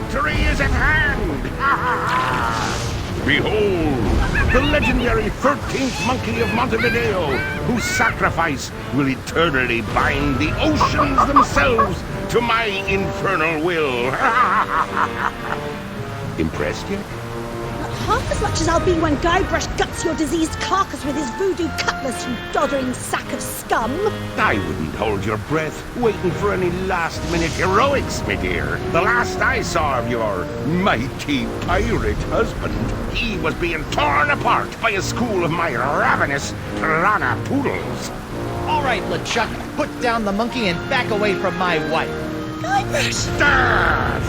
victory is at hand! Behold, the legendary 13th monkey of Montevideo, whose sacrifice will eternally bind the oceans themselves to my infernal will. Impressed yet? Not half as much as I'll be when Guybrush guts your diseased carcass with his voodoo cutlass, you doddering sack of scum. I wouldn't hold your breath, waiting for any last-minute heroics, my dear. The last I saw of your mighty pirate husband, he was being torn apart by a school of my ravenous piranha poodles. All right, LeChuck, put down the monkey and back away from my wife. Guybrush!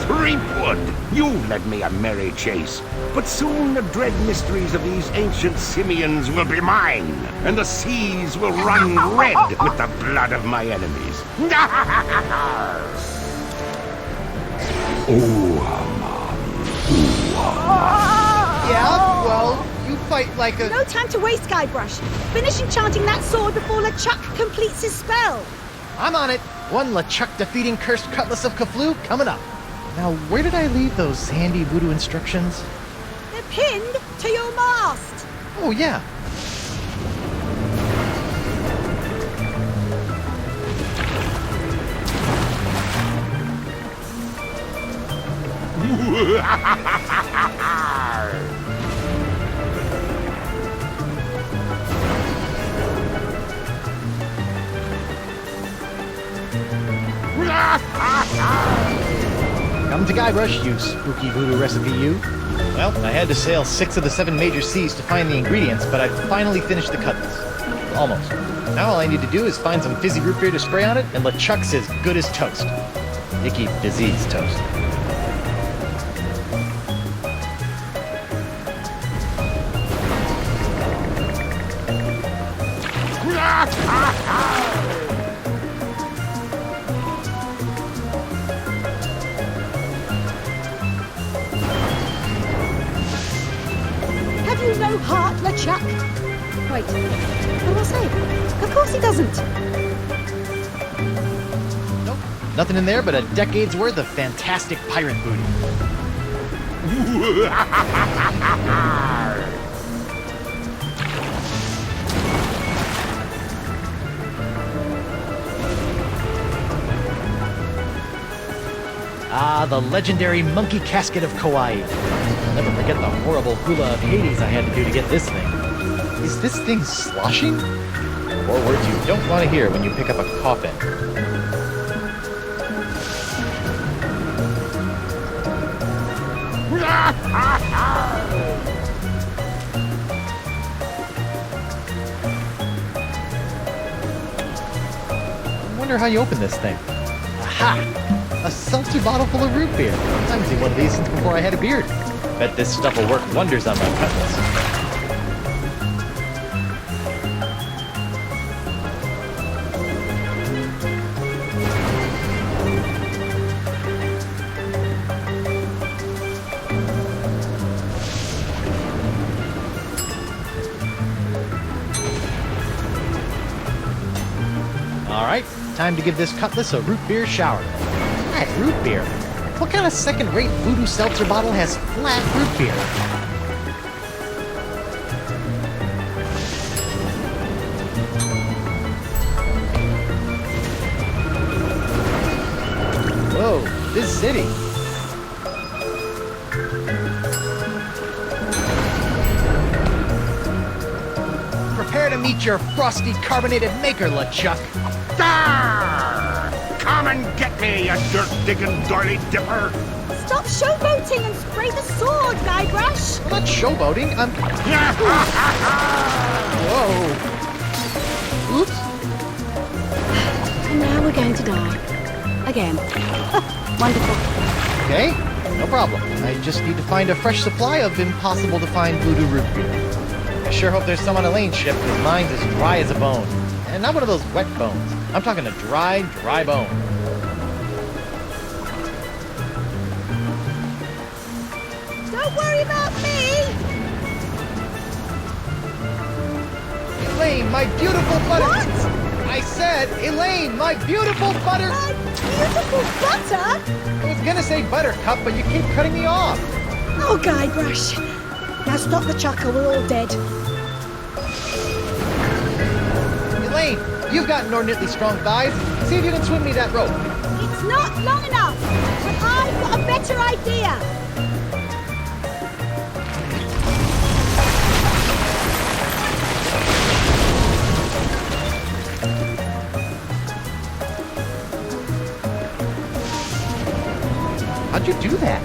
Threepwood! You led me a merry chase, but soon the dread mysteries of these ancient simians will be mine, and the seas will run red with the blood of my enemies. Yeah, well, you fight like a... No time to waste, Guybrush. Finish enchanting that sword before LeChuck completes his spell. I'm on it. One LeChuck defeating cursed cutlass of Kaflu coming up. Now, where did I leave those handy voodoo instructions? They're pinned to your mast. Oh, yeah. Come to Guybrush, you spooky voodoo recipe, you. Well, I had to sail 6 of the 7 major seas to find the ingredients, but I finally finished the cutlass. Almost. Now all I need to do is find some fizzy root beer to spray on it, and LeChuck's as good as toast. Icky disease toast. Have you no heart, LeChuck? Wait, what do I say? Of course he doesn't. Nope. Nothing in there but a decade's worth of fantastic pirate booty. Ah, the legendary monkey casket of Kauai. I'll never forget the horrible hula of Hades I had to do to get this thing. Is this thing sloshing? Or words you don't want to hear when you pick up a coffin. I wonder how you open this thing. Aha! A seltzer bottle full of root beer. I haven't seen one of these since before I had a beard. Bet this stuff will work wonders on my cutlass. Alright, time to give this cutlass a root beer shower. Flat root beer? What kind of second-rate voodoo seltzer bottle has flat root beer? Whoa, this city. Prepare to meet your frosty carbonated maker, LeChuck. Come and get me, you dirt-digging doily dipper! Stop showboating and spray the sword, Guybrush. I'm not showboating, I'm... Whoa. Oops. And now we're going to die. Again. Wonderful. Okay, no problem. I just need to find a fresh supply of impossible-to-find voodoo root beer. I sure hope there's some on Elaine's ship, because mine's as dry as a bone. And not one of those wet bones. I'm talking a dry, dry bone. Don't worry about me. Elaine, my beautiful butter... What? I said, Elaine, my beautiful butter... My beautiful butter? I was gonna say buttercup, but you keep cutting me off. Oh, Guybrush. Now stop the chuck or we're all dead. Elaine, you've got inordinately strong thighs. See if you can swim me that rope. It's not long enough, but I've got a better idea. How'd you do that?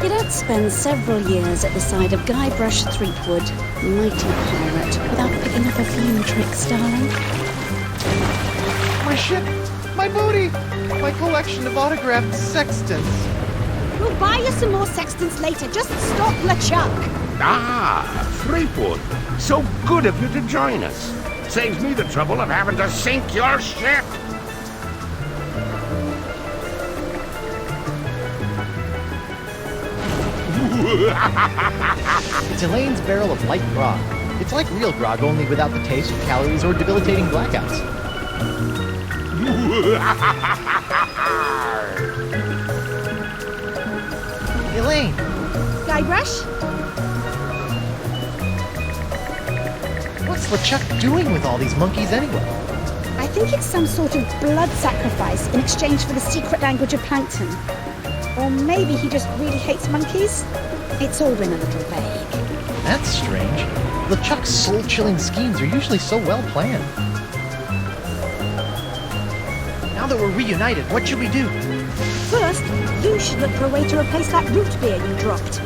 You don't spend several years at the side of Guybrush Threepwood, mighty pirate, without picking up a few tricks, darling. My ship, my booty, my collection of autographed sextants. We'll buy you some more sextants later. Just stop LeChuck. Ah, Threepwood. So good of you to join us. Saves me the trouble of having to sink your ship. It's Elaine's barrel of light grog. It's like real grog, only without the taste, calories, or debilitating blackouts. Elaine! Guybrush? What's LeChuck doing with all these monkeys anyway? I think it's some sort of blood sacrifice in exchange for the secret language of plankton. Or maybe he just really hates monkeys. It's all been a little vague. That's strange. LeChuck's soul-chilling schemes are usually so well planned. Now that we're reunited, what should we do? First, you should look for a way to replace that root beer you dropped.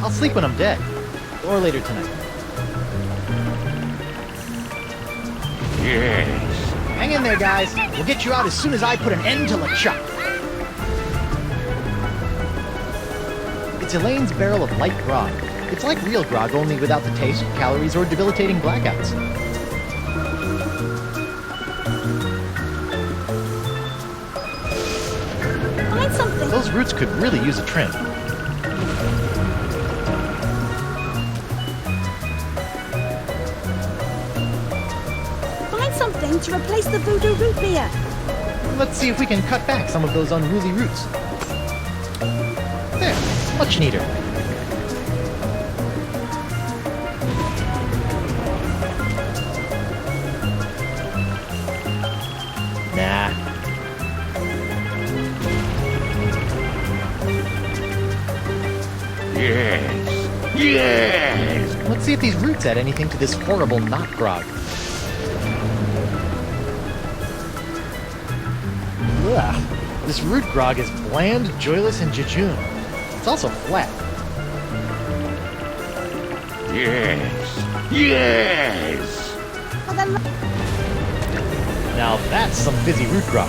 I'll sleep when I'm dead. Or later tonight. Yes. Hang in there, guys. We'll get you out as soon as I put an end to LeChuck. It's Elaine's barrel of light grog. It's like real grog, only without the taste, calories, or debilitating blackouts. Find something. Those roots could really use a trim. Find something to replace the voodoo root beer. Let's see if we can cut back some of those unruly roots. There, much neater. Nah. Yes. Yes. Let's see if these roots add anything to this horrible knot grog. Ugh. This root grog is bland, joyless, and jejune. It's also flat. Yes. Yes. For the Now that's some fizzy root grog.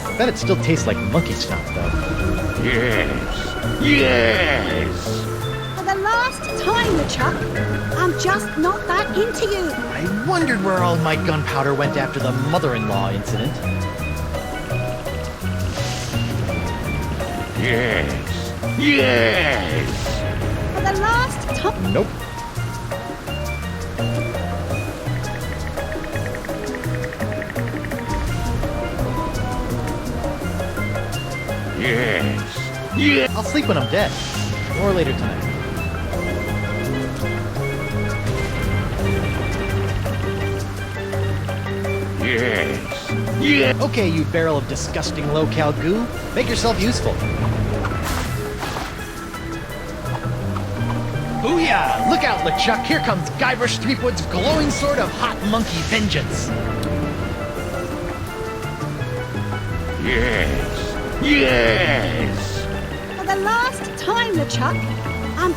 I bet it still tastes like monkey snot, though. Yes. Yes. For the last time, LeChuck, I'm just not that into you. I wondered where all my gunpowder went after the mother-in-law incident. Yes. Yes. For the last time. Nope. Yes. Yes. I'll sleep when I'm dead. Or later tonight. Yes. Yes. Okay, you barrel of disgusting low-cal goo. Make yourself useful. Booyah! Look out, LeChuck. Here comes Guybrush Threepwood's glowing sword of hot monkey vengeance. Yes. Yes. For the last time, LeChuck, I'm...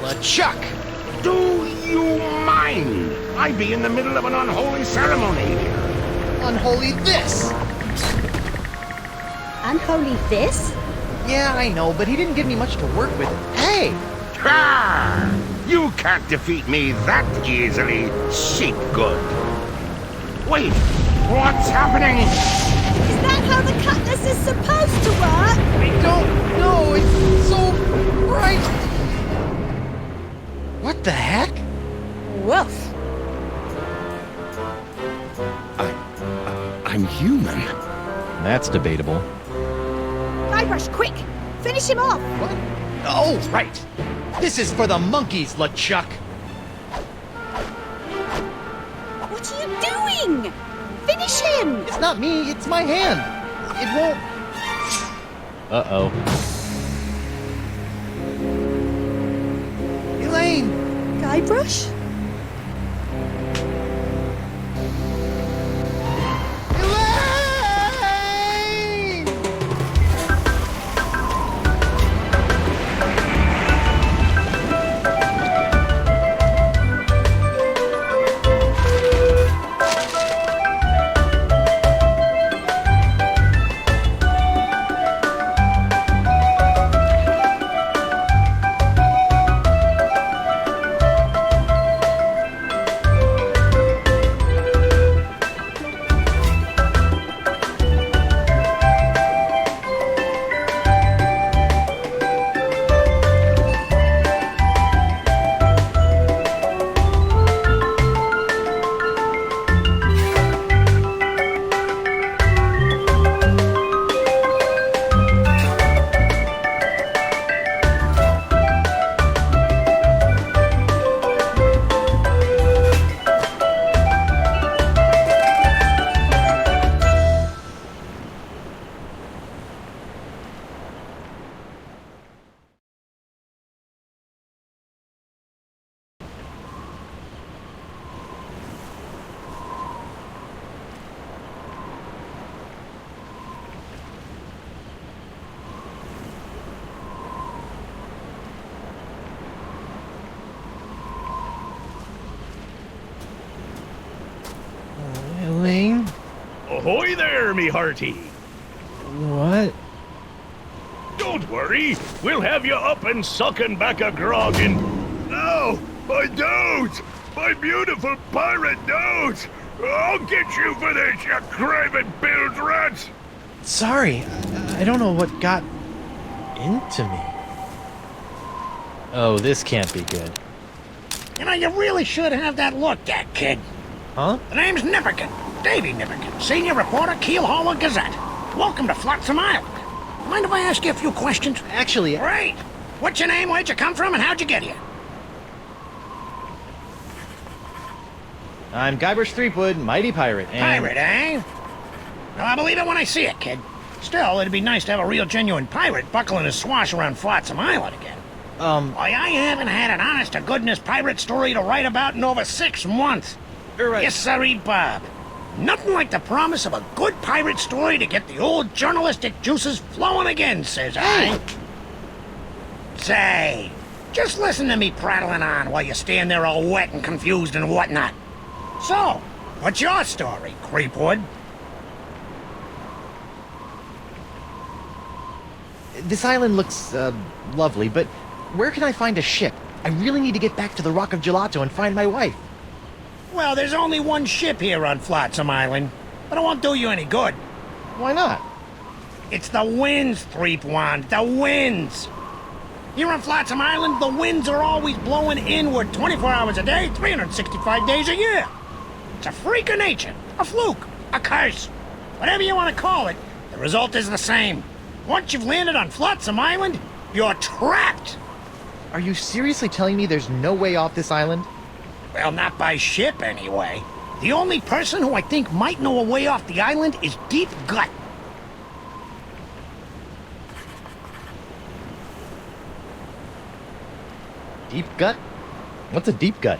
LeChuck! Do you mind? I be in the middle of an unholy ceremony here. Unholy this! Unholy this? Yeah, I know, but he didn't give me much to work with. Hey! Ha! You can't defeat me that easily, sheep good. Wait, what's happening? Is that how the cutlass is supposed to work? I don't know. It's so bright. What the heck? Woof. I'm human. That's debatable. Guybrush, quick! Finish him off! What? Oh, right. This is for the monkeys, LeChuck. What are you doing? Finish him! It's not me, it's my hand. It won't... Uh-oh. Elaine! Guybrush? Elaine! Elaine? Ahoy there, me hearty! What? Don't worry, we'll have you up and sucking back a grog in... Oh, my dote! My beautiful pirate dote! I'll get you for this, you craven bilge rat! Sorry, I don't know what got into me. Oh, this can't be good. You know, you really should have that looked at, kid. Huh? The name's Nipperkin. Davy Nipperkin, senior reporter, Keelhaul Gazette. Welcome to Flotsam Island. Mind if I ask you a few questions? Actually, Great. What's your name, where'd you come from, and how'd you get here? I'm Guybrush Threepwood, mighty pirate, and... Pirate, eh? Well, I believe it when I see it, kid. Still, it'd be nice to have a real genuine pirate buckling his swash around Flotsam Island again. Why, I haven't had an honest-to-goodness pirate story to write about in over 6 months. You're right. Yes, sirree, Bob. Nothing like the promise of a good pirate story to get the old journalistic juices flowing again, says I. Say, just listen to me prattling on while you stand there all wet and confused and whatnot. So, what's your story, Creepwood? This island looks, lovely, but where can I find a ship? I really need to get back to the Rock of Gelato and find my wife. Well, there's only one ship here on Flotsam Island, but it won't do you any good. Why not? It's the winds, Threepwand, the winds. Here on Flotsam Island, the winds are always blowing inward 24 hours a day, 365 days a year. It's a freak of nature, a fluke, a curse. Whatever you want to call it, the result is the same. Once you've landed on Flotsam Island, you're trapped. Are you seriously telling me there's no way off this island? Well, not by ship, anyway. The only person who I think might know a way off the island is Deep Gut. Deep gut? What's a deep gut?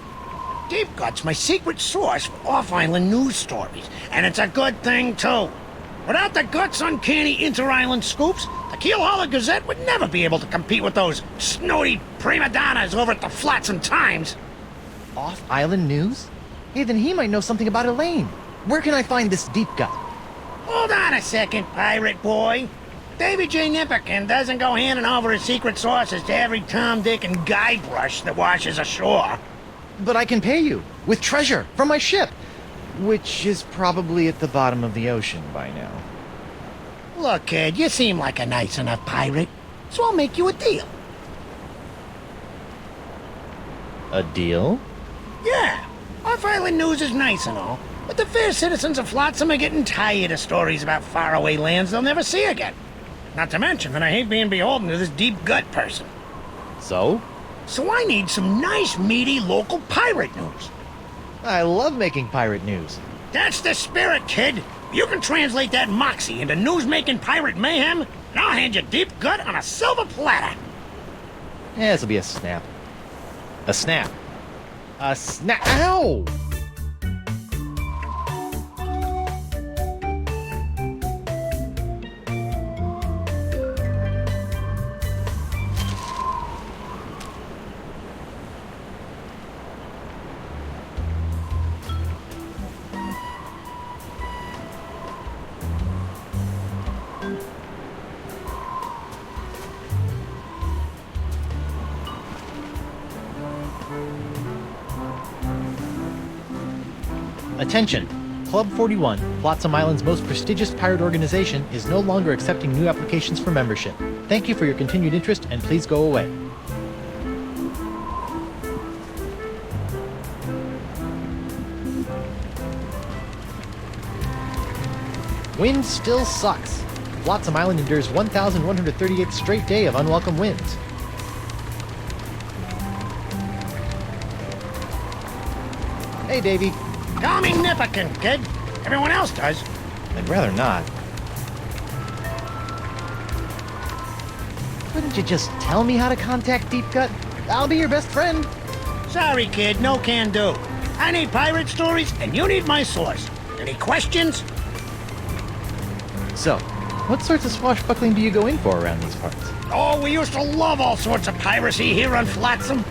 Deep Gut's my secret source for off-island news stories, and it's a good thing, too. Without the Gut's uncanny inter-island scoops, the Keelhaul Gazette would never be able to compete with those snooty prima donnas over at the Flotsam Times. Off-island news? Hey, then he might know something about Elaine. Where can I find this deep gut? Hold on a second, pirate boy. Davy J. Nipperkin doesn't go handing over his secret sources to every Tom, Dick, and Guybrush that washes ashore. But I can pay you with treasure from my ship, which is probably at the bottom of the ocean by now. Look, kid, you seem like a nice enough pirate, so I'll make you a deal. A deal? Yeah, off-island news is nice and all, but the fair citizens of Flotsam are getting tired of stories about faraway lands they'll never see again. Not to mention that I hate being beholden to this deep-gut person. So? So I need some nice, meaty, local pirate news. I love making pirate news. That's the spirit, kid. You can translate that moxie into news-making pirate mayhem, and I'll hand you deep gut on a silver platter. Yeah, this'll be a snap. A snap. A snap. Ow! Attention! Club 41, Flotsam Island's most prestigious pirate organization, is no longer accepting new applications for membership. Thank you for your continued interest, and please go away. Wind still sucks. Flotsam Island endures 1,138th straight day of unwelcome winds. Hey, Davey. Call me Nipperkin, kid. Everyone else does. I'd rather not. Couldn't you just tell me how to contact Deep Gut? I'll be your best friend. Sorry, kid, no can do. I need pirate stories, and you need my source. Any questions? So, what sorts of swashbuckling do you go in for around these parts? Oh, we used to love all sorts of piracy here on Flotsam.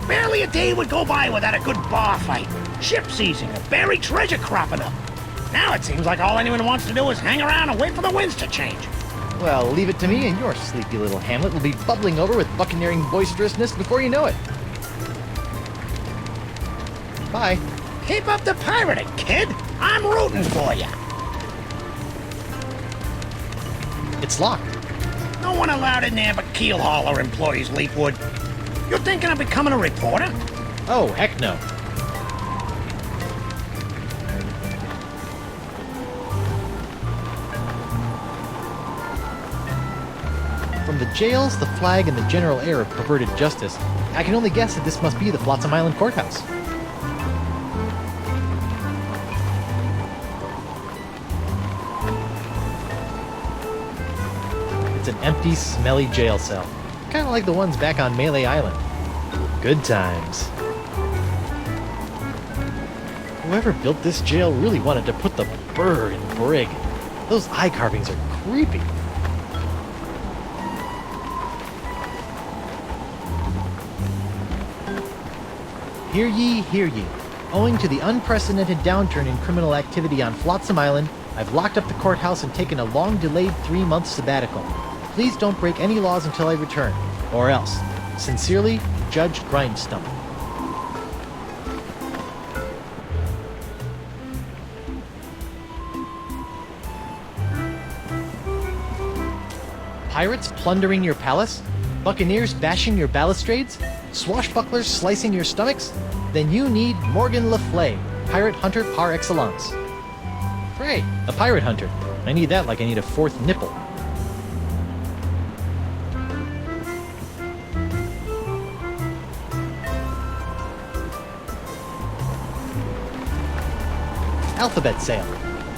Barely a day would go by without a good bar fight, ship seizing, or buried treasure cropping up. Now it seems like all anyone wants to do is hang around and wait for the winds to change. Well, leave it to me, and your sleepy little hamlet will be bubbling over with buccaneering boisterousness before you know it. Bye. Keep up the pirating, kid. I'm rooting for you. It's locked. No one allowed in there but keel hauler employees, Leafwood. You're thinking of becoming a reporter? Oh, heck no. From the jails, the flag, and the general air of perverted justice, I can only guess that this must be the Flotsam Island courthouse. It's an empty, smelly jail cell. Kind of like the ones back on Melee Island. Good times. Whoever built this jail really wanted to put the burr in brig. Those eye carvings are creepy. Hear ye, hear ye. Owing to the unprecedented downturn in criminal activity on Flotsam Island, I've locked up the courthouse and taken a long-delayed 3-month sabbatical. Please don't break any laws until I return, or else. Sincerely, Judge Grindstump. Pirates plundering your palace? Buccaneers bashing your balustrades? Swashbucklers slicing your stomachs? Then you need Morgan Le Flay, pirate hunter par excellence. Great, a pirate hunter. I need that like I need a 4th nipple. Alphabet sale.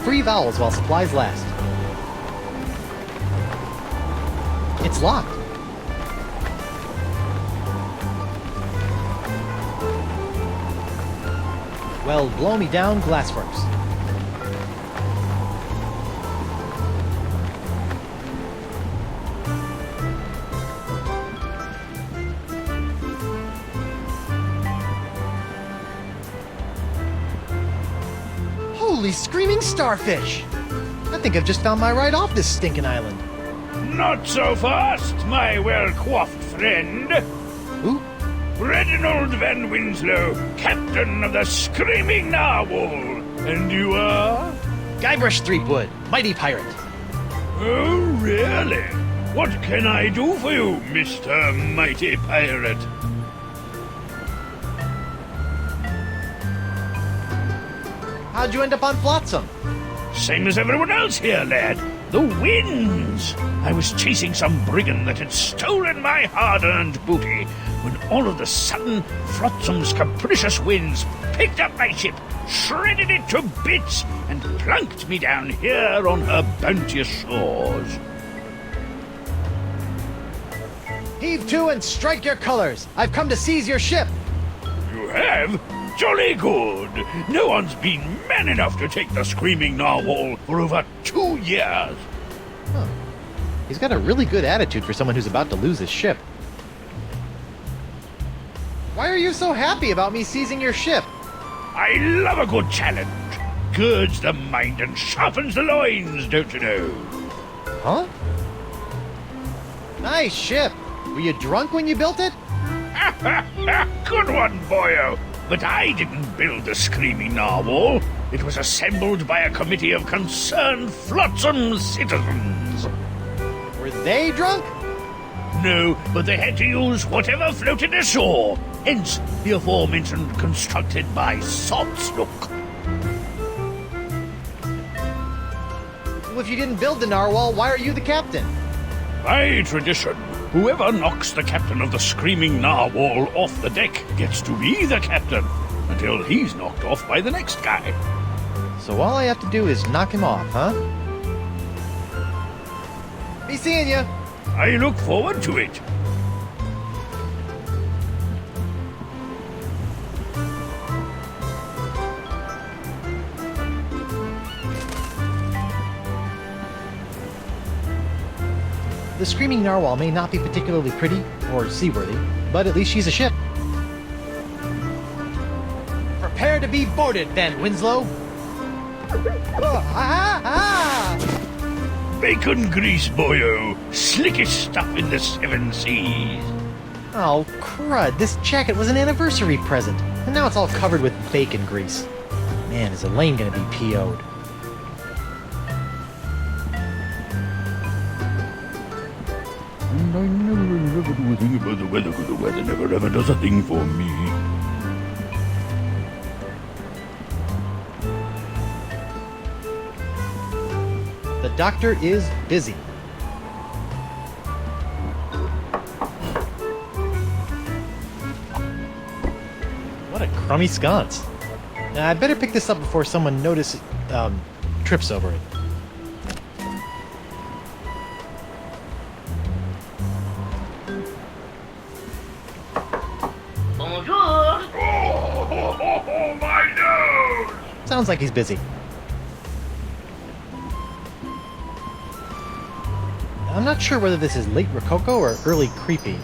Free vowels while supplies last. It's locked. Well, blow me down, Glassworks. Holy screaming starfish! I think I've just found my ride off this stinking island. Not so fast, my well-coiffed friend. Who? Reginald Van Winslow, captain of the Screaming Narwhal. And you are? Guybrush Threepwood, mighty pirate. Oh, really? What can I do for you, Mr. Mighty Pirate? how'd you end up on Flotsam? Same as everyone else here, lad. The winds! I was chasing some brigand that had stolen my hard-earned booty, when all of a sudden, Flotsam's capricious winds picked up my ship, shredded it to bits, and plunked me down here on her bounteous shores. Heave to and strike your colors. I've come to seize your ship. You have? Jolly good. No one's been man enough to take the Screaming Narwhal for over 2 years. Huh. He's got a really good attitude for someone who's about to lose his ship. Why are you so happy about me seizing your ship? I love a good challenge. Girds the mind and sharpens the loins, don't you know? Huh? Nice ship. Were you drunk when you built it? Good one, boyo. But I didn't build the Screaming Narwhal. It was assembled by a committee of concerned Flotsam citizens. Were they drunk? No, but they had to use whatever floated ashore. Hence, the aforementioned constructed by Saltsnook. Well, if you didn't build the narwhal, why are you the captain? By tradition, whoever knocks the captain of the Screaming Narwhal off the deck gets to be the captain, until he's knocked off by the next guy. So all I have to do is knock him off, huh? Be seeing ya. I look forward to it. The Screaming Narwhal may not be particularly pretty or seaworthy, but at least she's a ship. Prepare to be boarded, then, Winslow. Bacon grease, boyo. Slickest stuff in the 7 seas. Oh, crud. This jacket was an anniversary present, and now it's all covered with bacon grease. Man, is Elaine gonna be PO'd. And I never do a thing about the weather, because the weather never ever does a thing for me. The doctor is busy. What a crummy sconce. I'd better pick this up before someone trips over it. Oh, my nose! Sounds like he's busy. I'm not sure whether this is late Rococo or early creepy.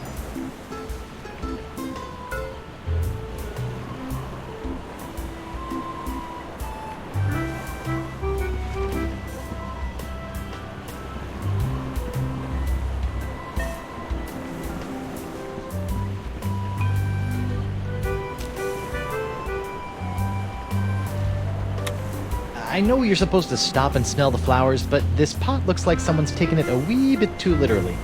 I know you're supposed to stop and smell the flowers, but this pot looks like someone's taken it a wee bit too literally.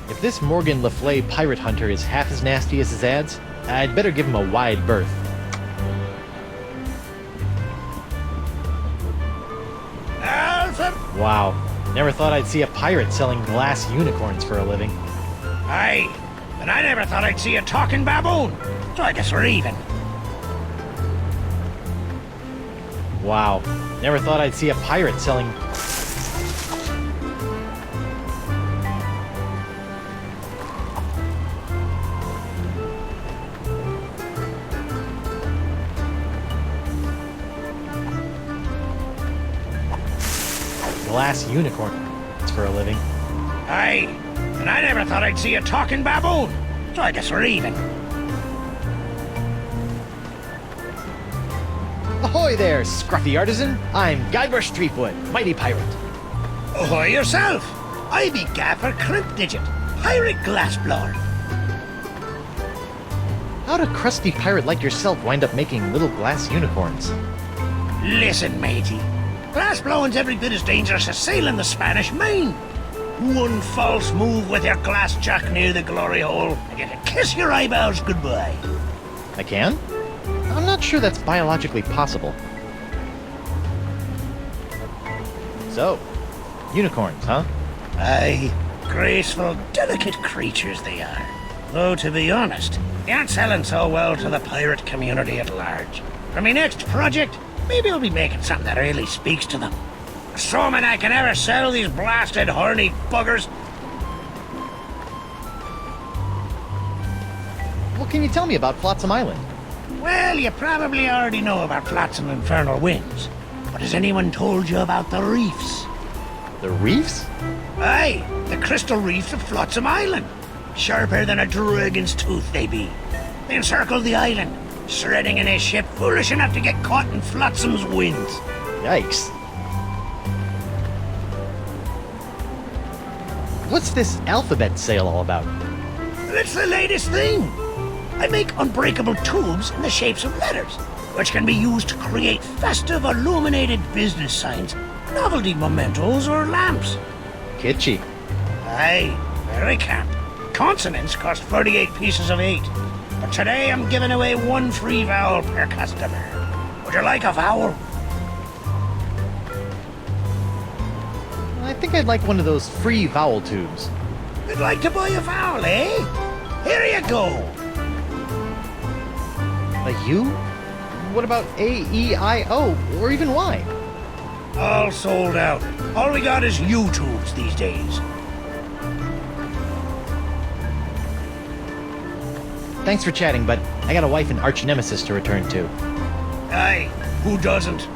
If this Morgan Le Fay pirate hunter is half as nasty as his ads, I'd better give him a wide berth. Alfred! Wow, never thought I'd see a pirate selling glass unicorns for a living. Aye, and I never thought I'd see a talking baboon. So I guess we're even. Wow, never thought I'd see a pirate selling... glass unicorns for a living. Aye, and I never thought I'd see a talking baboon. So I guess we're even. Ahoy there, scruffy artisan! I'm Guybrush Threepwood, mighty pirate. Ahoy yourself! I be Gaffer Crimpdigit, pirate glassblower. How'd a crusty pirate like yourself wind up making little glass unicorns? Listen, matey. Glassblowing's every bit as dangerous as sailing the Spanish Main. One false move with your glass jack near the glory hole, and you can kiss your eyeballs goodbye. I can? I'm not sure that's biologically possible. So, unicorns, huh? Aye, graceful, delicate creatures they are. Though, to be honest, they aren't selling so well to the pirate community at large. For my next project, maybe I'll be making something that really speaks to them. Assuming I can ever sell these blasted horny buggers. What can you tell me about Flotsam Island? Well, you probably already know about Flotsam Infernal Winds. But has anyone told you about the reefs? The reefs? Aye, the crystal reefs of Flotsam Island. Sharper than a dragon's tooth they be. They encircle the island, shredding in a ship foolish enough to get caught in Flotsam's winds. Yikes. What's this alphabet sale all about? It's the latest thing. I make unbreakable tubes in the shapes of letters, which can be used to create festive illuminated business signs, novelty mementos, or lamps. Kitschy. Aye, very camp. Consonants cost 48 pieces of 8. But today I'm giving away 1 free vowel per customer. Would you like a vowel? I think I'd like one of those free vowel tubes. You'd like to buy a vowel, eh? Here you go. A U? What about A, E, I, O, or even Y? All sold out. All we got is U-tubes these days. Thanks for chatting, but I got a wife and arch nemesis to return to. Aye, who doesn't?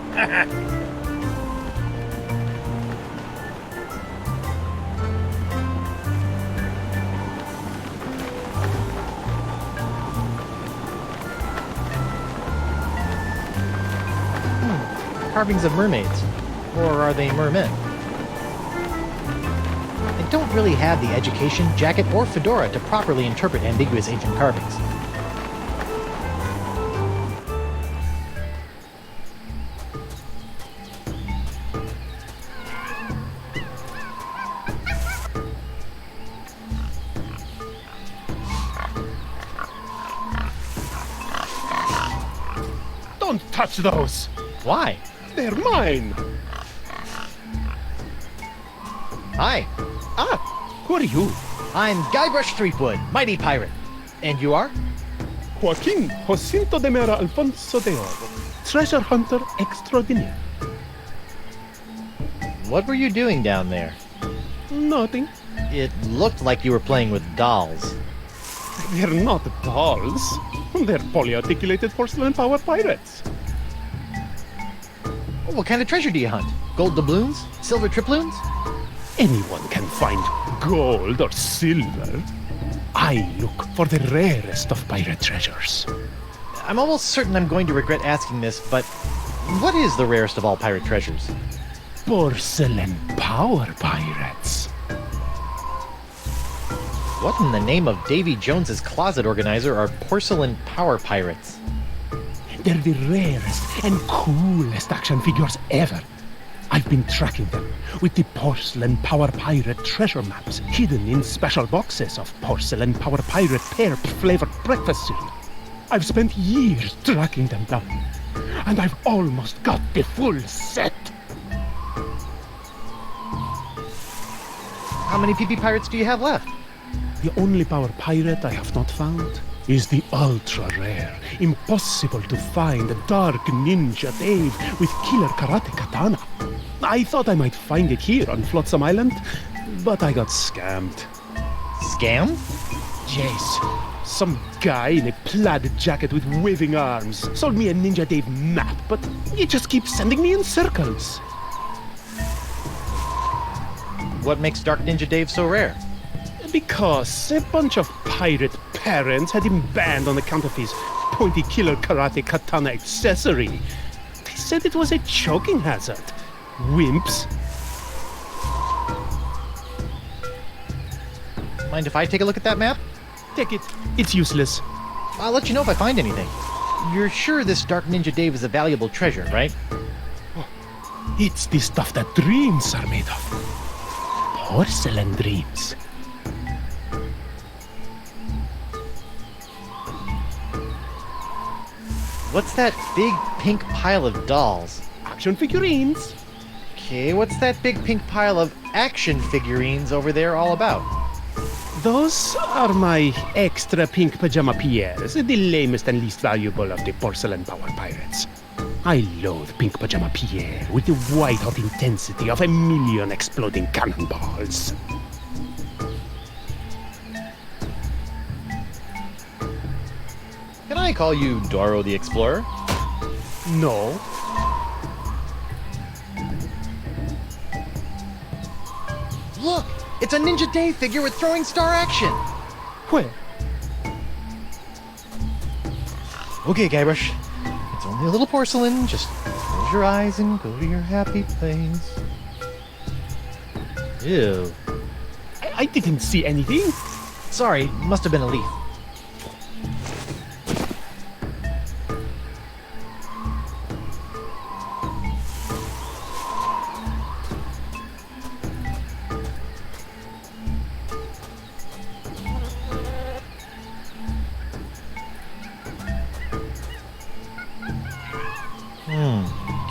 Carvings of mermaids. Or are they mermen? I don't really have the education, jacket, or fedora to properly interpret ambiguous ancient carvings. Don't touch those! Why? They're mine! Hi, Ah, who are you? I'm Guybrush Threepwood, mighty pirate. And you are? Joaquin Jacinto de Mera Alfonso de Oro, treasure hunter extraordinaire. What were you doing down there? Nothing. It looked like you were playing with dolls. They're not dolls. They're polyarticulated porcelain power pirates. What kind of treasure do you hunt? Gold doubloons? Silver triploons? Anyone can find gold or silver. I look for the rarest of pirate treasures. I'm almost certain I'm going to regret asking this, but what is the rarest of all pirate treasures? Porcelain power pirates. What in the name of Davy Jones's closet organizer are porcelain power pirates? They're the rarest and coolest action figures ever. I've been tracking them with the Porcelain Power Pirate treasure maps hidden in special boxes of Porcelain Power Pirate pear-flavored breakfast cereal. I've spent years tracking them down, and I've almost got the full set. How many PP pirates do you have left? The only power pirate I have not found is the ultra-rare, impossible to find Dark Ninja Dave with killer karate katana. I thought I might find it here on Flotsam Island, but I got scammed. Scam? Yes, some guy in a plaid jacket with waving arms sold me a Ninja Dave map, but he just keeps sending me in circles. What makes Dark Ninja Dave so rare? Because a bunch of pirate parents had him banned on account of his pointy killer karate katana accessory. They said it was a choking hazard. Wimps. Mind if I take a look at that map? Take it. It's useless. I'll let you know if I find anything. You're sure this Dark Ninja Dave is a valuable treasure, right? It's the stuff that dreams are made of. Porcelain dreams. What's that big pink pile of dolls? Action figurines. Okay, what's that big pink pile of action figurines over there all about? Those are my extra pink pajama Pierres, the lamest and least valuable of the porcelain power pirates. I loathe pink pajama Pierre with the white-hot intensity of a million exploding cannonballs. Can I call you Doro the Explorer? No. Look! It's a Ninja Day figure with throwing star action! Where? Okay, Guybrush. It's only a little porcelain. Just close your eyes and go to your happy place. Ew. I didn't see anything. Sorry, must have been a leaf.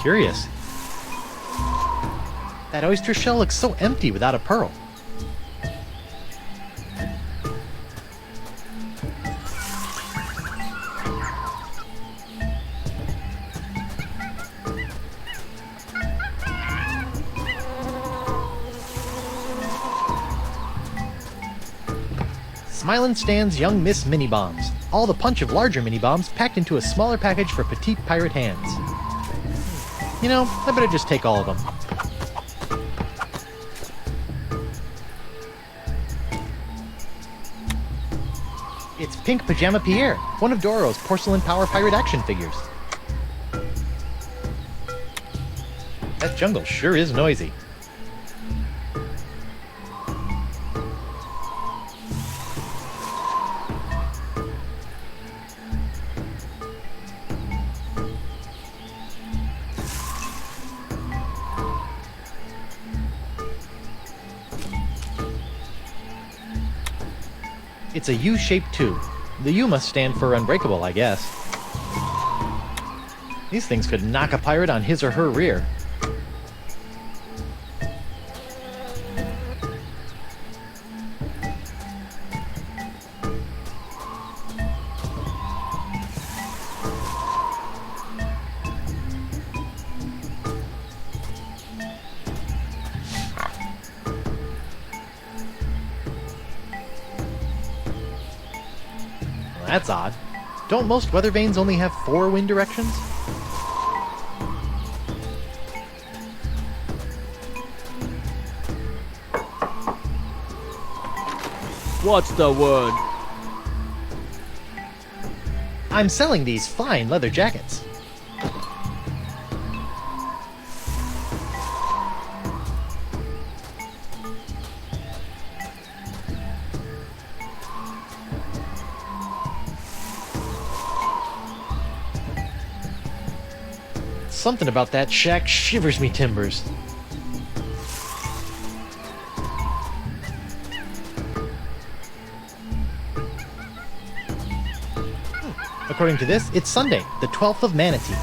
Curious. That oyster shell looks so empty without a pearl. Smilin' stands young Miss Mini Bombs. All the punch of larger mini bombs packed into a smaller package for petite pirate hands. You know, I better just take all of them. It's Pink Pajama Pierre, one of Doro's porcelain power pirate action figures. That jungle sure is noisy. It's a U-shaped tube. The U must stand for unbreakable, I guess. These things could knock a pirate on his or her rear. That's odd. Don't most weather vanes only have 4 wind directions? What's the word? I'm selling these fine leather jackets. Something about that shack shivers me timbers. According to this, it's Sunday, the 12th of Manatee.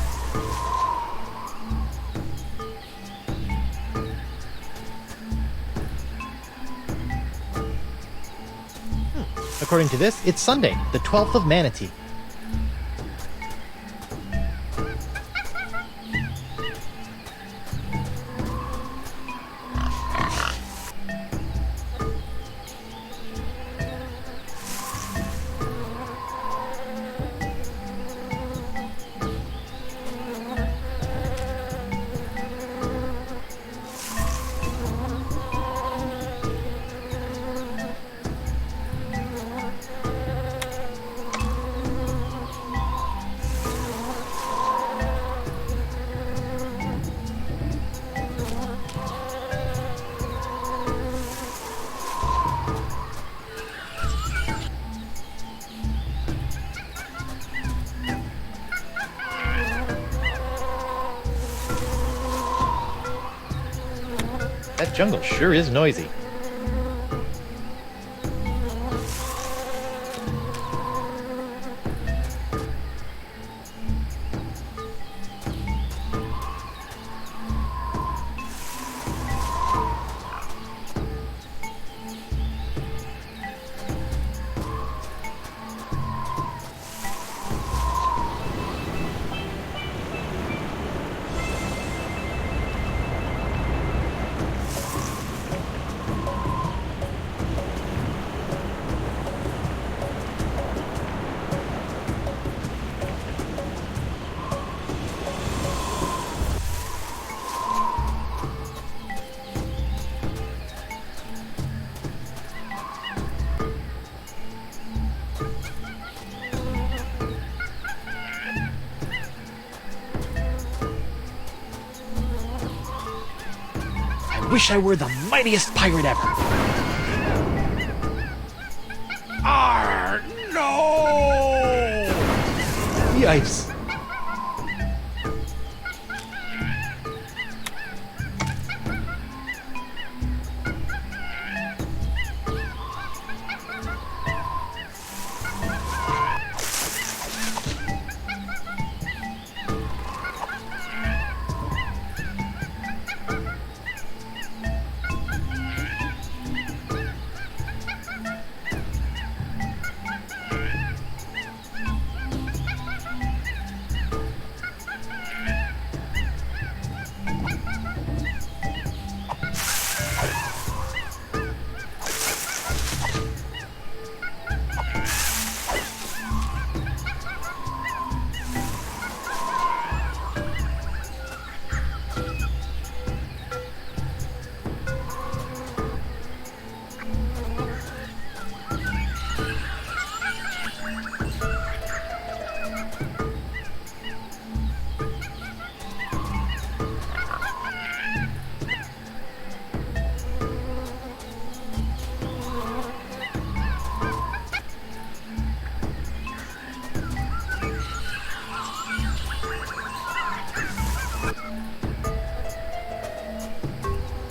According to this, it's Sunday, the 12th of Manatee. That jungle sure is noisy. wish I were the mightiest pirate ever. Arr, no! Yikes.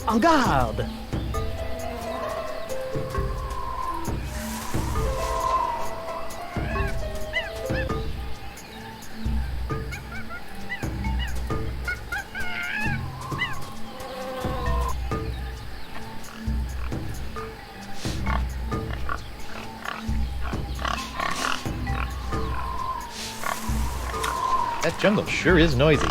En garde! That jungle sure is noisy.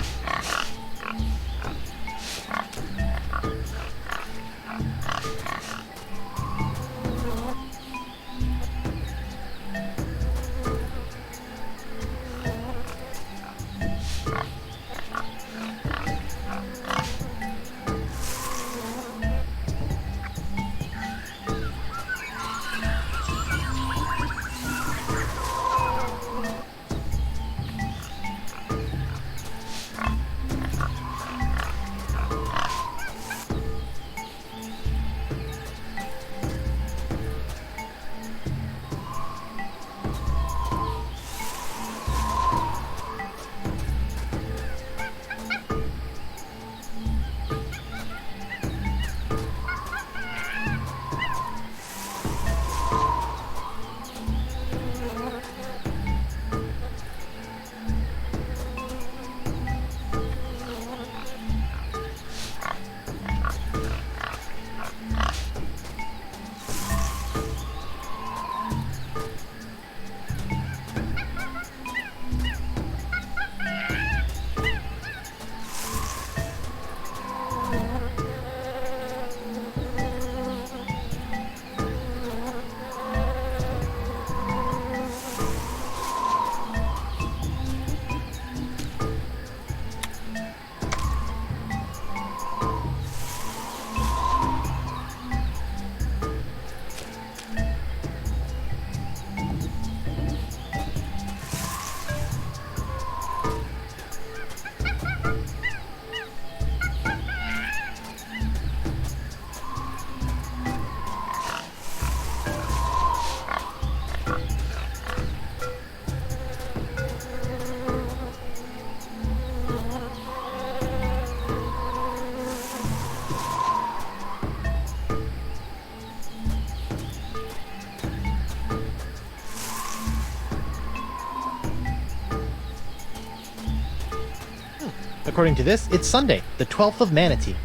According to this, it's Sunday, the 12th of Manatee.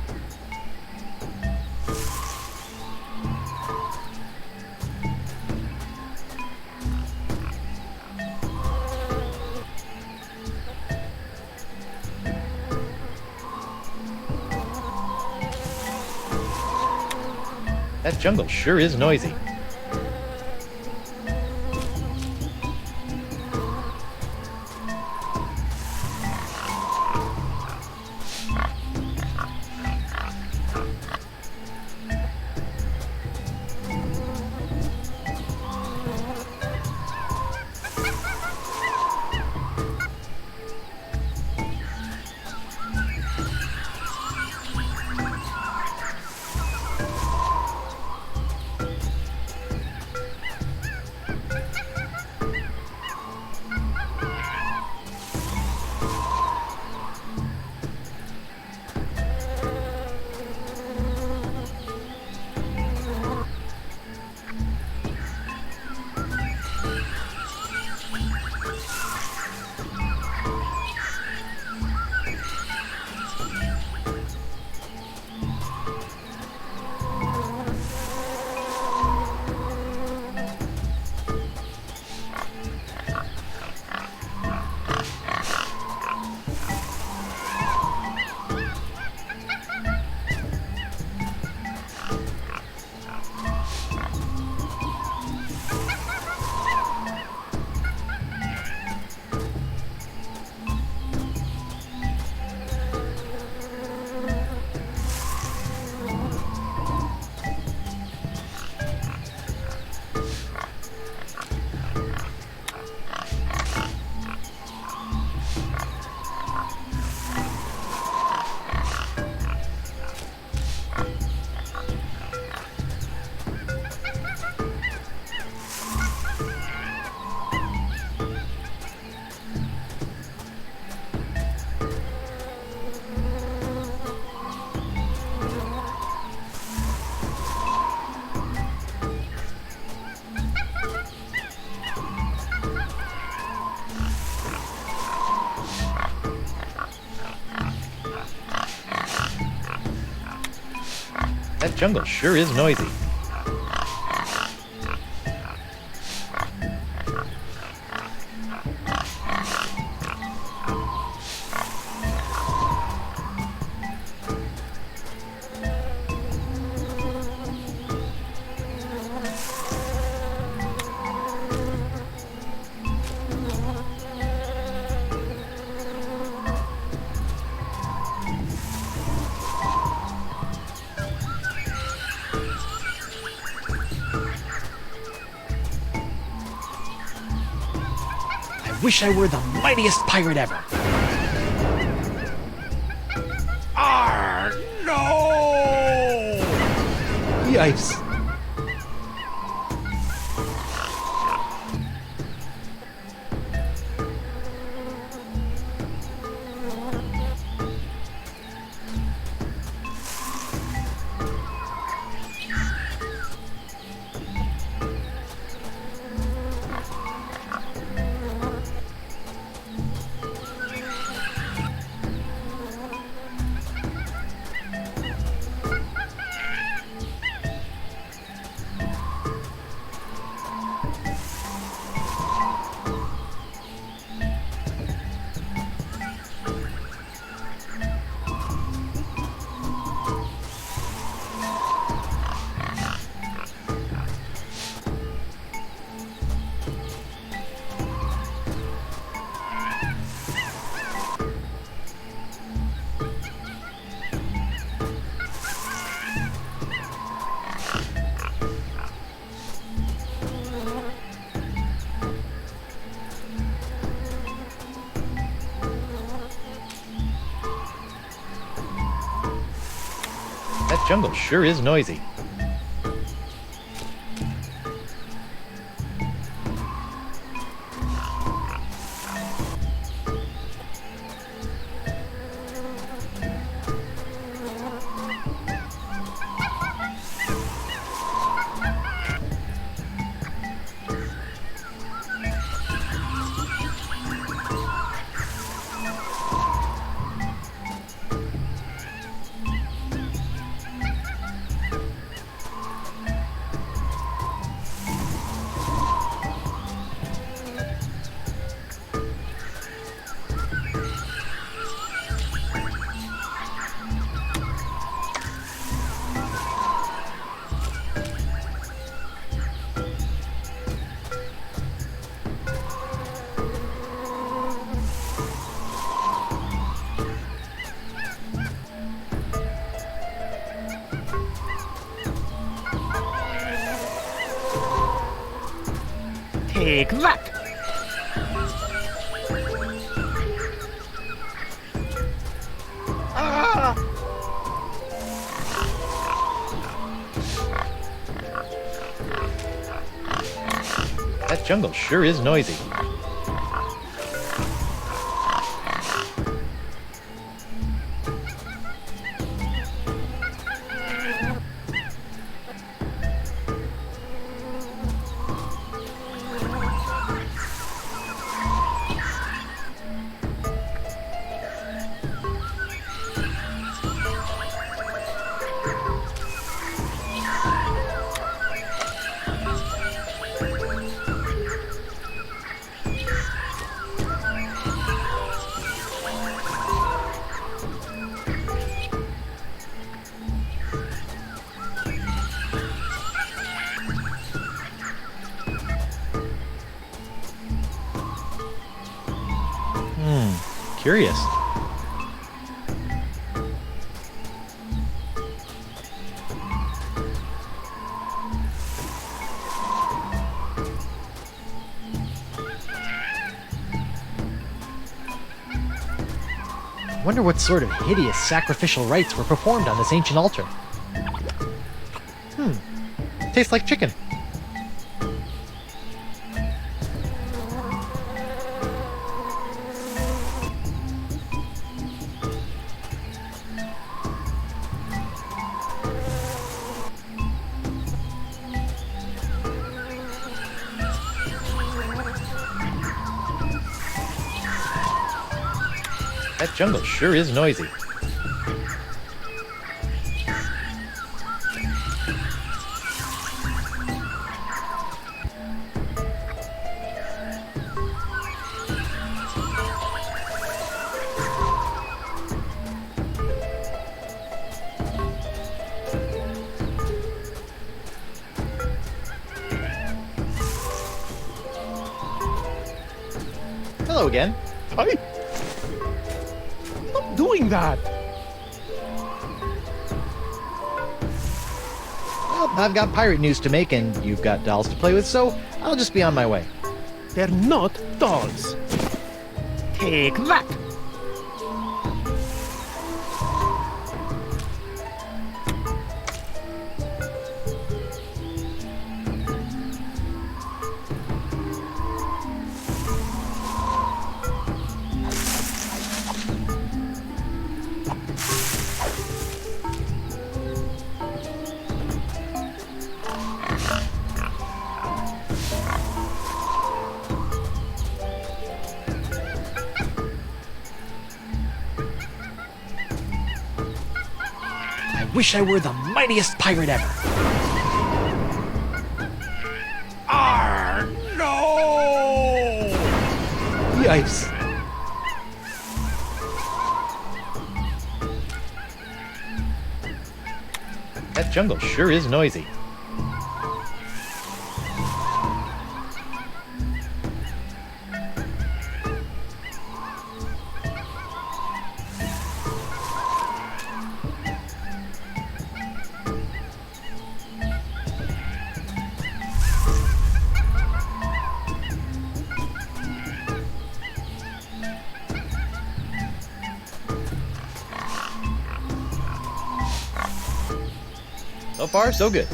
That jungle sure is noisy. That jungle sure is noisy. I wish I were the mightiest pirate ever. Arr, no! Yikes. That jungle sure is noisy. Take that! That jungle sure is noisy. Curious. I wonder what sort of hideous sacrificial rites were performed on this ancient altar. Tastes like chicken. That jungle sure is noisy. Hello again. Hi. Stop doing that. Well, I've got pirate news to make, and you've got dolls to play with, so I'll just be on my way. They're not dolls. Take that. I wish I were the mightiest pirate ever. Arr, no! Yikes. That jungle sure is noisy. So far, so good.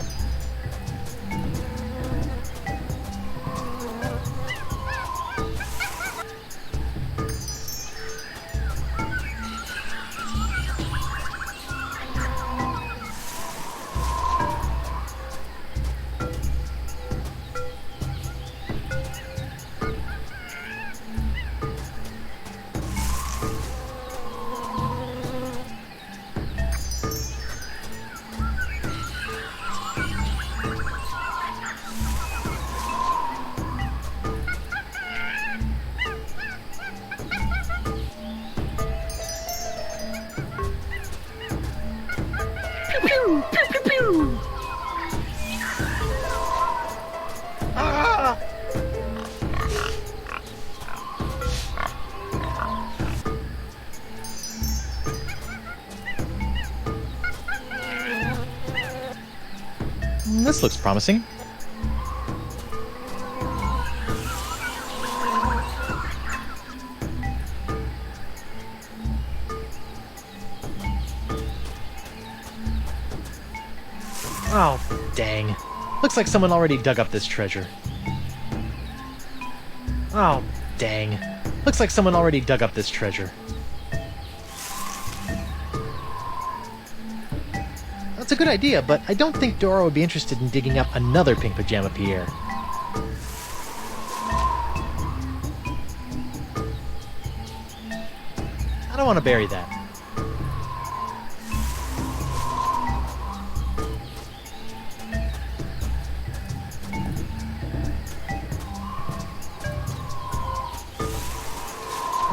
Pew, pew, pew, pew. Ah! This looks promising. Oh, dang. Looks like someone already dug up this treasure. Oh, dang. Looks like someone already dug up this treasure. That's a good idea, but I don't think Dora would be interested in digging up another Pink Pajama Pierre. I don't want to bury that.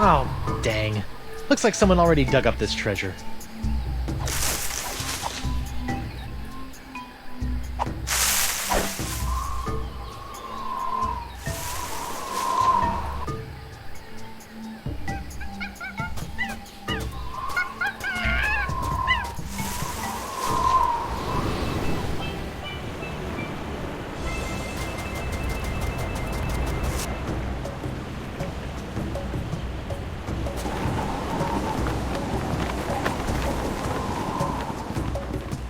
Oh, dang. Looks like someone already dug up this treasure.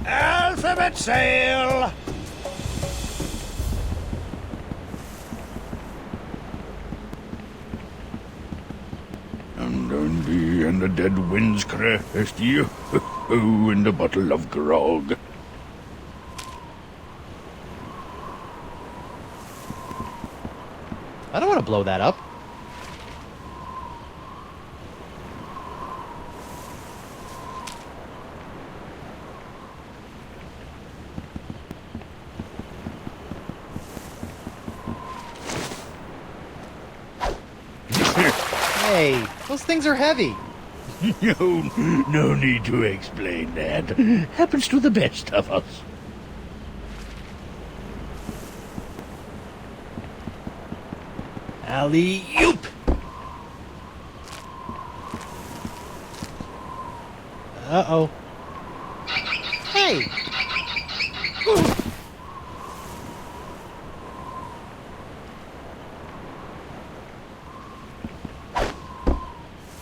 Alphabet sail! And Dundee and the dead winds crest you, in the bottle of grog. I don't want to blow that up. Hey, those things are heavy. No need to explain that. Happens to the best of us. Alley-oop! Uh-oh. Hey!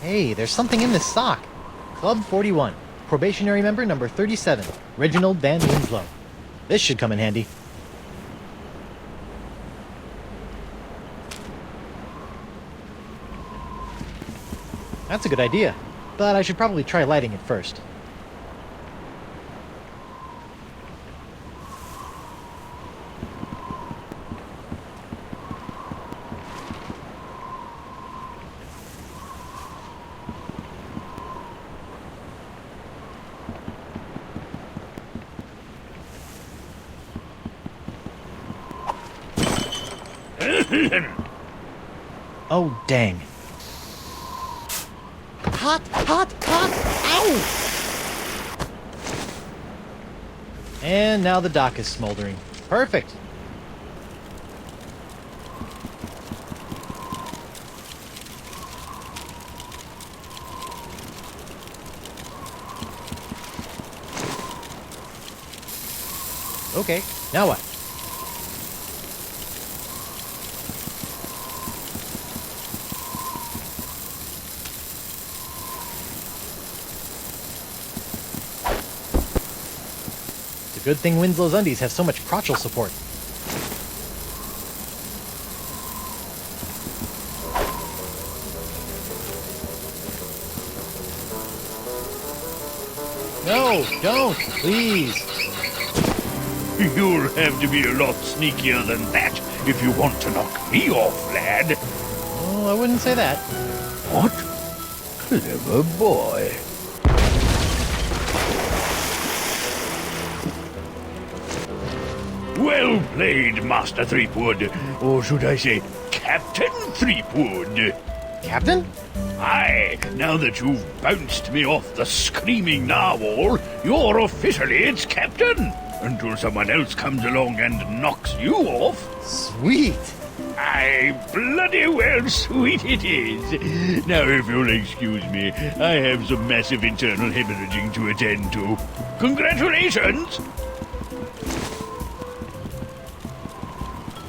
Hey, there's something in this sock. Club 41. Probationary member number 37. Reginald Van Winslow. This should come in handy. That's a good idea, but I should probably try lighting it first. Oh, dang. Hot, hot, hot! Ow! And now the dock is smoldering. Perfect! Okay, now what? It's a good thing Winslow's undies have so much crotchal support. No, don't, please. You'll have to be a lot sneakier than that if you want to knock me off, lad. Oh, I wouldn't say that. What? Clever boy. Well played, Master Threepwood. Or should I say, Captain Threepwood. Captain? Aye, now that you've bounced me off the screaming narwhal, you're officially its captain. Until someone else comes along and knocks you off. Sweet! Aye, bloody well sweet it is. Now, if you'll excuse me, I have some massive internal hemorrhaging to attend to. Congratulations!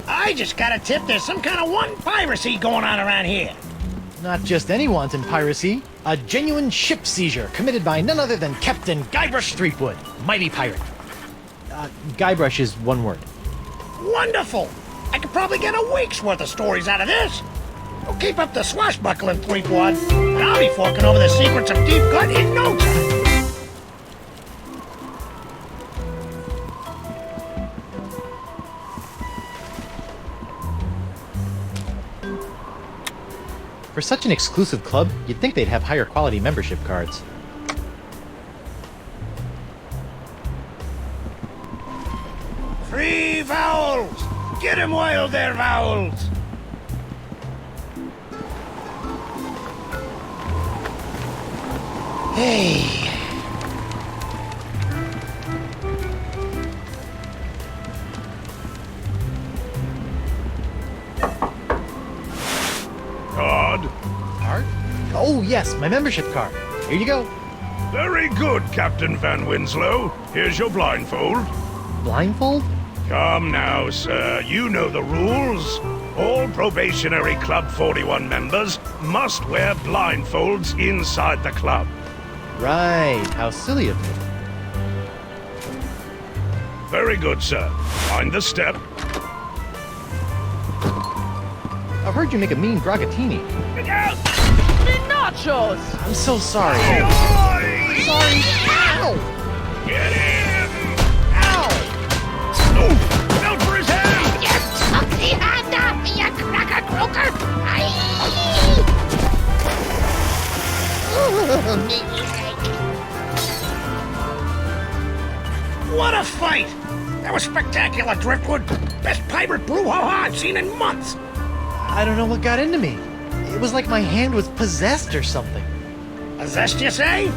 I just got a tip there's some kind of one piracy going on around here. Not just any wanton piracy. A genuine ship seizure committed by none other than Captain Guybrush Threepwood, mighty pirate. Guybrush is one word. Wonderful! I could probably get a week's worth of stories out of this. Well, keep up the swashbuckling, Threepwood, and I'll be forking over the secrets of Deep Cut in no time. For such an exclusive club, you'd think they'd have higher quality membership cards. Free vowels! Get 'em while they're vowels! Hey! Card. Card? Oh, yes, my membership card. Here you go. Very good, Captain Van Winslow. Here's your blindfold. Blindfold? Come now, sir. You know the rules. All probationary Club 41 members must wear blindfolds inside the club. Right, how silly of me. Very good, sir. Mind the step. I've heard you make a mean bragatini. Look out! Nachos! I'm so sorry. Oi! Sorry. Ow! Get him! Ow! Oh, out for his hand! You took the hand off me, you cracker croaker! Ooh, me leg. What a fight! That was spectacular, Driftwood. Best pirate brouhaha I've seen in months. I don't know what got into me. It was like my hand was possessed or something. Possessed, you say?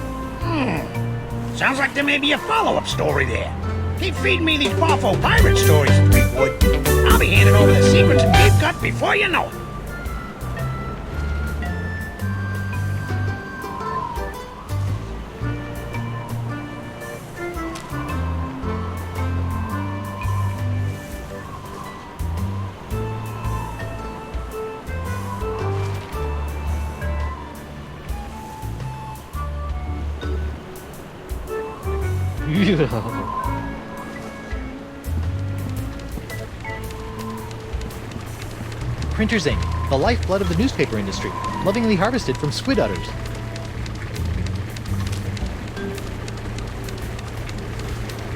Sounds like there may be a follow-up story there. Keep feeding me these powerful pirate stories, Threepwood. I'll be handing over the secrets of Deep Cut before you know it. Printer's ink, the lifeblood of the newspaper industry, lovingly harvested from squid udders.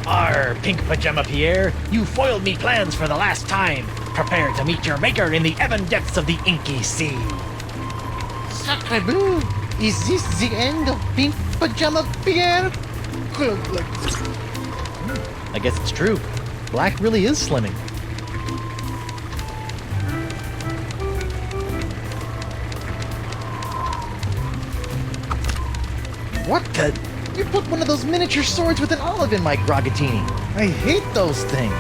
Arr, Pink Pajama Pierre, you foiled me plans for the last time. Prepare to meet your maker in the ebon depths of the inky sea. Sacre bleu! Is this the end of Pink Pajama Pierre? I guess it's true. Black really is slimming. What the? You put one of those miniature swords with an olive in my grogatini. I hate those things.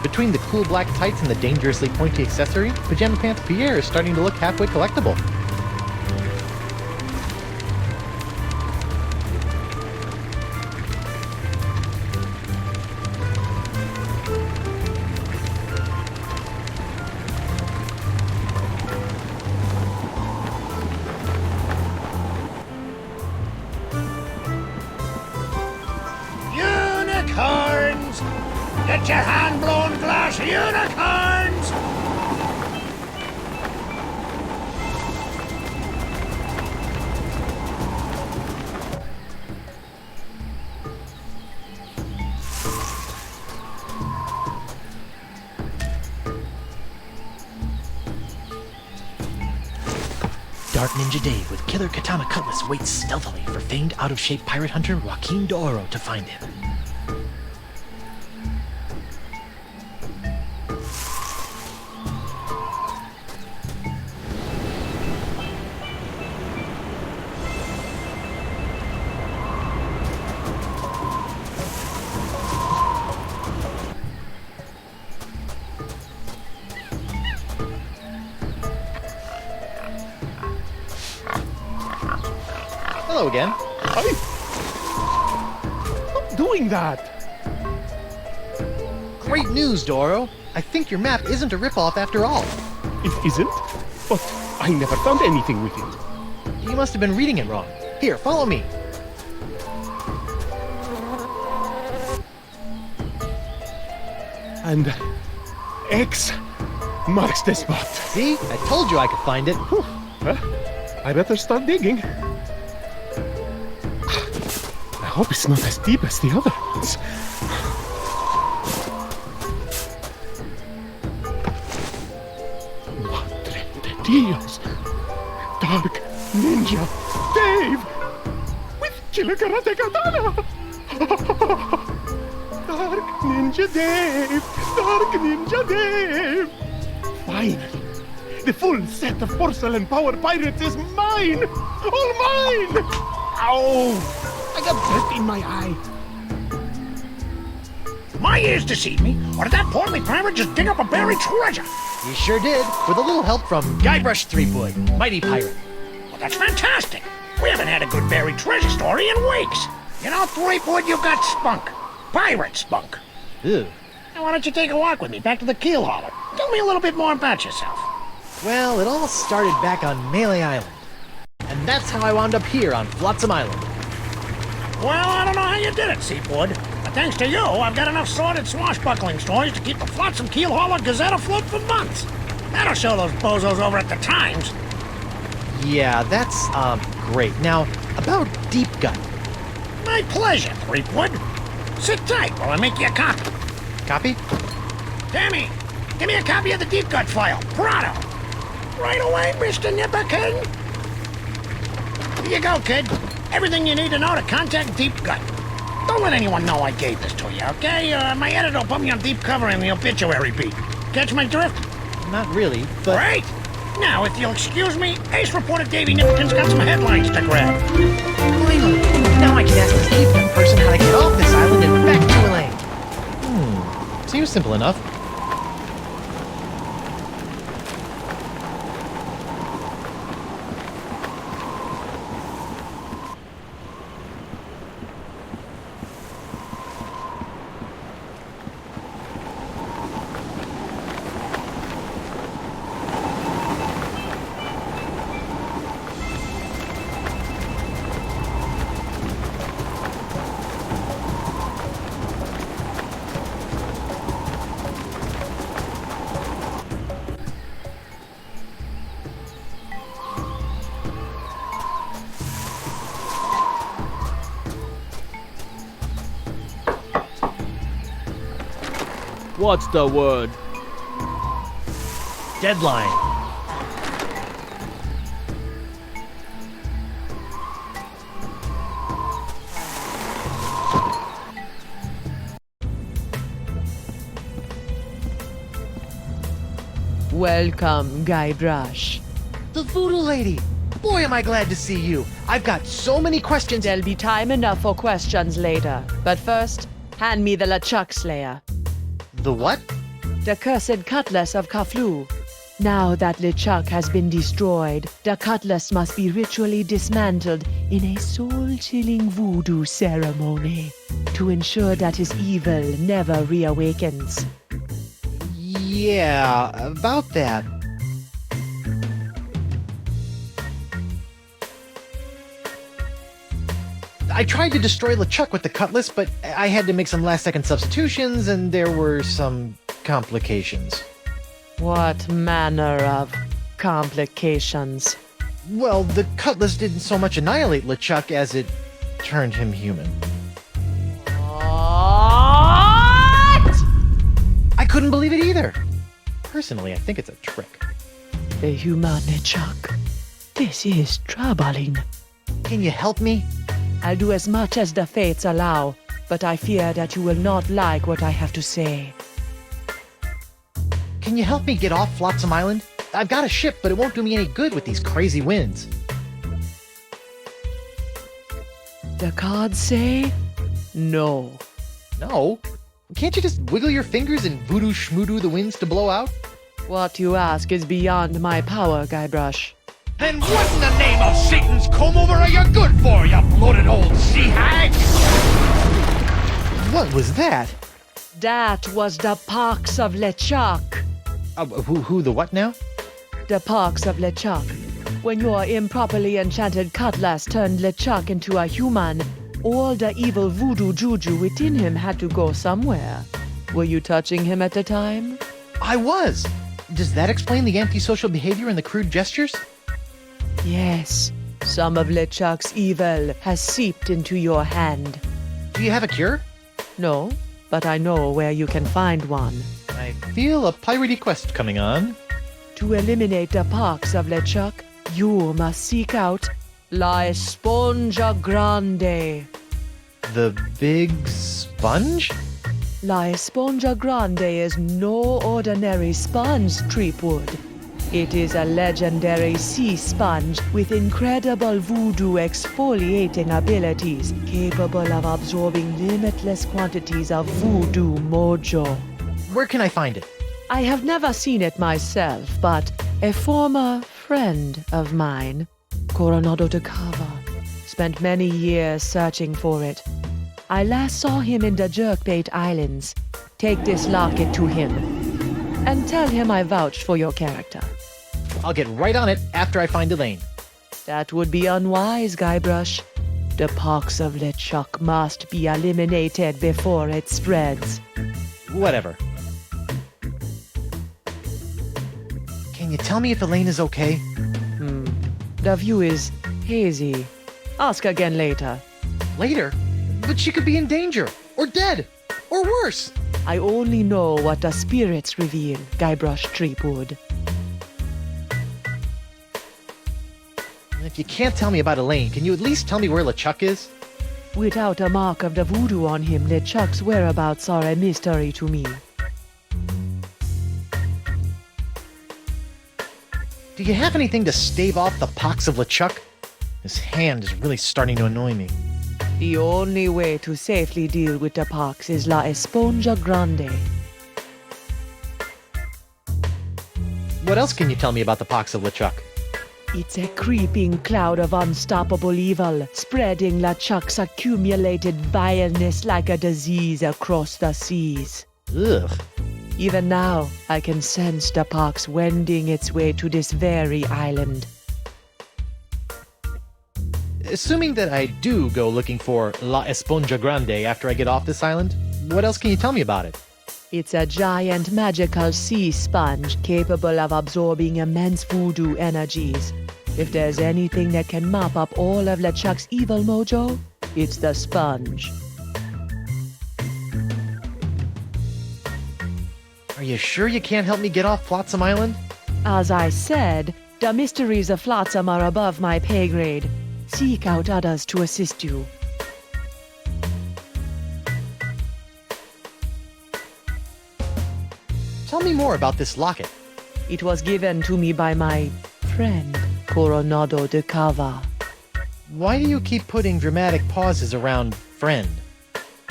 Between the cool black tights and the dangerously pointy accessory, Pajama Pants Pierre is starting to look halfway collectible. Unicorns! Get your hand-blown glass unicorns! Dark Ninja Dave with killer katana cutlass waits stealthily for famed out-of-shape pirate hunter Joaquin D'Oro to find him. Hello again. Stop doing that! Great news, Doro. I think your map isn't a ripoff after all. It isn't? But I never found anything with it. You must have been reading it wrong. Here, follow me. And X marks the spot. See? I told you I could find it. Whew. Well, I better start digging. I hope it's not as deep as the other ones. Madre de Dios! Dark Ninja Dave! With Killer Karate Katana! Dark Ninja Dave! Dark Ninja Dave! Finally! The full set of porcelain power pirates is mine! All mine! Ow! I got dirt in my eye. My ears deceive me, or did that portly pirate just dig up a buried treasure? You sure did, with a little help from Guybrush Threepwood, mighty pirate. Well, that's fantastic. We haven't had a good buried treasure story in weeks. You know, Threepwood, you've got spunk. Pirate spunk. Ew. Now, why don't you take a walk with me back to the keel hauler? Tell me a little bit more about yourself. Well, it all started back on Melee Island. And that's how I wound up here on Flotsam Island. Well, I don't know how you did it, Seafood. But thanks to you, I've got enough sordid swashbuckling stories to keep the Flotsam Keel Hauler Gazette afloat for months. That'll show those bozos over at the Times. Yeah, that's, great. Now, about Deep Gut. My pleasure, Threepwood. Sit tight while I make you a copy. Copy? Tammy, give me a copy of the Deep Gut file. Prado. Right away, Mr. Nipperkin. Here you go, kid. Everything you need to know to contact Deep Gut. Don't let anyone know I gave this to you, okay? My editor will put me on deep cover in the obituary beat. Catch my drift? Not really, but... Great! Now, if you'll excuse me, Ace reporter Davey Nipperkin's got some headlines to grab. Finally! Now I can ask this Deep Gut person how to get off this island and back to Elaine. Seems simple enough. What's the word? Deadline. Welcome, Guybrush. The voodoo lady! Boy, am I glad to see you. I've got so many questions. There'll be time enough for questions later. But first, hand me the LeChuck Slayer. The what? The cursed cutlass of Kaflu. Now that LeChuck has been destroyed, the cutlass must be ritually dismantled in a soul-chilling voodoo ceremony to ensure that his evil never reawakens. Yeah, about that. I tried to destroy LeChuck with the cutlass, but I had to make some last-second substitutions, and there were some complications. What manner of complications? Well, the cutlass didn't so much annihilate LeChuck as it turned him human. What? I couldn't believe it either. Personally, I think it's a trick. The human LeChuck. This is troubling. Can you help me? I'll do as much as the fates allow, but I fear that you will not like what I have to say. Can you help me get off Flotsam Island? I've got a ship, but it won't do me any good with these crazy winds. The cards say no. No? Can't you just wiggle your fingers and voodoo schmoodoo the winds to blow out? What you ask is beyond my power, Guybrush. Then what in the name of Satan's comb-over are you good for, you bloated old sea hag? What was that? That was the pox of LeChuck. Who the what now? The pox of LeChuck. When your improperly enchanted cutlass turned LeChuck into a human, all the evil voodoo juju within him had to go somewhere. Were you touching him at the time? I was! Does that explain the antisocial behavior and the crude gestures? Yes. Some of LeChuck's evil has seeped into your hand. Do you have a cure? No, but I know where you can find one. I feel a piratey quest coming on. To eliminate the pox of LeChuck, you must seek out La Esponja Grande. The big sponge? La Esponja Grande is no ordinary sponge, Treepwood. It is a legendary sea sponge with incredible voodoo exfoliating abilities, capable of absorbing limitless quantities of voodoo mojo. Where can I find it? I have never seen it myself, but a former friend of mine, Coronado de Cava, spent many years searching for it. I last saw him in the Jerkbait Islands. Take this locket to him, and tell him I vouched for your character. I'll get right on it after I find Elaine. That would be unwise, Guybrush. The pox of LeChuck must be eliminated before it spreads. Whatever. Can you tell me if Elaine is okay? The view is hazy. Ask again later. Later? But she could be in danger, or dead, or worse. I only know what the spirits reveal, Guybrush Treepwood. If you can't tell me about Elaine, can you at least tell me where LeChuck is? Without a mark of the voodoo on him, LeChuck's whereabouts are a mystery to me. Do you have anything to stave off the pox of LeChuck? His hand is really starting to annoy me. The only way to safely deal with the pox is La Esponja Grande. What else can you tell me about the pox of LeChuck? It's a creeping cloud of unstoppable evil, spreading LeChuck's accumulated vileness like a disease across the seas. Ugh. Even now, I can sense the pox wending its way to this very island. Assuming that I do go looking for La Esponja Grande after I get off this island, what else can you tell me about it? It's a giant magical sea sponge capable of absorbing immense voodoo energies. If there's anything that can mop up all of LeChuck's evil mojo, it's the sponge. Are you sure you can't help me get off Flotsam Island? As I said, the mysteries of Flotsam are above my pay grade. Seek out others to assist you. Tell me more about this locket. It was given to me by my friend, Coronado de Cava. Why do you keep putting dramatic pauses around friend?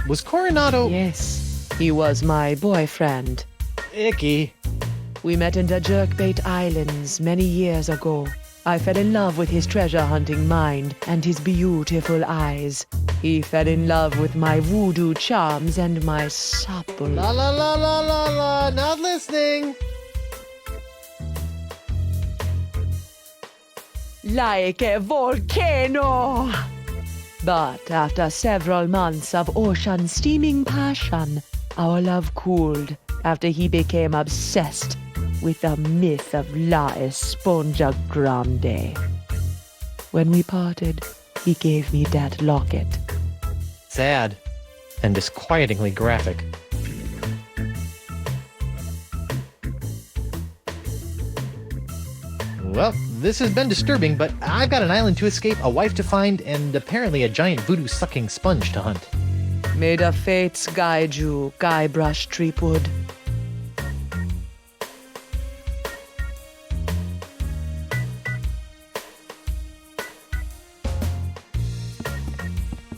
Was Coronado... Yes, he was my boyfriend. Icky. We met in the Jerkbait Islands many years ago. I fell in love with his treasure-hunting mind and his beautiful eyes. He fell in love with my voodoo charms and my supple... La la la la la la, not listening. Like a volcano! But after several months of ocean-steaming passion, our love cooled after he became obsessed with the myth of La Esponja Grande. When we parted, he gave me that locket. Sad. And disquietingly graphic. Well, this has been disturbing, but I've got an island to escape, a wife to find, and apparently a giant voodoo-sucking sponge to hunt. May the fates guide you, Guybrush Threepwood.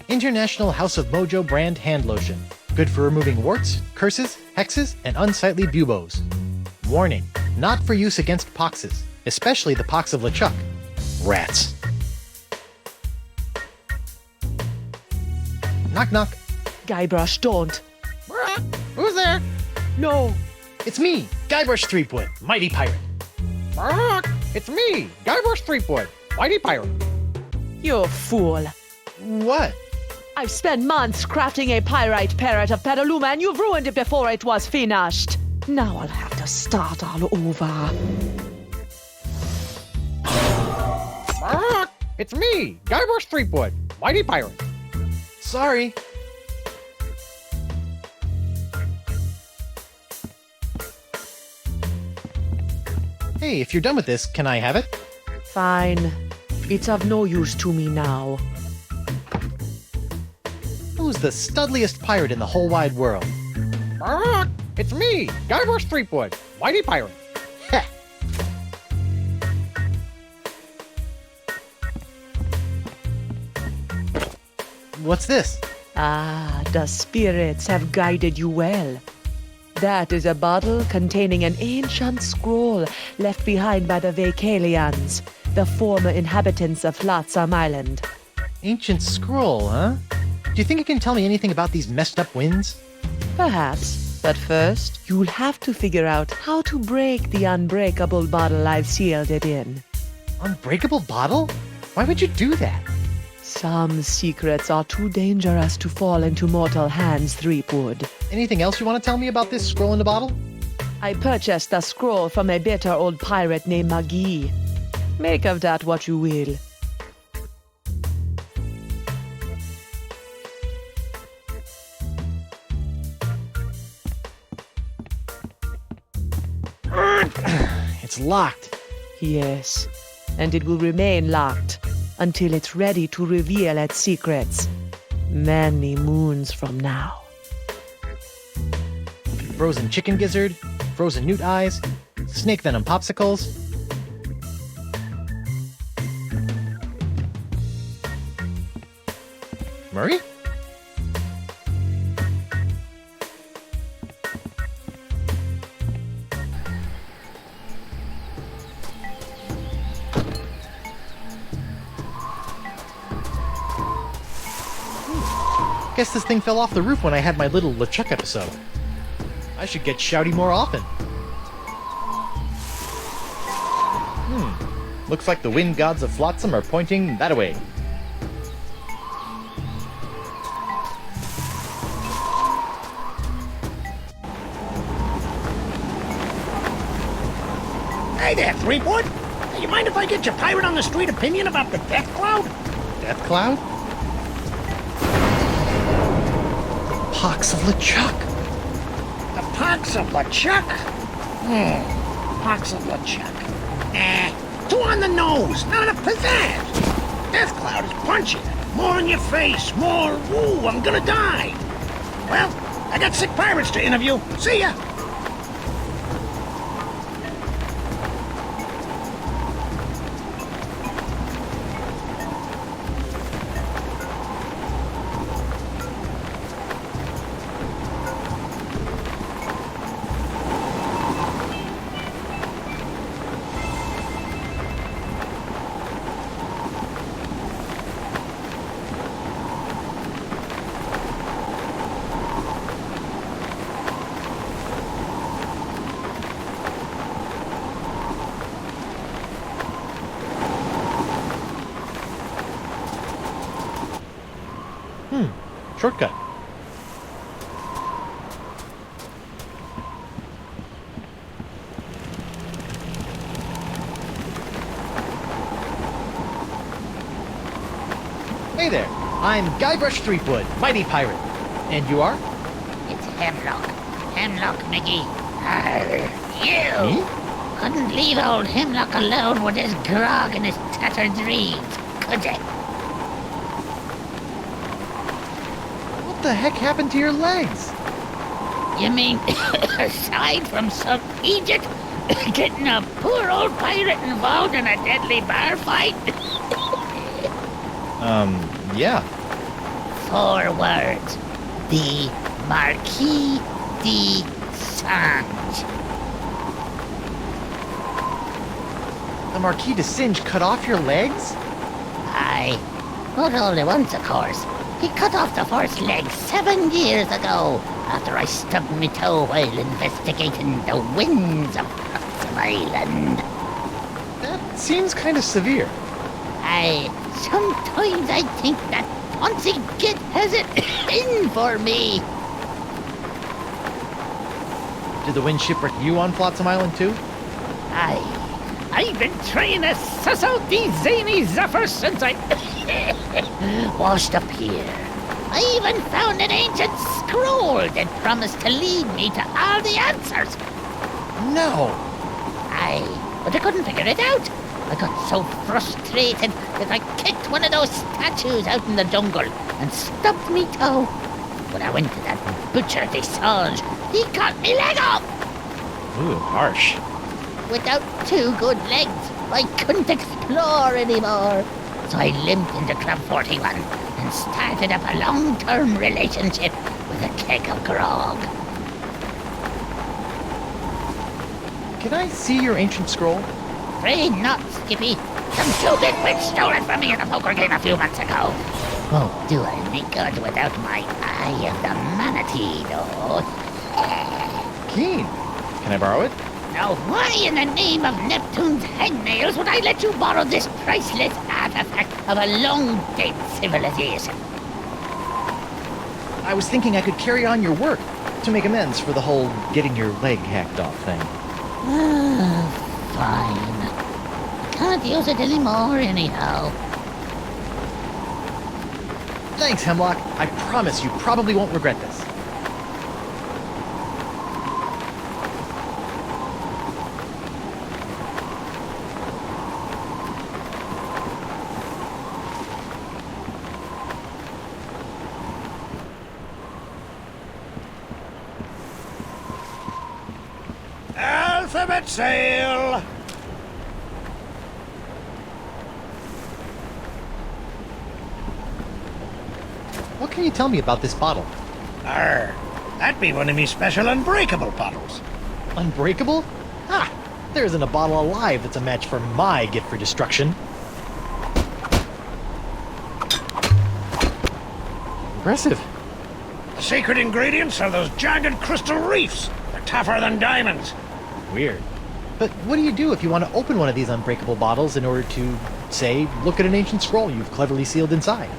International House of Mojo brand hand lotion. Good for removing warts, curses, hexes, and unsightly buboes. Warning, not for use against poxes, especially the pox of LeChuck. Rats. Knock knock. Guybrush, don't. Who's there? No. It's me, Guybrush Threepwood, mighty pirate. It's me, Guybrush Threepwood, mighty pirate. You fool. What? I've spent months crafting a pyrite parrot of Petaluma, and you've ruined it before it was finished. Now I'll have to start all over. It's me, Guybrush Threepwood, mighty pirate. Sorry. Hey, if you're done with this, can I have it? Fine. It's of no use to me now. Who's the studliest pirate in the whole wide world? It's me, Guybrush Threepwood, mighty pirate. Heh. What's this? Ah, the spirits have guided you well. That is a bottle containing an ancient scroll left behind by the Vacalians, the former inhabitants of Flotsam Island. Ancient scroll, huh? Do you think it can tell me anything about these messed up winds? Perhaps, but first, you'll have to figure out how to break the unbreakable bottle I've sealed it in. Unbreakable bottle? Why would you do that? Some secrets are too dangerous to fall into mortal hands, Threepwood. Anything else you want to tell me about this scroll in the bottle? I purchased the scroll from a bitter old pirate named McGee. Make of that what you will. It's locked. Yes, and it will remain locked until it's ready to reveal its secrets many moons from now. Frozen chicken gizzard, frozen newt eyes, snake venom popsicles. Murray? Guess this thing fell off the roof when I had my little LeChuck episode. I should get shouty more often. Looks like the wind gods of Flotsam are pointing that way. Hey there, Threepwood. Hey, you mind if I get your pirate on the street opinion about the death cloud? Death cloud? Pox of LeChuck. The Pox of LeChuck? Pox of LeChuck. Too on the nose, not enough pizzazz. Death Cloud is punchy. More in your face, more, ooh, I'm gonna die. Well, I got sick pirates to interview. See ya. Shortcut. Hey there, I'm Guybrush Threepwood, mighty pirate. And you are? It's Hemlock. Hemlock, Mickey. You! Me? Couldn't leave old Hemlock alone with his grog and his tattered reeds, could you? What the heck happened to your legs? You mean, aside from some Egypt getting a poor old pirate involved in a deadly bar fight? Yeah. 4 words. The Marquis de Sange. The Marquis de Singe cut off your legs? Aye. Not all at once, of course. He cut off the first leg 7 years ago, after I stubbed my toe while investigating the winds of Flotsam Island. That seems kind of severe. Aye, sometimes I think that Ponzi Git has it in for me. Did the wind shipwreck you on Flotsam Island too? Aye, I've been trying to suss out these zany zephyrs since I washed up here. I even found an ancient scroll that promised to lead me to all the answers. No. Aye, but I couldn't figure it out. I got so frustrated that I kicked one of those statues out in the jungle and stubbed me toe. When I went to that butcher de Sange, he cut me leg off. Ooh, harsh. Without 2 good legs, I couldn't explore anymore. So I limped into Club 41 and started up a long-term relationship with a keg of grog. Can I see your ancient scroll? Afraid not, Skippy. Some stupid witch stole it from me in a poker game a few months ago. Won't do any good without my Eye of the Manatee, though. Keen. Can I borrow it? Now, why in the name of Neptune's hangnails would I let you borrow this priceless artifact of a long-dead civilization? I was thinking I could carry on your work to make amends for the whole getting your leg hacked off thing. Fine. Can't use it anymore, anyhow. Thanks, Hemlock. I promise you probably won't regret this. Alphabet sail! What can you tell me about this bottle? That'd be one of me special unbreakable bottles. Unbreakable? Ha! There isn't a bottle alive that's a match for my gift for destruction. Impressive. The secret ingredients are those jagged crystal reefs. They're tougher than diamonds. Weird. But what do you do if you want to open one of these unbreakable bottles in order to, say, look at an ancient scroll you've cleverly sealed inside?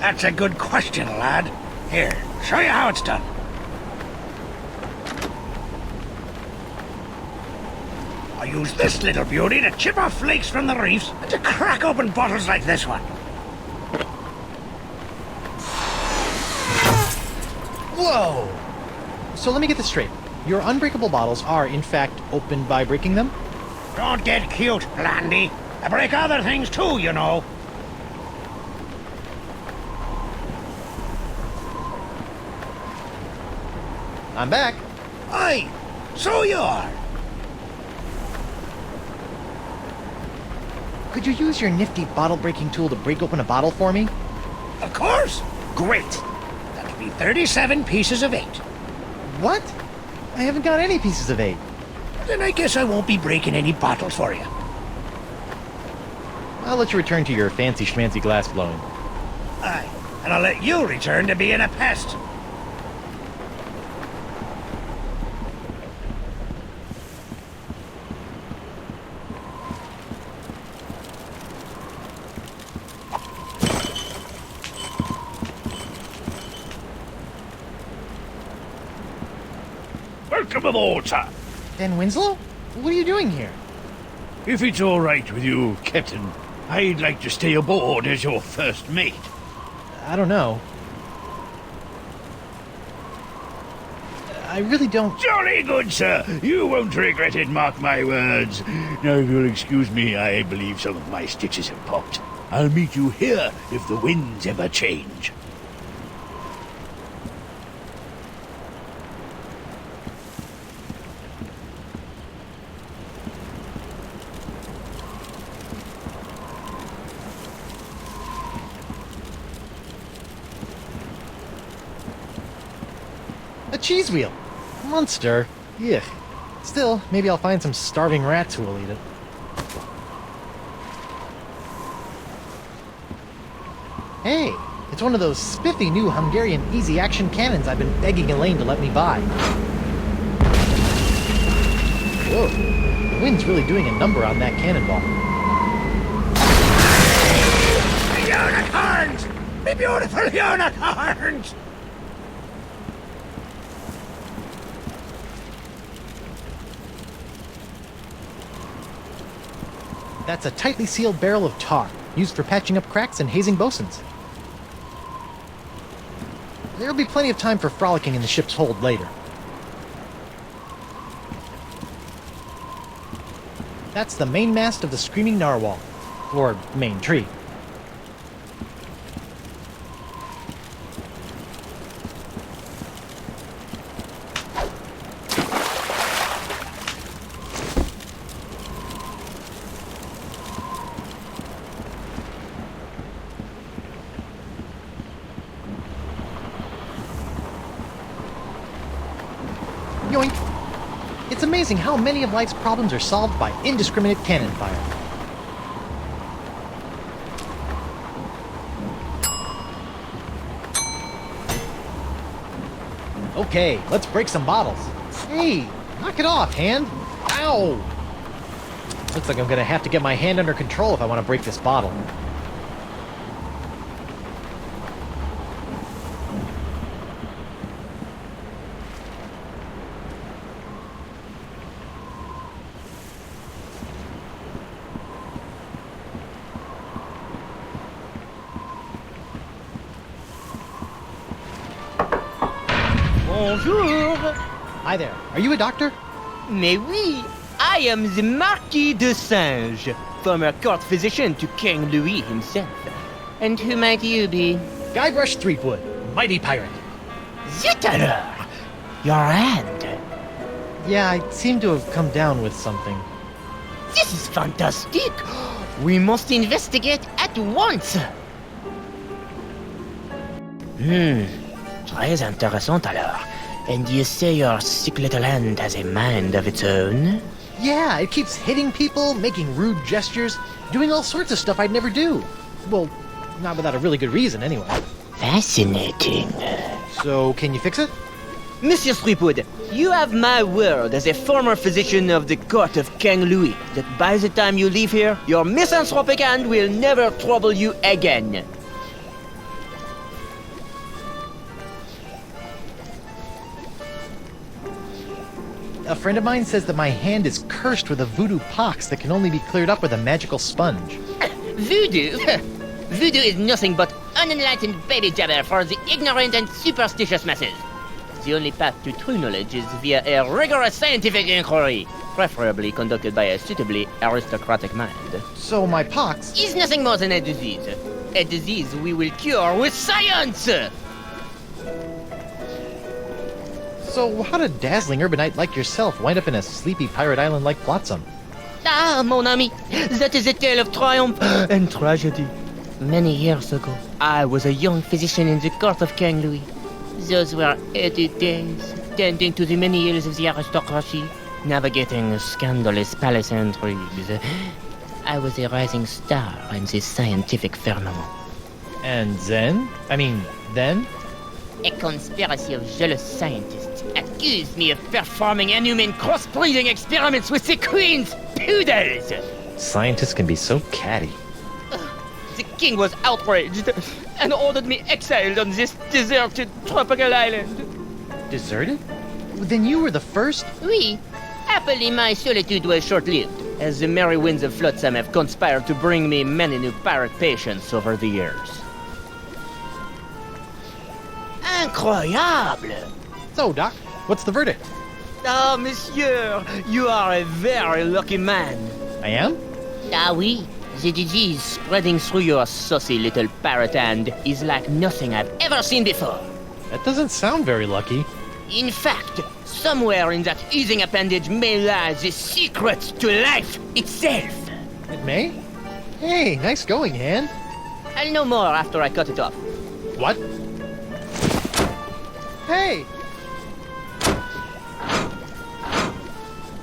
That's a good question, lad. Here, show you how it's done. I use this little beauty to chip off flakes from the reefs and to crack open bottles like this one. Whoa! So let me get this straight. Your unbreakable bottles are, in fact, opened by breaking them? Don't get cute, Landy. I break other things too, you know. I'm back. Aye, so you are. Could you use your nifty bottle-breaking tool to break open a bottle for me? Of course. Great. That'll be 37 pieces of 8. What? I haven't got any pieces of 8. Then I guess I won't be breaking any bottles for you. I'll let you return to your fancy schmancy glass blowing. Aye, and I'll let you return to being a pest. Welcome aboard, sir. Dan Winslow? What are you doing here? If it's all right with you, Captain, I'd like to stay aboard as your first mate. I don't know. I really don't... Jolly good, sir. You won't regret it, mark my words. Now, if you'll excuse me, I believe some of my stitches have popped. I'll meet you here if the winds ever change. A cheese wheel! Monster! Yuck. Still, maybe I'll find some starving rats who will eat it. Hey! It's one of those spiffy new Hungarian easy-action cannons I've been begging Elaine to let me buy. Whoa. The wind's really doing a number on that cannonball. Unicorns! Me beautiful unicorns! That's a tightly sealed barrel of tar, used for patching up cracks and hazing bosuns. There'll be plenty of time for frolicking in the ship's hold later. That's the mainmast of the Screaming Narwhal, or main tree. Yoink! It's amazing how many of life's problems are solved by indiscriminate cannon fire. Okay, let's break some bottles. Hey, knock it off, hand! Ow! Looks like I'm gonna have to get my hand under control if I want to break this bottle. Bonjour. Hi there. Are you a doctor? Mais oui, I am the Marquis de Singe, former court physician to King Louis himself. And who might you be? Guybrush Threepwood, mighty pirate. Zut alors! Your hand. Yeah, I seem to have come down with something. This is fantastic. We must investigate at once. Très intéressant alors. And you say your sick little hand has a mind of its own? Yeah, it keeps hitting people, making rude gestures, doing all sorts of stuff I'd never do. Well, not without a really good reason, anyway. Fascinating. So, can you fix it? Monsieur Threepwood, you have my word as a former physician of the court of King Louis that by the time you leave here, your misanthropic hand will never trouble you again. A friend of mine says that my hand is cursed with a voodoo pox that can only be cleared up with a magical sponge. Voodoo? Voodoo is nothing but unenlightened baby jabber for the ignorant and superstitious masses. The only path to true knowledge is via a rigorous scientific inquiry, preferably conducted by a suitably aristocratic mind. So my pox... Is nothing more than a disease. A disease we will cure with science! So how did a dazzling urbanite like yourself wind up in a sleepy pirate island like Flotsam? Ah, mon ami, that is a tale of triumph and tragedy. Many years ago, I was a young physician in the court of King Louis. Those were 80 days, tending to the many ills of the aristocracy, navigating scandalous palace intrigues. I was a rising star in this scientific firmament. And then? Then? A conspiracy of jealous scientists accused me of performing inhuman crossbreeding experiments with the queen's poodles! Scientists can be so catty. The king was outraged and ordered me exiled on this deserted tropical island. Deserted? Then you were the first? Oui. Happily, my solitude was short-lived, as the merry winds of Flotsam have conspired to bring me many new pirate patients over the years. Incroyable! So, Doc, what's the verdict? Ah, monsieur, you are a very lucky man. I am? Ah, oui. The disease spreading through your saucy little parrot hand is like nothing I've ever seen before. That doesn't sound very lucky. In fact, somewhere in that oozing appendage may lie the secret to life itself. It may? Hey, nice going, hand. I'll know more after I cut it off. What? Hey!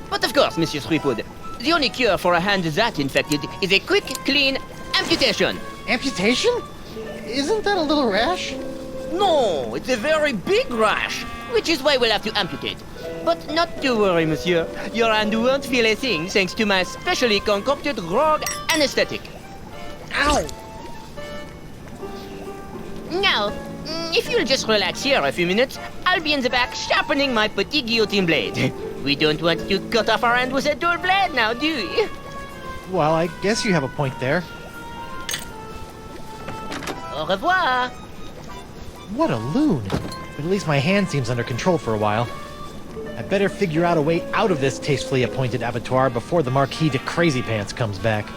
But of course, Monsieur Threepwood, the only cure for a hand that infected is a quick, clean amputation. Amputation? Isn't that a little rash? No, it's a very big rash, which is why we'll have to amputate. But not to worry, monsieur. Your hand won't feel a thing thanks to my specially concocted grog anesthetic. Ow! Now, if you'll just relax here a few minutes, I'll be in the back sharpening my petit guillotine blade. We don't want to cut off our hand with a dull blade now, do we? Well, I guess you have a point there. Au revoir. What a loon. But at least my hand seems under control for a while. I better figure out a way out of this tastefully appointed abattoir before the Marquis de Crazy Pants comes back.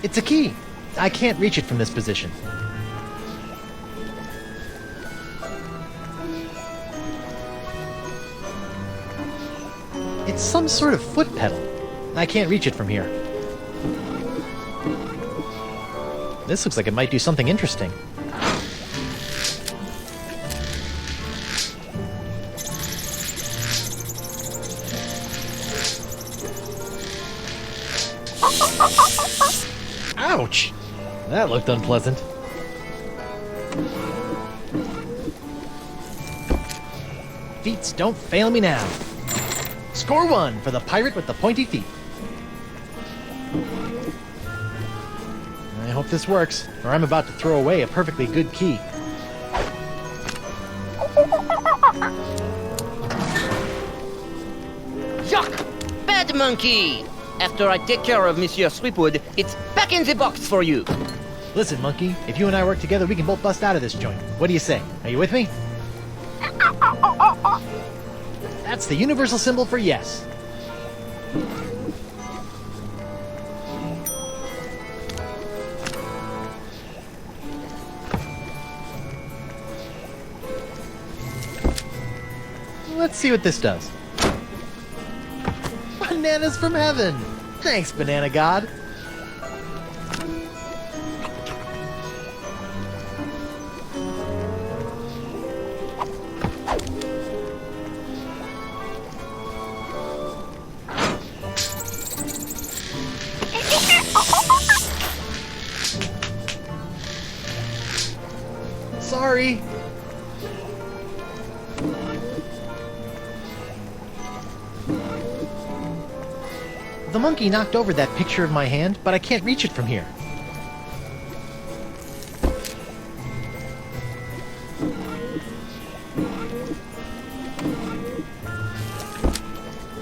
It's a key. I can't reach it from this position. It's some sort of foot pedal. I can't reach it from here. This looks like it might do something interesting. Ouch! That looked unpleasant. Feats don't fail me now. Score one for the pirate with the pointy feet. I hope this works, or I'm about to throw away a perfectly good key. Jacques! Bad monkey! After I take care of Monsieur Threepwood, it's back in the box for you. Listen, monkey, if you and I work together, we can both bust out of this joint. What do you say? Are you with me? That's the universal symbol for yes. Let's see what this does. Bananas from heaven! Thanks, Banana God. Sorry. The monkey knocked over that picture of my hand, but I can't reach it from here.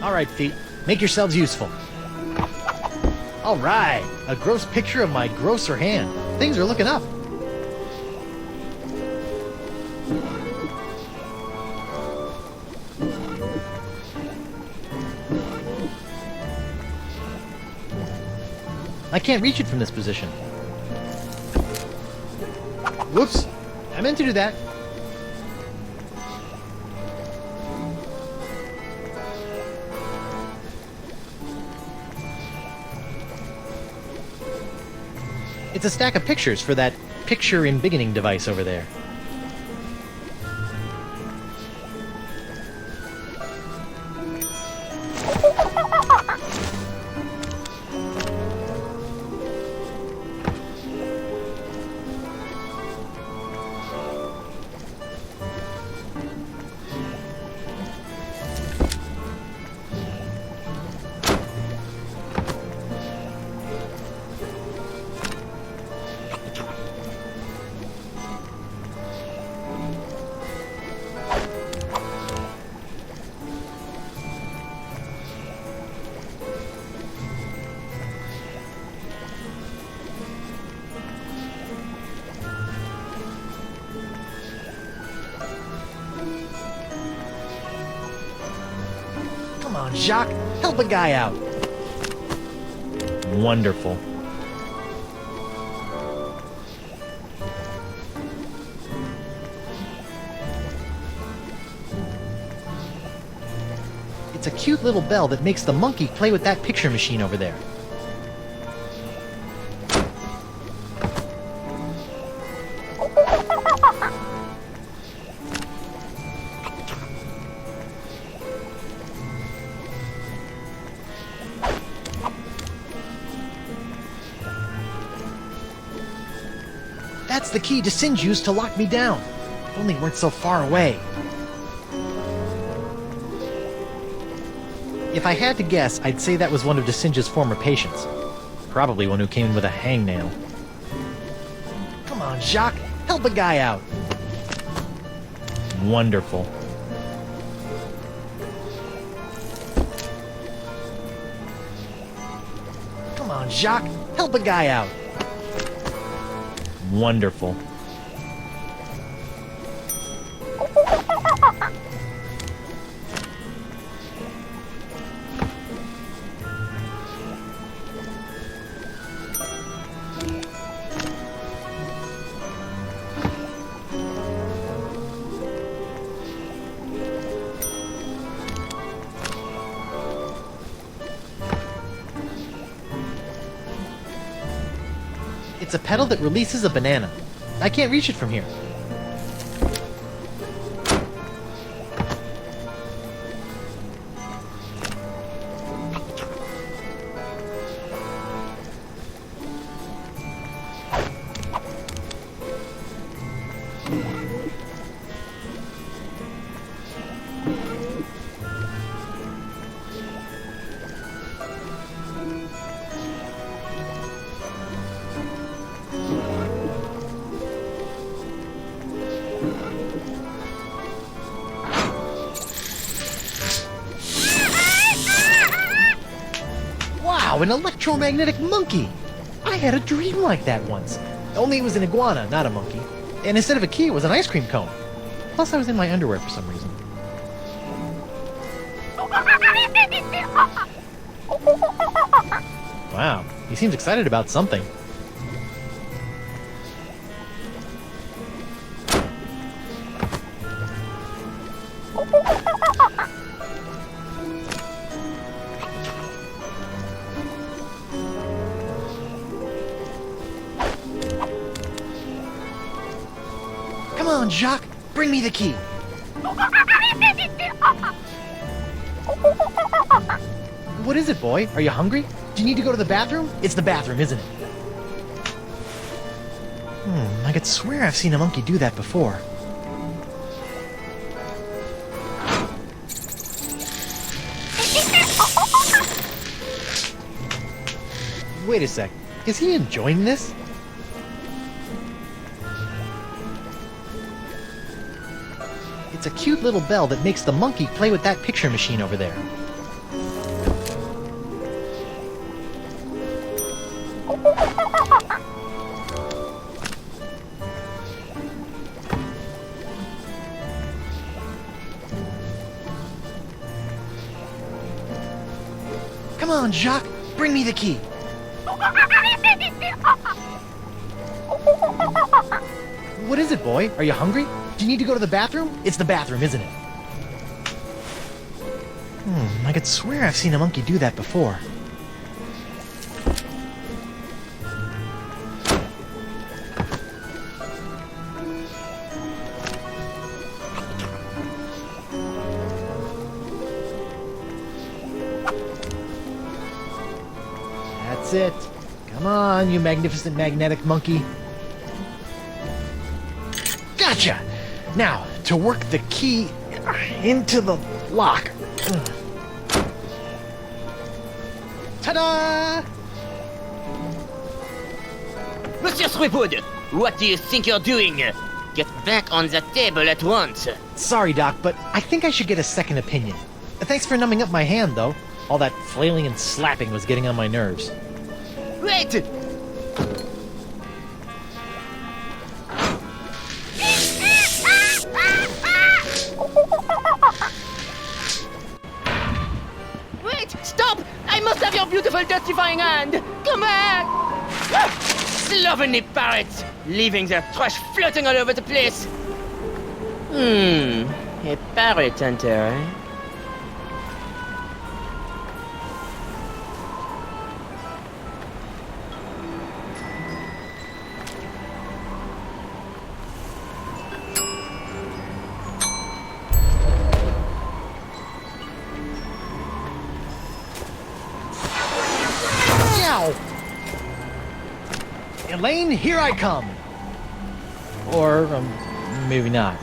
All right, feet. Make yourselves useful. All right, a gross picture of my grosser hand. Things are looking up. I can't reach it from this position. Whoops! I meant to do that. It's a stack of pictures for that picture in beginning device over there. Come on, Jacques, help a guy out. Wonderful. It's a cute little bell that makes the monkey play with that picture machine over there. That's the key Desinde used to lock me down. If only we weren't so far away. If I had to guess, I'd say that was one of Desinde's former patients. Probably one who came in with a hangnail. Come on, Jacques, help a guy out. Wonderful. Come on, Jacques, help a guy out. Wonderful. It's a pedal that releases a banana. I can't reach it from here. Wow, an electromagnetic monkey! I had a dream like that once. Only it was an iguana, not a monkey. And instead of a key, it was an ice cream cone. Plus, I was in my underwear for some reason. Wow, he seems excited about something. Come on, Jacques, bring me the key. What is it, boy? Are you hungry? Do you need to go to the bathroom? It's the bathroom, isn't it? I could swear I've seen a monkey do that before. Wait a sec. Is he enjoying this? It's a cute little bell that makes the monkey play with that picture machine over there. Come on, Jacques. Bring me the key. What is it, boy? Are you hungry? Do you need to go to the bathroom? It's the bathroom, isn't it? I could swear I've seen a monkey do that before. That's it. Come on, you magnificent magnetic monkey. Gotcha! Now, to work the key into the lock. Ta-da! Monsieur Threepwood, what do you think you're doing? Get back on the table at once. Sorry, Doc, but I think I should get a second opinion. Thanks for numbing up my hand, though. All that flailing and slapping was getting on my nerves. Wait! Wait! Stop! I must have your beautiful testifying hand! Come back! Slovenly parrots! Leaving their trash floating all over the place! A parrot hunter, eh? Elaine, here I come! Or, maybe not.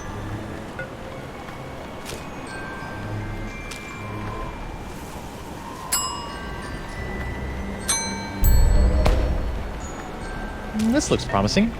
This looks promising.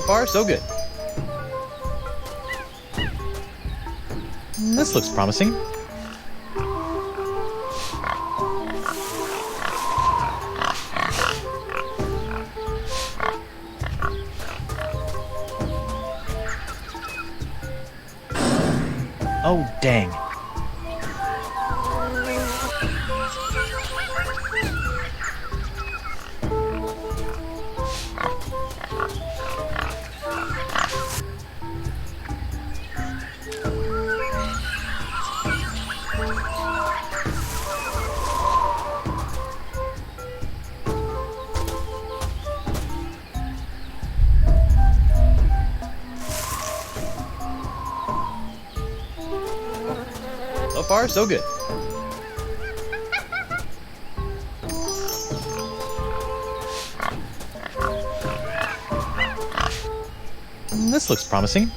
So far, so good. This looks promising. Oh, dang. So far, so good. This looks promising.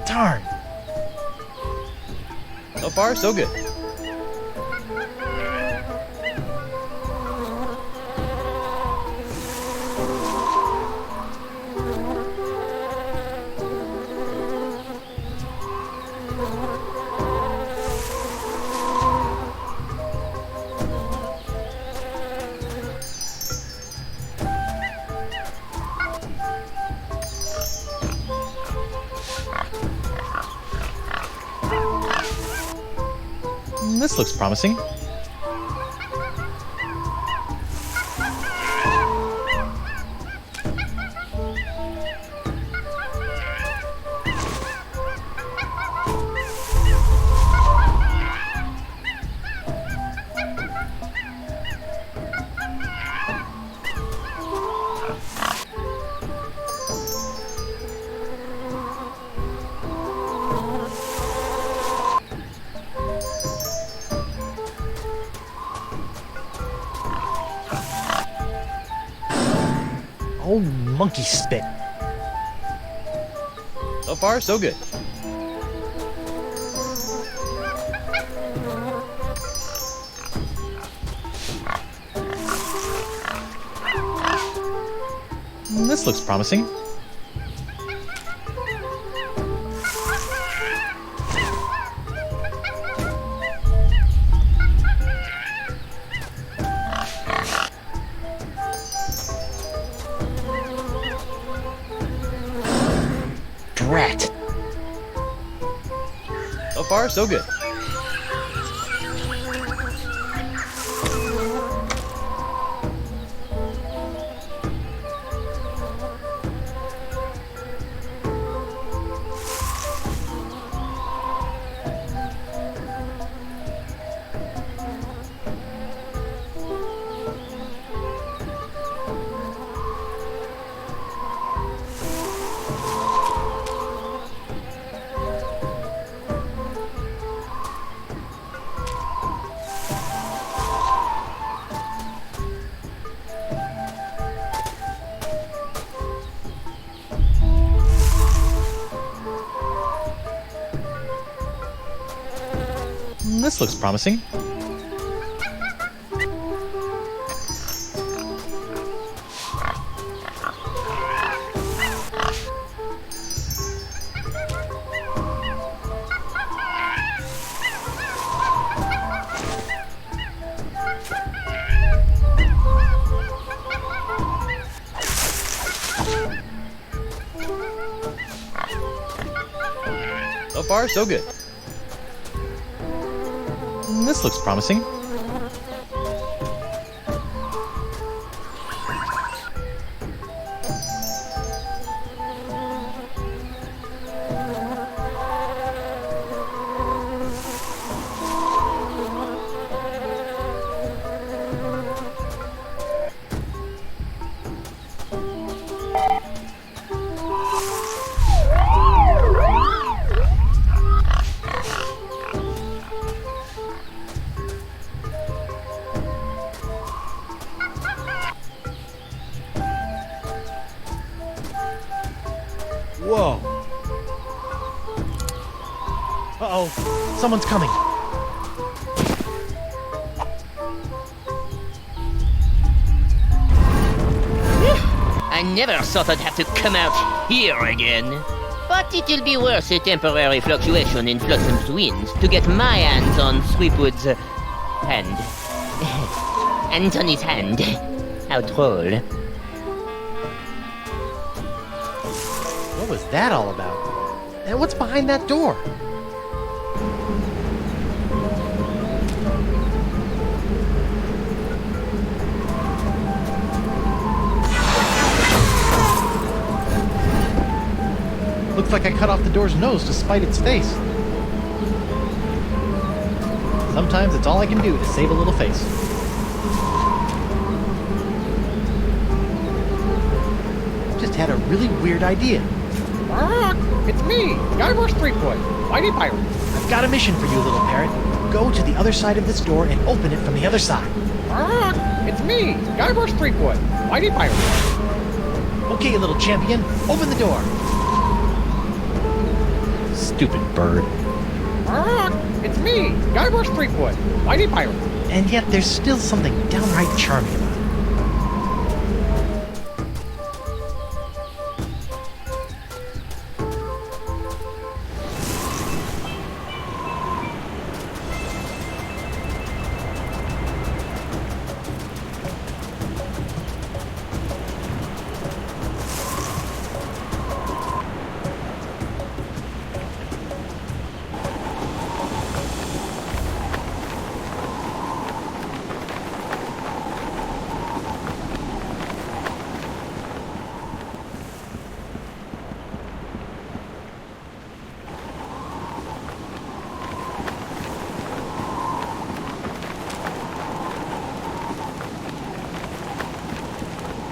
Darn. So far, so good. This looks promising. Oh, monkey spit. So far, so good. This looks promising. Drat. So far, so good. This looks promising. So far, so good. This looks promising. Whoa. Uh-oh. Someone's coming. I never thought I'd have to come out here again. But it'll be worth a temporary fluctuation in Flotsam's winds to get my hands on Sweetwood's hand. Anthony's hand. How droll. What was that all about? And what's behind that door? Looks like I cut off the door's nose to spite its face. Sometimes it's all I can do to save a little face. Just had a really weird idea. It's me, Guybrush Threepwood, Mighty Pirate. I've got a mission for you, little parrot. Go to the other side of this door and open it from the other side. It's me, Guybrush Threepwood, Mighty Pirate. Okay, little champion, open the door. Stupid bird. It's me, Guybrush Threepwood, Mighty Pirate. And yet there's still something downright charming about it.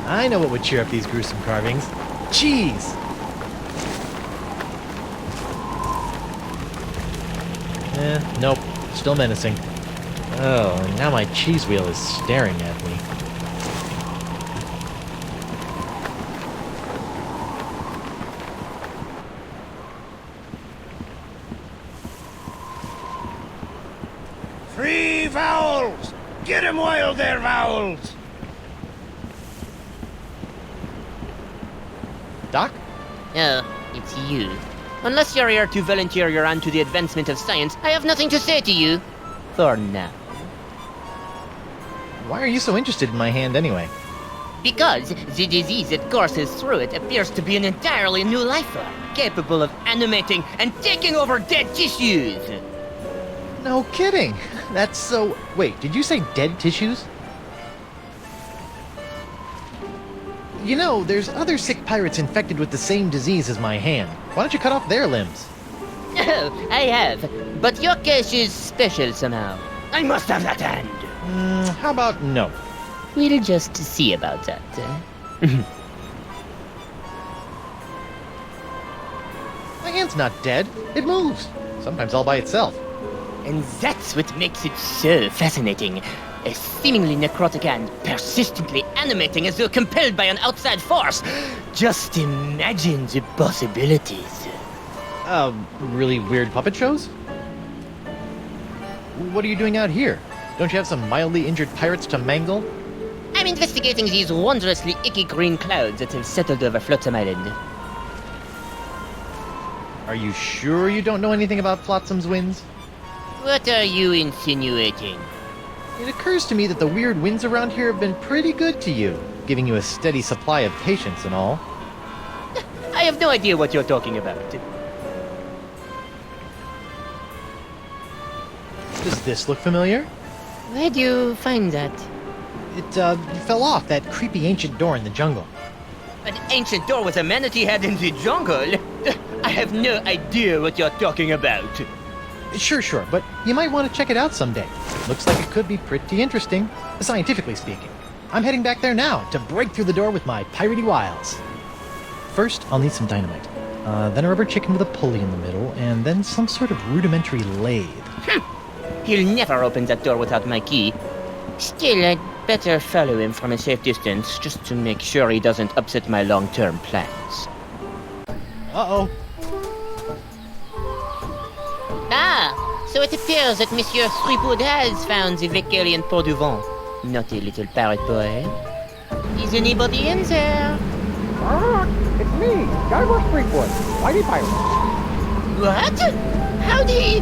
I know what would cheer up these gruesome carvings. Cheese! Nope. Still menacing. Oh, and now my cheese wheel is staring at me. Free vowels! Get 'em while they're vowels! Doc? Oh, it's you. Unless you're here to volunteer your hand to the advancement of science, I have nothing to say to you. For now. Why are you so interested in my hand anyway? Because the disease that courses through it appears to be an entirely new life form, capable of animating and taking over dead tissues. No kidding! That's so... Wait, did you say dead tissues? You know, there's other sick pirates infected with the same disease as my hand. Why don't you cut off their limbs? Oh, I have. But your case is special somehow. I must have that hand. How about no? We'll just see about that. My hand's not dead. It moves. Sometimes all by itself. And that's what makes it so fascinating. A seemingly necrotic hand, persistently animating as though compelled by an outside force. Just imagine the possibilities. Really weird puppet shows? What are you doing out here? Don't you have some mildly injured pirates to mangle? I'm investigating these wondrously icky green clouds that have settled over Flotsam Island. Are you sure you don't know anything about Flotsam's winds? What are you insinuating? It occurs to me that the weird winds around here have been pretty good to you, giving you a steady supply of patience and all. I have no idea what you're talking about. Does this look familiar? Where do you find that? It fell off that creepy ancient door in the jungle. An ancient door with a manatee head in the jungle? I have no idea what you're talking about. Sure, but you might want to check it out someday. Looks like it could be pretty interesting, scientifically speaking. I'm heading back there now to break through the door with my piratey wiles. First, I'll need some dynamite. Then a rubber chicken with a pulley in the middle, and then some sort of rudimentary lathe. He'll never open that door without my key. Still, I'd better follow him from a safe distance, just to make sure he doesn't upset my long-term plans. Uh-oh. Ah, so it appears that Monsieur Threepwood has found the Vecalian Port du Vent. Naughty little parrot boy. Is anybody in there? It's me, Guybrush Threepwood, Mighty Pirate. What? How did he...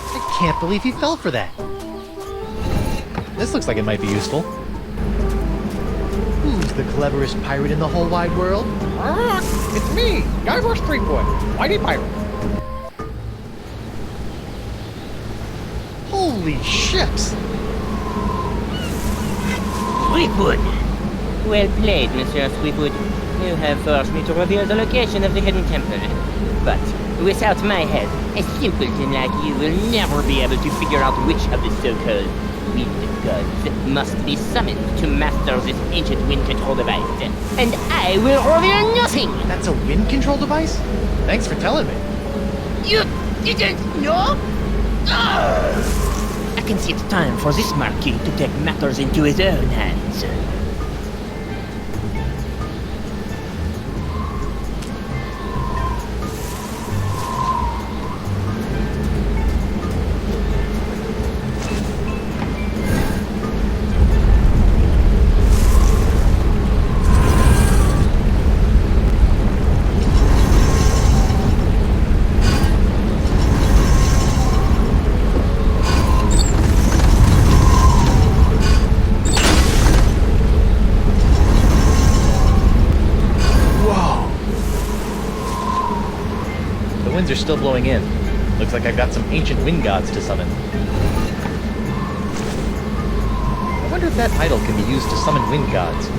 I can't believe he fell for that. This looks like it might be useful. Who's the cleverest pirate in the whole wide world? It's me, Guybrush Threepwood, Mighty Pirate. Holy ships! Threepwood! Well played, Monsieur Threepwood. You have forced me to reveal the location of the hidden temple. But without my help, a simpleton like you will never be able to figure out which of the so-called wind gods must be summoned to master this ancient wind control device. And I will reveal nothing! That's a wind control device? Thanks for telling me. You didn't know? I can see it's time for this Marquis to take matters into his own hands. Winds are still blowing in. Looks like I've got some ancient wind gods to summon. I wonder if that idol can be used to summon wind gods.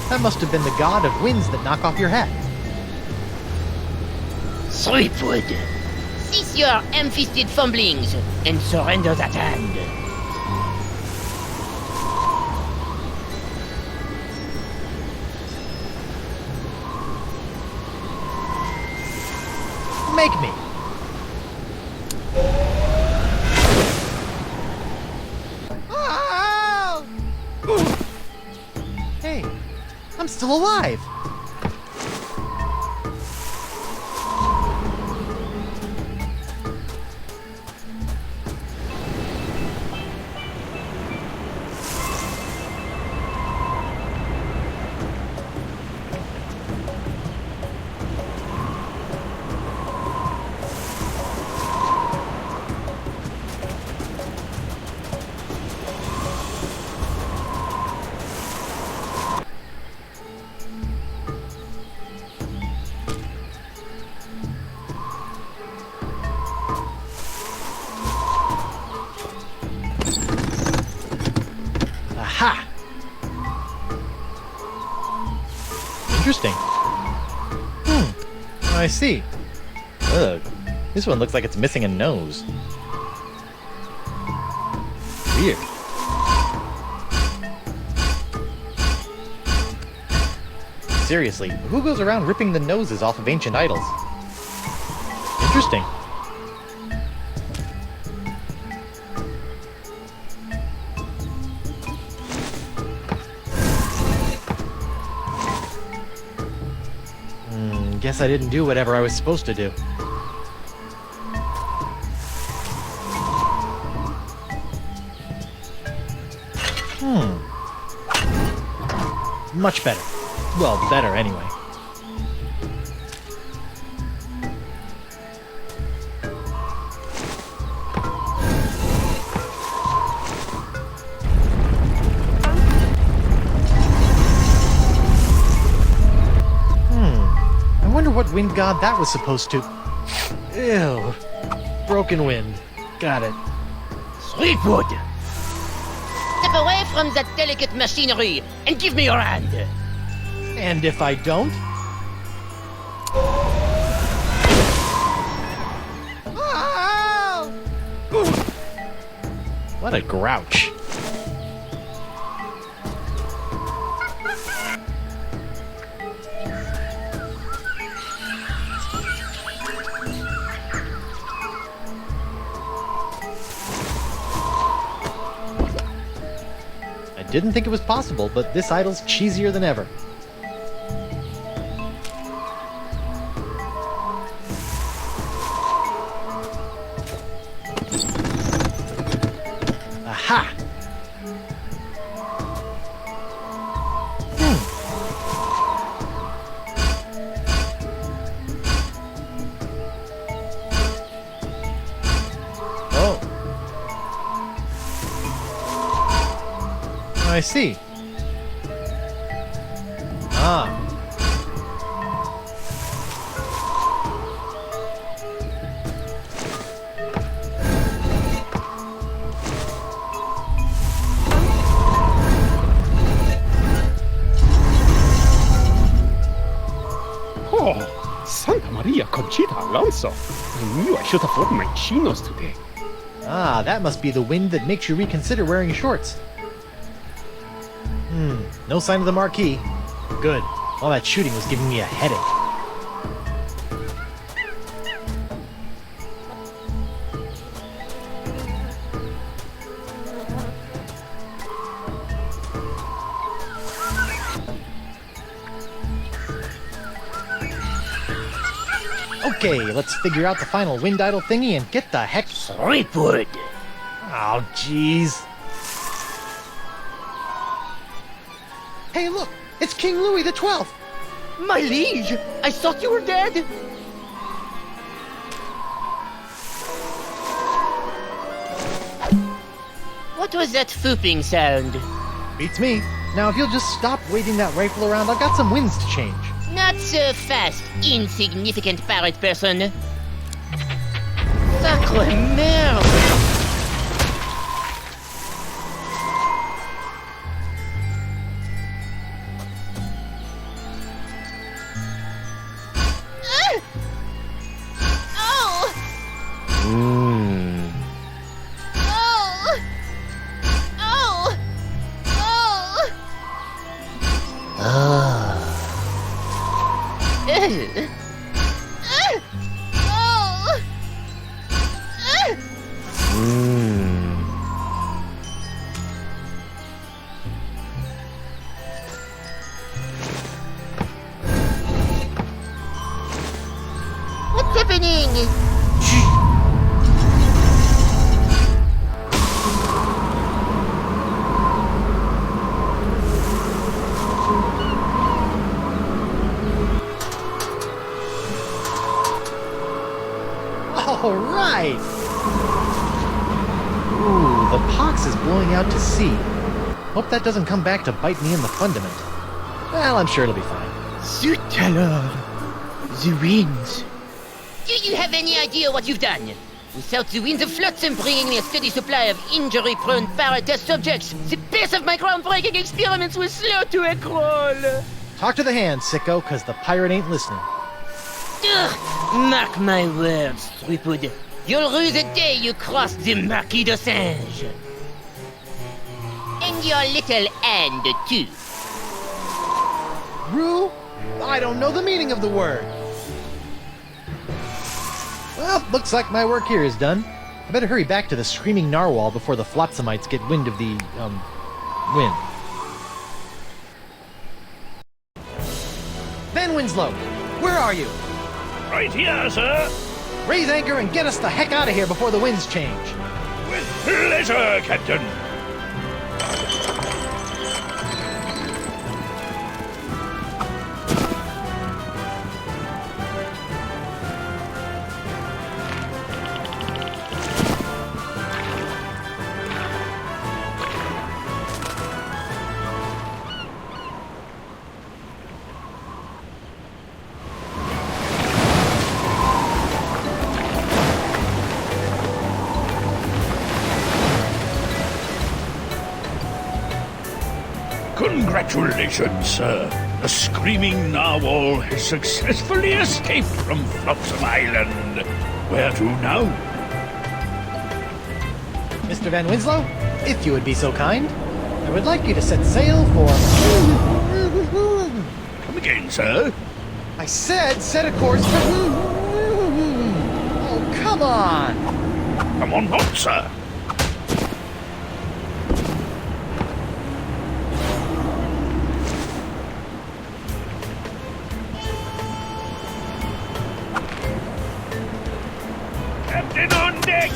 That must have been the god of winds that knock off your hat. Threepwood, cease your ham-fisted fumblings and surrender that hand. Make me. Hey, I'm still alive. Aha! Interesting. I see. Ugh. This one looks like it's missing a nose. Weird. Seriously, who goes around ripping the noses off of ancient idols? Interesting. Guess I didn't do whatever I was supposed to do. much better. Well, better anyway. I wonder what wind god that was supposed to... Ew. Broken wind. Got it. Threepwood! Step away from that delicate machinery and give me your hand. And if I don't? What a grouch. I didn't think it was possible, but this idol's cheesier than ever. Aha! Oh. I see. Ah. Oh, Santa Maria Conchita Alonso. I knew I should have worn my chinos today. Ah, that must be the wind that makes you reconsider wearing shorts. No sign of the marquee. Good. All that shooting was giving me a headache. Okay, let's figure out the final wind idol thingy and get the heck... Threepwood! Oh, jeez. Hey, look! It's King Louis XII! My liege! I thought you were dead! What was that fooping sound? Beats me. Now, if you'll just stop waving that rifle around, I've got some winds to change. Not so fast, insignificant pirate person. Sacre merde! What's happening? All right! Ooh, the pox is blowing out to sea. Hope that doesn't come back to bite me in the fundament. Well, I'm sure it'll be fine. Zut alors! The winds. Do you have any idea what you've done? Without the winds of flotsam bringing me a steady supply of injury-prone pirate test subjects, the pace of my groundbreaking experiments was slow to a crawl. Talk to the hand, sicko, cause the pirate ain't listening. Ugh, mark my words, Threepwood. You'll rue the day you cross the Marquis de Singe. And your little hand, too. Rue? I don't know the meaning of the word. Well, looks like my work here is done. I better hurry back to the screaming narwhal before the flotsamites get wind of the, wind. Van Winslow, where are you? Right here, sir. Raise anchor and get us the heck out of here before the winds change. With pleasure, Captain. Congratulations, sir. The Screaming Narwhal has successfully escaped from Flotsam Island. Where to now? Mr. Van Winslow, if you would be so kind, I would like you to set sail for... Come again, sir? I said set a course for... Oh, come on! Come on board, sir. Captain on deck!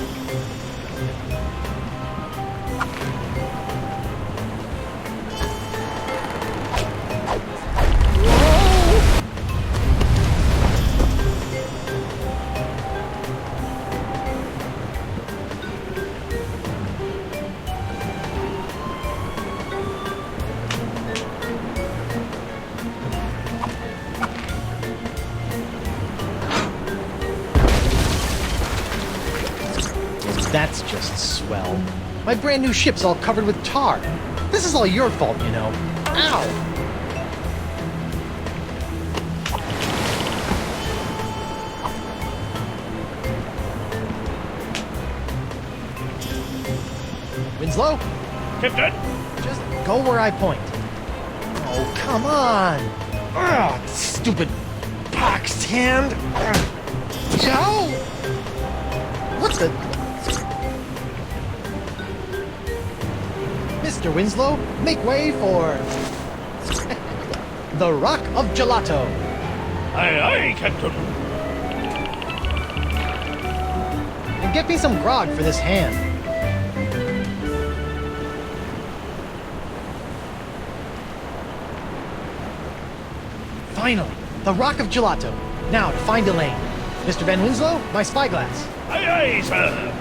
That's just swell. My brand new ship's all covered with tar. This is all your fault, you know. Ow! Winslow? Captain! Just go where I point. Oh, come on! Ugh, stupid boxed hand! Joe! What the... Mr. Winslow, make way for... the Rock of Gelato. Aye, aye, Captain. And get me some grog for this hand. Finally, the Rock of Gelato. Now to find Elaine. Mr. Van Winslow, my spyglass. Aye, aye, sir.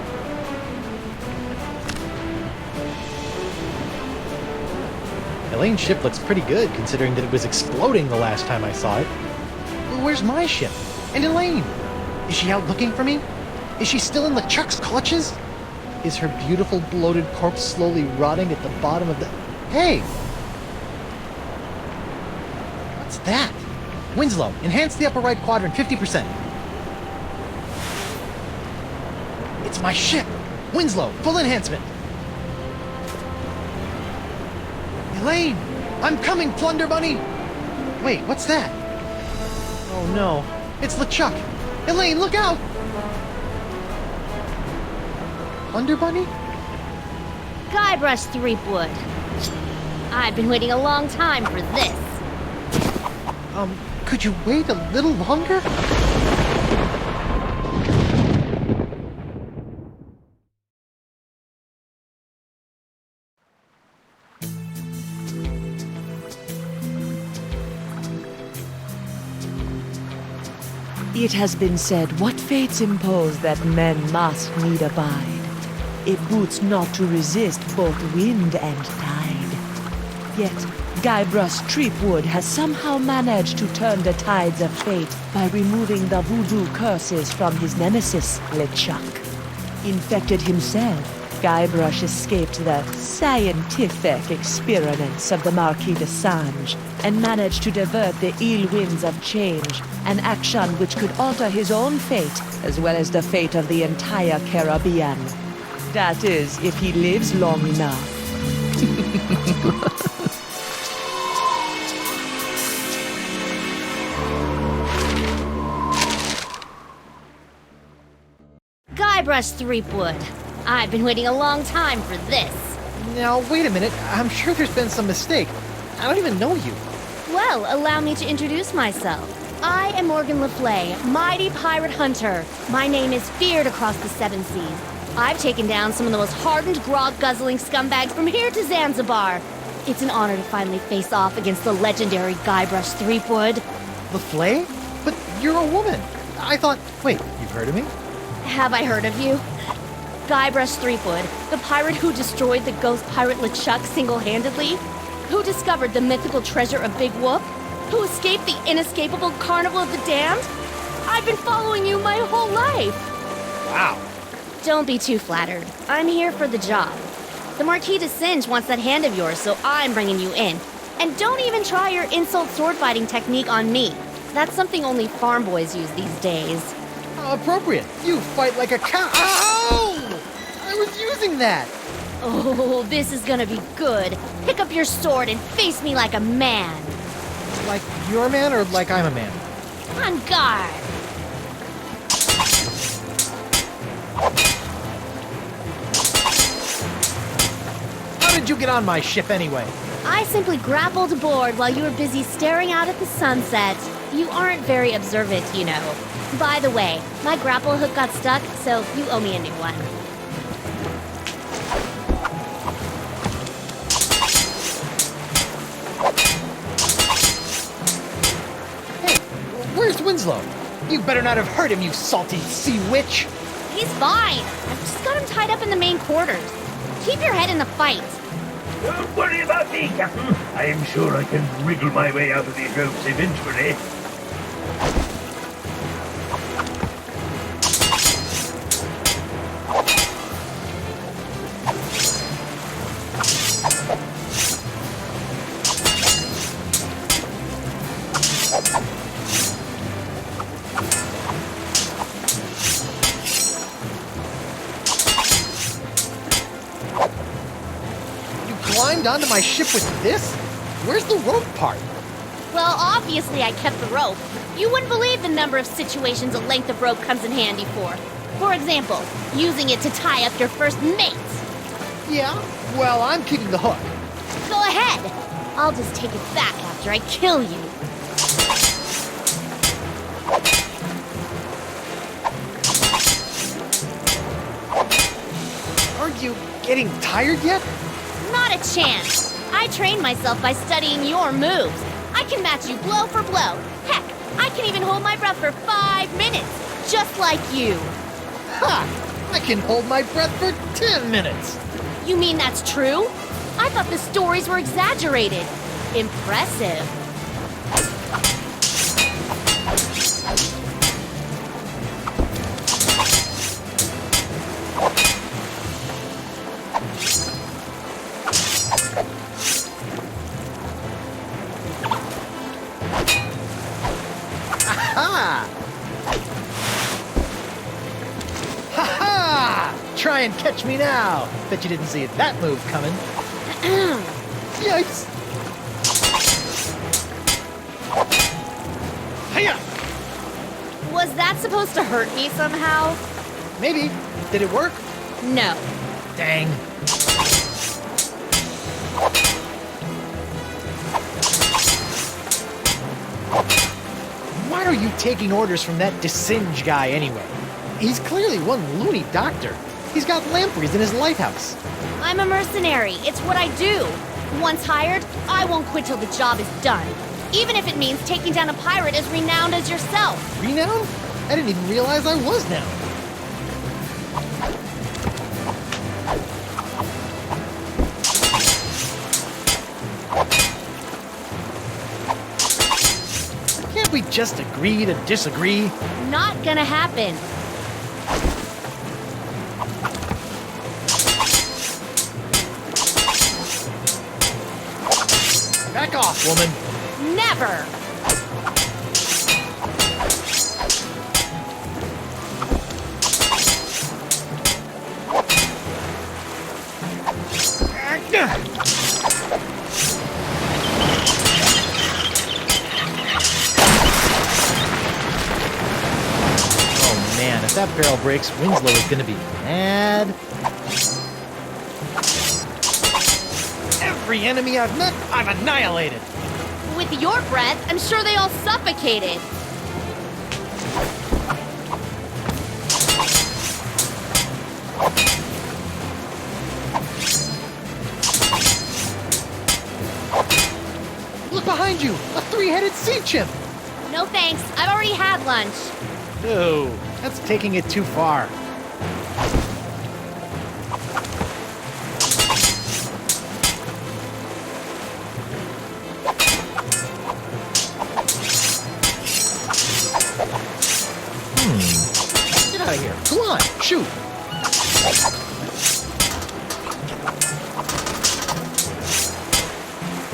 Elaine's ship looks pretty good, considering that it was exploding the last time I saw it. Well, where's my ship? And Elaine? Is she out looking for me? Is she still in LeChuck's clutches? Is her beautiful bloated corpse slowly rotting at the bottom of the... Hey! What's that? Winslow, enhance the upper right quadrant 50%. It's my ship! Winslow, full enhancement! Elaine! I'm coming, Plunder Bunny! Wait, what's that? Oh no, it's LeChuck! Elaine, look out! Plunder Bunny? Guybrush Threepwood. I've been waiting a long time for this. Could you wait a little longer? It has been said, what fates impose that men must need abide. It boots not to resist both wind and tide. Yet, Guybrush Threepwood has somehow managed to turn the tides of fate by removing the voodoo curses from his nemesis, LeChuck. Infected himself, Guybrush escaped the scientific experiments of the Marquis de Sange and managed to divert the ill winds of change, an action which could alter his own fate as well as the fate of the entire Caribbean. That is, if he lives long enough. Guybrush Threepwood. I've been waiting a long time for this. Now, wait a minute. I'm sure there's been some mistake. I don't even know you. Well, allow me to introduce myself. I am Morgan Le Fay, mighty pirate hunter. My name is feared across the seven seas. I've taken down some of the most hardened, grog-guzzling scumbags from here to Zanzibar. It's an honor to finally face off against the legendary Guybrush Threepwood. Le Fay? But you're a woman. I thought... Wait, you've heard of me? Have I heard of you? Guybrush Threepwood, the pirate who destroyed the ghost pirate LeChuck single-handedly? Who discovered the mythical treasure of Big Whoop? Who escaped the inescapable Carnival of the Damned? I've been following you my whole life! Wow. Don't be too flattered. I'm here for the job. The Marquis de Sange wants that hand of yours, so I'm bringing you in. And don't even try your insult sword fighting technique on me. That's something only farm boys use these days. Appropriate. You fight like a cow. Ow! I was using that. Oh, this is gonna be good. Pick up your sword and face me like a man. Like you're a man or like I'm a man? On guard. How did you get on my ship anyway? I simply grappled aboard while you were busy staring out at the sunset. You aren't very observant, you know. By the way, my grapple hook got stuck, so you owe me a new one. Hey, where's Winslow? You better not have hurt him, you salty sea witch! He's fine. I've just got him tied up in the main quarters. Keep your head in the fight. Don't worry about me, Captain. I am sure I can wriggle my way out of these ropes eventually. Climbed onto my ship with this? Where's the rope part? Well, obviously I kept the rope. You wouldn't believe the number of situations a length of rope comes in handy for. For example, using it to tie up your first mates. Yeah? Well, I'm keeping the hook. Go ahead. I'll just take it back after I kill you. Aren't you getting tired yet? Not a chance. I trained myself by studying your moves. I can match you blow for blow. Heck, I can even hold my breath for 5 minutes, just like you. Ha! I can hold my breath for 10 minutes. You mean that's true? I thought the stories were exaggerated. Impressive. Aha! Ha-ha! Try and catch me now. Bet you didn't see that move coming. Yikes! Hiya! Was that supposed to hurt me somehow? Maybe. Did it work? No. Dang. Why are you taking orders from that Desinge guy anyway? He's clearly one loony doctor. He's got lampreys in his lighthouse. I'm a mercenary. It's what I do. Once hired, I won't quit till the job is done. Even if it means taking down a pirate as renowned as yourself. Renowned? I didn't even realize I was now. Can't we just agree to disagree? Not gonna happen. Back off, woman. Never! Oh man, if that barrel breaks, Winslow is gonna be mad. Every enemy I've met, I've annihilated. With your breath, I'm sure they all suffocated. Look behind you! A three-headed sea chimp! No thanks, I've already had lunch. No, that's taking it too far. Get out of here. Come on, shoot.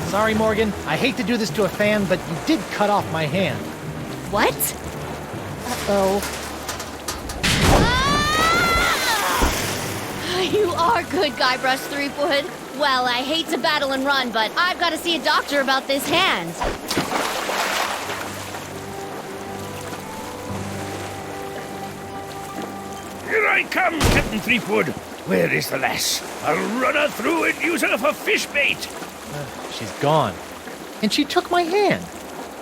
Sorry, Morgan. I hate to do this to a fan, but you did cut off my hand. What? Uh-oh. Ah! You are good, Guybrush Threepwood. Well, I hate to battle and run, but I've got to see a doctor about this hand. Here I come, Captain Threepwood. Where is the lass? I'll run her through and use her for fish bait. She's gone. And she took my hand.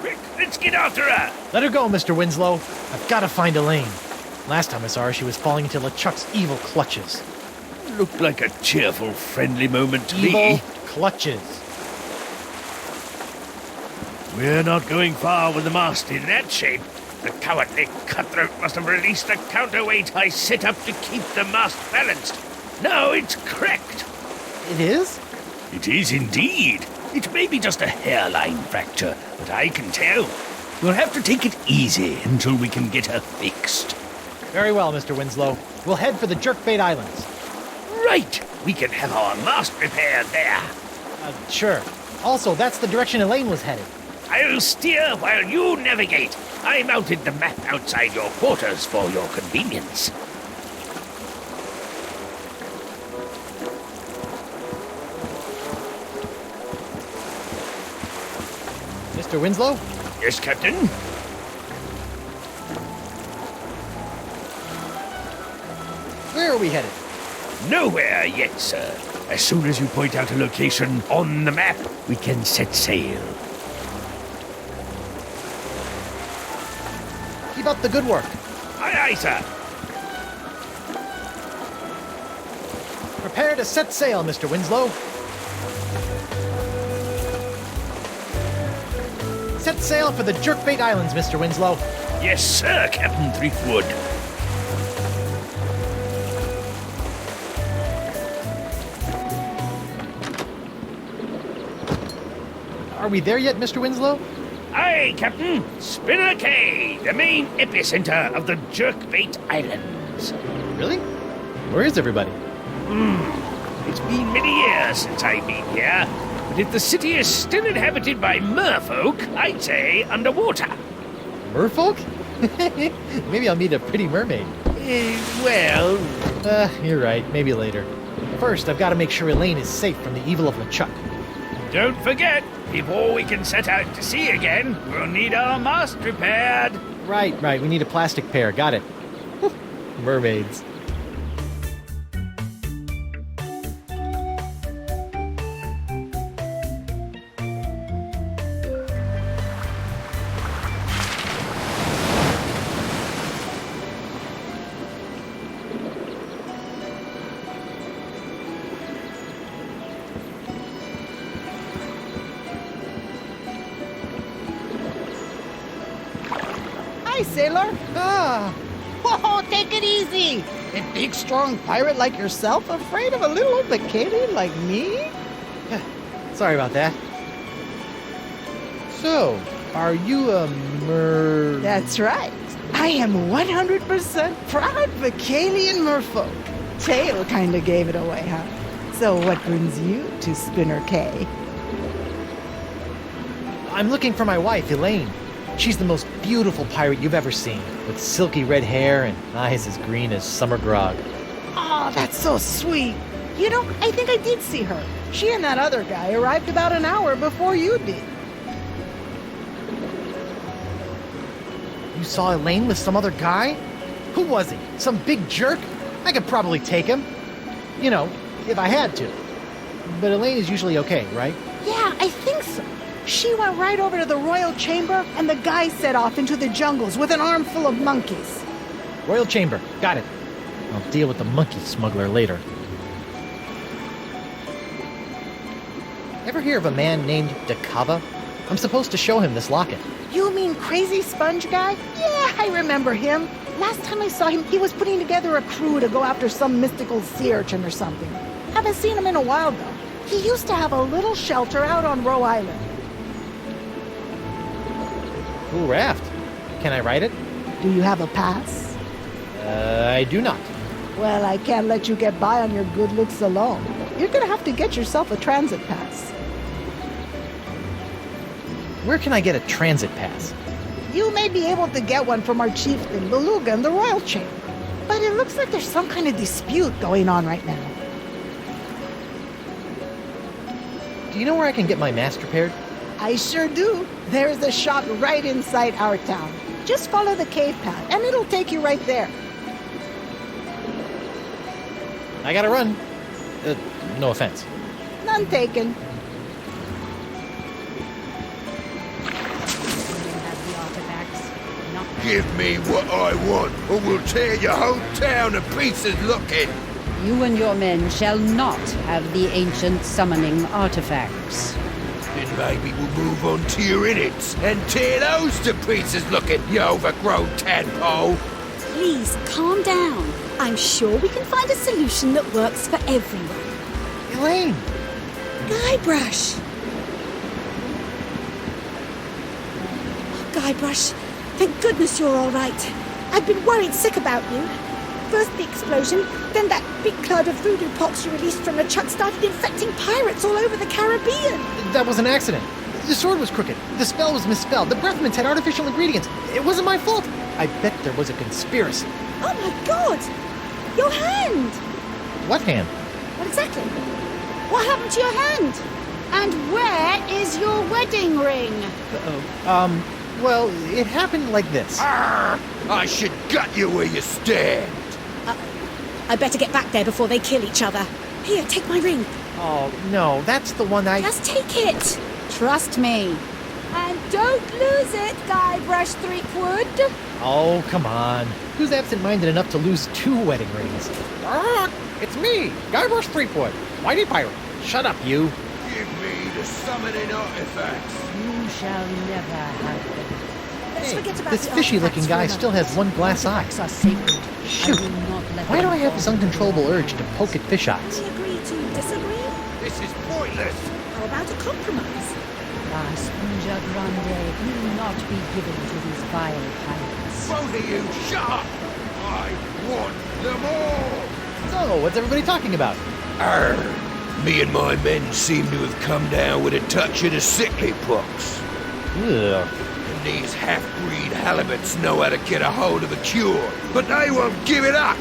Quick, let's get after her. Let her go, Mr. Winslow. I've got to find Elaine. Last time I saw her, she was falling into LeChuck's evil clutches. Looked like a cheerful, friendly moment to Evil me. clutches. We're not going far with the mast in that shape. The cowardly cutthroat must have released the counterweight I set up to keep the mast balanced. Now it's cracked. It is? It is indeed. It may be just a hairline fracture, but I can tell. We'll have to take it easy until we can get her fixed. Very well, Mr. Winslow. We'll head for the Jerkbait Islands. Right! We can have our mast repaired there. Sure. Also, that's the direction Elaine was headed. I'll steer while you navigate. I mounted the map outside your quarters for your convenience. Mr. Winslow? Yes, Captain? Where are we headed? Nowhere yet, sir. As soon as you point out a location on the map, we can set sail. Keep up the good work. Aye, aye, sir. Prepare to set sail, Mr. Winslow. Set sail for the Jerkbait Islands, Mr. Winslow. Yes, sir, Captain Threepwood. Are we there yet, Mr. Winslow? Aye, Captain. Spinner Cay, the main epicenter of the Jerkbait Islands. Really? Where is everybody? It's been many years since I've been here, but if the city is still inhabited by merfolk, I'd say underwater. Merfolk? Maybe I'll meet a pretty mermaid. Well... You're right. Maybe later. First, I've got to make sure Elaine is safe from the evil of LeChuck. Don't forget, before we can set out to sea again, we'll need our mast repaired. Right. We need a plastic pair. Got it. Mermaids. Hi, sailor. Whoa, take it easy. A big, strong pirate like yourself afraid of a little old Bacadian like me? Sorry about that. So, are you a That's right. I am 100% proud Bacalian merfolk. Tail kinda gave it away, huh? So what brings you to Spinner Cay? I'm looking for my wife, Elaine. She's the most beautiful pirate you've ever seen, with silky red hair and eyes as green as summer grog. Oh, that's so sweet. You know, I think I did see her. She and that other guy arrived about an hour before you did. You saw Elaine with some other guy? Who was he? Some big jerk? I could probably take him. You know, if I had to. But Elaine is usually okay, right? Yeah, I think so. She went right over to the royal chamber, and the guy set off into the jungles with an armful of monkeys. Royal chamber. Got it. I'll deal with the monkey smuggler later. Ever hear of a man named Dakava? I'm supposed to show him this locket. You mean Crazy Sponge guy? Yeah, I remember him. Last time I saw him, he was putting together a crew to go after some mystical sea urchin or something. Haven't seen him in a while, though. He used to have a little shelter out on Roe Island. Cool raft. Can I ride it? Do you have a pass? I do not. Well, I can't let you get by on your good looks alone. You're gonna have to get yourself a transit pass. where can I get a transit pass? You may be able to get one from our chieftain, Beluga, in the royal chamber. But it looks like there's some kind of dispute going on right now. Do you know where I can get my mask repaired? I sure do. There's a shop right inside our town. Just follow the cave path, and it'll take you right there. I gotta run. No offense. None taken. Give me what I want, or we'll tear your whole town to pieces looking. You and your men shall not have the ancient summoning artifacts. Then maybe we'll move on to your innards and tear those to pieces looking, you overgrown tadpole. Please, calm down. I'm sure we can find a solution that works for everyone. Elaine! Guybrush! Oh, Guybrush, thank goodness you're all right. I've been worried sick about you. First the explosion, then that big cloud of voodoo pox you released from the chuck started infecting pirates all over the Caribbean. That was an accident. The sword was crooked. The spell was misspelled. The breath mints had artificial ingredients. It wasn't my fault. I bet there was a conspiracy. Oh my God! Your hand! What hand? What exactly? What happened to your hand? And where is your wedding ring? Well, it happened like this. Arr! I should gut you where you stand. I better get back there before they kill each other. Here, take my ring. Oh, no, that's the one I... Just take it. Trust me. And don't lose it, Guybrush Threepwood. Oh, come on. Who's absent-minded enough to lose 2 wedding rings? It's me, Guybrush Threepwood, Mighty Pirate. Shut up, you. Give me the summoning artifacts. You shall never have them. Let's forget about This the fishy-looking artifacts guy for still another has one glass eye. Artifacts are sacred. Shoot. I will not let Why do them I have fall this to uncontrollable the urge to poke at fish eyes? We agree to disagree? This is pointless. How about a compromise? La Sponja Grande will not be given to these vile pirates. Both of you, shut up. I want them all. So, what's everybody talking about? Arr! Me and my men seem to have come down with a touch of the sickly pox. Ugh. And these half-breed halibuts know how to get a hold of a cure, but they won't give it up.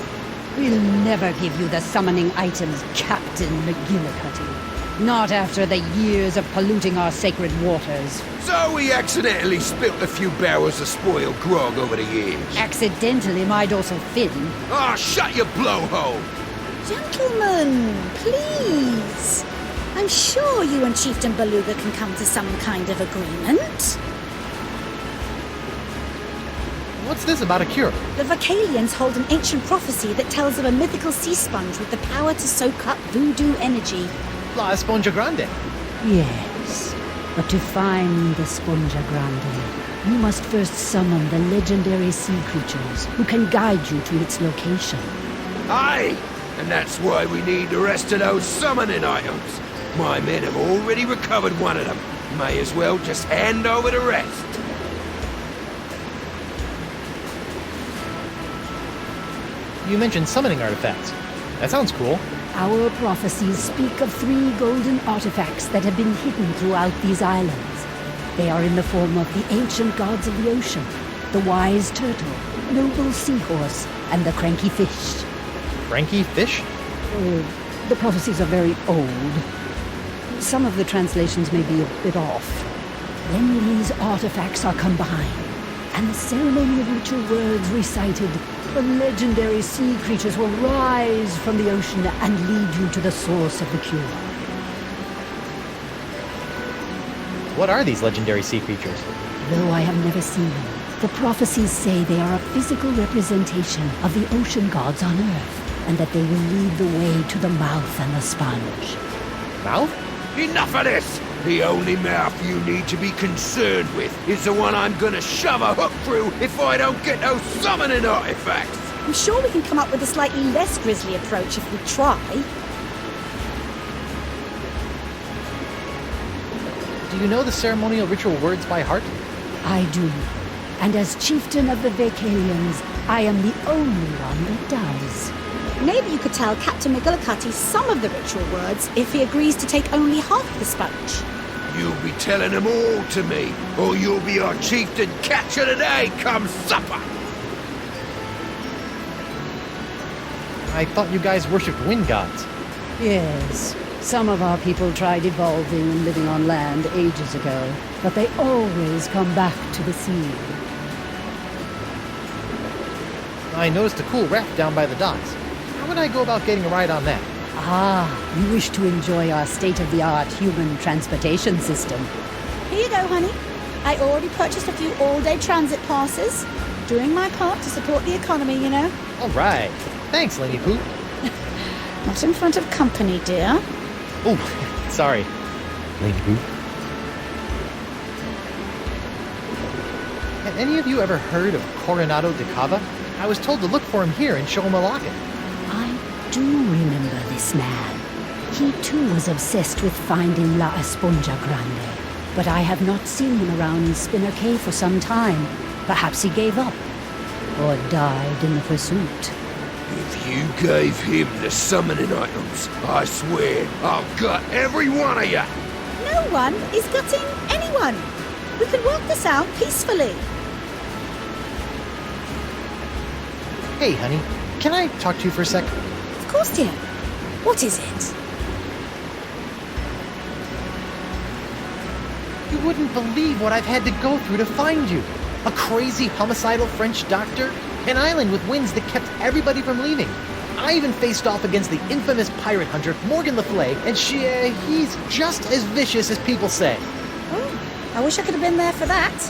We'll never give you the summoning items, Captain McGillicuddy. Not after the years of polluting our sacred waters. So we accidentally spilt a few barrels of spoiled grog over the years. Accidentally, my dorsal fin. Ah, shut your blowhole! Gentlemen, please. I'm sure you and Chieftain Beluga can come to some kind of agreement. What's this about a cure? The Vocalians hold an ancient prophecy that tells of a mythical sea sponge with the power to soak up voodoo energy. La Sponja Grande. Yes, but to find the Sponja Grande, you must first summon the legendary sea creatures who can guide you to its location. Aye! And that's why we need the rest of those summoning items. My men have already recovered one of them. May as well just hand over the rest. You mentioned summoning artifacts. That sounds cool. Our prophecies speak of 3 golden artifacts that have been hidden throughout these islands. They are in the form of the ancient gods of the ocean, the wise turtle, noble seahorse, and the cranky fish. Cranky fish? The prophecies are very old. Some of the translations may be a bit off. When these artifacts are combined, and the ceremony of ritual words recited, the legendary sea creatures will rise from the ocean and lead you to the source of the cure. What are these legendary sea creatures? Though I have never seen them, the prophecies say they are a physical representation of the ocean gods on Earth, and that they will lead the way to the mouth and the sponge. Mouth? Enough of this! The only mouth you need to be concerned with is the one I'm gonna shove a hook through if I don't get those summoning artifacts! I'm sure we can come up with a slightly less grisly approach if we try. Do you know the ceremonial ritual words by heart? I do. And as chieftain of the Vocalians, I am the only one that does. Maybe you could tell Captain McGillicuddy some of the ritual words if he agrees to take only half the sponge. You'll be telling them all to me, or you'll be our chieftain catch of the day come supper. I thought you guys worshipped wind gods. Yes. Some of our people tried evolving and living on land ages ago, but they always come back to the sea. I noticed a cool raft down by the docks. How would I go about getting a ride on that? Ah, you wish to enjoy our state-of-the-art human transportation system. Here you go, honey. I already purchased a few all-day transit passes. Doing my part to support the economy, you know. All right. Thanks, Lenny Pooh. Not in front of company, dear. Oh, sorry. Lenny Pooh. Had any of you ever heard of Coronado de Cava? I was told to look for him here and show him a locket. I do remember this man. He too was obsessed with finding La Esponja Grande. But I have not seen him around Spinner Cave for some time. Perhaps he gave up. Or died in the pursuit. If you gave him the summoning items, I swear I'll gut every one of you. No one is gutting anyone. We can work this out peacefully. Hey, honey. Can I talk to you for a sec? Of course, dear. What is it? You wouldn't believe what I've had to go through to find you. A crazy homicidal French doctor, an island with winds that kept everybody from leaving. I even faced off against the infamous pirate hunter, Morgan Le Fay, and he's just as vicious as people say. Oh, I wish I could have been there for that.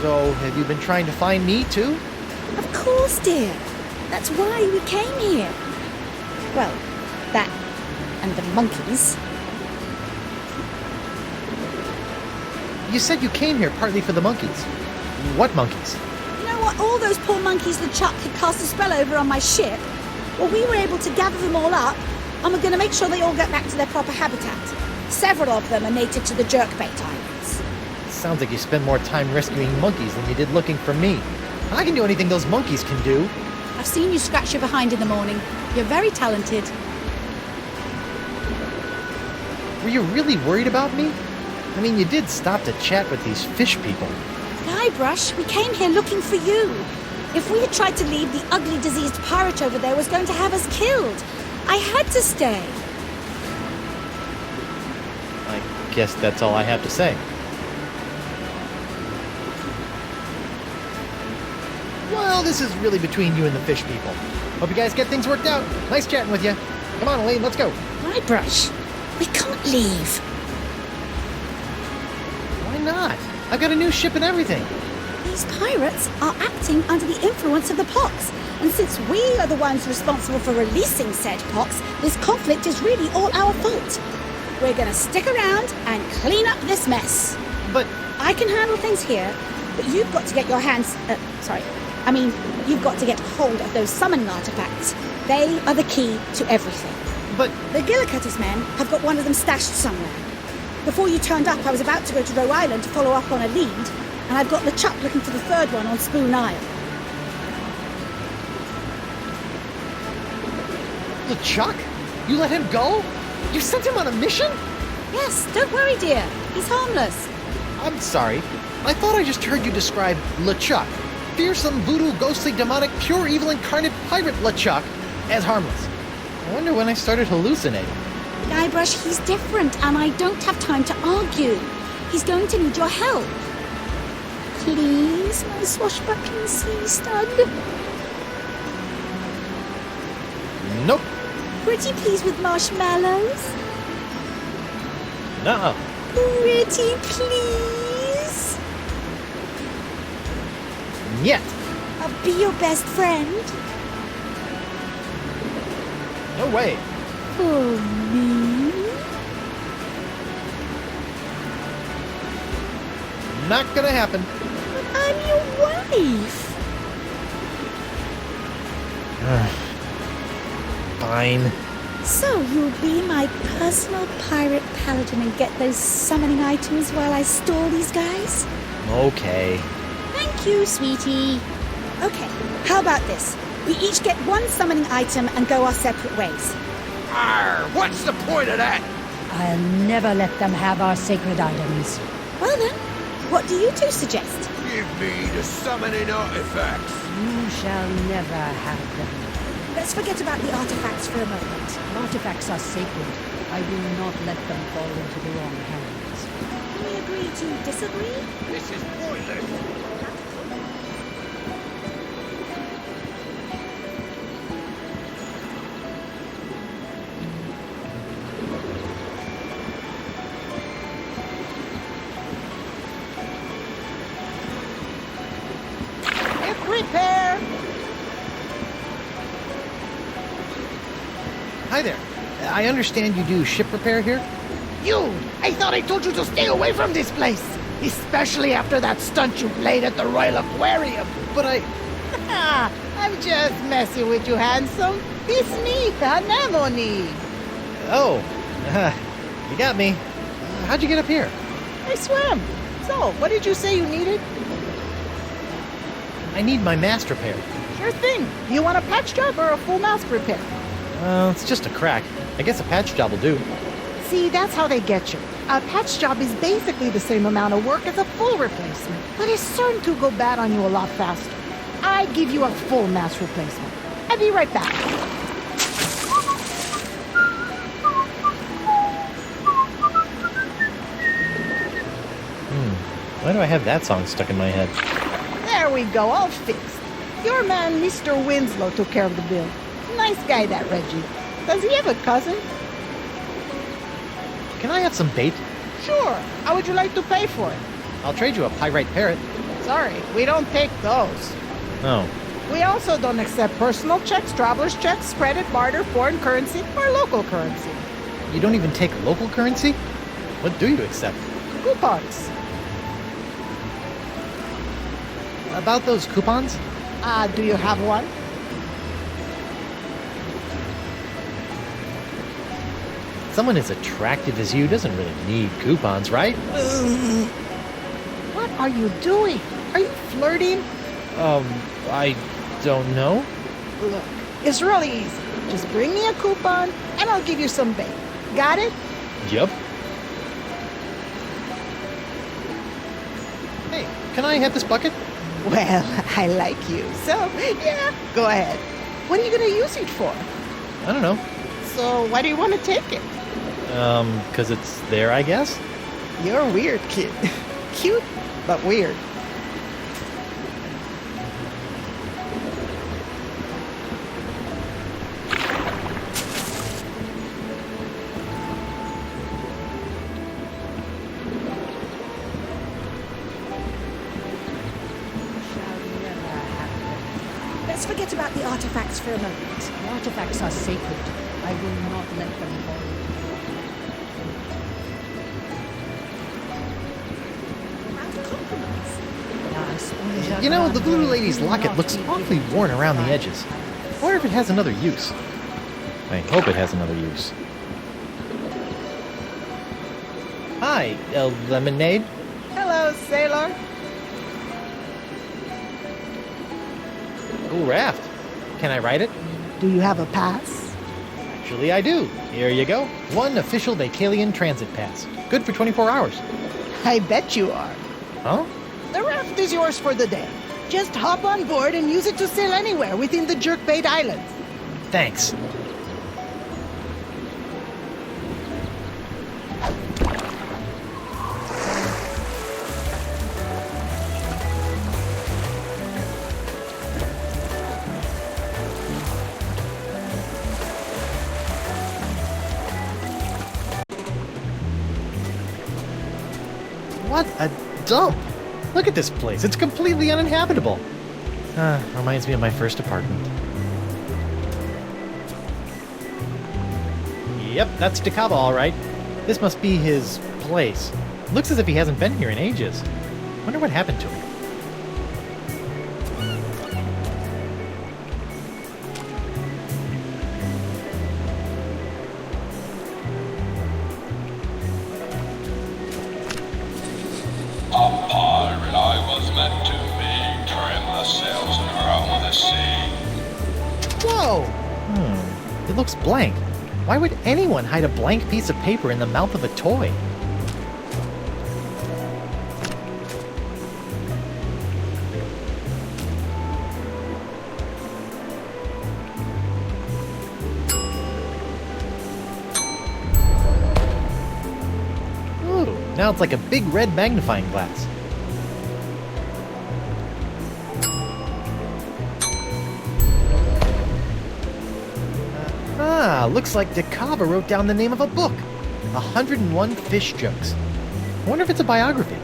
So, have you been trying to find me, too? Of course, dear. That's why we came here. Well, that and the monkeys. You said you came here partly for the monkeys. What monkeys? You know what? All those poor monkeys LeChuck had cast a spell over on my ship. Well, we were able to gather them all up, and we're going to make sure they all get back to their proper habitat. Several of them are native to the Jerkbait Islands. Sounds like you spend more time rescuing monkeys than you did looking for me. I can do anything those monkeys can do. I've seen you scratch your behind in the morning. You're very talented. Were you really worried about me? I mean, you did stop to chat with these fish people. Guybrush, we came here looking for you. If we had tried to leave, the ugly, diseased pirate over there was going to have us killed. I had to stay. I guess that's all I have to say. Well, this is really between you and the fish people. Hope you guys get things worked out. Nice chatting with you. Come on, Elaine, let's go. Guybrush, we can't leave. Why not? I've got a new ship and everything. These pirates are acting under the influence of the pox. And since we are the ones responsible for releasing said pox, this conflict is really all our fault. We're gonna stick around and clean up this mess. But I can handle things here, but you've got to get your hands... you've got to get hold of those summoning artifacts. They are the key to everything. But the Gillicuddy's men have got one of them stashed somewhere. Before you turned up, I was about to go to Roe Island to follow up on a lead, and I've got LeChuck looking for the third one on Spoon Isle. LeChuck? You let him go? You sent him on a mission? Yes, don't worry, dear. He's harmless. I'm sorry. I thought I just heard you describe LeChuck, fearsome, voodoo, ghostly, demonic, pure evil incarnate pirate LeChuck, as harmless. I wonder when I started hallucinating. Guybrush, he's different, and I don't have time to argue. He's going to need your help. Please, my swashbuckling sea stud. Nope. Pretty please with marshmallows? Nuh-uh. Pretty please? Yet. I'll be your best friend. No way. For me? Not gonna happen. But I'm your wife. Fine. So you'll be my personal pirate paladin and get those summoning items while I stall these guys? Okay. Thank you, sweetie. Okay, how about this? We each get one summoning item and go our separate ways. Arr, what's the point of that? I'll never let them have our sacred items. Well then, what do you two suggest? Give me the summoning artifacts. You shall never have them. Let's forget about the artifacts for a moment. Artifacts are sacred. I will not let them fall into the wrong hands. Can we agree to disagree? This is pointless. Repair! Hi there. I understand you do ship repair here? You! I thought I told you to stay away from this place! Especially after that stunt you played at the Royal Aquarium! But I'm just messing with you, handsome. It's me, Anemone. Oh, you got me. How'd you get up here? I swam. So, what did you say you needed? I need my mast repaired. Sure thing. You want a patch job or a full mast repair? It's just a crack. I guess a patch job will do. See, that's how they get you. A patch job is basically the same amount of work as a full replacement, but it's certain to go bad on you a lot faster. I give you a full mast replacement. I'll be right back. Why do I have that song stuck in my head? There we go, all fixed. Your man, Mr. Winslow, took care of the bill. Nice guy, that Reggie. Does he have a cousin? Can I have some bait? Sure. How would you like to pay for it? I'll trade you a pyrite parrot. Sorry, we don't take those. Oh. We also don't accept personal checks, traveler's checks, credit, barter, foreign currency, or local currency. You don't even take local currency? What do you accept? Coupons. About those coupons? Do you have one? Someone as attractive as you doesn't really need coupons, right? What are you doing? Are you flirting? I don't know. Look, it's really easy. Just bring me a coupon, and I'll give you some bait. Got it? Yup. Hey, can I have this bucket? Well, I like you, so yeah, go ahead. What are you going to use it for? I don't know. So why do you want to take it? 'Cause it's there, I guess? You're a weird kid. Cute, but weird. Let's forget about the artifacts for a moment. Artifacts are sacred. I will not let them fall. You know, the Voodoo Lady's locket looks awfully worn around the edges. I wonder if it has another use. I hope it has another use. Hi, Lemonade. Hello, sailor. Cool raft. Can I ride it? Do you have a pass? Actually, I do. Here you go. One official Vacalian transit pass. Good for 24 hours. I bet you are. Huh? The raft is yours for the day. Just hop on board and use it to sail anywhere within the Jerkbait Islands. Thanks. What a dump! Look at this place. It's completely uninhabitable. Reminds me of my first apartment. Yep, that's Dakaba, all right. This must be his place. Looks as if he hasn't been here in ages. Wonder what happened to him. Pirate I was meant to be, trim the sails and roam the sea. Whoa! It looks blank. Why would anyone hide a blank piece of paper in the mouth of a toy? Ooh, now it's like a big red magnifying glass. Looks like DeCava wrote down the name of a book. 101 Fish Jokes. I wonder if it's a biography.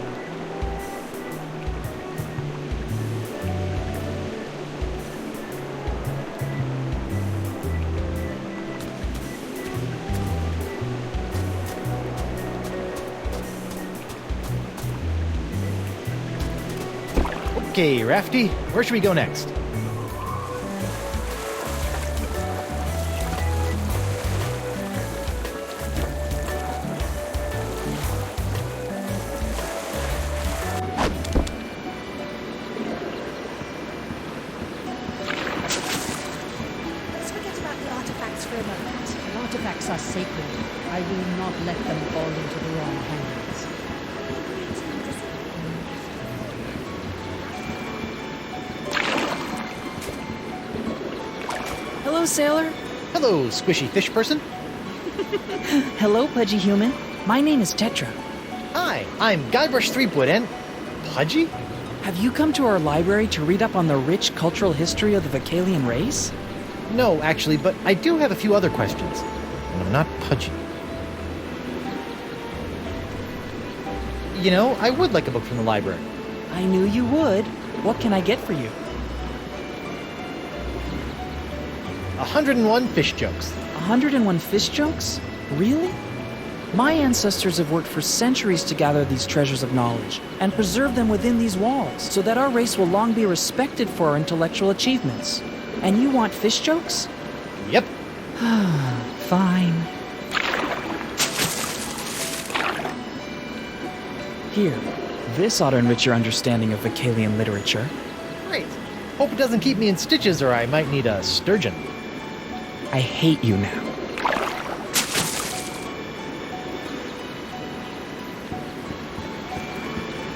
Okay, Rafty, where should we go next? Let's forget about the artifacts for a moment. The artifacts are sacred. I will not let them fall into the wrong hands. Hello, sailor. Hello, squishy fish person. Hello, pudgy human. My name is Tetra. Hi, I'm Guybrush Threepwood and... Pudgy? Have you come to our library to read up on the rich cultural history of the Vicalian race? No, actually, but I do have a few other questions. And I'm not pudgy. You know, I would like a book from the library. I knew you would. What can I get for you? 101 Fish Jokes. 101 fish jokes? Really? My ancestors have worked for centuries to gather these treasures of knowledge and preserve them within these walls so that our race will long be respected for our intellectual achievements. And you want fish jokes? Yep. Fine. Here, this ought to enrich your understanding of Vicalian literature. Great. Hope it doesn't keep me in stitches or I might need a sturgeon. I hate you now.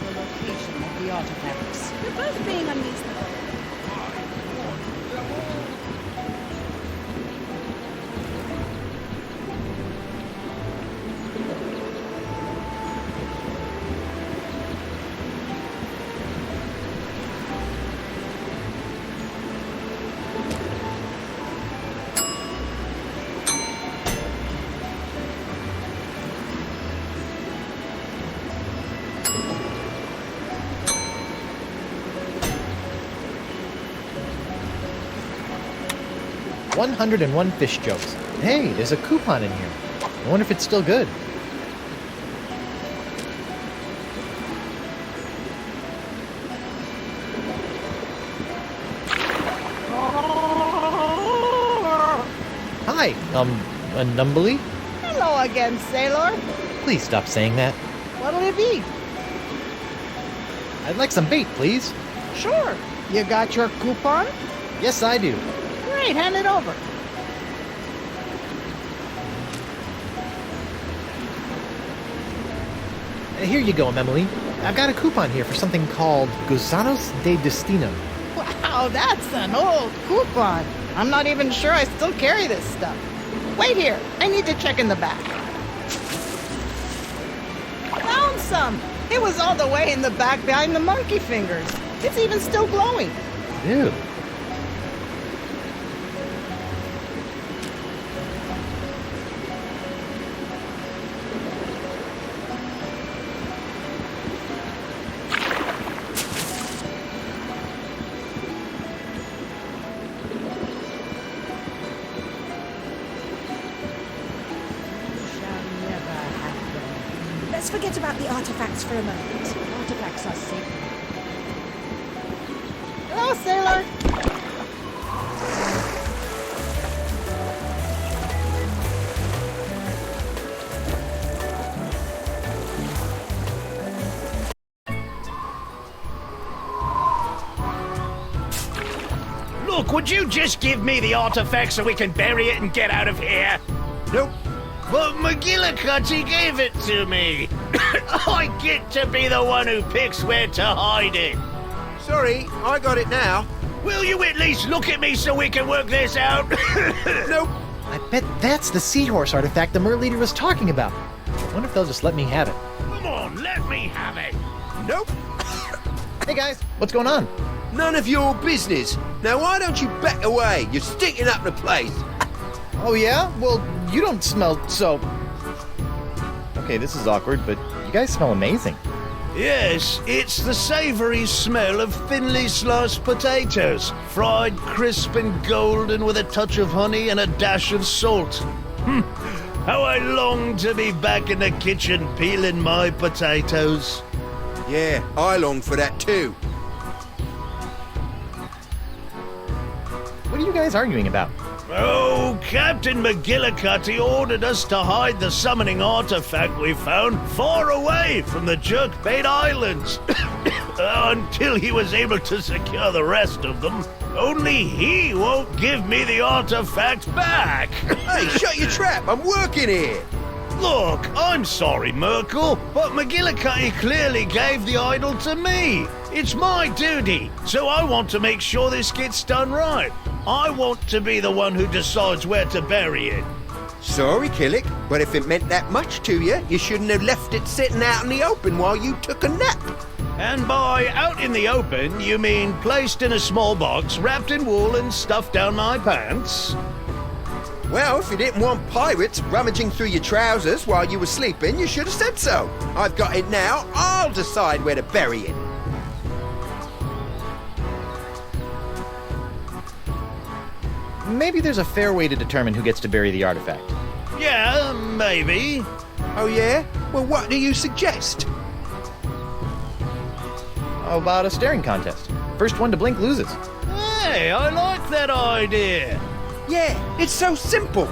The location of the artifacts. You're both being unreasonable. "101 Fish Jokes." Hey, there's a coupon in here. I wonder if it's still good. Hi, Numbly? Hello again, sailor. Please stop saying that. What'll it be? I'd like some bait, please. Sure. You got your coupon? Yes, I do. Great, hand it over. Here you go, Emily. I've got a coupon here for something called Gusanos de Destino. Wow, that's an old coupon. I'm not even sure I still carry this stuff. Wait here, I need to check in the back. Found some. It was all the way in the back behind the monkey fingers. It's even still glowing. Ew. Let's forget about the artifacts for a moment. Artifacts are sacred. Hello, sailor. Look, would you just give me the artifact so we can bury it and get out of here? Nope. But McGillicuddy gave it to me. I get to be the one who picks where to hide it. Sorry, I got it now. Will you at least look at me so we can work this out? Nope. I bet that's the seahorse artifact the mer leader was talking about. I wonder if they'll just let me have it. Come on, let me have it. Nope. Hey guys, what's going on? None of your business. Now why don't you back away? You're stinking up the place. Oh yeah? Well, you don't smell so... Okay, this is awkward, but you guys smell amazing. Yes, it's the savory smell of thinly sliced potatoes, fried crisp and golden with a touch of honey and a dash of salt. How I long to be back in the kitchen peeling my potatoes. Yeah, I long for that too. What are you guys arguing about? Oh, Captain McGillicuddy ordered us to hide the summoning artifact we found far away from the Jerkbait Islands. Until he was able to secure the rest of them. Only he won't give me the artifact back. Hey, shut your trap. I'm working here. Look, I'm sorry, Merkel, but McGillicuddy clearly gave the idol to me. It's my duty, so I want to make sure this gets done right. I want to be the one who decides where to bury it. Sorry, Killick, but if it meant that much to you, you shouldn't have left it sitting out in the open while you took a nap. And by out in the open, you mean placed in a small box, wrapped in wool and stuffed down my pants? Well, if you didn't want pirates rummaging through your trousers while you were sleeping, you should have said so. I've got it now. I'll decide where to bury it. Maybe there's a fair way to determine who gets to bury the artifact. Yeah, maybe. Oh, yeah? Well, what do you suggest? How about a staring contest? First one to blink loses. Hey, I like that idea. Yeah, it's so simple.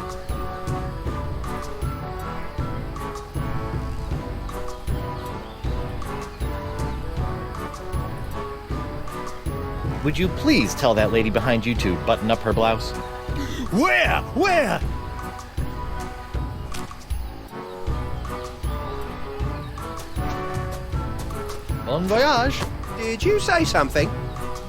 Would you please tell that lady behind you to button up her blouse? Where? Where? Bon voyage. Did you say something?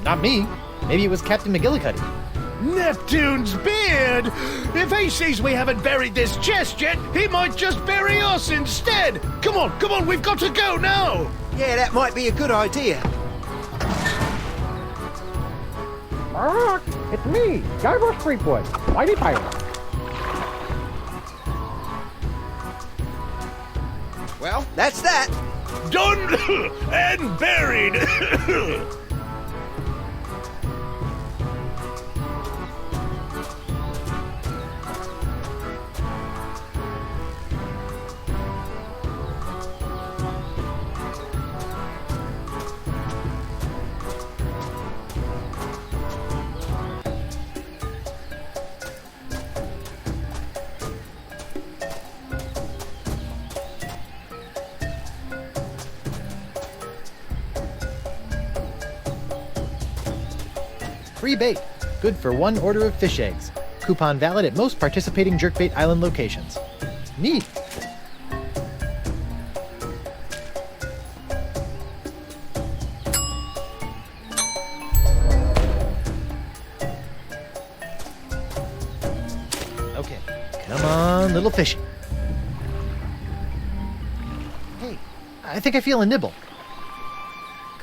Not me. Maybe it was Captain McGillicuddy. Neptune's beard! If he sees we haven't buried this chest yet, he might just bury us instead! Come on, we've got to go now! Yeah, that might be a good idea. It's me, Guybrush Threepwood, Mighty Pirate. Well, that's that. Done and buried! Free bait. Good for 1 order of fish eggs. Coupon valid at most participating Jerkbait Island locations. Neat. Okay, come on, little fishy. Hey, I think I feel a nibble.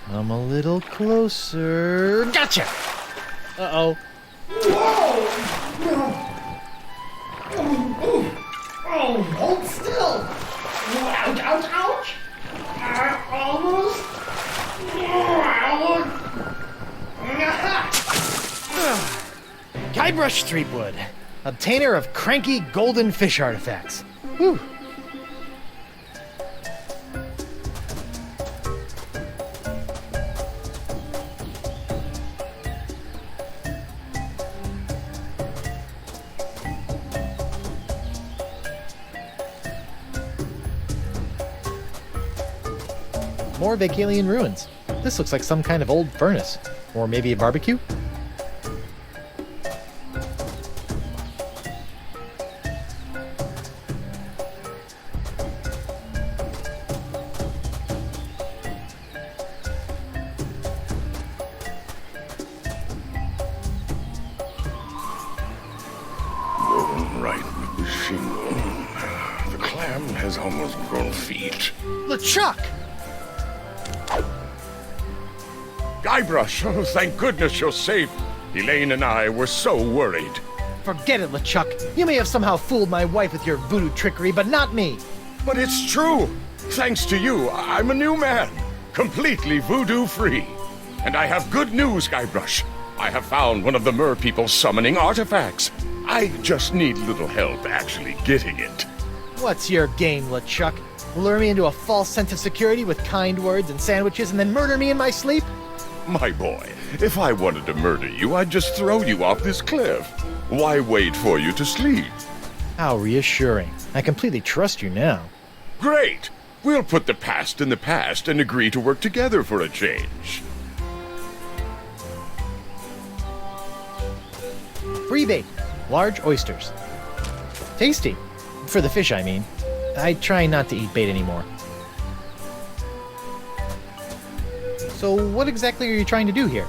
Come a little closer. Gotcha! Uh-oh. Hold still. Ouch, ouch, ouch. Almost. Guybrush Threepwood, obtainer of cranky golden fish artifacts. Whew. More Vacalian ruins. This looks like some kind of old furnace. Or maybe a barbecue? has almost grown feet. LeChuck! Guybrush, oh, thank goodness you're safe. Elaine and I were so worried. Forget it, LeChuck. You may have somehow fooled my wife with your voodoo trickery, but not me. But it's true. Thanks to you, I'm a new man. Completely voodoo-free. And I have good news, Guybrush. I have found one of the mer people's summoning artifacts. I just need little help actually getting it. What's your game, LeChuck? Lure me into a false sense of security with kind words and sandwiches and then murder me in my sleep? My boy, if I wanted to murder you, I'd just throw you off this cliff. Why wait for you to sleep? How reassuring. I completely trust you now. Great! We'll put the past in the past and agree to work together for a change. Free bait. Large oysters. Tasty. For the fish, I mean. I try not to eat bait anymore. So what exactly are you trying to do here?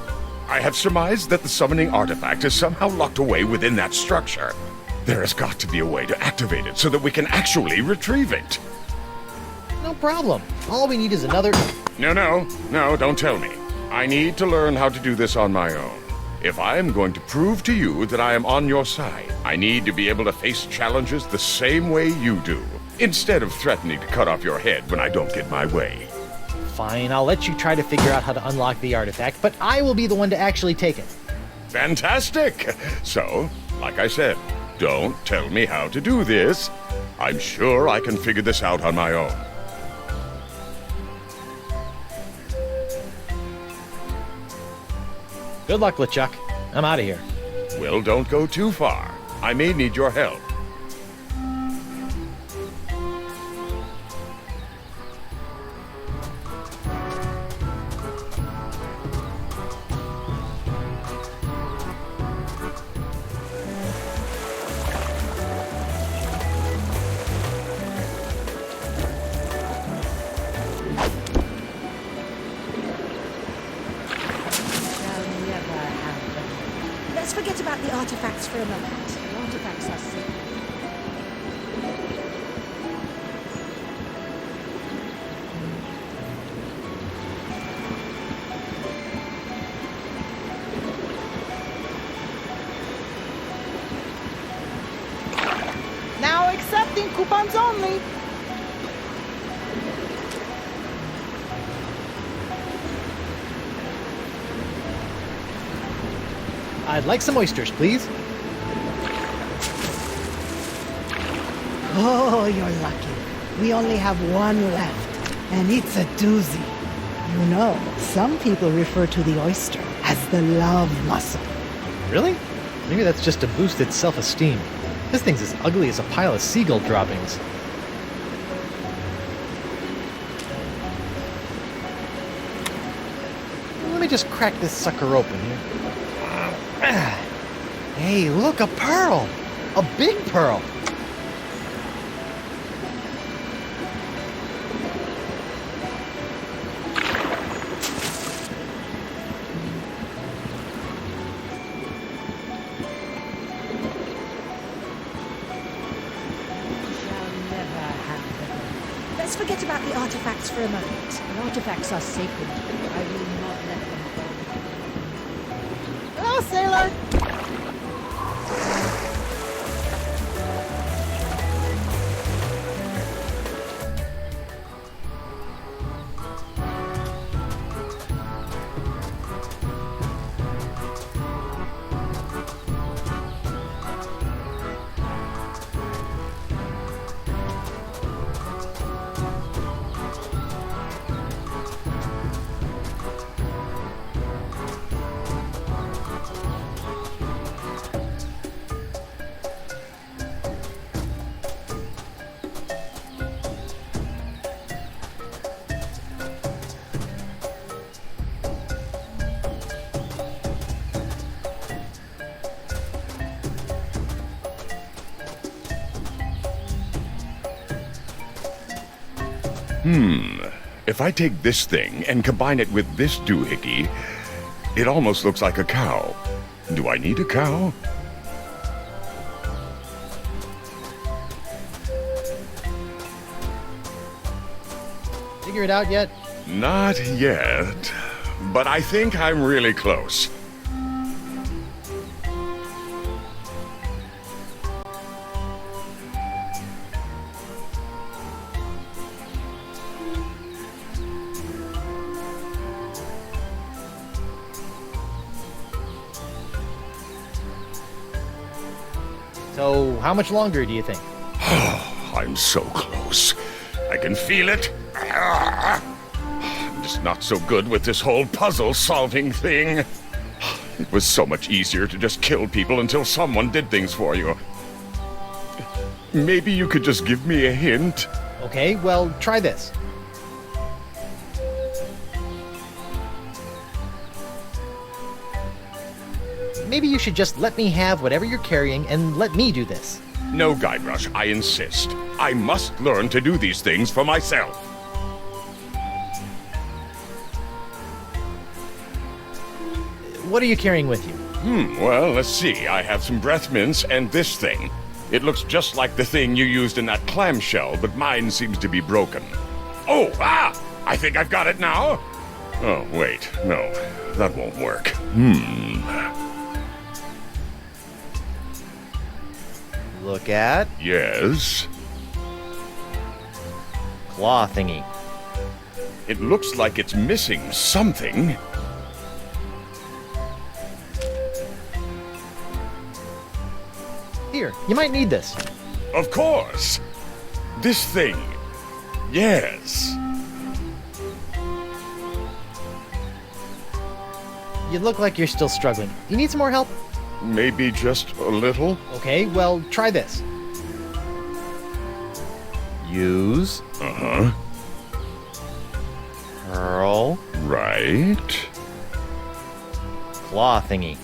I have surmised that the summoning artifact is somehow locked away within that structure. There has got to be a way to activate it so that we can actually retrieve it. No problem. All we need is another... No, don't tell me. I need to learn how to do this on my own. If I am going to prove to you that I am on your side, I need to be able to face challenges the same way you do, instead of threatening to cut off your head when I don't get my way. Fine, I'll let you try to figure out how to unlock the artifact, but I will be the one to actually take it. Fantastic! So, like I said, don't tell me how to do this. I'm sure I can figure this out on my own. Good luck, LeChuck. I'm out of here. Well, don't go too far. I may need your help. Let's forget about the artifacts for a moment. The artifacts are sacred. Now accepting coupons only. I'd like some oysters, please. Oh, you're lucky. We only have one left, and it's a doozy. You know, some people refer to the oyster as the love muscle. Really? Maybe that's just to boost its self-esteem. This thing's as ugly as a pile of seagull droppings. Let me just crack this sucker open here. Hey, look, a pearl! A big pearl! Let's forget about the artifacts for a moment. The artifacts are sacred. I will not let them go. Hello, sailor. If I take this thing and combine it with this doohickey, it almost looks like a cow. Do I need a cow? figure it out yet? Not yet, but I think I'm really close. So, how much longer do you think? I'm so close. I can feel it. I'm just not so good with this whole puzzle-solving thing. It was so much easier to just kill people until someone did things for you. Maybe you could just give me a hint? Okay, well, try this. Maybe you should just let me have whatever you're carrying and let me do this. No, Guybrush, I insist. I must learn to do these things for myself. What are you carrying with you? Well, let's see. I have some breath mints and this thing. It looks just like the thing you used in that clamshell, but mine seems to be broken. Oh, I think I've got it now. Oh, wait, no, that won't work. Look at... Yes? claw thingy. It looks like it's missing something. Here, you might need this. Of course. This thing. Yes. You look like you're still struggling. You need some more help? Maybe just a little. Okay, well, try this. Use. Uh-huh. Curl. Right. Claw thingy.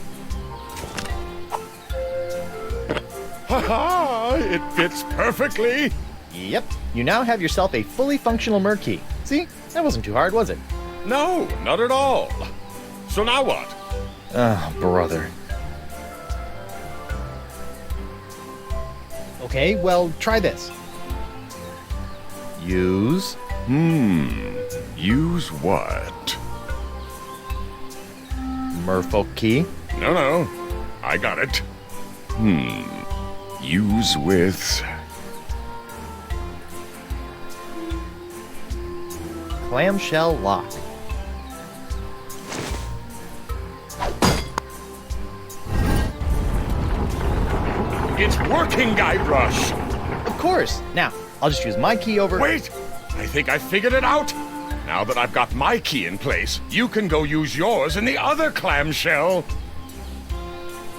Ha-ha! It fits perfectly. Yep. You now have yourself a fully functional Murkey. See? That wasn't too hard, was it? No, not at all. So now what? Oh, brother. Okay, well, try this. Use. Use what? Merfolk key. No. I got it. Use with... Clamshell lock. It's working, Guybrush! Of course. Now, I'll just use my key over... Wait! I think I figured it out! Now that I've got my key in place, you can go use yours in the other clamshell!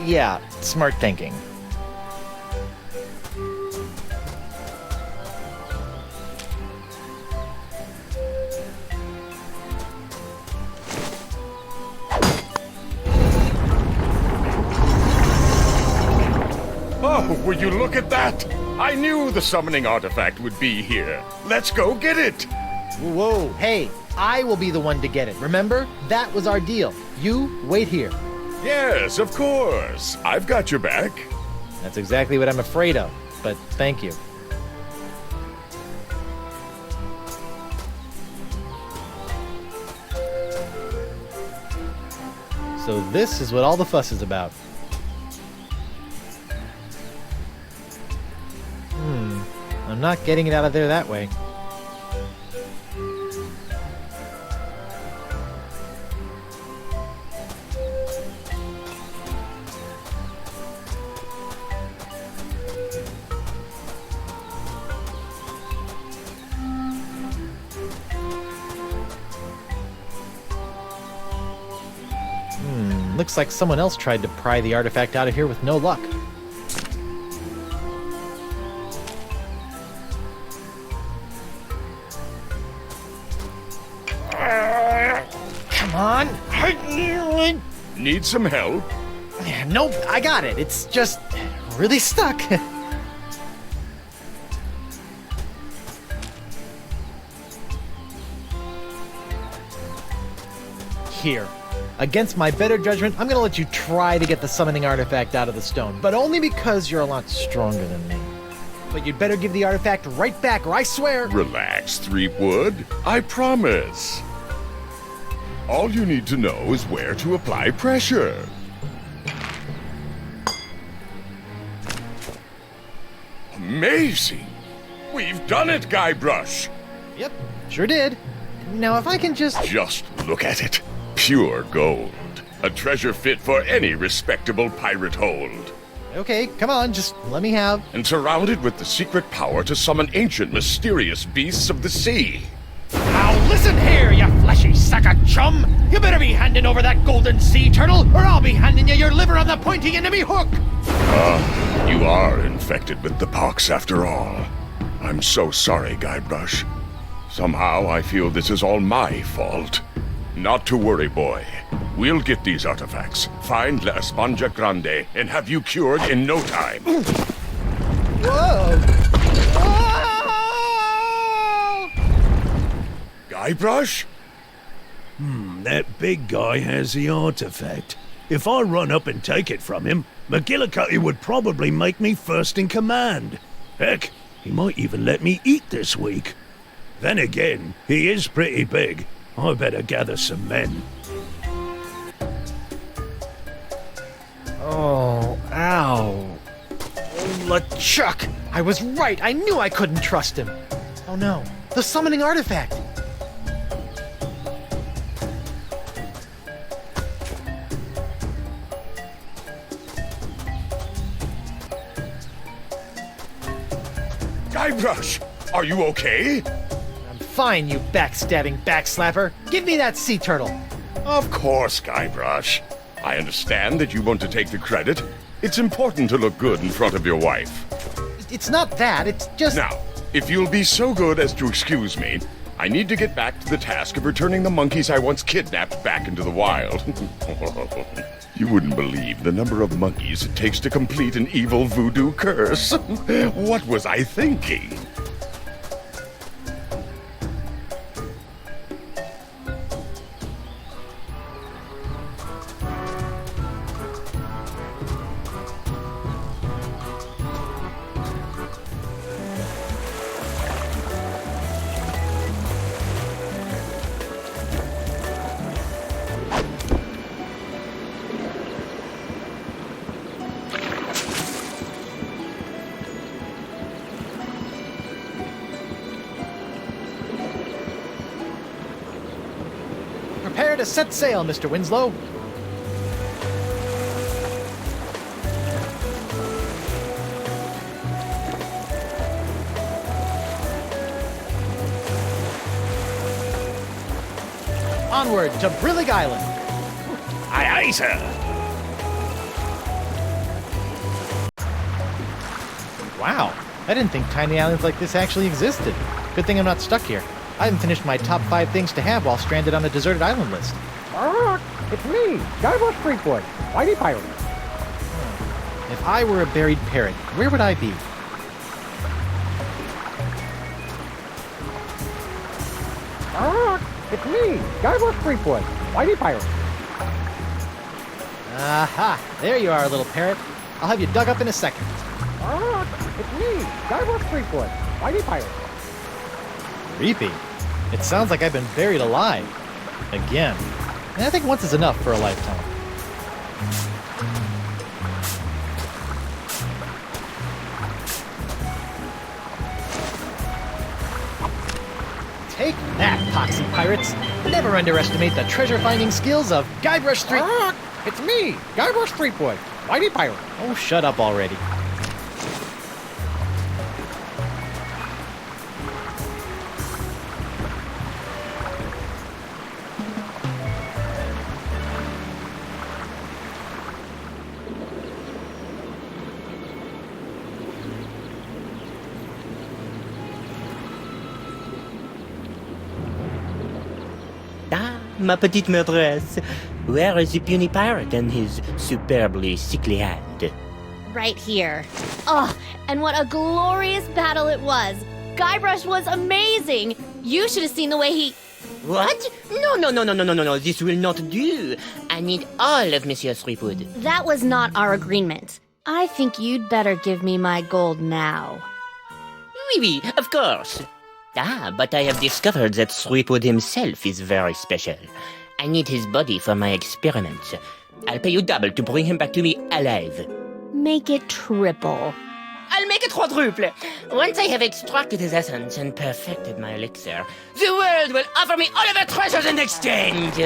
Yeah, smart thinking. Oh, will you look at that? I knew the summoning artifact would be here. Let's go get it! Whoa, hey, I will be the one to get it. Remember? That was our deal. You wait here. Yes, of course. I've got your back. That's exactly what I'm afraid of, but thank you. So this is what all the fuss is about. I'm not getting it out of there that way. Looks like someone else tried to pry the artifact out of here with no luck. Come on! Need some help? Nope, I got it. It's just really stuck. Here. Against my better judgment, I'm gonna let you try to get the summoning artifact out of the stone, but only because you're a lot stronger than me. But you'd better give the artifact right back, or I swear... Relax, Threepwood. I promise. All you need to know is where to apply pressure. Amazing! We've done it, Guybrush! Yep, sure did. Now if I can just... Just look at it. Pure gold. A treasure fit for any respectable pirate hold. Okay, come on, just let me have... And surrounded with the secret power to summon ancient, mysterious beasts of the sea. Now listen here, you fleshy sack of chum! You better be handing over that golden sea turtle, or I'll be handing you your liver on the pointy end of me hook! You are infected with the pox after all. I'm so sorry, Guybrush. Somehow I feel this is all my fault. Not to worry, boy. We'll get these artifacts, find La Esponja Grande, and have you cured in no time. Whoa! Guybrush? That big guy has the artifact. If I run up and take it from him, McGillicuddy would probably make me first in command. Heck, he might even let me eat this week. Then again, he is pretty big. I better gather some men. Oh, ow. Oh, LeChuck! I was right! I knew I couldn't trust him! Oh no, the summoning artifact! Guybrush, are you okay? I'm fine, you backstabbing backslapper! Give me that sea turtle! Of course, Guybrush. I understand that you want to take the credit. It's important to look good in front of your wife. It's not that, it's just... Now, if you'll be so good as to excuse me, I need to get back to the task of returning the monkeys I once kidnapped back into the wild. You wouldn't believe the number of monkeys it takes to complete an evil voodoo curse. What was I thinking? Prepare to set sail, Mr. Winslow. Onward to Brillig Island. Aye, aye, sir. Wow, I didn't think tiny islands like this actually existed. Good thing I'm not stuck here. I haven't finished my top 5 things to have while stranded on a deserted island list. It's me, Guybrush Threepwood, Mighty Pirate. If I were a buried parrot, where would I be? It's me, Guybrush Threepwood, Mighty Pirate. Aha! There you are, little parrot. I'll have you dug up in a second. It's me, Guybrush Threepwood, Mighty Pirate. Creepy. It sounds like I've been buried alive. Again. And I think once is enough for a lifetime. Take that, poxy pirates! Never underestimate the treasure-finding skills of Guybrush Threepwood. It's me, Guybrush Threepwood, Mighty Pirate. Oh, shut up already. Ah, ma petite maîtresse. Where is the puny pirate and his superbly sickly hand? Right here. Oh, and what a glorious battle it was. Guybrush was amazing. You should have seen the way he... What? No, this will not do. I need all of Monsieur Threepwood. That was not our agreement. I think you'd better give me my gold now. oui, of course. Ah, but I have discovered that Threepwood himself is very special. I need his body for my experiments. I'll pay you double to bring him back to me alive. Make it triple. I'll make it quadruple. Once I have extracted his essence and perfected my elixir, the world will offer me all of their treasures in exchange.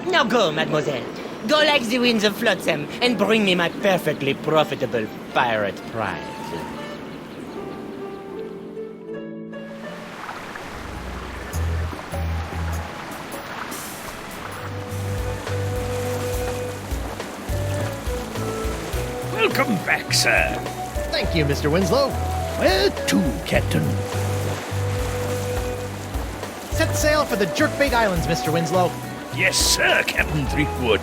Now go, mademoiselle. Go like the winds of Flotsam and bring me my perfectly profitable pirate prize. Welcome back, sir. Thank you, Mr. Winslow. Where to, Captain? Set sail for the Jerkbait Islands, Mr. Winslow. Yes, sir, Captain Threepwood.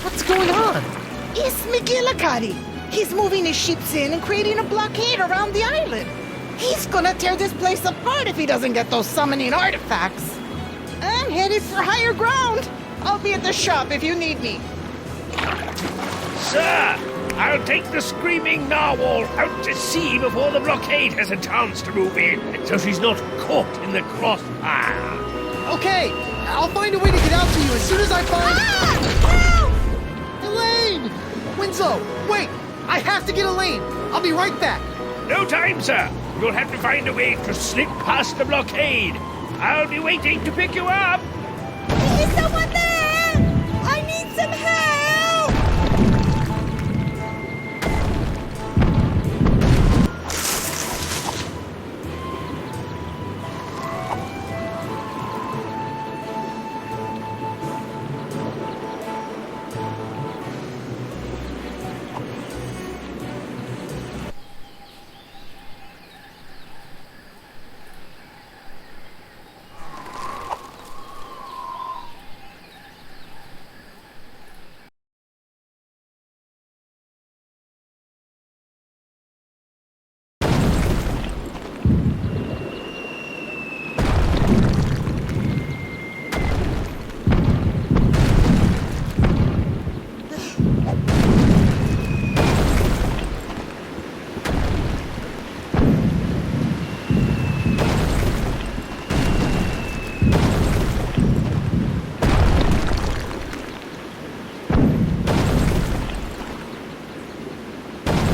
What's going on? It's McGillicuddy. He's moving his ships in and creating a blockade around the island. He's gonna tear this place apart if he doesn't get those summoning artifacts. I'm headed for higher ground. I'll be at the shop if you need me. Sir, I'll take the screaming narwhal out to sea before the blockade has a chance to move in, so she's not caught in the crossfire. Okay, I'll find a way to get out to you as soon as I find... Elaine! Winslow, wait! I have to get Elaine! I'll be right back! No time, sir. You'll have to find a way to slip past the blockade. I'll be waiting to pick you up. Is someone there? I need some help!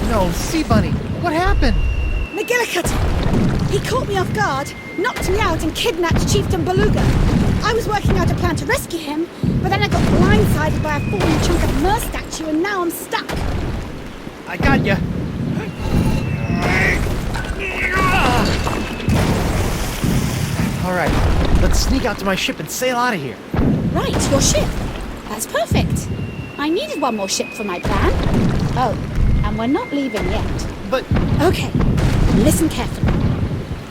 No, Sea Bunny, what happened? McGillicuddy! He caught me off guard, knocked me out and kidnapped Chieftain Beluga. I was working out a plan to rescue him, but then I got blindsided by a falling chunk of Mer statue and now I'm stuck. I got ya. All right, let's sneak out to my ship and sail out of here. Right, your ship. That's perfect. I needed one more ship for my plan. Oh, and we're not leaving yet. But... Okay, listen carefully.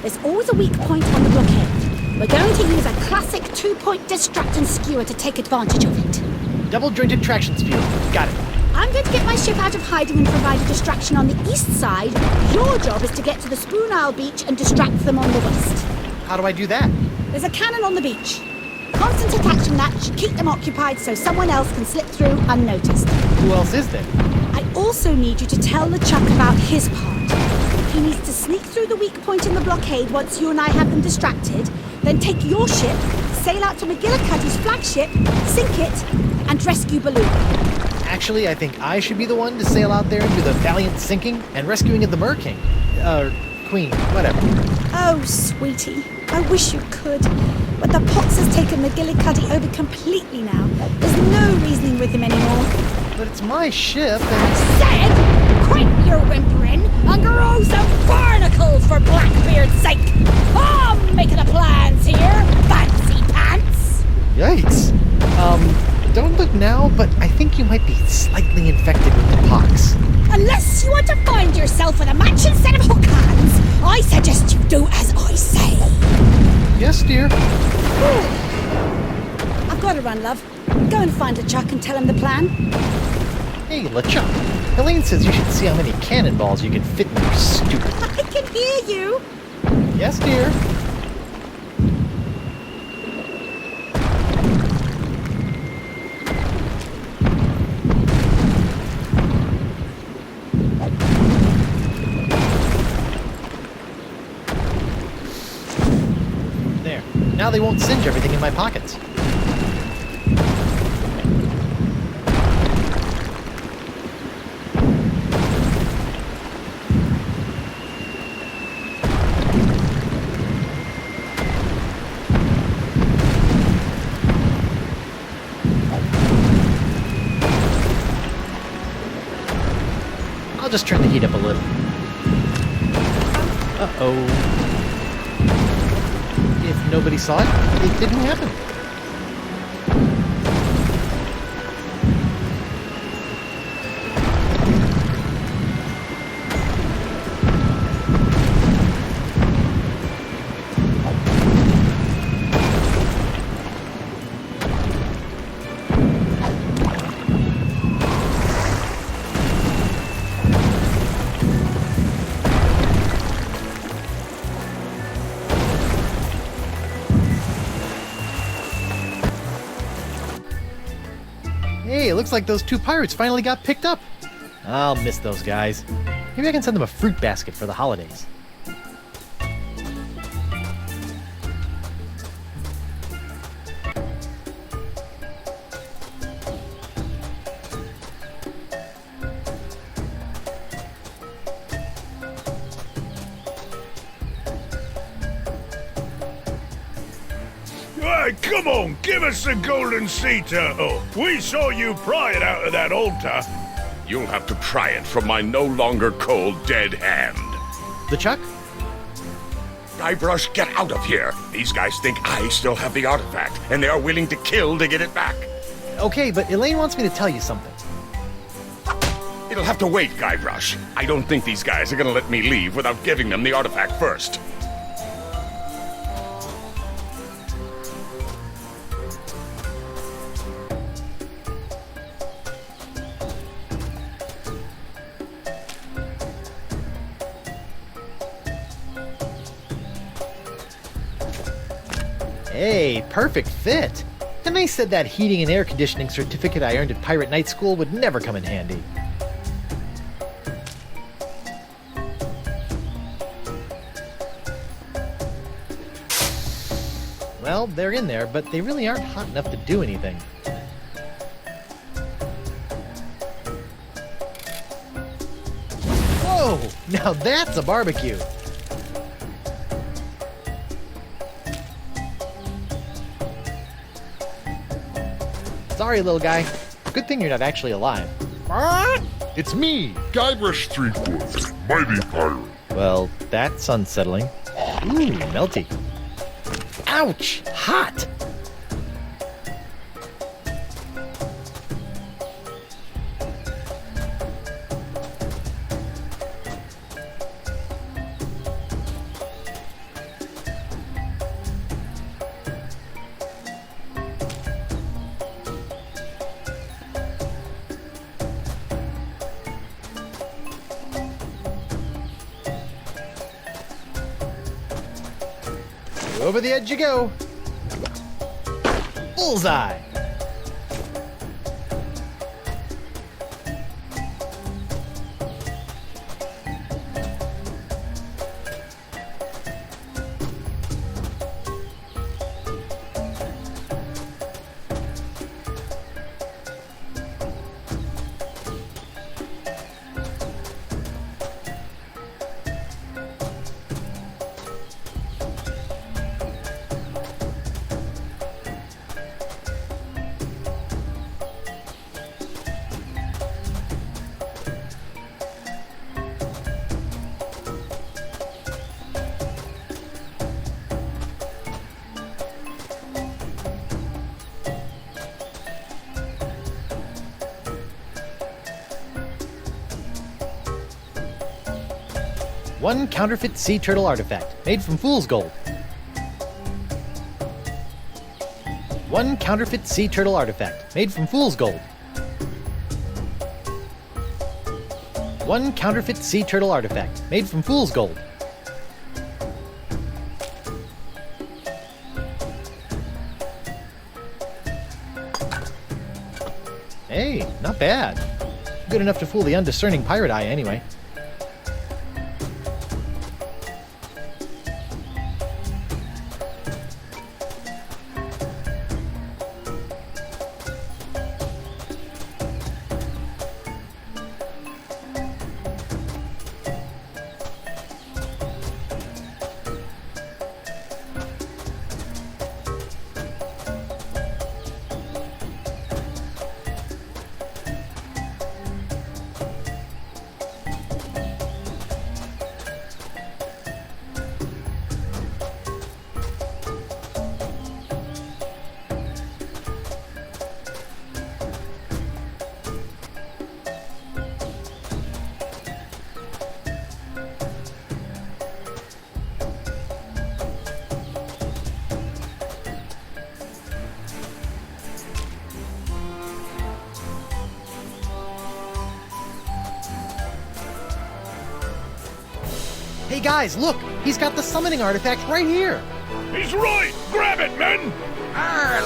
There's always a weak point on the blockade. We're going to use a classic two-point distract and skewer to take advantage of it. Double-jointed traction spear. Got it. I'm going to get my ship out of hiding and provide a distraction on the east side. Your job is to get to the Spoon Isle beach and distract them on the west. How do I do that? There's a cannon on the beach. Constant attacks from that should keep them occupied so someone else can slip through unnoticed. Who else is there? I also need you to tell LeChuck about his part. He needs to sneak through the weak point in the blockade once you and I have them distracted, then take your ship, sail out to McGillicuddy's flagship, sink it, and rescue Beluga. Actually, I think I should be the one to sail out there and do the valiant sinking and rescuing of the Mer King. Queen, whatever. Oh, sweetie, I wish you could. But the Pox has taken McGillicuddy over completely now. There's no reasoning with him anymore. But it's my ship and... I said, quit your whimpering and grow some barnacles for Blackbeard's sake. I'm making the plans here, fancy pants. Yikes. Don't look now, but I think you might be slightly infected with the pox. Unless you want to find yourself with a matching set of hook hands, I suggest you do as I say. Yes, dear. I've got to run, love. Go and find LeChuck and tell him the plan. Hey, LeChuck. Elaine says you should see how many cannonballs you can fit in your stupid... I can hear you. Yes, dear. Now they won't singe everything in my pockets. I'll just turn the heat up a little. Uh-oh. If nobody saw it, it didn't happen. Hey, it looks like those two pirates finally got picked up. I'll miss those guys. Maybe I can send them a fruit basket for the holidays. Hey, come on, give us the golden sea turtle. We saw you pry it out of that altar. You'll have to pry it from my no longer cold, dead hand. The Chuck? Guybrush, get out of here. These guys think I still have the artifact, and they are willing to kill to get it back. Okay, but Elaine wants me to tell you something. It'll have to wait, Guybrush. I don't think these guys are gonna let me leave without giving them the artifact first. Hey, perfect fit. And they said that heating and air conditioning certificate I earned at Pirate Night School would never come in handy. Well, they're in there, but they really aren't hot enough to do anything. Whoa! Now that's a barbecue! Sorry, little guy. Good thing you're not actually alive. It's me, Guybrush Threepwood, mighty pirate. Well, that's unsettling. Ooh, melty. Ouch! Hot! Over the edge you go. Bullseye. One counterfeit sea turtle artifact, made from fool's gold. One counterfeit sea turtle artifact, made from fool's gold. One counterfeit sea turtle artifact, made from fool's gold. Hey, not bad. Good enough to fool the undiscerning pirate eye, anyway. Hey guys, look! He's got the summoning artifact right here! He's right! Grab it, men!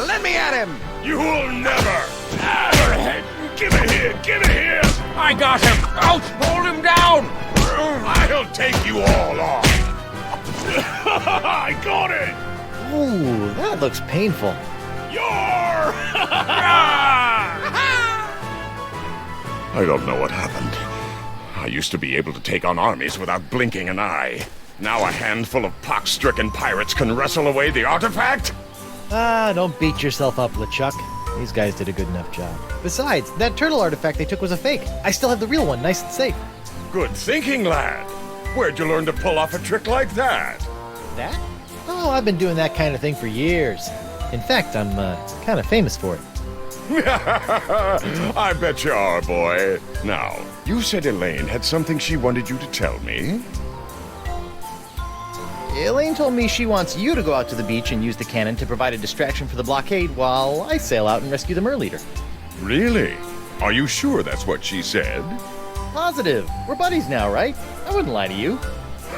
Let me at him! You'll never! Give it here! Give it here! I got him! Out! Hold him down! I'll take you all off! I got it! Ooh, that looks painful. I don't know what happened. I used to be able to take on armies without blinking an eye. Now a handful of pox-stricken pirates can wrestle away the artifact? Ah, don't beat yourself up, LeChuck. These guys did a good enough job. Besides, that turtle artifact they took was a fake. I still have the real one, nice and safe. Good thinking, lad. Where'd you learn to pull off a trick like that? That? Oh, I've been doing that kind of thing for years. In fact, I'm kind of famous for it. I bet you are, boy. Now, you said Elaine had something she wanted you to tell me? Elaine told me she wants you to go out to the beach and use the cannon to provide a distraction for the blockade while I sail out and rescue the Merleader. Really? Are you sure that's what she said? Positive. We're buddies now, right? I wouldn't lie to you.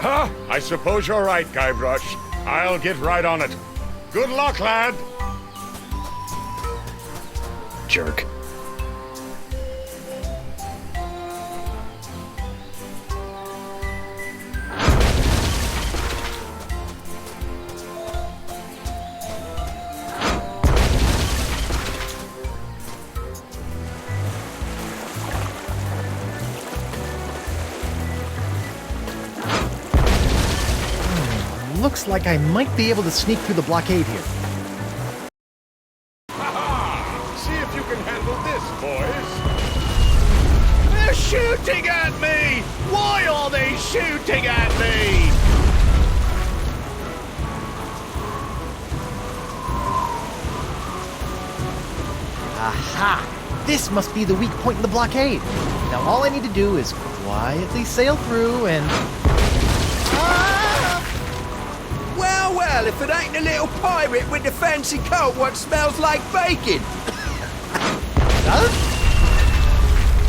Ha! I suppose you're right, Guybrush. I'll get right on it. Good luck, lad! Jerk. Looks like I might be able to sneak through the blockade here. See if you can handle this, boys. They're shooting at me! Why are they shooting at me? Aha! This must be the weak point in the blockade. Now all I need to do is quietly sail through and... Well, if it ain't a little pirate with the fancy coat what smells like bacon. Huh?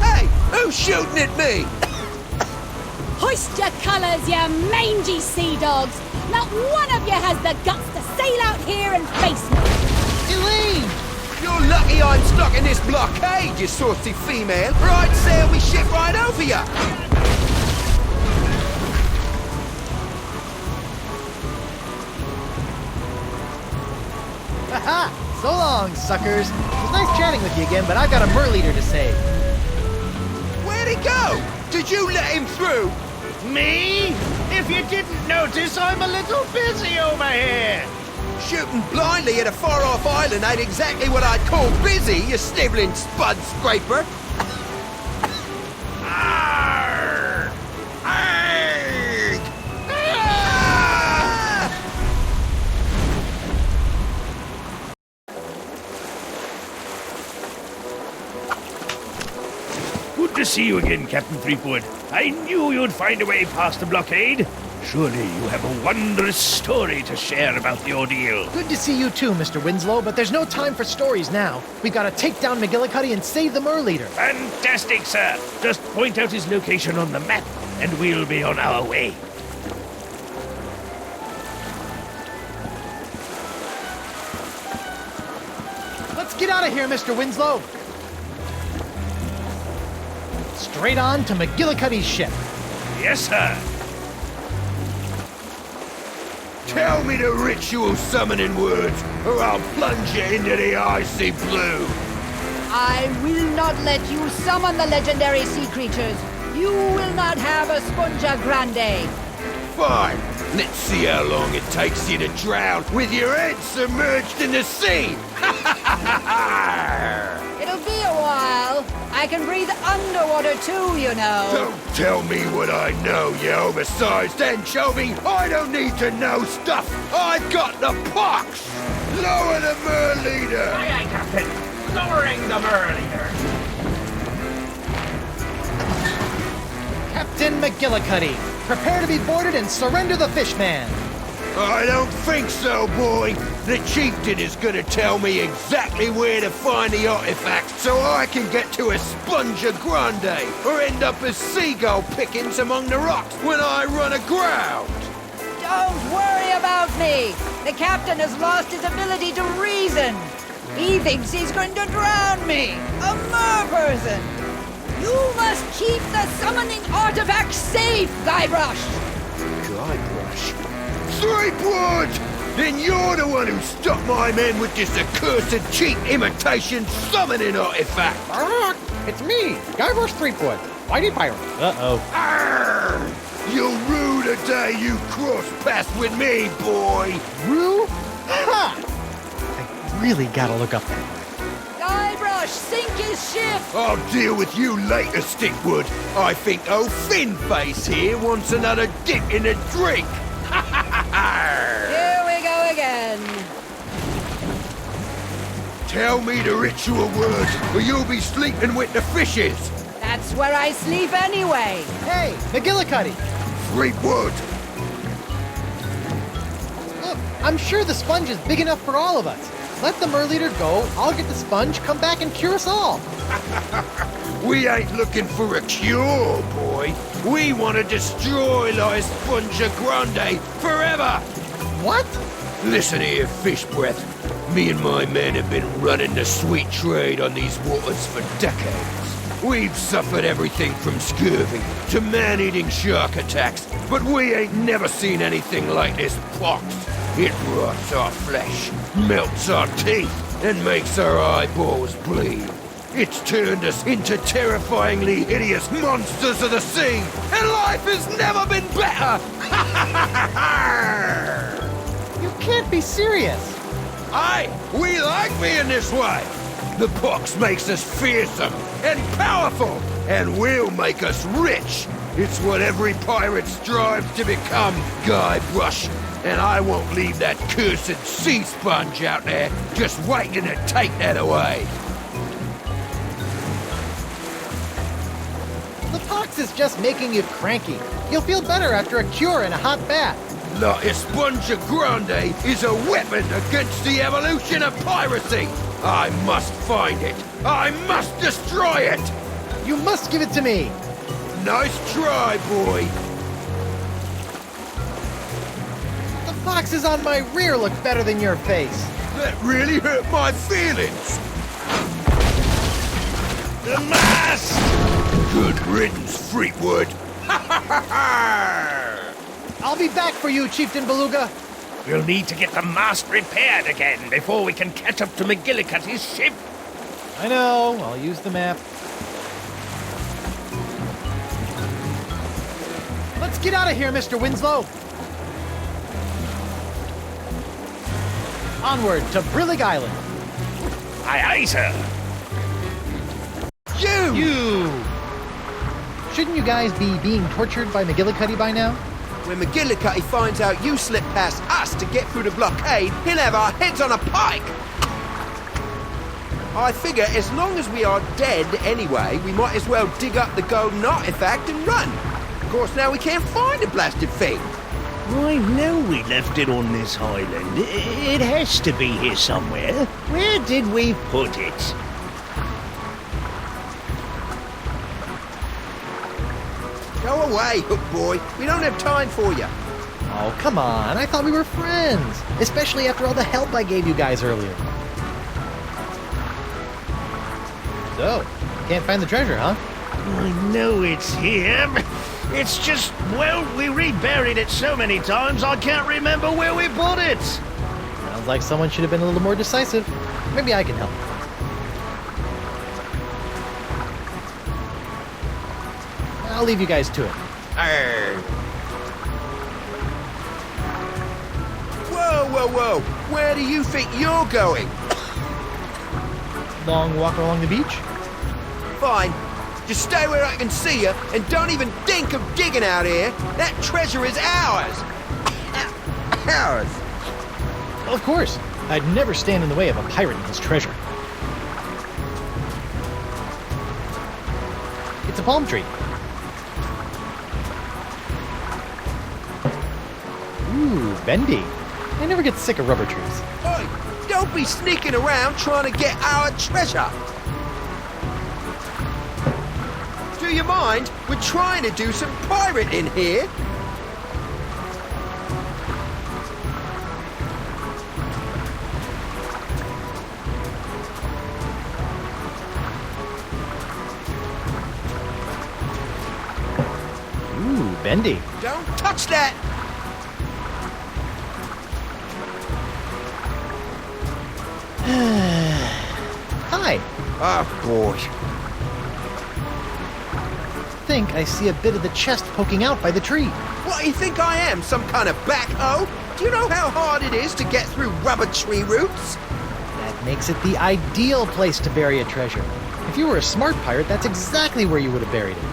Hey, who's shooting at me? Hoist your colours, you mangy sea dogs! Not one of you has the guts to sail out here and face me! Elaine! You're lucky I'm stuck in this blockade, you saucy female, or I'd sail me ship right over you. Aha! So long, suckers. It was nice chatting with you again, but I've got a Merleader to save. Where'd he go? Did you let him through? Me? If you didn't notice, I'm a little busy over here. Shooting blindly at a far-off island ain't exactly what I'd call busy, you snivelling spud scraper. Arr! Arrgh! Good to see you again, Captain Threepwood. I knew you'd find a way past the blockade. Surely you have a wondrous story to share about the ordeal. Good to see you too, Mr. Winslow, but there's no time for stories now. We've got to take down McGillicuddy and save the Merleader. Fantastic, sir. Just point out his location on the map, and we'll be on our way. Let's get out of here, Mr. Winslow. Straight on to McGillicuddy's ship. Yes, sir. Tell me the ritual summoning words, or I'll plunge you into the icy blue. I will not let you summon the legendary sea creatures. You will not have a Spongia Grande. Fine. Let's see how long it takes you to drown with your head submerged in the sea. It'll be a while. I can breathe underwater too, you know. Don't tell me what I know, you oversized anchovy. I don't need to know stuff. I've got the pox. Lower the Merleader. Aye, aye, Captain. Lowering the Merleader. Captain McGillicuddy, prepare to be boarded and surrender the Fishman. I don't think so, boy. The chieftain is gonna tell me exactly where to find the artifact so I can get to Esponja Grande or end up as seagull pickings among the rocks when I run aground. Don't worry about me. The captain has lost his ability to reason. He thinks he's going to drown me, a mer-person. You must keep the summoning artifact safe, Guybrush. Guybrush? Threepwood! Then you're the one who stopped my men with this accursed cheap imitation summoning artifact. It's me, Guybrush Threepwood, Mighty Pirate. Uh-oh. Arr! You'll rue the day you cross paths with me, boy. Rue? Ha! I really gotta look up that. Guybrush, sink his ship. I'll deal with you later, Stickwood. I think old Finface here wants another dip in the drink. Here we go again. Tell me the ritual words, or you'll be sleeping with the fishes. That's where I sleep anyway. Hey, McGillicuddy! Threepwood! Look, I'm sure the sponge is big enough for all of us. Let the Merleader go, I'll get the sponge, come back and cure us all. We ain't looking for a cure, boy. We want to destroy La Esponja Grande forever. What? Listen here, fish breath. Me and my men have been running the sweet trade on these waters for decades. We've suffered everything from scurvy to man-eating shark attacks, but we ain't never seen anything like this pox. It rots our flesh, melts our teeth, and makes our eyeballs bleed. It's turned us into terrifyingly hideous monsters of the sea, and life has never been better! You can't be serious! Aye, we like being this way! The pox makes us fearsome and powerful, and will make us rich! It's what every pirate strives to become, Guybrush, and I won't leave that cursed sea sponge out there just waiting to take that away! The pox is just making you cranky. You'll feel better after a cure in a hot bath. La Esponja Grande is a weapon against the evolution of piracy! I must find it! I must destroy it! You must give it to me! Nice try, boy! The foxes on my rear look better than your face. That really hurt my feelings! The mast! Good riddance, Threepwood! I'll be back for you, Chieftain Beluga! We'll need to get the mast repaired again before we can catch up to McGillicuddy's ship. I know, I'll use the map. Let's get out of here, Mr. Winslow! Onward to Brillig Island! Aye, aye, sir. You! Shouldn't you guys be being tortured by McGillicuddy by now? When McGillicuddy finds out you slip past us to get through the blockade, he'll have our heads on a pike! I figure as long as we are dead anyway, we might as well dig up the golden artifact and run. Of course, now we can't find the blasted thing. I know we left it on this island. It has to be here somewhere. Where did we put it? Go away, Hook Boy. We don't have time for you. Oh, come on. I thought we were friends. Especially after all the help I gave you guys earlier. So, can't find the treasure, huh? I know it's here. It's just, well, we reburied it so many times I can't remember where we put it. Sounds like someone should have been a little more decisive. Maybe I can help. I'll leave you guys to it. Arr. Whoa, whoa, whoa! Where do you think you're going? Long walk along the beach? Fine. Just stay where I can see you, and don't even think of digging out here. That treasure is ours. Ours. Of course. I'd never stand in the way of a pirate and his treasure. It's a palm tree. Ooh, bendy. I never get sick of rubber trees. Oi, don't be sneaking around trying to get our treasure. Do you mind? We're trying to do some pirating here. Ooh, bendy. Don't touch that! Hi. Oh, boy. I think I see a bit of the chest poking out by the tree. What do you think I am, some kind of backhoe? Do you know how hard it is to get through rubber tree roots? That makes it the ideal place to bury a treasure. If you were a smart pirate, that's exactly where you would have buried it.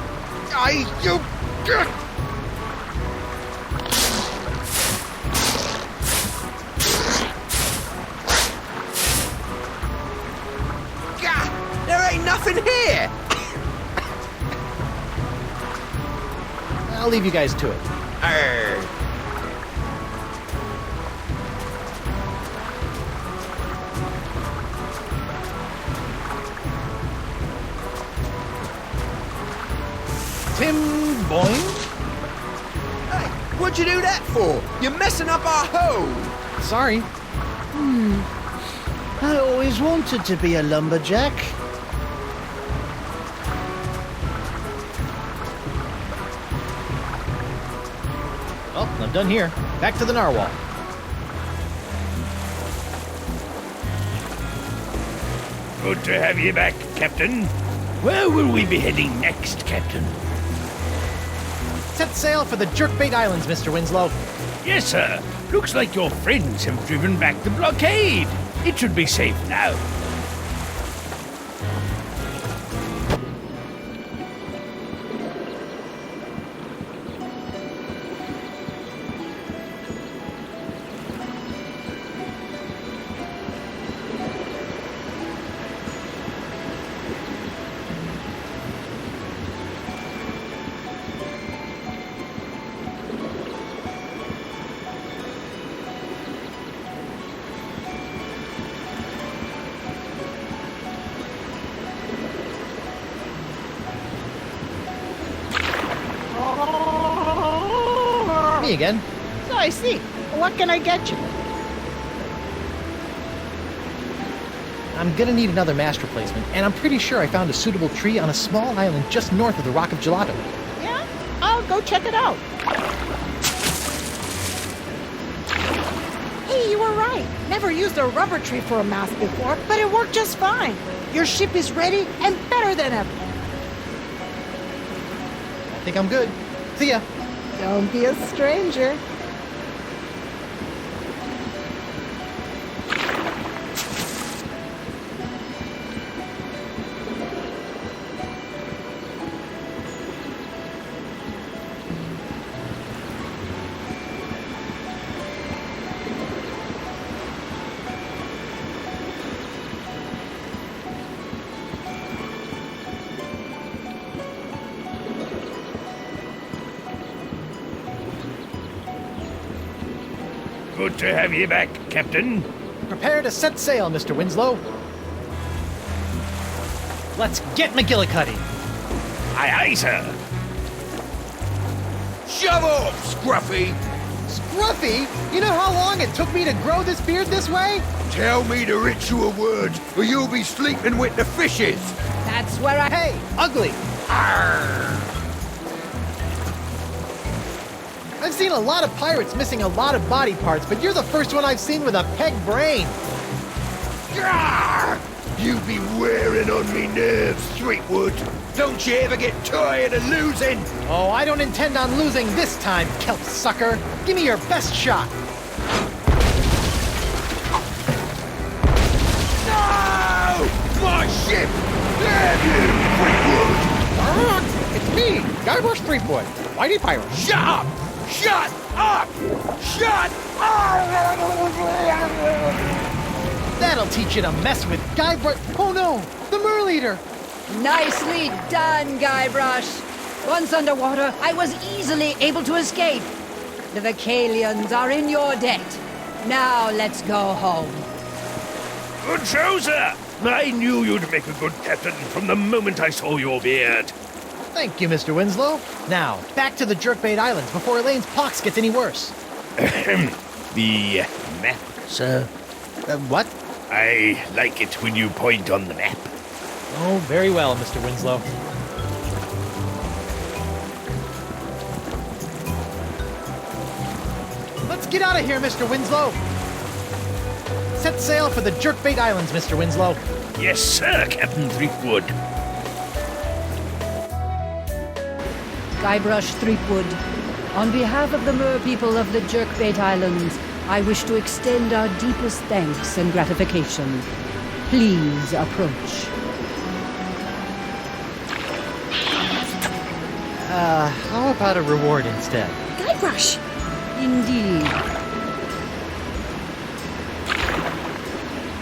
Gah! There ain't nothing here! I'll leave you guys to it. Tim Boyne? Hey, what'd you do that for? You're messing up our hole! Sorry. I always wanted to be a lumberjack. Well, I'm done here. Back to the narwhal. Good to have you back, Captain. Where will we be heading next, Captain? Set sail for the Jerkbait Islands, Mr. Winslow. Yes, sir. Looks like your friends have driven back the blockade. It should be safe now. Me again. So I see. What can I get you? I'm gonna need another mast replacement, and I'm pretty sure I found a suitable tree on a small island just north of the Rock of Gelato. Yeah? I'll go check it out. Hey, you were right. Never used a rubber tree for a mast before, but it worked just fine. Your ship is ready and better than ever. I think I'm good. See ya. Don't be a stranger. Good to have you back, Captain. Prepare to set sail, Mr. Winslow. Let's get McGillicuddy. Aye, aye, sir. Shove off, Scruffy! Scruffy? You know how long it took me to grow this beard this way? Tell me the ritual words, or you'll be sleeping with the fishes! That's where I... Hey, ugly! Arr! I've seen a lot of pirates missing a lot of body parts, but you're the first one I've seen with a peg brain. Arr! You be wearing on me nerves, Threepwood. Don't you ever get tired of losing? Oh, I don't intend on losing this time, kelp sucker. Give me your best shot. No! My ship! Damn you, Threepwood! It's me, Guybrush Threepwood, Mighty Pirate. Shut up! Shut up! Shut up! That'll teach you to mess with Guybrush. Oh no, the Merle Eater. Nicely done, Guybrush. Once underwater, I was easily able to escape. The Vocalians are in your debt. Now let's go home. Good show, sir. I knew you'd make a good captain from the moment I saw your beard. Thank you, Mr. Winslow. Now, back to the Jerkbait Islands before Elaine's pox gets any worse. The map, sir? What? I like it when you point on the map. Oh, very well, Mr. Winslow. Let's get out of here, Mr. Winslow! Set sail for the Jerkbait Islands, Mr. Winslow. Yes, sir, Captain Threepwood. Guybrush Threepwood, on behalf of the mer people of the Jerkbait Islands, I wish to extend our deepest thanks and gratification. Please approach. How about a reward instead? Guybrush! Indeed.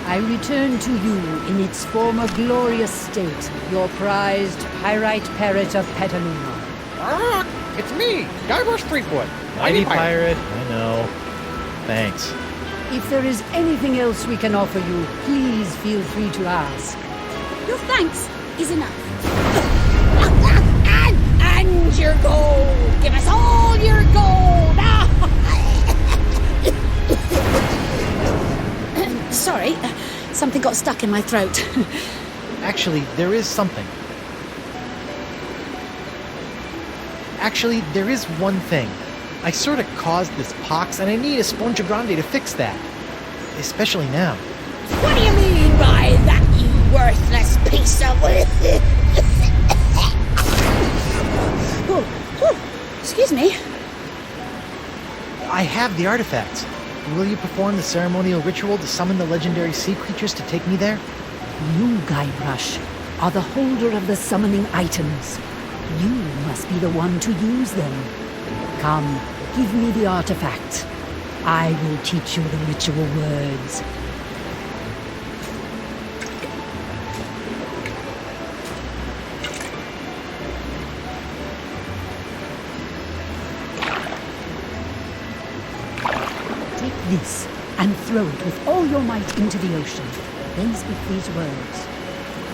I return to you in its former glorious state, your prized pyrite parrot of Petaluma. It's me, Guybrush Threepwood. Mighty pirate, I know. Thanks. If there is anything else we can offer you, please feel free to ask. Your thanks is enough. and your gold! Give us all your gold! Sorry, something got stuck in my throat. Actually, there is something. Actually, there is one thing. I sort of caused this pox, and I need a Spongia Grande to fix that. Especially now. What do you mean by that, you worthless piece of... Excuse me. I have the artifacts. Will you perform the ceremonial ritual to summon the legendary sea creatures to take me there? You, Guybrush, are the holder of the summoning items. You must be the one to use them. Come, give me the artifact. I will teach you the ritual words. Take this and throw it with all your might into the ocean. Then speak these words.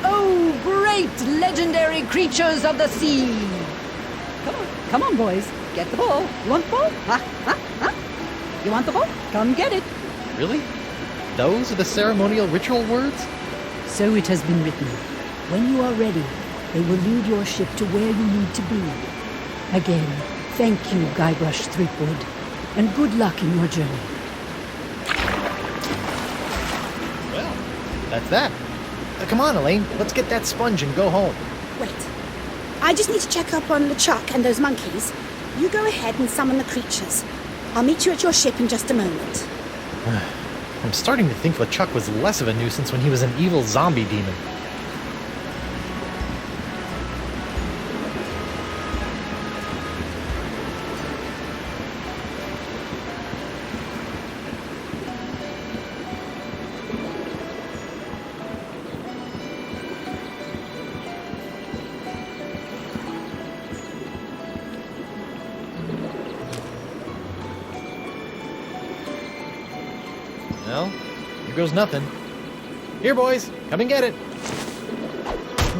Oh, great legendary creatures of the sea! Come on, boys. Get the ball. You want the ball? You want the ball? Come get it. Really? Those are the ceremonial ritual words? So it has been written. When you are ready, they will lead your ship to where you need to be. Again, thank you, Guybrush Threepwood, and good luck in your journey. Well, that's that. Come on, Elaine. Let's get that sponge and go home. Wait. I just need to check up on LeChuck and those monkeys. You go ahead and summon the creatures. I'll meet you at your ship in just a moment. I'm starting to think LeChuck was less of a nuisance when he was an evil zombie demon. Well, here goes nothing. Here, boys, come and get it.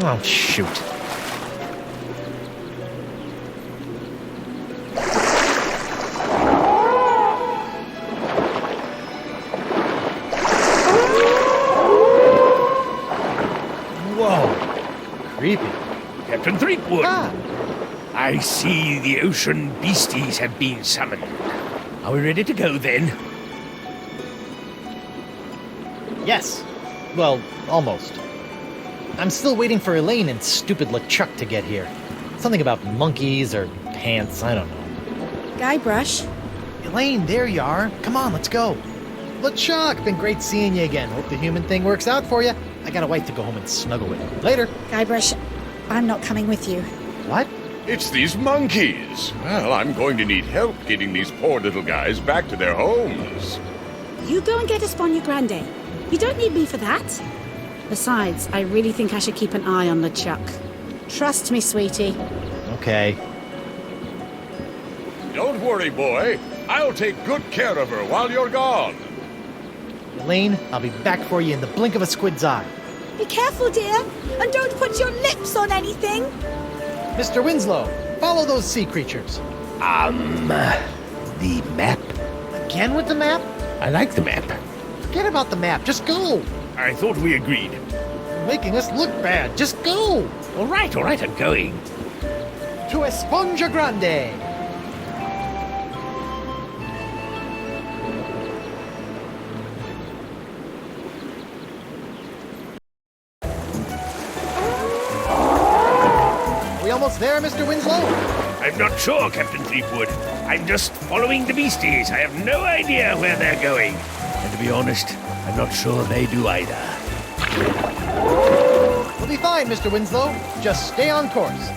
Oh, shoot. Whoa, creepy. Captain Threepwood. Ah. I see the ocean beasties have been summoned. Are we ready to go then? Yes. Well, almost. I'm still waiting for Elaine and stupid LeChuck to get here. Something about monkeys or pants, I don't know. Guybrush? Elaine, there you are. Come on, let's go. LeChuck, been great seeing you again. Hope the human thing works out for you. I got a wife to go home and snuggle with. Later. Guybrush, I'm not coming with you. What? It's these monkeys. Well, I'm going to need help getting these poor little guys back to their homes. You go and get a Spongia Grande. You don't need me for that. Besides, I really think I should keep an eye on LeChuck. Trust me, sweetie. Okay. Don't worry, boy. I'll take good care of her while you're gone. Elaine, I'll be back for you in the blink of a squid's eye. Be careful, dear, and don't put your lips on anything. Mr. Winslow, follow those sea creatures. The map? Again with the map? I like the map. Forget about the map, just go. I thought we agreed. You're making us look bad, just go. All right, I'm going. To Esponja Grande. We almost there, Mr. Winslow? I'm not sure, Captain Threepwood. I'm just following the beasties. I have no idea where they're going. And to be honest, I'm not sure they do either. We'll be fine, Mr. Winslow. Just stay on course.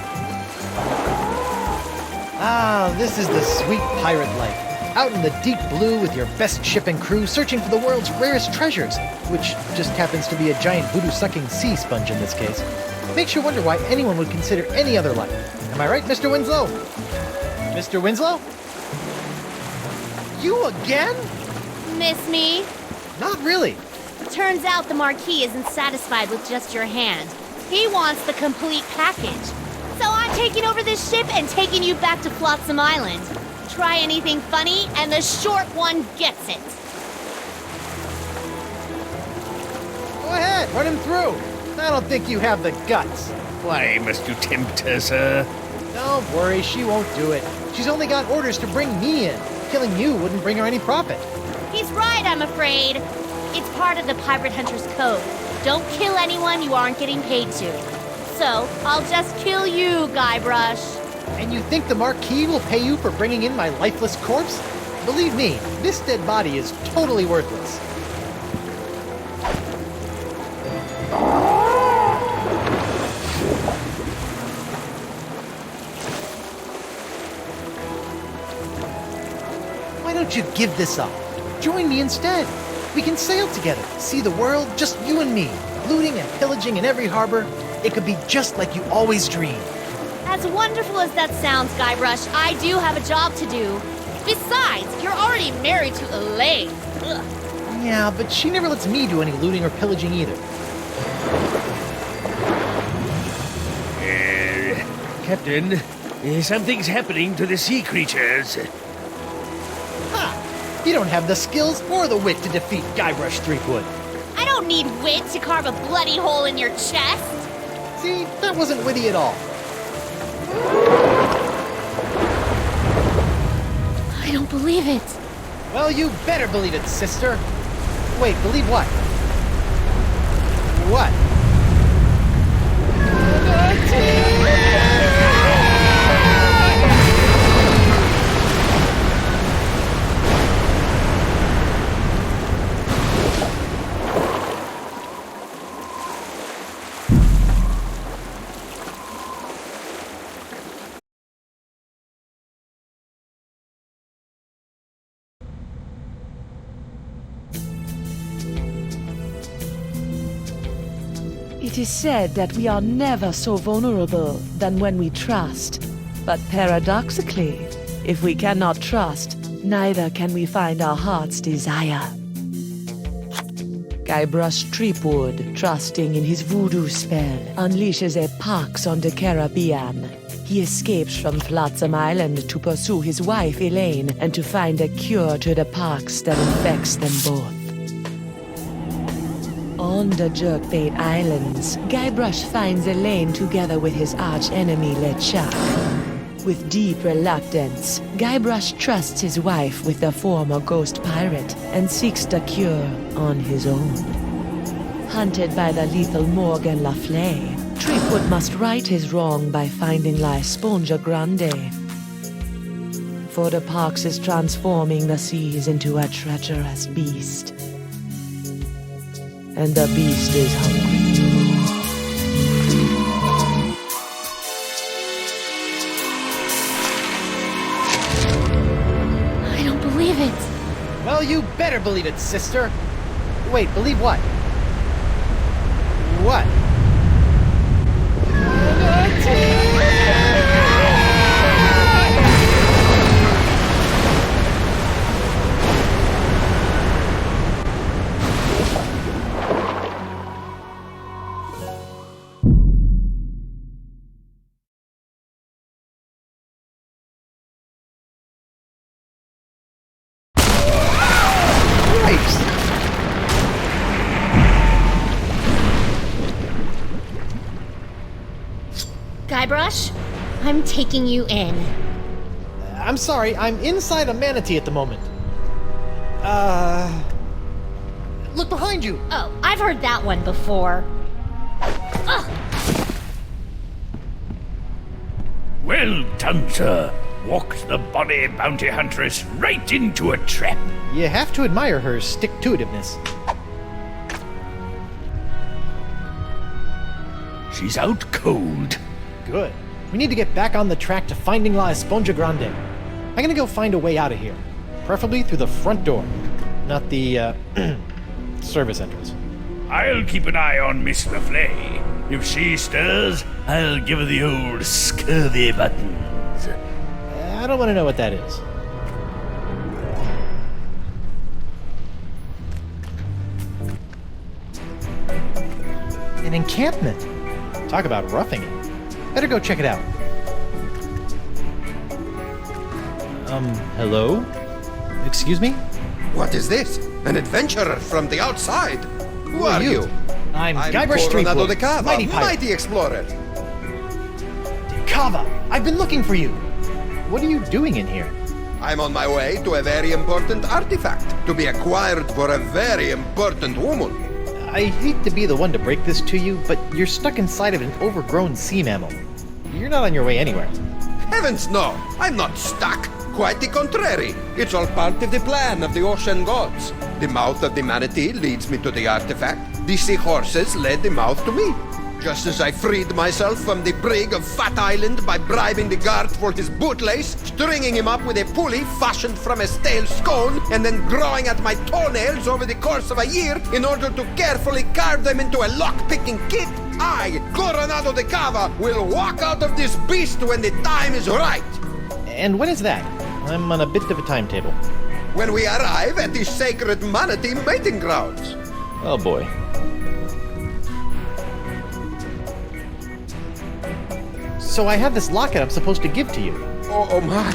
Ah, this is the sweet pirate life. Out in the deep blue with your best ship and crew searching for the world's rarest treasures, which just happens to be a giant voodoo-sucking sea sponge in this case. Makes you wonder why anyone would consider any other life. Am I right, Mr. Winslow? Mr. Winslow? You again? Miss me? Not really. Turns out the Marquis isn't satisfied with just your hand. He wants the complete package. So I'm taking over this ship and taking you back to Flotsam Island. Try anything funny, and the short one gets it. Go ahead, run him through. I don't think you have the guts. Why must you tempt her, sir? Don't worry, she won't do it. She's only got orders to bring me in. Killing you wouldn't bring her any profit. He's right, I'm afraid. It's part of the Pirate Hunter's Code. Don't kill anyone you aren't getting paid to. So, I'll just kill you, Guybrush. And you think the Marquis will pay you for bringing in my lifeless corpse? Believe me, this dead body is totally worthless. Why don't you give this up? Join me instead. We can sail together, see the world, just you and me, looting and pillaging in every harbor. It could be just like you always dreamed. As wonderful as that sounds, Guybrush, I do have a job to do. Besides, you're already married to Elaine. Ugh. Yeah, but she never lets me do any looting or pillaging either. Captain, something's happening to the sea creatures. Ha! You don't have the skills or the wit to defeat Guybrush Threepwood. I don't need wit to carve a bloody hole in your chest. See, that wasn't witty at all. I don't believe it. Well, you better believe it, sister. Wait, believe what? What? It is said that we are never so vulnerable than when we trust. But paradoxically, if we cannot trust, neither can we find our heart's desire. Guybrush Threepwood, trusting in his voodoo spell, unleashes a pox on the Caribbean. He escapes from Flotsam Island to pursue his wife Elaine and to find a cure to the pox that infects them both. On the Jerkbait Islands, Guybrush finds Elaine together with his arch-enemy LeChuck. With deep reluctance, Guybrush trusts his wife with the former ghost pirate and seeks the cure on his own. Hunted by the lethal Morgan Le Fay, Threepwood must right his wrong by finding La Esponja Grande. For the pox is transforming the seas into a treacherous beast. And the beast is hungry. I don't believe it. Well, you better believe it, sister. Wait, believe what? What? Guybrush. I'm taking you in. I'm sorry, I'm inside a manatee at the moment. Look behind you! Oh, I've heard that one before. Ugh. Well done, sir. Walked the bonny bounty huntress right into a trap. You have to admire her stick-to-itiveness. She's out cold. Good. We need to get back on the track to finding La Esponja Grande. I'm gonna go find a way out of here. Preferably through the front door. Not the, service entrance. I'll keep an eye on Miss LaFleur. If she stirs, I'll give her the old scurvy buttons. I don't want to know what that is. An encampment. Talk about roughing it. Better go check it out. Hello? Excuse me? What is this? An adventurer from the outside? Who are you? I'm Guybrush Coronado de Threepwood, Cava, mighty pirate. mighty explorer. Cava, I've been looking for you. What are you doing in here? I'm on my way to a very important artifact to be acquired for a very important woman. I hate to be the one to break this to you, but you're stuck inside of an overgrown sea mammal. You're not on your way anywhere. Heavens no, I'm not stuck. Quite the contrary. It's all part of the plan of the ocean gods. The mouth of the manatee leads me to the artifact. The seahorses led the mouth to me. Just as I freed myself from the brig of Fat Island by bribing the guard for his bootlace, stringing him up with a pulley fashioned from a stale scone, and then growing at my toenails over the course of a year in order to carefully carve them into a lock-picking kit, I, Coronado de Cava, will walk out of this beast when the time is right. And when is that? I'm on a bit of a timetable. When we arrive at the sacred manatee mating grounds. Oh boy. So I have this locket I'm supposed to give to you. Oh my.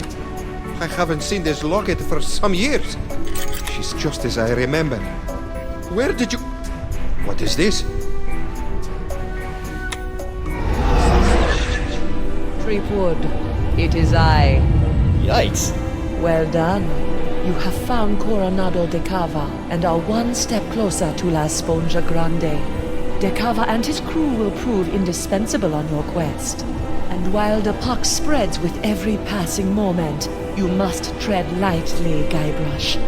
I haven't seen this locket for some years. She's just as I remember. Where did you... What is this? Threepwood, it is I. Yikes. Well done. You have found Coronado de Cava and are one step closer to La Esponja Grande. De Cava and his crew will prove indispensable on your quest. And while the pox spreads with every passing moment, you must tread lightly, Guybrush.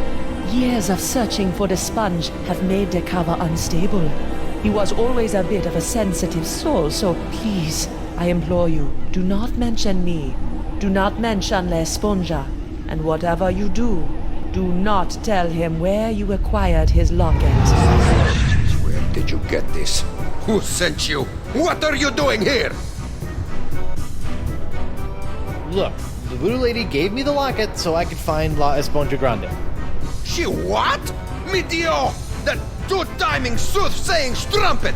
Years of searching for the sponge have made De Cava unstable. He was always a bit of a sensitive soul, so please, I implore you, do not mention me. Do not mention La Esponja. And whatever you do, do not tell him where you acquired his locket. Where did you get this? Who sent you? What are you doing here? Look, the voodoo lady gave me the locket so I could find La Esponja Grande. She what? Meteor! That two-timing soothsaying strumpet!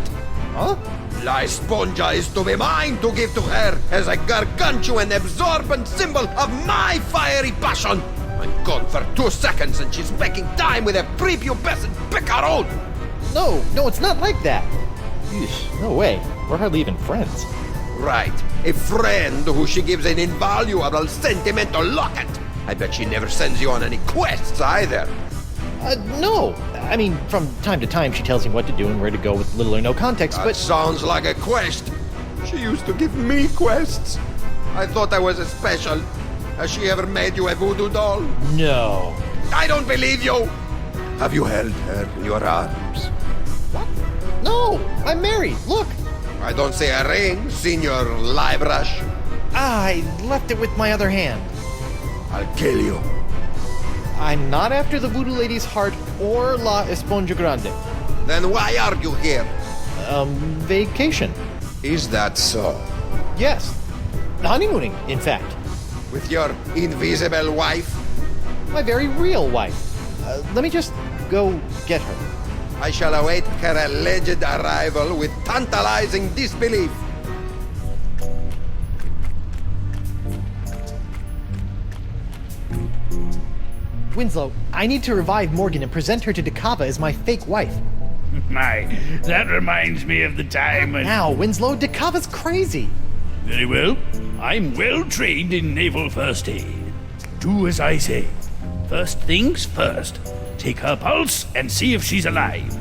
Huh? La Esponja is to be mine to give to her as a gargantuan absorbent symbol of my fiery passion! I'm gone for 2 seconds and she's making time with a prepubescent picaron! No, it's not like that. Eesh, no way. We're hardly even friends. Right. A friend who she gives an invaluable sentimental locket. I bet she never sends you on any quests either. No. I mean, from time to time she tells me what to do and where to go with little or no context, That but... sounds like a quest. She used to give me quests. I thought I was a special. Has she ever made you a voodoo doll? No. I don't believe you! Have you held her in your arms? What? No! I'm married! Look! I don't see a ring, Senor Guybrush. I left it with my other hand. I'll kill you. I'm not after the voodoo lady's heart or La Esponja Grande. Then why are you here? Vacation. Is that so? Yes. Honeymooning, in fact. With your invisible wife? My very real wife. Let me just go get her. I shall await her alleged arrival with tantalizing disbelief. Winslow, I need to revive Morgan and present her to De Cava as my fake wife. My, that reminds me of the time when... Now, Winslow, De Cava's crazy. Very well. I'm well trained in naval first aid. Do as I say. First things first. Take her pulse and see if she's alive.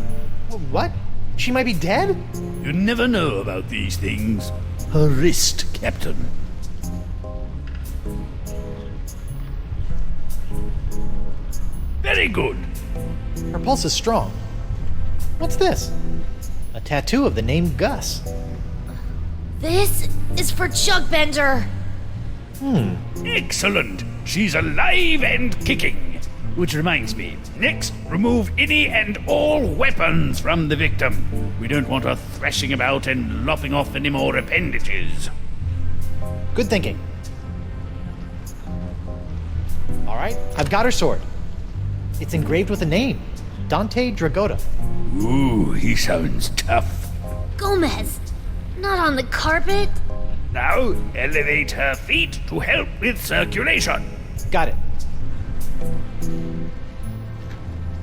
What? She might be dead? You never know about these things. Her wrist, Captain. Very good. Her pulse is strong. What's this? A tattoo of the name Gus. This is for Chugbender. Excellent. She's alive and kicking. Which reminds me, next, remove any and all weapons from the victim. We don't want her thrashing about and lopping off any more appendages. Good thinking. All right, I've got her sword. It's engraved with a name, Dante Dragota. Ooh, he sounds tough. Gomez, not on the carpet. Now, elevate her feet to help with circulation. Got it.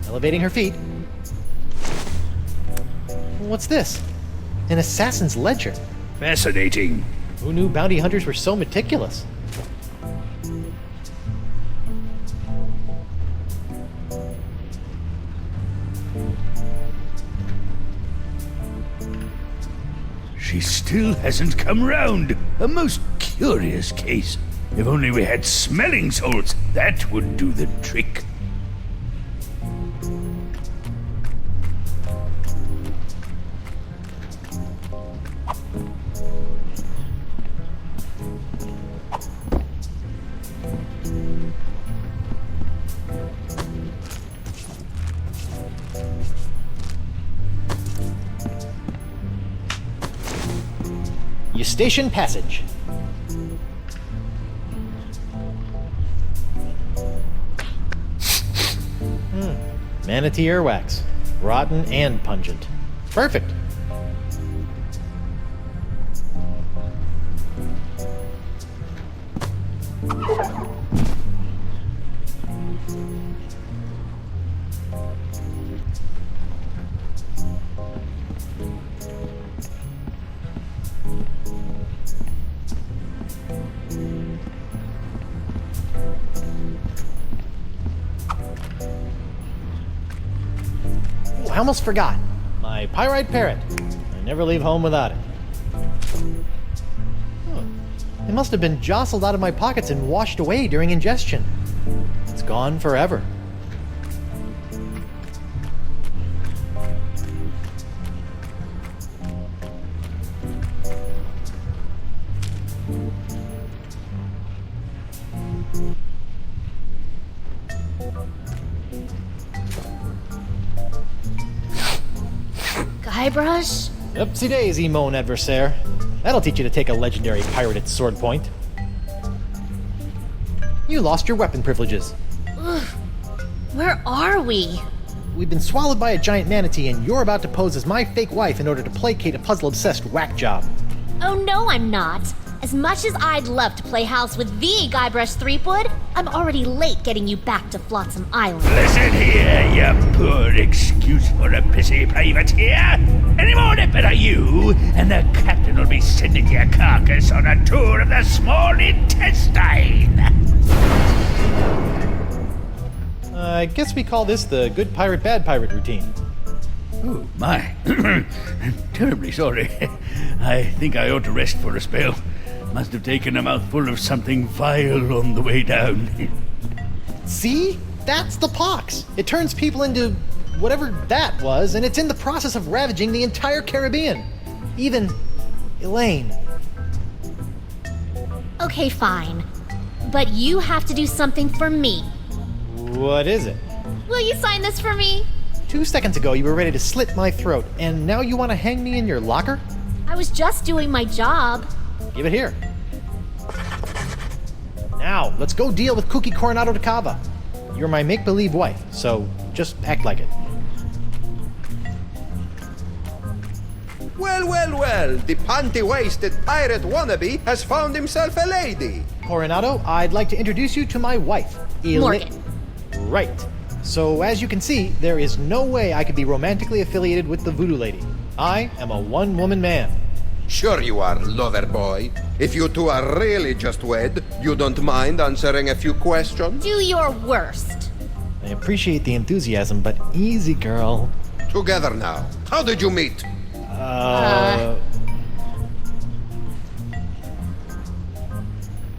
Elevating her feet. What's this? An assassin's ledger. Fascinating. Who knew bounty hunters were so meticulous? She still hasn't come round. A most curious case. If only we had smelling salts, that would do the trick. Eustachian Passage. Manatee earwax. Rotten and pungent. Perfect. I almost forgot. My pyrite parrot. I never leave home without it. It must have been jostled out of my pockets and washed away during ingestion. It's gone forever. Guybrush? Oopsie daisy, mon adversaire. That'll teach you to take a legendary pirate at sword point. You lost your weapon privileges. Ugh. Where are we? We've been swallowed by a giant manatee, and you're about to pose as my fake wife in order to placate a puzzle-obsessed whack job. Oh no, I'm not. As much as I'd love to play house with the Guybrush Threepwood, I'm already late getting you back to Flotsam Island. Listen here, you poor excuse for a pissy privateer. Any more nip are you, and the captain will be sending your carcass on a tour of the small intestine. I guess we call this the good pirate, bad pirate routine. Oh, my. I'm terribly sorry. I think I ought to rest for a spell. Must have taken a mouthful of something vile on the way down. See? That's the pox. It turns people into whatever that was, and it's in the process of ravaging the entire Caribbean. Even Elaine. Okay, fine. But you have to do something for me. What is it? Will you sign this for me? 2 seconds ago, you were ready to slit my throat, and now you want to hang me in your locker? I was just doing my job. Give it here. Now, let's go deal with Cookie Coronado de Cava. You're my make-believe wife, so just act like it. Well, well, well, the panty-waisted pirate wannabe has found himself a lady. Coronado, I'd like to introduce you to my wife, Morgan. Right. So, as you can see, there is no way I could be romantically affiliated with the voodoo lady. I am a one-woman man. Sure you are, lover boy. If you two are really just wed, you don't mind answering a few questions? Do your worst. I appreciate the enthusiasm, but easy, girl. Together now. How did you meet?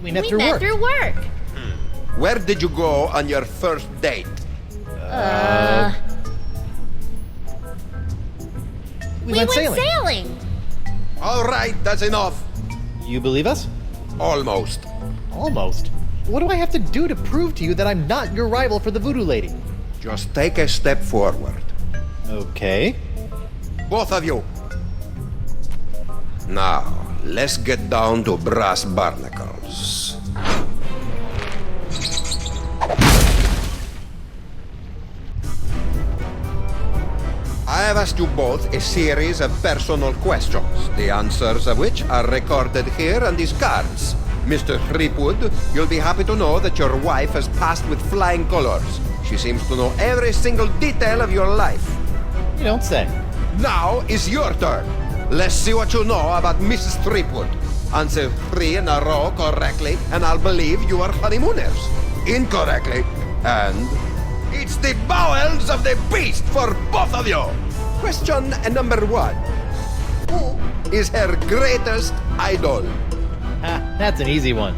We met We through met work. through work. Where did you go on your first date? We went sailing. All right, that's enough. You believe us? Almost. Almost. What do I have to do to prove to you that I'm not your rival for the voodoo lady? Just take a step forward. Okay. Both of you. Now, let's get down to brass barnacles. I have asked you both a series of personal questions, the answers of which are recorded here on these cards. Mr. Threepwood, you'll be happy to know that your wife has passed with flying colors. She seems to know every single detail of your life. You don't say. Now is your turn. Let's see what you know about Mrs. Threepwood. Answer 3 in a row correctly, and I'll believe you are honeymooners. Incorrectly, and it's the bowels of the beast for both of you. Question number 1. Who is her greatest idol? That's an easy one.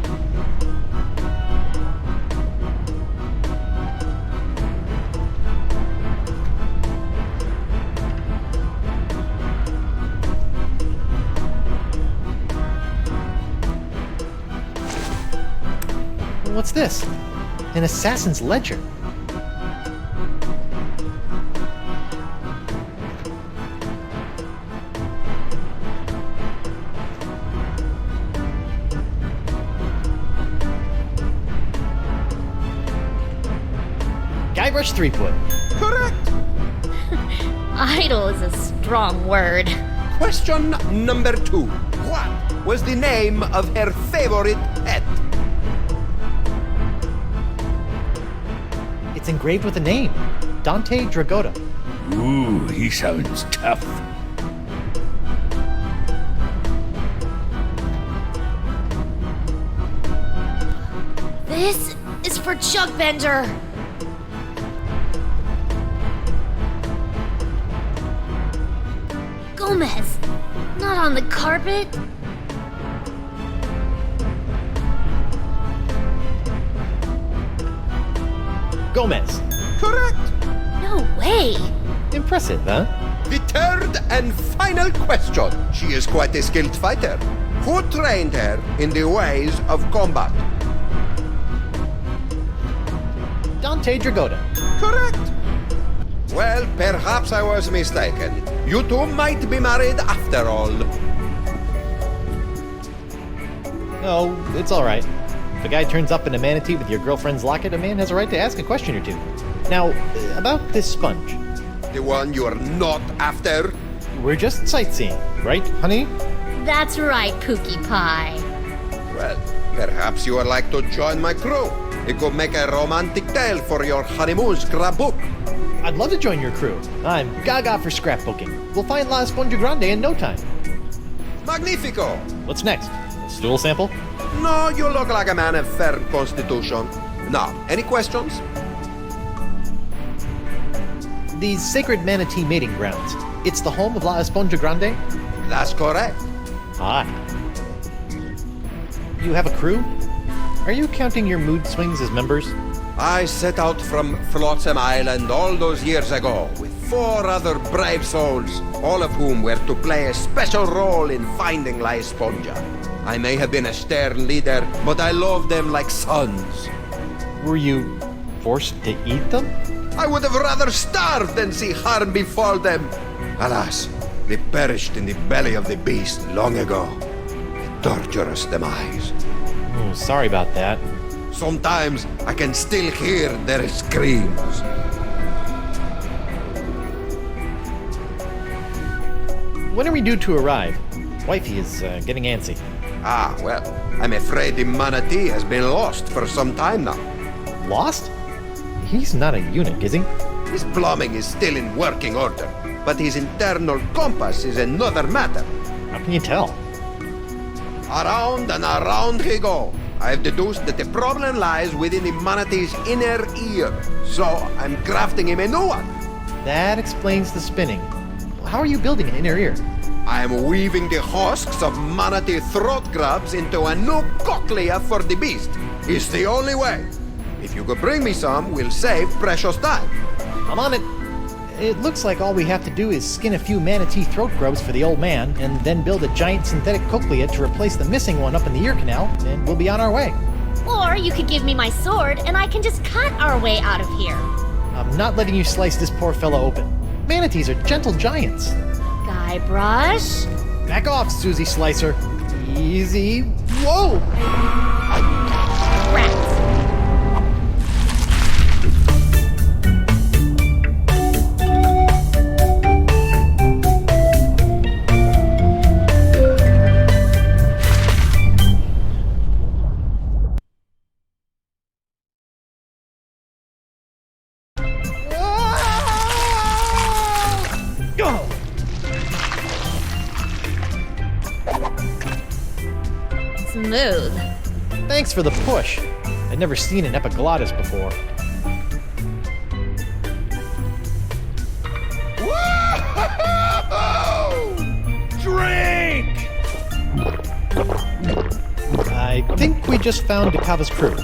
What's this? An assassin's ledger. Guybrush Threepwood. Correct. Idol is a strong word. Question number 2. What was the name of her favorite pet? It's engraved with a name. Dante Dragotta. Ooh, he sounds tough. This is for Chugbender. Gomez, not on the carpet. Gomez. Correct. No way. Impressive, huh? The third and final question. She is quite a skilled fighter. Who trained her in the ways of combat? Dante Dragotta. Correct. Well, perhaps I was mistaken. You two might be married after all. No, it's all right. If a guy turns up in a manatee with your girlfriend's locket, a man has a right to ask a question or two. Now, about this sponge. The one you're not after? We're just sightseeing, right, honey? That's right, Pookie Pie. Well, perhaps you would like to join my crew. It could make a romantic tale for your honeymoon scrapbook. I'd love to join your crew. I'm gaga for scrapbooking. We'll find La Esponja Grande in no time. Magnifico! What's next? A stool sample? No, you look like a man of firm constitution. Now, any questions? These sacred manatee mating grounds. It's the home of La Esponja Grande? That's correct. Hi. You have a crew? Are you counting your mood swings as members? I set out from Flotsam Island all those years ago with 4 other brave souls, all of whom were to play a special role in finding La Esponja. I may have been a stern leader, but I loved them like sons. Were you forced to eat them? I would have rather starved than see harm befall them. Alas, they perished in the belly of the beast long ago. A torturous demise. Oh, sorry about that. Sometimes I can still hear their screams. When are we due to arrive? Wifey is getting antsy. Ah, well, I'm afraid the manatee has been lost for some time now. Lost? He's not a eunuch, is he? His plumbing is still in working order, but his internal compass is another matter. How can you tell? Around and around he go. I've deduced that the problem lies within the manatee's inner ear. So I'm crafting him a new one. That explains the spinning. How are you building an inner ear? I'm weaving the husks of manatee throat grubs into a new cochlea for the beast. It's the only way. If you could bring me some, we'll save precious time. I'm on it. It looks like all we have to do is skin a few manatee throat grubs for the old man, and then build a giant synthetic cochlea to replace the missing one up in the ear canal, and we'll be on our way. Or you could give me my sword and I can just cut our way out of here. I'm not letting you slice this poor fella open. Manatees are gentle giants. Guybrush? Back off, Susie Slicer. Easy. Whoa! Rats. Smooth. Thanks for the push. I'd never seen an epiglottis before. Whoa! Drink! I think we just found Dakava's crew.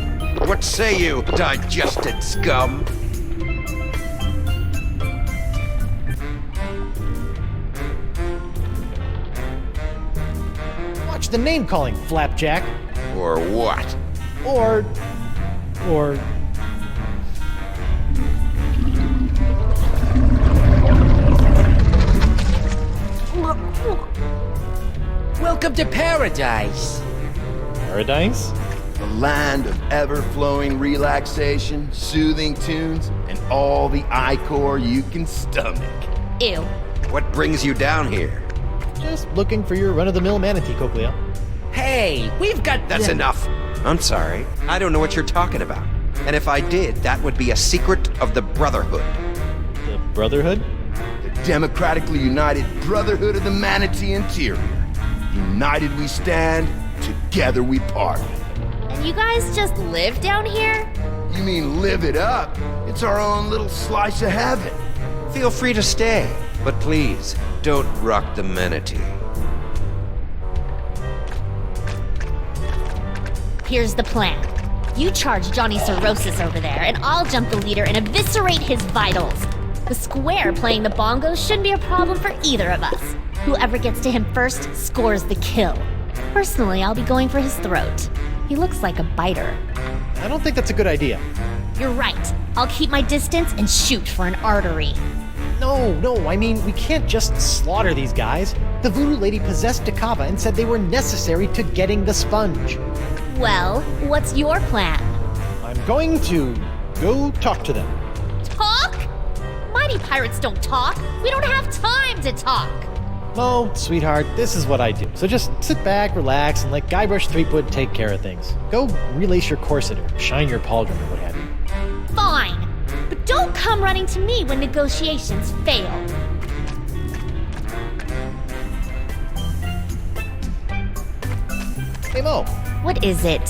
What say you, digested scum? Watch the name calling, Flapjack. Or what? Or... Welcome to paradise. Paradise? A land of ever-flowing relaxation, soothing tunes, and all the ichor you can stomach. Ew. What brings you down here? Just looking for your run-of-the-mill manatee cochlea. Hey, we've got... That's enough. I'm sorry. I don't know what you're talking about. And if I did, that would be a secret of the Brotherhood. The Brotherhood? The democratically united Brotherhood of the Manatee Interior. United we stand, together we part. And you guys just live down here? You mean live it up? It's our own little slice of heaven. Feel free to stay, but please, don't rock the manatee. Here's the plan. You charge Johnny Cirrhosis over there, and I'll jump the leader and eviscerate his vitals. The square playing the bongos shouldn't be a problem for either of us. Whoever gets to him first scores the kill. Personally, I'll be going for his throat. He looks like a biter. I don't think that's a good idea. You're right. I'll keep my distance and shoot for an artery. No, I mean, we can't just slaughter these guys. The voodoo lady possessed Dakava and said they were necessary to getting the sponge. Well, what's your plan? I'm going to go talk to them. Talk? Mighty pirates don't talk. We don't have time to talk. Oh, sweetheart, this is what I do. So just sit back, relax, and let Guybrush Threepwood take care of things. Go relace your corset or shine your pauldron or what have you. Fine. But don't come running to me when negotiations fail. Hey, Mo. What is it?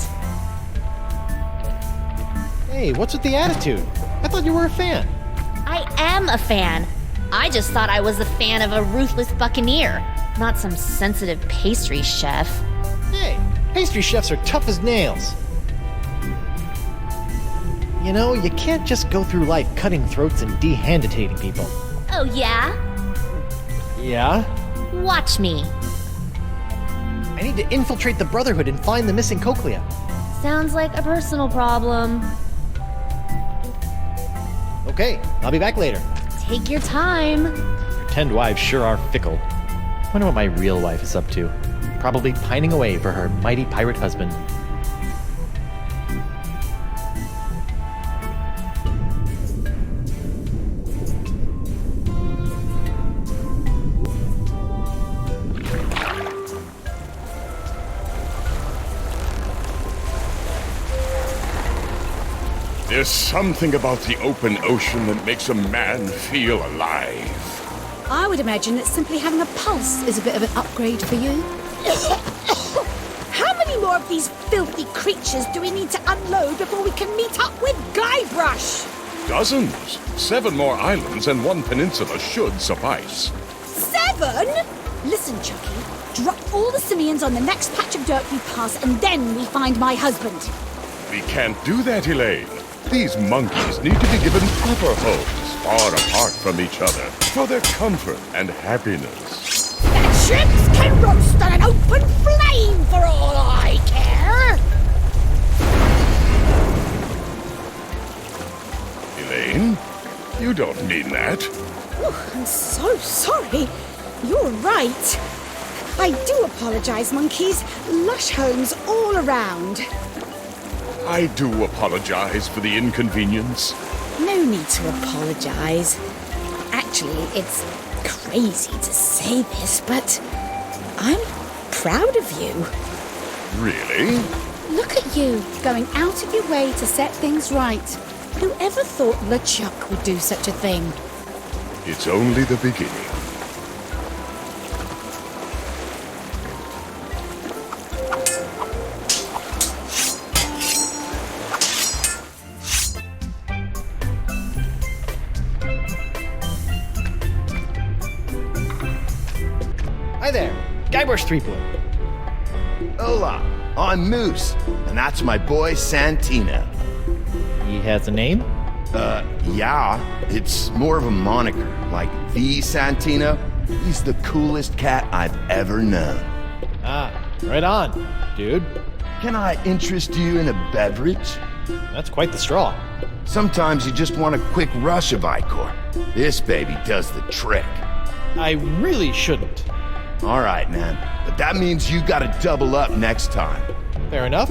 Hey, what's with the attitude? I thought you were a fan. I am a fan. I just thought I was a fan of a ruthless buccaneer, not some sensitive pastry chef. Hey, pastry chefs are tough as nails. You know, you can't just go through life cutting throats and dehanditating people. Oh, yeah? Yeah? Watch me. I need to infiltrate the Brotherhood and find the missing cochlea. Sounds like a personal problem. Okay, I'll be back later. Take your time. Pretend wives sure are fickle. Wonder what my real wife is up to. Probably pining away for her mighty pirate husband. There's something about the open ocean that makes a man feel alive. I would imagine that simply having a pulse is a bit of an upgrade for you. How many more of these filthy creatures do we need to unload before we can meet up with Guybrush? Dozens. 7 more islands and 1 peninsula should suffice. 7? Listen, Chucky. Drop all the simians on the next patch of dirt we pass, and then we find my husband. We can't do that, Elaine. These monkeys need to be given proper homes, far apart from each other, for their comfort and happiness. The chicks can roast on an open flame for all I care! Elaine? You don't mean that. Oh, I'm so sorry. You're right. I do apologize, monkeys. Lush homes all around. I do apologize for the inconvenience. No need to apologize. Actually, it's crazy to say this, but I'm proud of you. Really? Look at you, going out of your way to set things right. Whoever thought LeChuck would do such a thing? It's only the beginning. Hi there, Guybrush Threepwood. Hola, I'm Moose, and that's my boy Santino. He has a name? Yeah, it's more of a moniker, like the Santino. He's the coolest cat I've ever known. Ah, right on, dude. Can I interest you in a beverage? That's quite the straw. Sometimes you just want a quick rush of Icor. This baby does the trick. I really shouldn't. All right, man, but that means you gotta double up next time. Fair enough.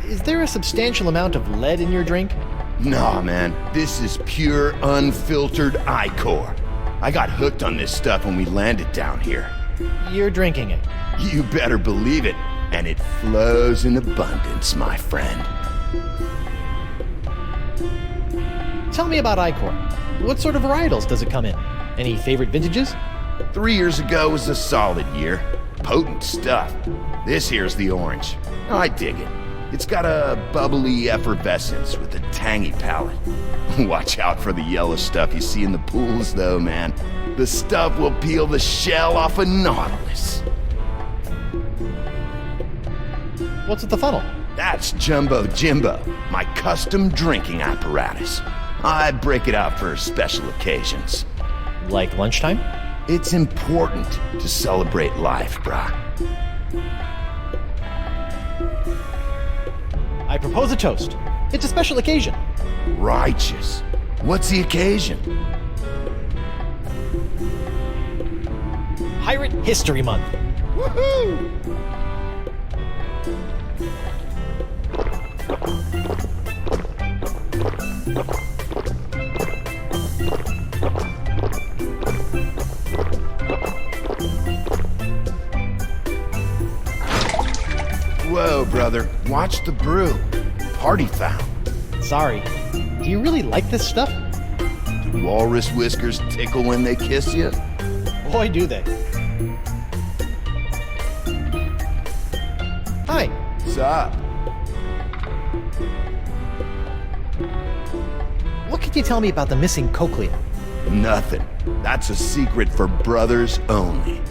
Is there a substantial amount of lead in your drink? Nah, man, this is pure, unfiltered Icor. I got hooked on this stuff when we landed down here. You're drinking it. You better believe it, and it flows in abundance, my friend. Tell me about Icor. What sort of varietals does it come in? Any favorite vintages? 3 years ago was a solid year. Potent stuff. This here's the orange. I dig it. It's got a bubbly effervescence with a tangy palate. Watch out for the yellow stuff you see in the pools, though, man. The stuff will peel the shell off a Nautilus. What's at the funnel? That's Jumbo Jimbo, my custom drinking apparatus. I break it out for special occasions. Like lunchtime? It's important to celebrate life, brah. I propose a toast. It's a special occasion. Righteous. What's the occasion? Pirate History Month. Woohoo! Whoa, brother. Watch the brew. Party foul. Sorry. Do you really like this stuff? Do walrus whiskers tickle when they kiss you? Boy, do they. Hi. What's up? What can you tell me about the missing cochlea? Nothing. That's a secret for brothers only.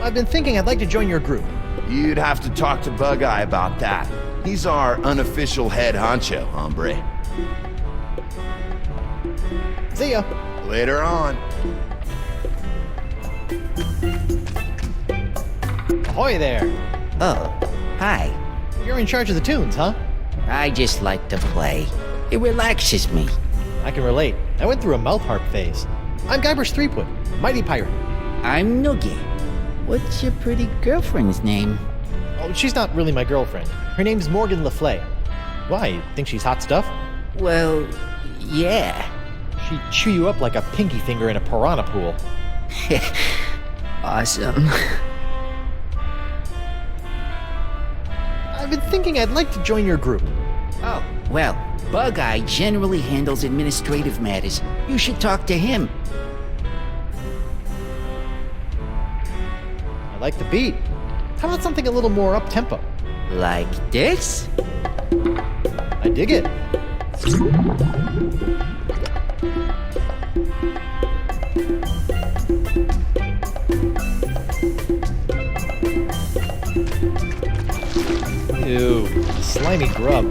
I've been thinking I'd like to join your group. You'd have to talk to Bug-Eye about that. He's our unofficial head honcho, hombre. See ya. Later on. Ahoy there. Oh, hi. You're in charge of the tunes, huh? I just like to play. It relaxes me. I can relate. I went through a mouth harp phase. I'm Guybrush Threepwood, mighty pirate. I'm Noogie. What's your pretty girlfriend's name? Oh, she's not really my girlfriend. Her name's Morgan Le Fay. Why, you think she's hot stuff? Well, yeah. She'd chew you up like a pinky finger in a piranha pool. Awesome. I've been thinking I'd like to join your group. Oh, well, Bug-Eye generally handles administrative matters. You should talk to him. I like the beat. How about something a little more up-tempo? Like this? I dig it. Ew, slimy grub.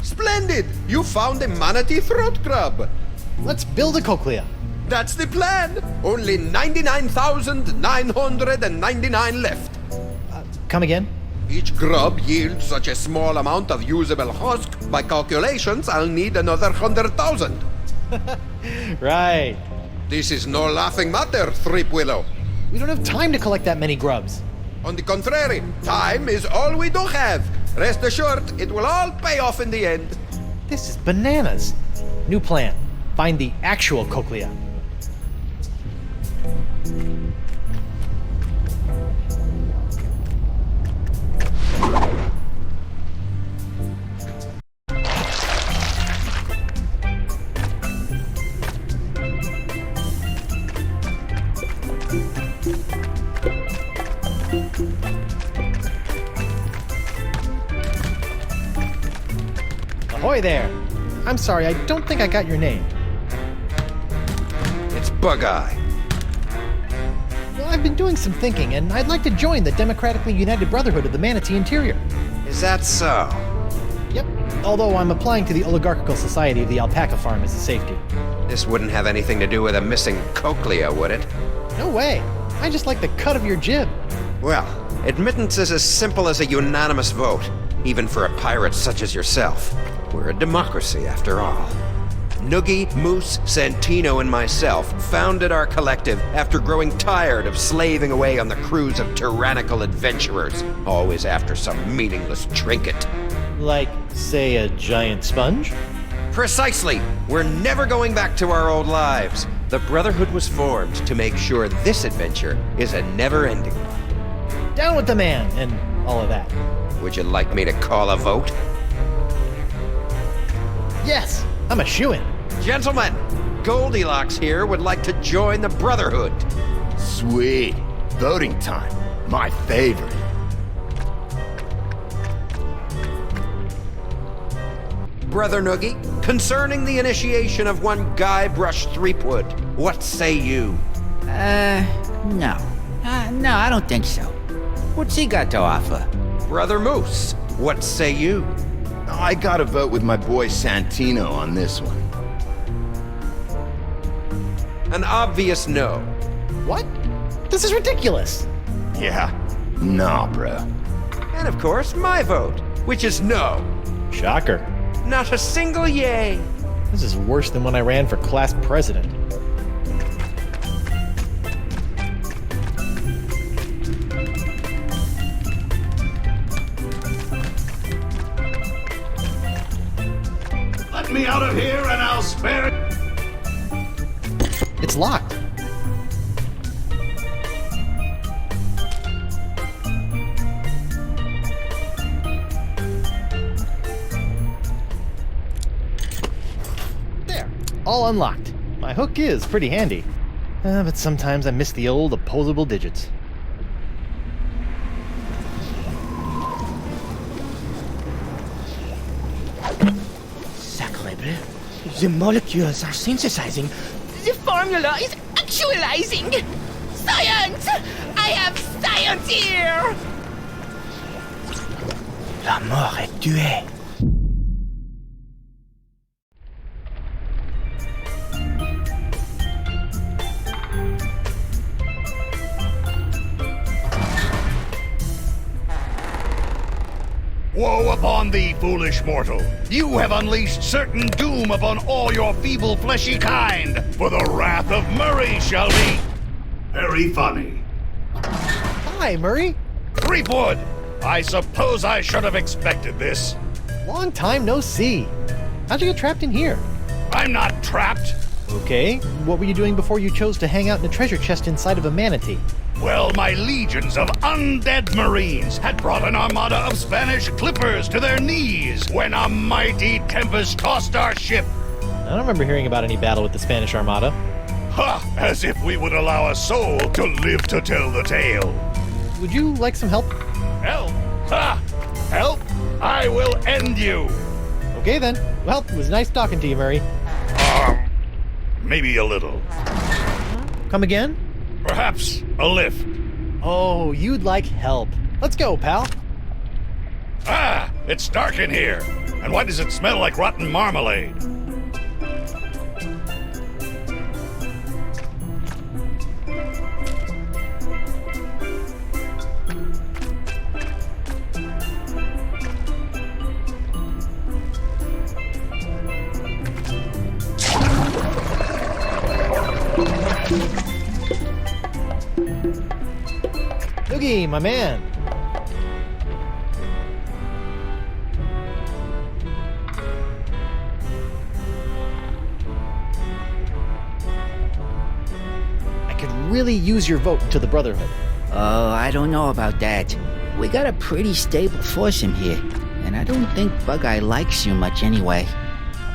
Splendid! You found a manatee throat grub. Let's build a cochlea. That's the plan. Only 99,999 left. Come again? Each grub yields such a small amount of usable husk. By calculations, I'll need another 100,000. Right. This is no laughing matter, Threepwillow. We don't have time to collect that many grubs. On the contrary, time is all we do have. Rest assured, it will all pay off in the end. This is bananas. New plan. Find the actual cochlea. Ahoy there! I'm sorry, I don't think I got your name. It's Bug-Eye. Well, I've been doing some thinking, and I'd like to join the Democratically United Brotherhood of the Manatee Interior. Is that so? Yep, although I'm applying to the Oligarchical Society of the Alpaca Farm as a safety. This wouldn't have anything to do with a missing cochlea, would it? No way! I just like the cut of your jib. Well, admittance is as simple as a unanimous vote, even for a pirate such as yourself. We're a democracy, after all. Noogie, Moose, Santino, and myself founded our collective after growing tired of slaving away on the crews of tyrannical adventurers, always after some meaningless trinket. Like, say, a giant sponge? Precisely. We're never going back to our old lives. The Brotherhood was formed to make sure this adventure is a never-ending. Down with the man and all of that. Would you like me to call a vote? Yes, I'm a shoo-in. Gentlemen, Goldilocks here would like to join the Brotherhood. Sweet. Voting time. My favorite. Brother Noogie, concerning the initiation of one Guybrush Threepwood, what say you? No. No, I don't think so. What's he got to offer? Brother Moose, what say you? I gotta vote with my boy Santino on this one. An obvious no. What? This is ridiculous. Yeah. Nah, bro. And of course, my vote, which is no. Shocker. Not a single yay. This is worse than when I ran for class president. Let me out of here and I'll spare it. It's locked. There, all unlocked. My hook is pretty handy. But sometimes I miss the old opposable digits. Sacrebleu. The molecules are synthesizing. The formula is actualizing. Science! I have science here! La mort est tuée. Woe upon thee, foolish mortal! You have unleashed certain doom upon all your feeble fleshy kind, for the wrath of Murray shall be very funny. Hi, Murray. Threepwood! I suppose I should have expected this. Long time no see. How'd you get trapped in here? I'm not trapped. Okay, what were you doing before you chose to hang out in a treasure chest inside of a manatee? Well, my legions of undead Marines had brought an armada of Spanish clippers to their knees when a mighty tempest tossed our ship. I don't remember hearing about any battle with the Spanish Armada. Ha! As if we would allow a soul to live to tell the tale. Would you like some help? Help? Ha! Help? I will end you. Okay then. Well, it was nice talking to you, Murray. Maybe a little. Come again? Perhaps a lift. Oh, you'd like help. Let's go, pal. Ah! It's dark in here. And why does it smell like rotten marmalade? Noogie, my man. I could really use your vote to the Brotherhood. Oh, I don't know about that. We got a pretty stable force in here, and I don't think Bug-Eye likes you much anyway.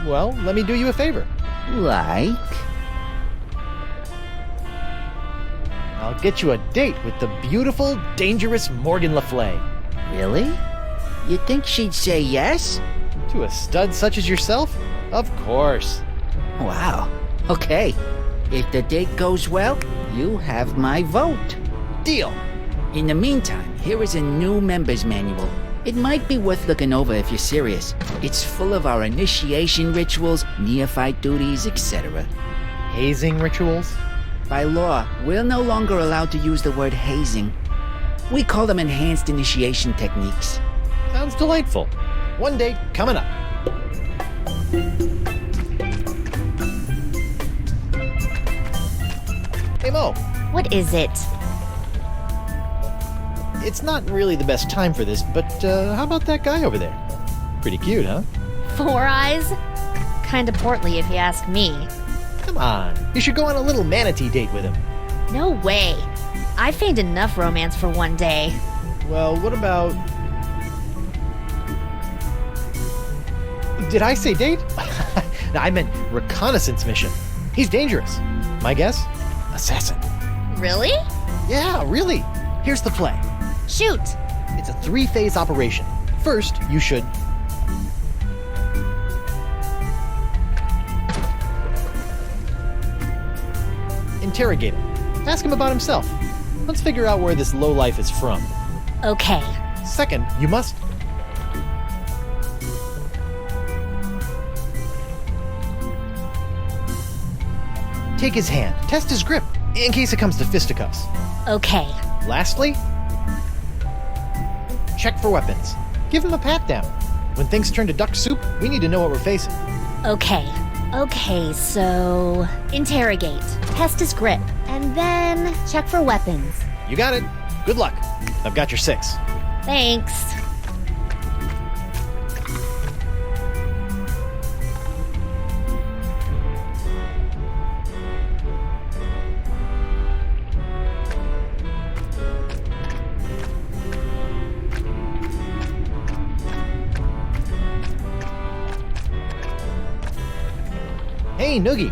Well, let me do you a favor. Like? I'll get you a date with the beautiful, dangerous Morgan Le Fay. Really? You think she'd say yes? To a stud such as yourself? Of course. Wow. Okay. If the date goes well, you have my vote. Deal. In the meantime, here is a new member's manual. It might be worth looking over if you're serious. It's full of our initiation rituals, neophyte duties, etc. Hazing rituals? By law, we're no longer allowed to use the word hazing. We call them enhanced initiation techniques. Sounds delightful. One day coming up. Hey, Mo. What is it? It's not really the best time for this, but how about that guy over there? Pretty cute, huh? Four Eyes? Kinda portly if you ask me. Come on, you should go on a little manatee date with him. No way. I feigned enough romance for one day. Well, what about... Did I say date? No, I meant reconnaissance mission. He's dangerous. My guess? Assassin. Really? Yeah, really. Here's the play. Shoot! It's a 3-phase operation. First, you should... interrogate him. Ask him about himself. Let's figure out where this lowlife is from. Okay. Second, you must... take his hand. Test his grip, in case it comes to fisticuffs. Okay. Lastly, check for weapons. Give him a pat down. When things turn to duck soup, we need to know what we're facing. Okay. Okay, so... interrogate. Test his grip. And then check for weapons. You got it. Good luck. I've got your 6. Thanks. Hey, Noogie.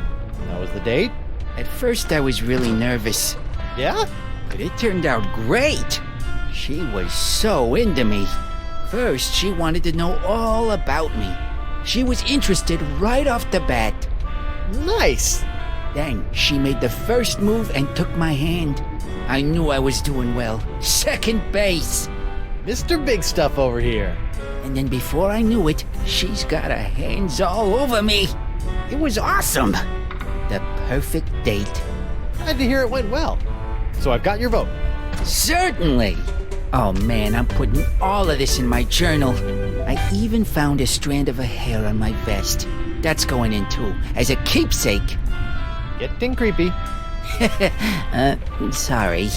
How was the date? At first I was really nervous. Yeah? But it turned out great. She was so into me. First, she wanted to know all about me. She was interested right off the bat. Nice! Then she made the first move and took my hand. I knew I was doing well. Second base! Mr. Big Stuff over here. And then before I knew it, she's got her hands all over me. It was awesome. The perfect date. Glad to hear it went well. So I've got your vote. Certainly. Oh man, I'm putting all of this in my journal. I even found a strand of her hair on my vest. That's going in too, as a keepsake. Getting creepy. Sorry.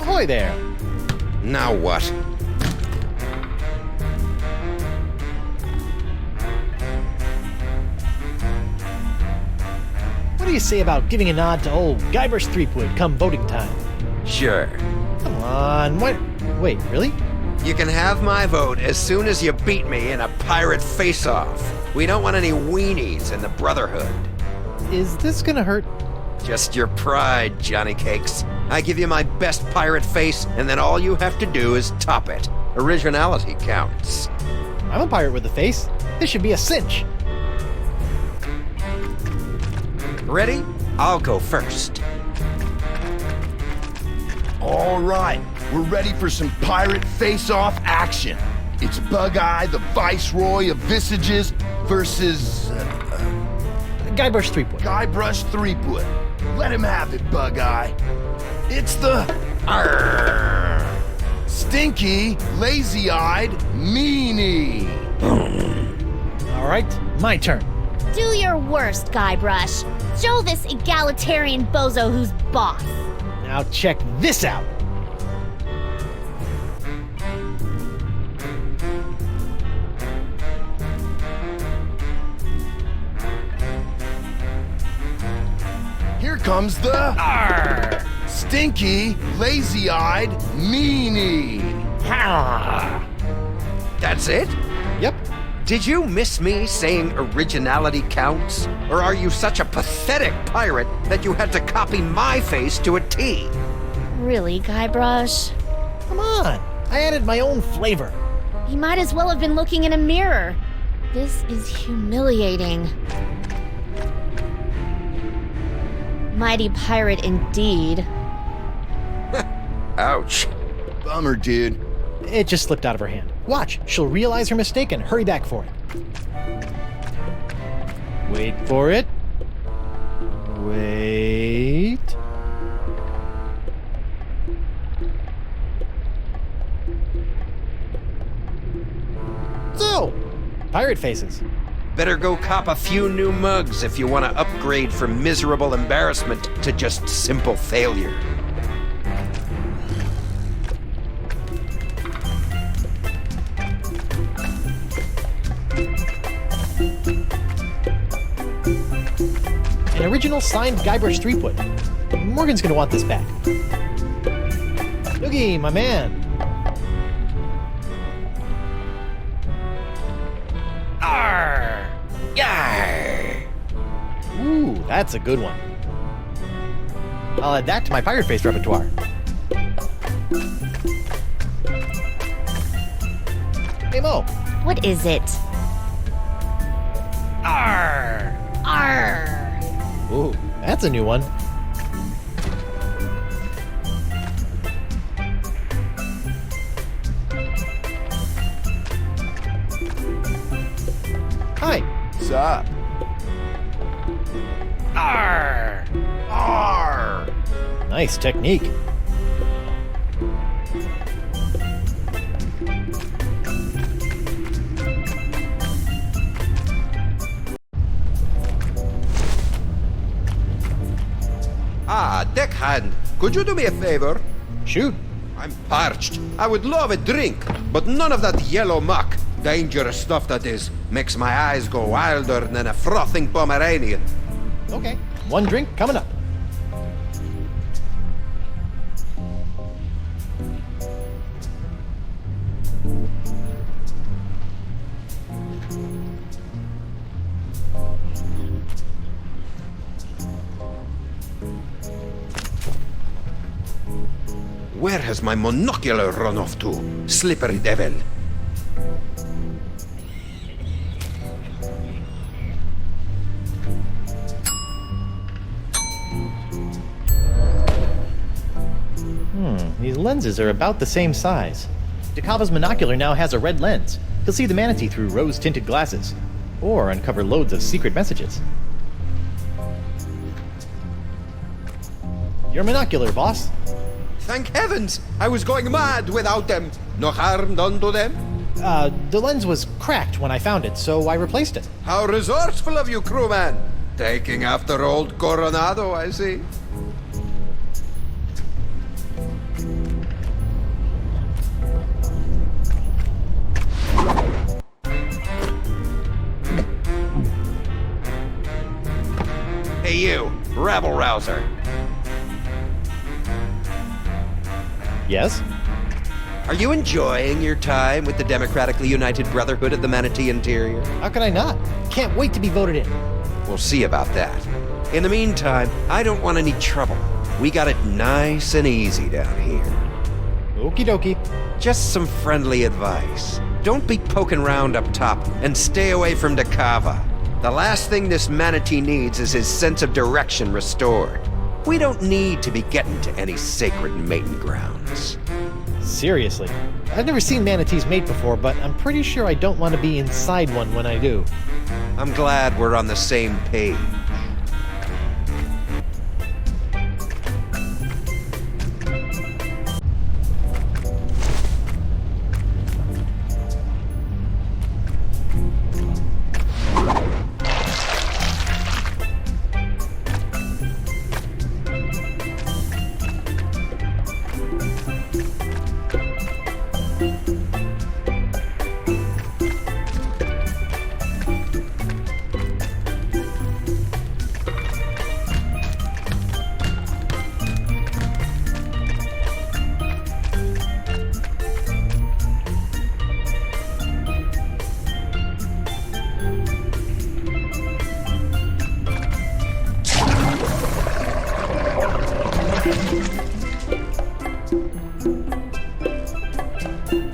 Ahoy there. Now what? What do you say about giving a nod to old Guybrush Threepwood come voting time? Sure. Come on, what? Wait, really? You can have my vote as soon as you beat me in a pirate face-off. We don't want any weenies in the Brotherhood. Is this gonna hurt? Just your pride, Johnny Cakes. I give you my best pirate face, and then all you have to do is top it. Originality counts. I'm a pirate with a face. This should be a cinch. Ready? I'll go first. All right, we're ready for some pirate face-off action. It's Bug-Eye, the Viceroy of Visages, versus... Guybrush Threepwood. Guybrush Threepwood. Let him have it, Bug-Eye. It's the... Stinky, lazy-eyed meanie. All right, my turn. Do your worst, Guybrush. Show this egalitarian bozo who's boss. Now check this out. Here comes the... Stinky, lazy-eyed meanie. That's it? Yep. Did you miss me saying originality counts? Or are you such a pathetic pirate that you had to copy my face to a T? Really, Guybrush? Come on, I added my own flavor. He might as well have been looking in a mirror. This is humiliating. Mighty pirate indeed. Ouch. Bummer, dude. It just slipped out of her hand. Watch, she'll realize her mistake and hurry back for it. Wait for it. Wait. pirate faces. Better go cop a few new mugs if you want to upgrade from miserable embarrassment to just simple failure. An original signed Guybrush Threepwood. Morgan's gonna want this back. Noogie, my man. Arr! Yar! Ooh, that's a good one. I'll add that to my pirate face repertoire. Hey, Mo. What is it? Arr! Arr! Ooh, that's a new one. Hi. What's up? Arr! Arr! Nice technique. Ah, deckhand, could you do me a favor? Shoot. I'm parched. I would love a drink, but none of that yellow muck, dangerous stuff that is, makes my eyes go wilder than a frothing Pomeranian. Okay, one drink coming up. Where has my monocular run off to? Slippery devil. These lenses are about the same size. Dakava's monocular now has a red lens. He'll see the manatee through rose-tinted glasses, or uncover loads of secret messages. Your monocular, boss. Thank heavens! I was going mad without them. No harm done to them? The lens was cracked when I found it, so I replaced it. How resourceful of you, crewman! Taking after old Coronado, I see. Hey you, rabble-rouser. Yes? Are you enjoying your time with the Democratically United Brotherhood of the Manatee Interior? How could I not? Can't wait to be voted in. We'll see about that. In the meantime, I don't want any trouble. We got it nice and easy down here. Okie dokie. Just some friendly advice. Don't be poking round up top, and stay away from Dakava. The last thing this manatee needs is his sense of direction restored. We don't need to be getting to any sacred mating grounds. Seriously. I've never seen manatees mate before, but I'm pretty sure I don't want to be inside one when I do. I'm glad we're on the same page.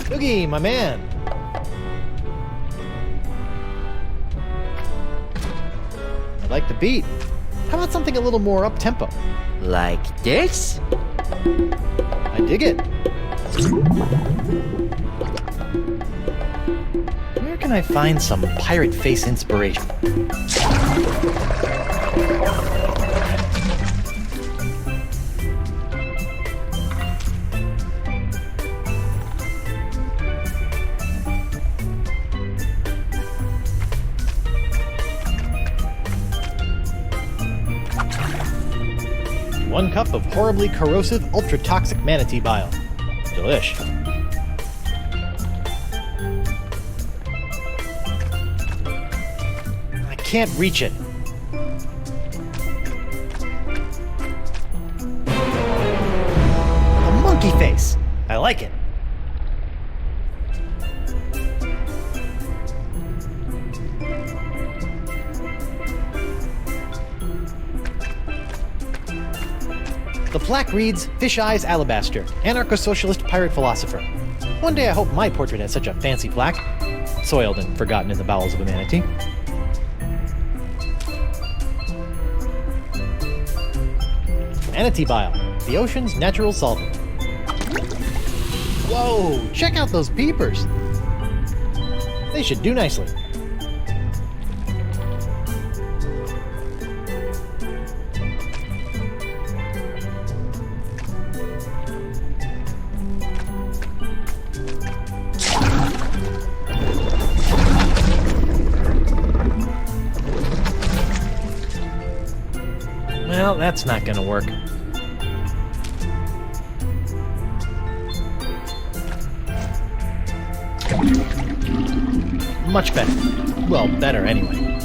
Noogie, my man. I like the beat. How about something a little more up-tempo? Like this? I dig it. Where can I find some pirate face inspiration? 1 cup of horribly corrosive, ultra-toxic manatee bile. Delish. I can't reach it. A monkey face. I like it. The plaque reads, Fish Eyes Alabaster, anarcho-socialist pirate philosopher. One day I hope my portrait has such a fancy plaque. Soiled and forgotten in the bowels of a manatee. Manatee bile, the ocean's natural solvent. Whoa, check out those peepers. They should do nicely. Well, that's not gonna work. Much better. Well, better anyway.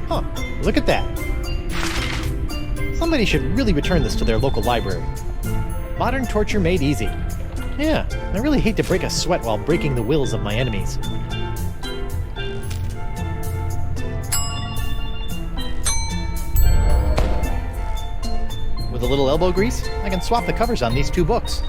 Huh, look at that. Somebody should really return this to their local library. Modern torture made easy. Yeah, I really hate to break a sweat while breaking the wills of my enemies. With a little elbow grease, I can swap the covers on these 2 books.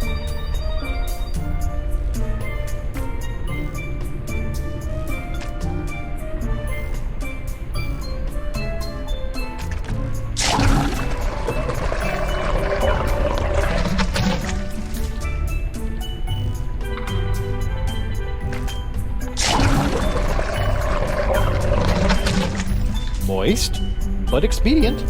Moist, but expedient.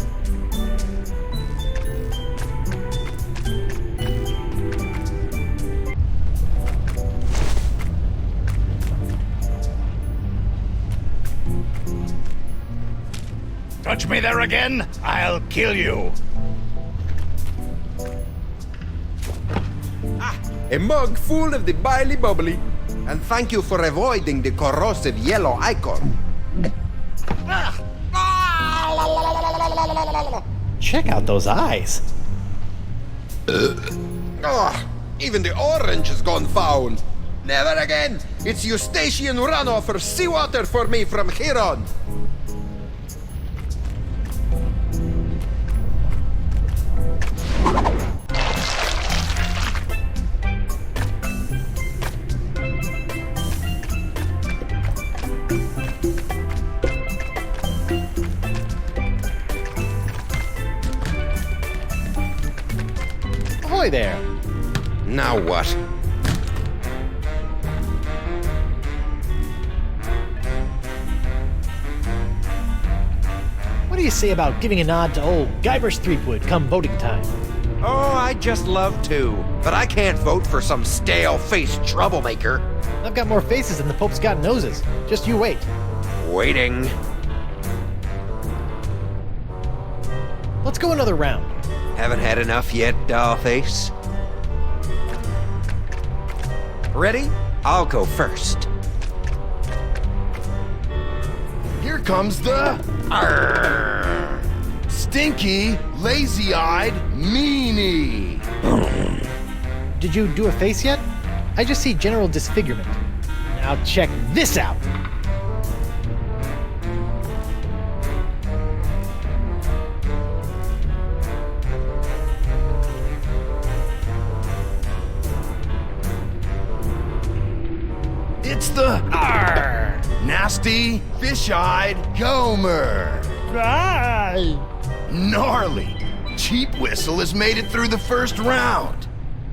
Touch me there again, I'll kill you. A mug full of the biley bubbly. And thank you for avoiding the corrosive yellow icon. Check out those eyes. Even the orange has gone foul. Never again. It's Eustachian runoff or seawater for me from here on. Ahoy there! Now what? What do you say about giving a nod to old Guybrush Threepwood come voting time? Oh, I'd just love to. But I can't vote for some stale-faced troublemaker. I've got more faces than the Pope's got noses. Just you wait. Waiting. Let's go another round. Haven't had enough yet, dollface? Ready? I'll go first. Here comes the... Arr! Stinky, lazy-eyed meanie! Did you do a face yet? I just see general disfigurement. Now check this out! It's the... Arr! Nasty, fish-eyed Gomer! Gnarly! Cheap Whistle has made it through the first round!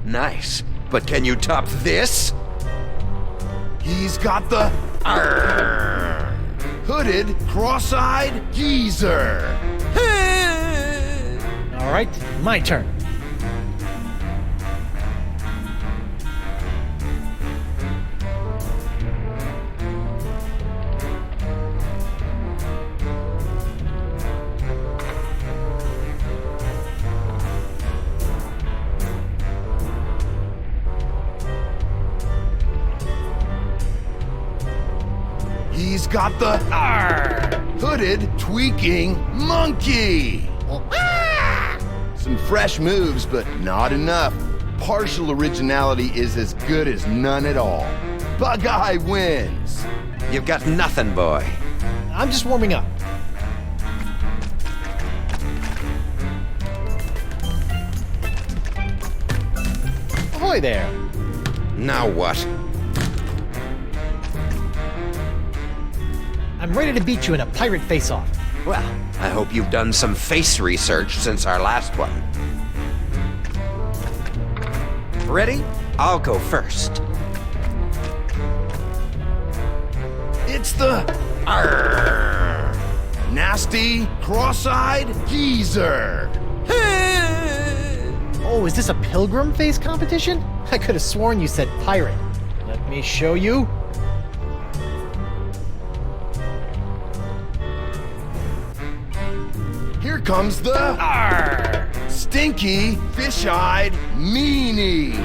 Nice. But can you top this? He's got the... Arr! Hooded, cross-eyed geezer! Alright, my turn. He's got the hooded tweaking monkey. Some fresh moves, but not enough. Partial originality is as good as none at all. Bug-Eye wins. You've got nothing, boy. I'm just warming up. Ahoy there. Now what? I'm ready to beat you in a pirate face-off. Well, I hope you've done some face research since our last one. Ready? I'll go first. It's the nasty, cross-eyed geezer. Oh, is this a pilgrim face competition? I could have sworn you said pirate. Let me show you. Here comes the stinky, fish-eyed meanie.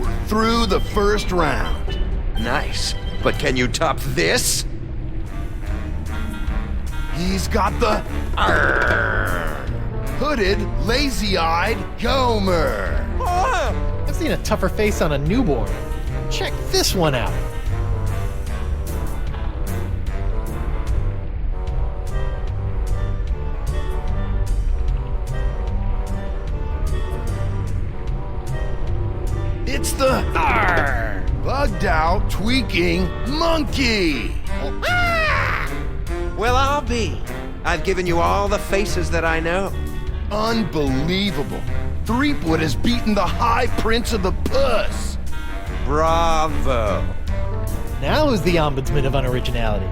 We're through the first round. Nice. But can you top this? He's got the hooded, lazy-eyed Gomer. I've seen a tougher face on a newborn. Check this one out. It's the bugged-out, tweaking monkey. Well, I'll be. I've given you all the faces that I know. Unbelievable. Threepwood has beaten the High Prince of the Puss. Bravo. Now who's the ombudsman of unoriginality?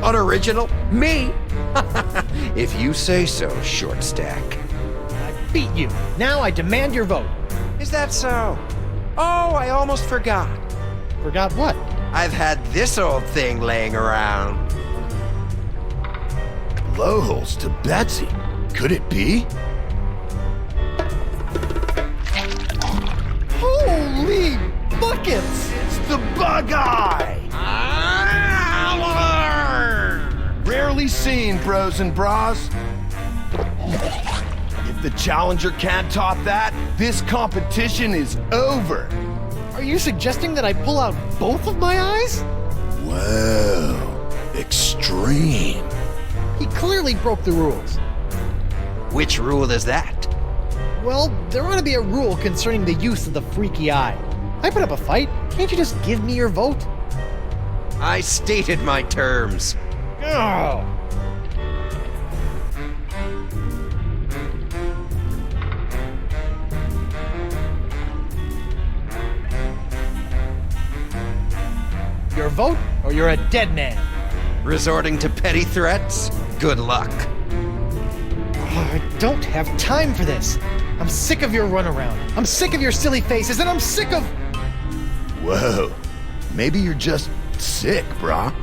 Unoriginal? Me? If you say so, Short Stack. I beat you. Now I demand your vote. Is that so? Oh, I almost forgot. Forgot what? I've had this old thing laying around. Blowholes to Betsy. Could it be? Holy buckets! It's the Bug-Eye! Rarely seen, bros and bras. If the challenger can't top that, this competition is over. Are you suggesting that I pull out both of my eyes? Whoa, extreme. He clearly broke the rules. Which rule is that? Well, there ought to be a rule concerning the use of the freaky eye. I put up a fight. Can't you just give me your vote? I stated my terms. Oh. Your vote, or you're a dead man. Resorting to petty threats? Good luck. Oh, I don't have time for this. I'm sick of your runaround. I'm sick of your silly faces, and I'm sick of... Whoa. Maybe you're just sick, brah.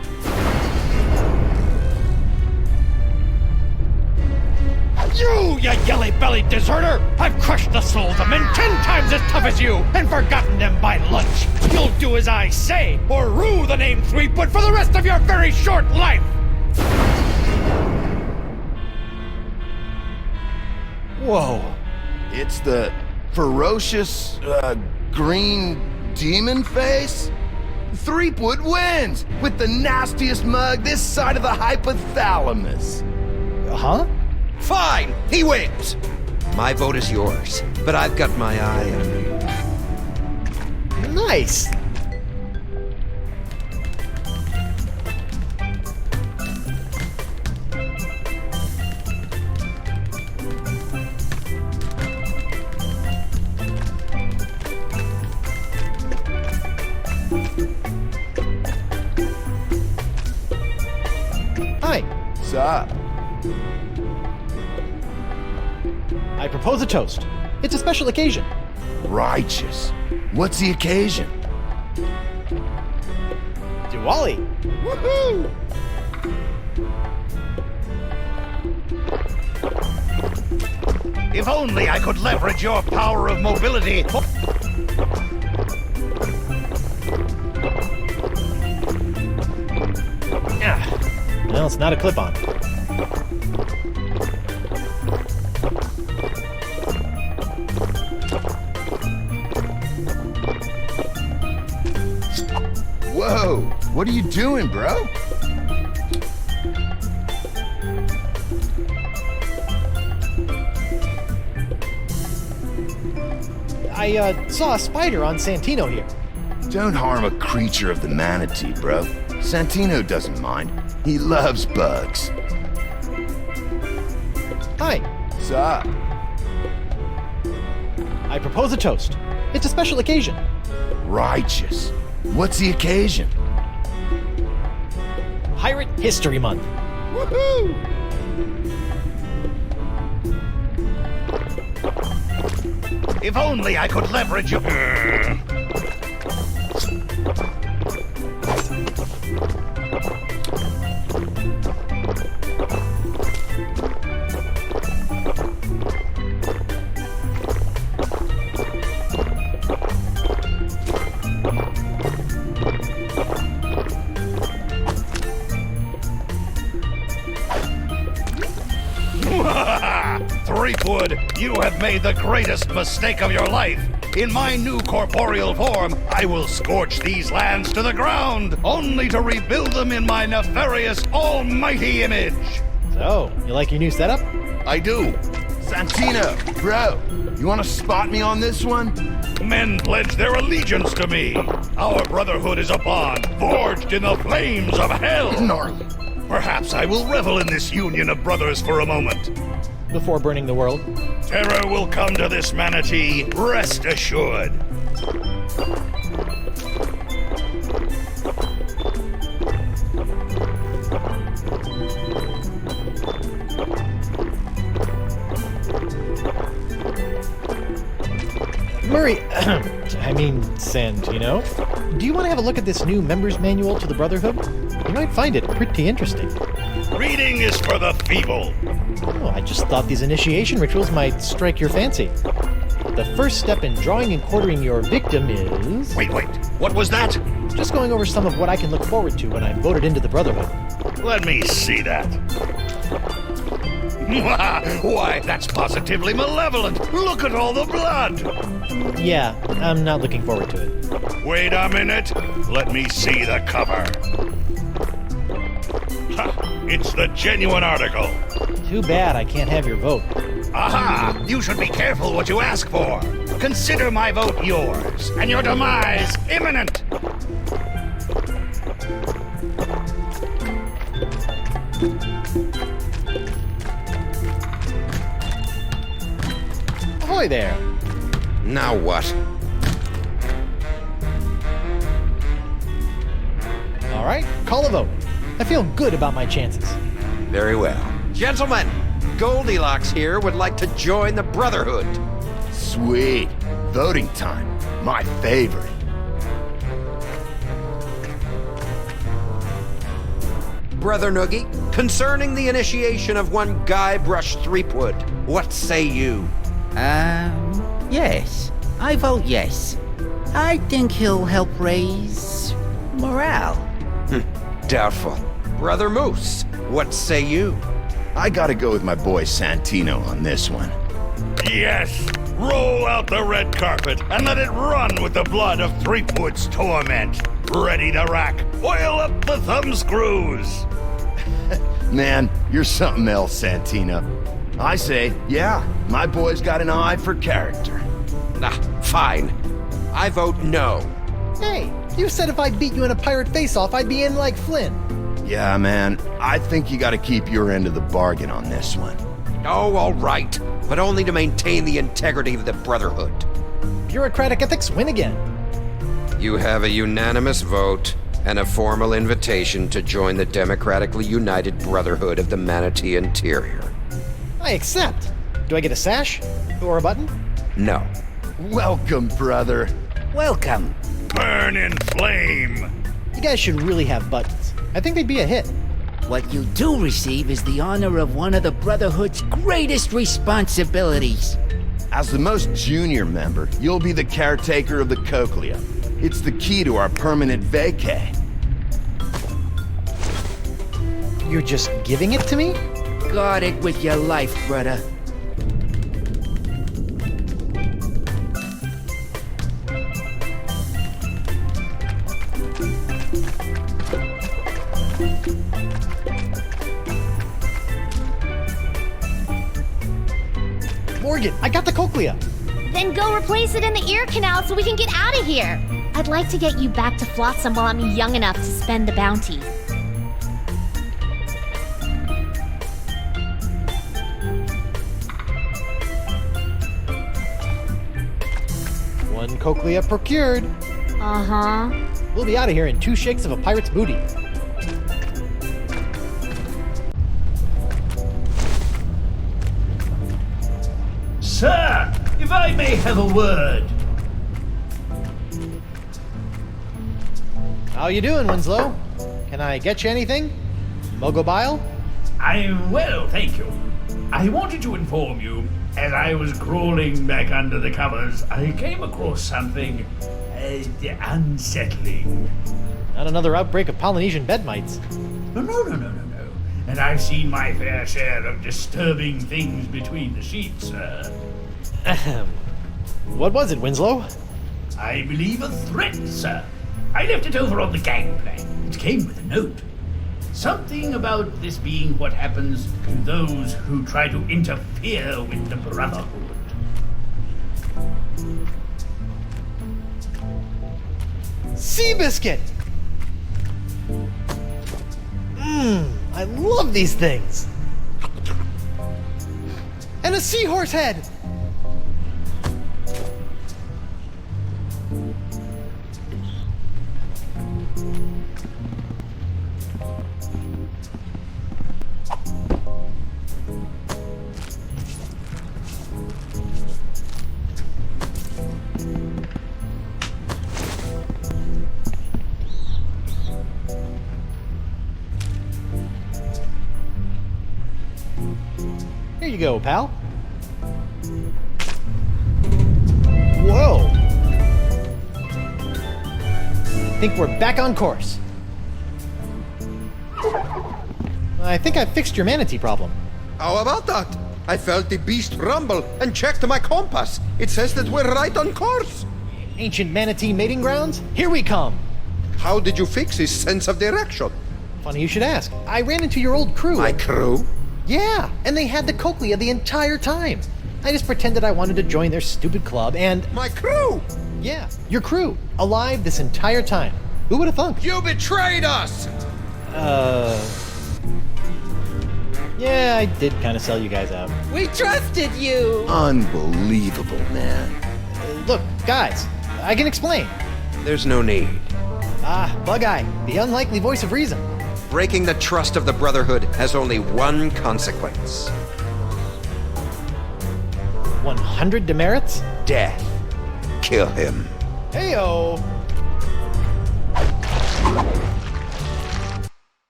You yelly-bellied deserter! I've crushed the souls of men 10 times as tough as you, and forgotten them by lunch! You'll do as I say, or rue the name Threepwood for the rest of your very short life! Whoa. It's the ferocious, green demon face? Threepwood wins with the nastiest mug this side of the hypothalamus. Huh? Fine, he wins. My vote is yours, but I've got my eye on you. Nice. Hi. What's up? I propose a toast. It's a special occasion. Righteous. What's the occasion? Diwali. Woohoo! If only I could leverage your power of mobility. It's not a clip-on. Whoa! What are you doing, bro? I saw a spider on Santino here. Don't harm a creature of the manatee, bro. Santino doesn't mind. He loves bugs. Hi. What's up? I propose a toast. It's a special occasion. Righteous. What's the occasion? Pirate History Month. Woohoo! If only I could leverage you. Threepwood, you have made the greatest mistake of your life. In my new corporeal form, I will scorch these lands to the ground, only to rebuild them in my nefarious almighty image. So, you like your new setup? I do. Santino, bro, you want to spot me on this one? Men pledge their allegiance to me. Our brotherhood is a bond forged in the flames of hell. Gnarly. Perhaps I will revel in this union of brothers for a moment. Before burning the world? Terror will come to this manatee, rest assured. Murray, I mean Santino, do you want to have a look at this new member's manual to the Brotherhood? You might find it pretty interesting. Reading is for the feeble. Oh, I just thought these initiation rituals might strike your fancy. The first step in drawing and quartering your victim is... Wait, what was that? Just going over some of what I can look forward to when I'm voted into the Brotherhood. Let me see that. Why, that's positively malevolent. Look at all the blood. Yeah, I'm not looking forward to it. Wait a minute. Let me see the cover. Ha, it's the genuine article. Too bad I can't have your vote. Aha! You should be careful what you ask for. Consider my vote yours, and your demise imminent. Ahoy there! Now what? All right, call a vote. I feel good about my chances. Very well. Gentlemen, Goldilocks here would like to join the Brotherhood. Sweet. Voting time. My favorite. Brother Noogie, concerning the initiation of one Guybrush Threepwood, what say you? Yes. I vote yes. I think he'll help raise morale. Doubtful. Brother Moose, what say you? I gotta go with my boy Santino on this one. Yes! Roll out the red carpet and let it run with the blood of Threepwood's torment. Ready to rack. Oil up the thumb screws. Man, you're something else, Santino. I say, yeah, my boy's got an eye for character. Fine. I vote no. Hey, you said if I beat you in a pirate face-off, I'd be in like Flynn. Yeah, man, I think you gotta keep your end of the bargain on this one. Oh, all right, but only to maintain the integrity of the Brotherhood. Bureaucratic ethics win again. You have a unanimous vote and a formal invitation to join the democratically united Brotherhood of the Manatee Interior. I accept. Do I get a sash? Or a button? No. Welcome, brother. Welcome. Burn in flame. You guys should really have buttons. I think they'd be a hit. What you do receive is the honor of one of the Brotherhood's greatest responsibilities. As the most junior member, you'll be the caretaker of the Cochlea. It's the key to our permanent vacay. You're just giving it to me? Guard it with your life, brother. Morgan, I got the cochlea. Then go replace it in the ear canal so we can get out of here. I'd like to get you back to Flotsam while I'm young enough to spend the bounty. One cochlea procured. Uh-huh. We'll be out of here in 2 shakes of a pirate's booty. Sir, if I may have a word. How you doing, Winslow? Can I get you anything? Mogobile? I'm well, thank you. I wanted to inform you, as I was crawling back under the covers, I came across something unsettling. Not another outbreak of Polynesian bed mites. No. And I've seen my fair share of disturbing things between the sheets, sir. Ahem. What was it, Winslow? I believe a threat, sir. I left it over on the gangplank. It came with a note. Something about this being what happens to those who try to interfere with the Brotherhood. Seabiscuit! I love these things! And a seahorse head! Here you go, pal. Whoa! I think we're back on course. I think I fixed your manatee problem. How about that? I felt the beast rumble and checked my compass. It says that we're right on course. Ancient manatee mating grounds? Here we come! How did you fix his sense of direction? Funny you should ask. I ran into your old crew. My crew? Yeah, and they had the cochlea the entire time. I just pretended I wanted to join their stupid club and... My crew? Yeah, your crew. Alive this entire time. Who would have thunk? You betrayed us! Yeah, I did kind of sell you guys out. We trusted you! Unbelievable, man. Look, guys, I can explain. There's no need. Bug-Eye, the unlikely voice of reason. Breaking the trust of the Brotherhood has only one consequence. 100 demerits? Death. Kill him. Heyo!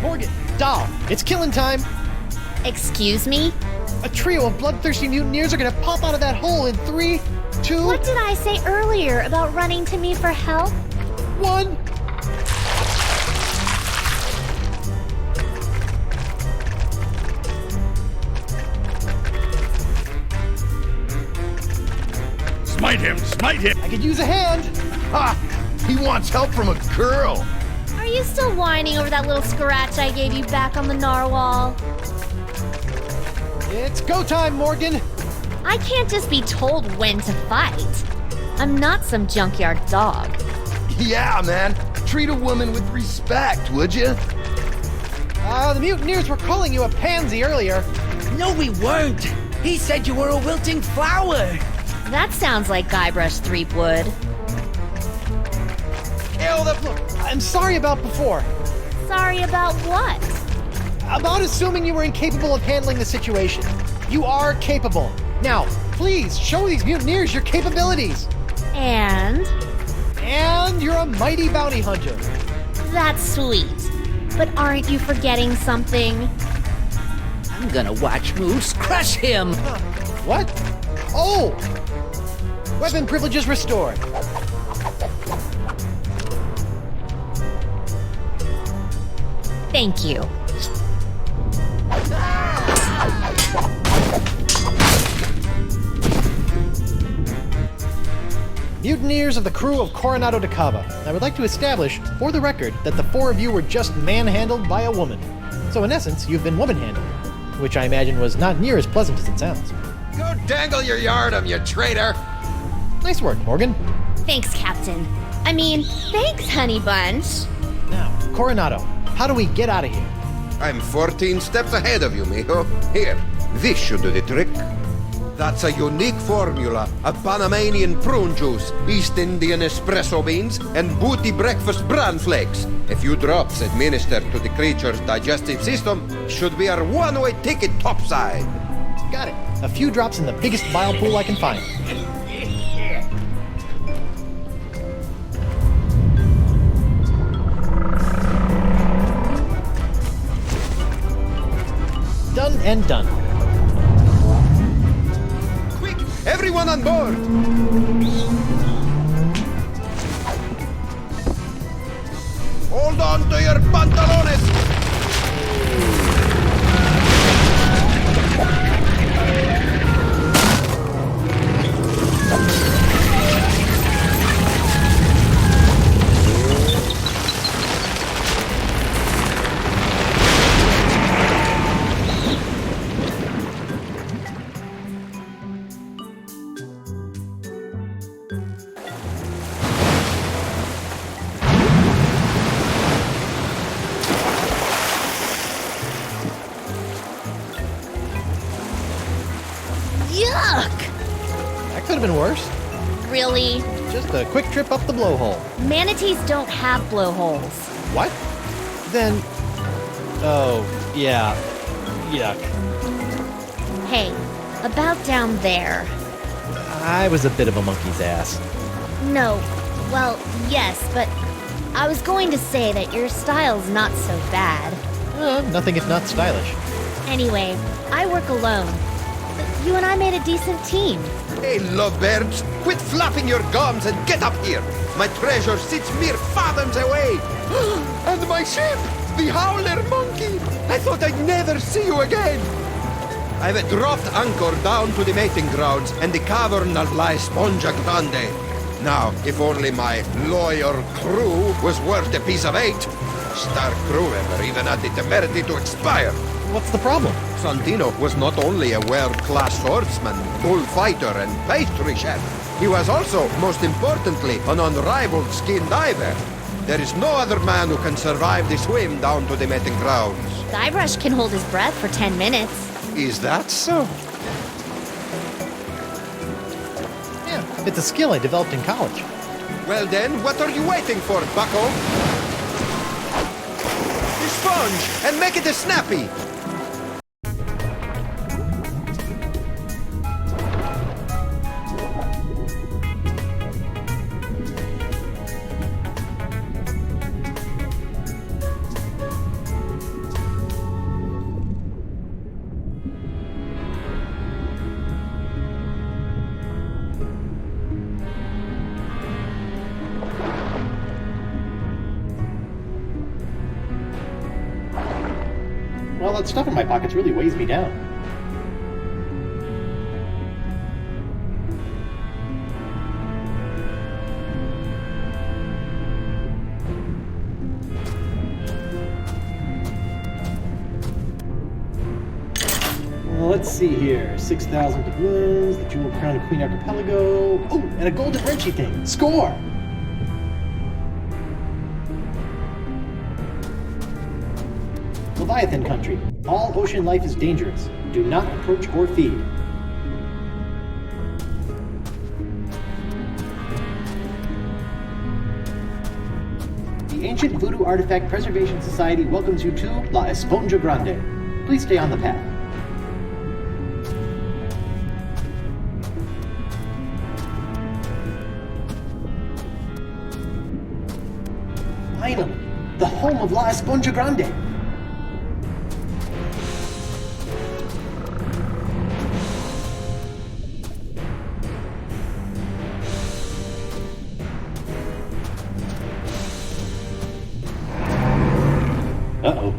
Morgan, Doll, it's killing time! Excuse me? A trio of bloodthirsty mutineers are gonna pop out of that hole in 3, 2... What did I say earlier about running to me for help? 1... Smite him! Smite him! I could use a hand! Ha! He wants help from a girl! Are you still whining over that little scratch I gave you back on the narwhal? It's go time, Morgan! I can't just be told when to fight. I'm not some junkyard dog. Yeah, man. Treat a woman with respect, would you? The mutineers were calling you a pansy earlier. No, we weren't. He said you were a wilting flower. That sounds like Guybrush Threepwood. Look, I'm sorry about before. Sorry about what? About assuming you were incapable of handling the situation. You are capable. Now, please, show these mutineers your capabilities. And you're a mighty bounty hunter. That's sweet. But aren't you forgetting something? I'm gonna watch Moose crush him. What? Oh! Weapon privileges restored. Thank you. Mutineers of the crew of Coronado de Cava, I would like to establish, for the record, that the four of you were just manhandled by a woman. So in essence, you've been woman-handled, which I imagine was not near as pleasant as it sounds. Go dangle your yardum, you traitor! Nice work, Morgan. Thanks, Captain. I mean, thanks, Honey Bunch. Now, Coronado, how do we get out of here? I'm 14 steps ahead of you, mijo. Here, this should do the trick. That's a unique formula of Panamanian prune juice, East Indian espresso beans, and booty breakfast bran flakes. A few drops administered to the creature's digestive system should be our one-way ticket topside. Got it. A few drops in the biggest bile pool I can find. Done and done. Quick, everyone on board! Hold on to your pantalones! Yuck! That could have been worse. Really? Just a quick trip up the blowhole. Manatees don't have blowholes. What? Then... Oh, yeah. Yuck. Hey, about down there. I was a bit of a monkey's ass. No. Well, yes, but I was going to say that your style's not so bad. Nothing if not stylish. Anyway, I work alone. But you and I made a decent team. Hey, lovebirds, quit flapping your gums and get up here. My treasure sits mere fathoms away. And my ship, the Howler Monkey. I thought I'd never see you again. I've dropped anchor down to the mating grounds and the cavern of La Esponja Grande. Now, if only my loyal crew was worth a piece of 8. Star crew member even had the temerity to expire. What's the problem? Santino was not only a world-class swordsman, bullfighter, and pastry chef. He was also, most importantly, an unrivaled skin diver. There is no other man who can survive the swim down to the mating grounds. Guybrush can hold his breath for 10 minutes. Is that so? Yeah, it's a skill I developed in college. Well then, what are you waiting for, bucko? The sponge, and make it a snappy! Well, that stuff in my pockets really weighs me down. Well, let's see here. 6,000 doubloons, the Jewel Crown of Queen Archipelago. Oh, and a golden wrenchy thing. Score! Leviathan country. All ocean life is dangerous. Do not approach or feed. The Ancient Voodoo Artifact Preservation Society welcomes you to La Esponja Grande. Please stay on the path. Finally, the home of La Esponja Grande. Uh-oh.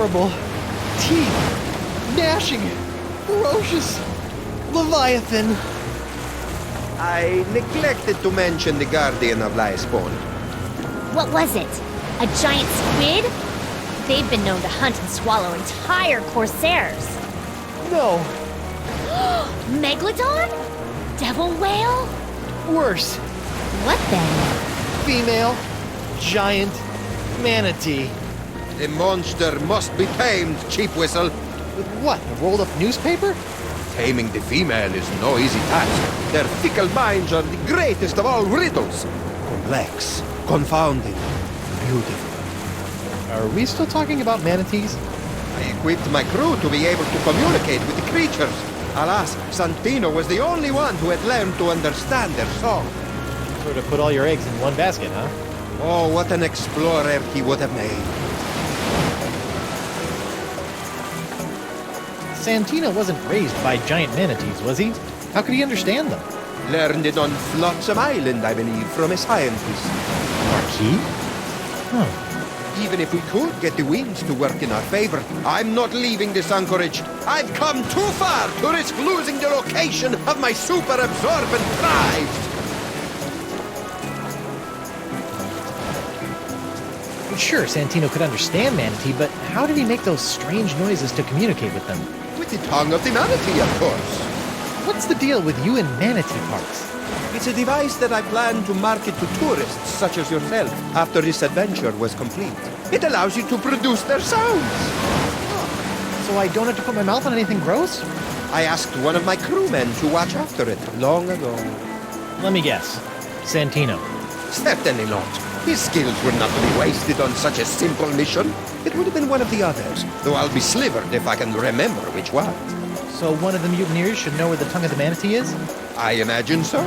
horrible. Teeth. Gnashing. Ferocious. Leviathan. I neglected to mention the Guardian of Lyspon. What was it? A giant squid? They've been known to hunt and swallow entire corsairs. No. Megalodon? Devil whale? Worse. What then? Female. Giant. Manatee. The monster must be tamed, Cheap Whistle. With what? A rolled up newspaper? Taming the female is no easy task. Their fickle minds are the greatest of all riddles. Complex, confounding, beautiful. Are we still talking about manatees? I equipped my crew to be able to communicate with the creatures. Alas, Santino was the only one who had learned to understand their song. Sort of put all your eggs in one basket, huh? Oh, what an explorer he would have made. Santino wasn't raised by giant manatees, was he? How could he understand them? Learned it on Flotsam Island, I believe, from a scientist. Marquis? Huh. Even if we could get the winds to work in our favor, I'm not leaving this anchorage. I've come too far to risk losing the location of my super absorbent prize. Sure, Santino could understand manatee, but how did he make those strange noises to communicate with them? With the tongue of the manatee, of course. What's the deal with you and manatee parks? It's a device that I plan to market to tourists such as yourself after this adventure was complete. It allows you to produce their sounds. Oh. So I don't have to put my mouth on anything gross? I asked one of my crewmen to watch after it long ago. Let me guess. Santino. Certainly not. His skills were not to be wasted on such a simple mission. It would have been one of the others, though I'll be slivered if I can remember which one. So one of the mutineers should know where the tongue of the manatee is? I imagine so.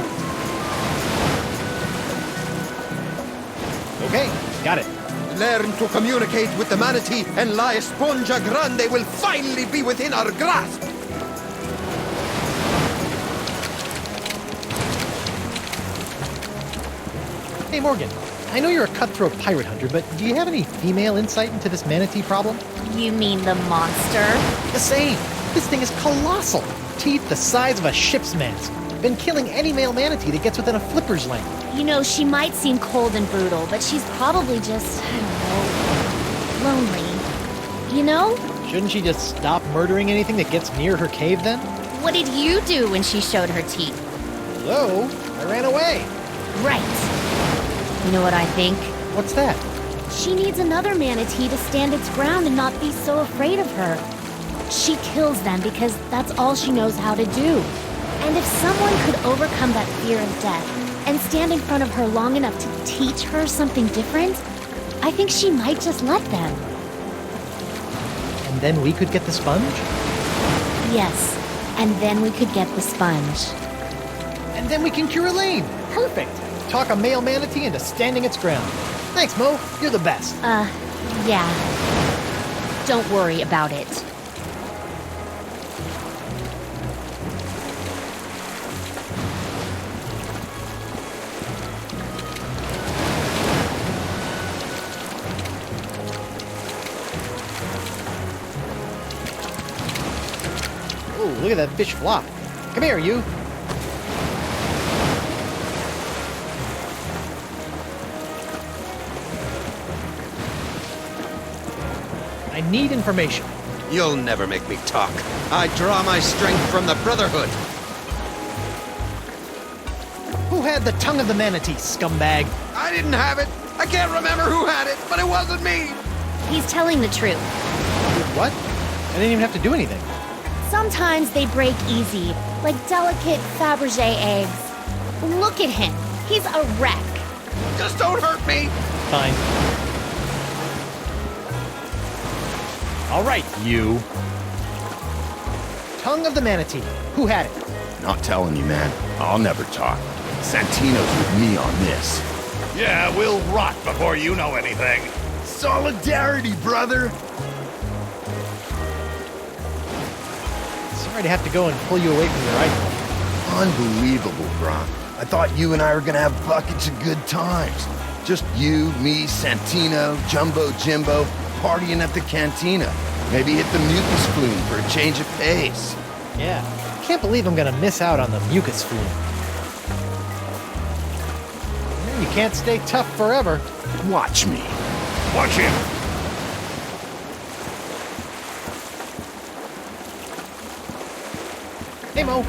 Okay, got it. Learn to communicate with the manatee, and La Esponja Grande will finally be within our grasp. Hey, Morgan. I know you're a cutthroat pirate hunter, but do you have any female insight into this manatee problem? You mean the monster? The same. This thing is colossal. Teeth the size of a ship's mast. Been killing any male manatee that gets within a flipper's length. You know, she might seem cold and brutal, but she's probably just, I don't know, lonely. You know? Shouldn't she just stop murdering anything that gets near her cave then? What did you do when she showed her teeth? Hello? I ran away. Right. You know what I think? What's that? She needs another manatee to stand its ground and not be so afraid of her. She kills them because that's all she knows how to do. And if someone could overcome that fear of death and stand in front of her long enough to teach her something different, I think she might just let them. And then we could get the sponge? Yes, and then we could get the sponge. And then we can cure Elaine. Perfect. Talk a male manatee into standing its ground. Thanks, Mo. You're the best. Yeah. Don't worry about it. Oh, look at that fish flop. Come here, you. I need information. You'll never make me talk. I draw my strength from the Brotherhood. Who had the tongue of the manatee, scumbag? I didn't have it. I can't remember who had it, but it wasn't me. He's telling the truth. What? I didn't even have to do anything. Sometimes they break easy, like delicate Fabergé eggs. Look at him. He's a wreck. Just don't hurt me. Fine. All right, you. Tongue of the manatee. Who had it? Not telling you, man. I'll never talk. Santino's with me on this. Yeah, we'll rot before you know anything. Solidarity, brother! Sorry to have to go and pull you away from your rifle. Unbelievable, Bron. I thought you and I were gonna have buckets of good times. Just you, me, Santino, Jumbo Jimbo. partying at the cantina. Maybe hit the mucus flume for a change of pace. Yeah, can't believe I'm gonna miss out on the mucus flume. You can't stay tough forever. Watch me. Watch him. Hey, Mo.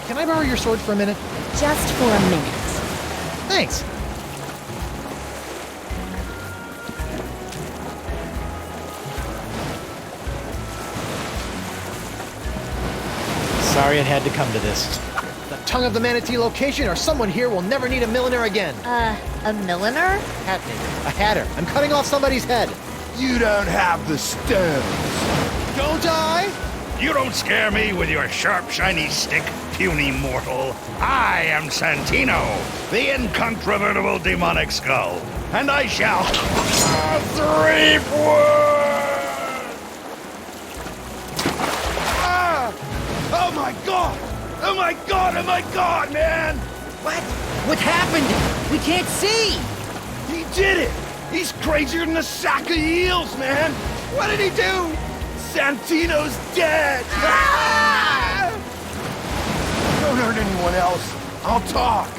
Can I borrow your sword for a minute? Just for a minute. Thanks. Sorry it had to come to this. The tongue of the manatee location, or someone here will never need a milliner again. A milliner? Hat maker. A hatter. I'm cutting off somebody's head. You don't have the stones. Don't I? You don't scare me with your sharp, shiny stick, puny mortal. I am Santino, the incontrovertible demonic skull, and I shall... Oh my god! Oh my god! Oh my god, man! What? What happened? We can't see! He did it! He's crazier than a sack of eels, man! What did he do? Santino's dead! Ah! Don't hurt anyone else. I'll talk.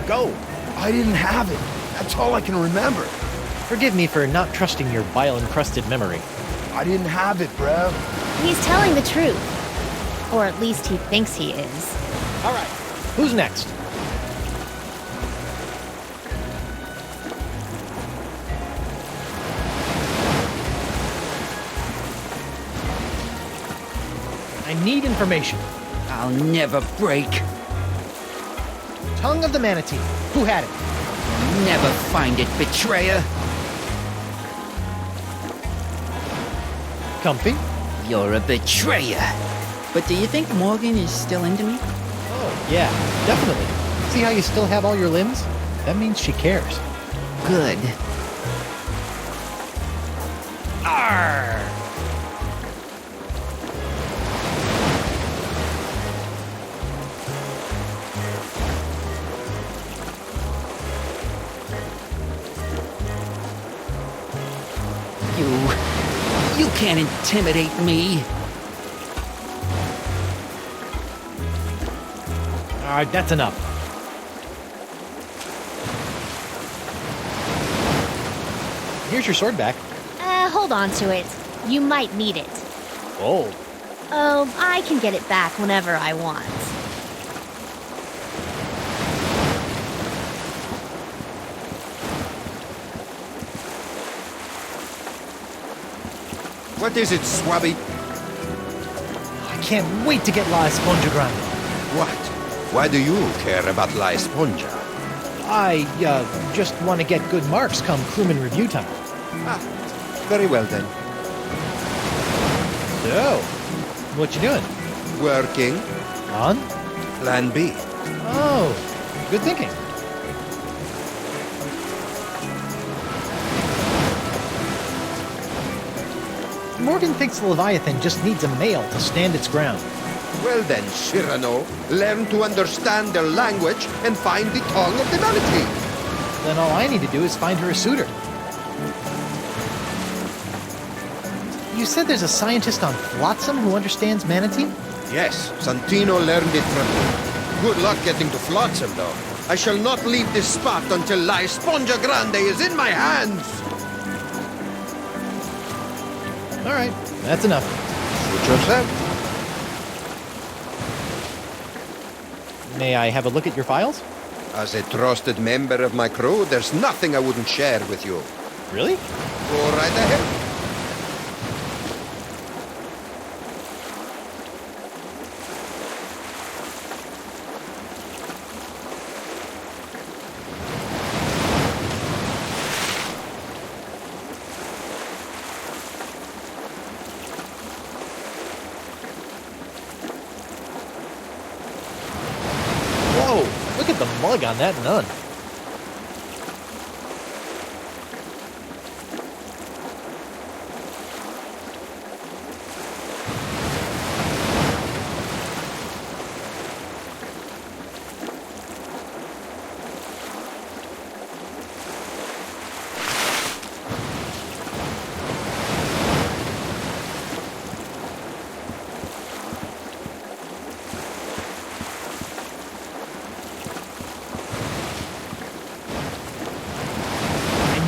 Go. I didn't have it. That's all I can remember. Forgive me for not trusting your bile-encrusted memory. I didn't have it, bro. He's telling the truth. Or at least he thinks he is. All right. Who's next? I need information. I'll never break. Tongue of the manatee. Who had it? Never find it, betrayer. Comfy? You're a betrayer. But do you think Morgan is still into me? Oh, yeah, definitely. See how you still have all your limbs? That means she cares. Good. Arr! You can't intimidate me. All right, that's enough. Here's your sword back. Hold on to it. You might need it. Oh. Oh, I can get it back whenever I want. What is it, Swabby? I can't wait to get La Esponja Grande. What? Why do you care about La Esponja? I, just want to get good marks come crewman review time. Ah, very well then. So, what you doing? Working. On? Plan B. Oh, good thinking. Morgan thinks the Leviathan just needs a male to stand its ground. Well then, Cyrano, learn to understand their language and find the tongue of the manatee. Then all I need to do is find her a suitor. You said there's a scientist on Flotsam who understands manatee? Yes, Santino learned it from me. Good luck getting to Flotsam, though. I shall not leave this spot until La Esponja Grande is in my hands. All right, that's enough. Suit yourself. May I have a look at your files? As a trusted member of my crew, there's nothing I wouldn't share with you. Really? Go right ahead. Whoa, look at the mug on that nun.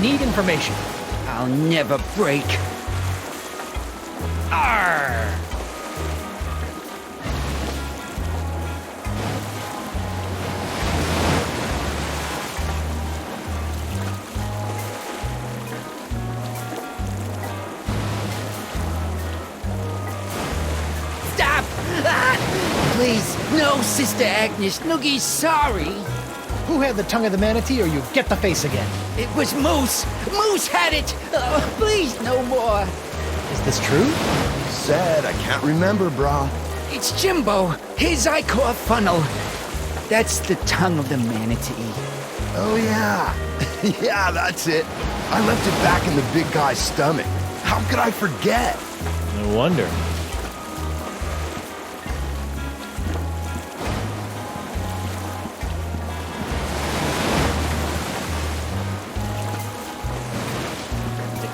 need information. I'll never break. Arr! Stop! Ah! Please, no, Sister Agnes. Noogie's sorry. Who had the tongue of the manatee, or you get the face again? It was Moose. Moose had it. Oh, please, no more. Is this true? Sad, I can't remember, brah. It's Jimbo. His Icor funnel. That's the tongue of the manatee. Oh, yeah. Yeah, that's it. I left it back in the big guy's stomach. How could I forget? No wonder.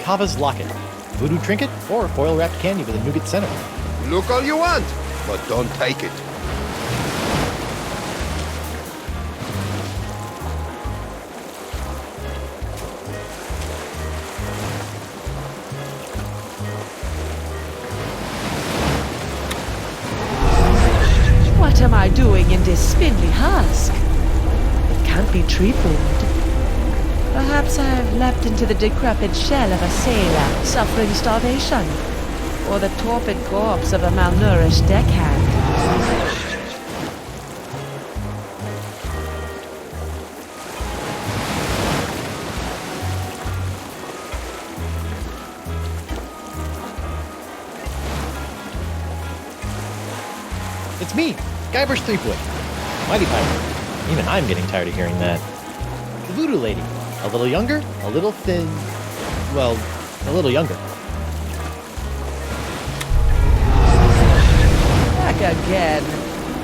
Kava's locket, voodoo trinket, or foil-wrapped candy with a nougat center. Look all you want, but don't take it. What am I doing in this spindly husk? It can't be tree food. Perhaps I have leapt into the decrepit shell of a sailor suffering starvation, or the torpid corpse of a malnourished deckhand. It's me, Guybrush Threepwood, Mighty Pirate. Even I'm getting tired of hearing that. The Voodoo Lady. A little younger, a little thin. Well, a little younger. Back again.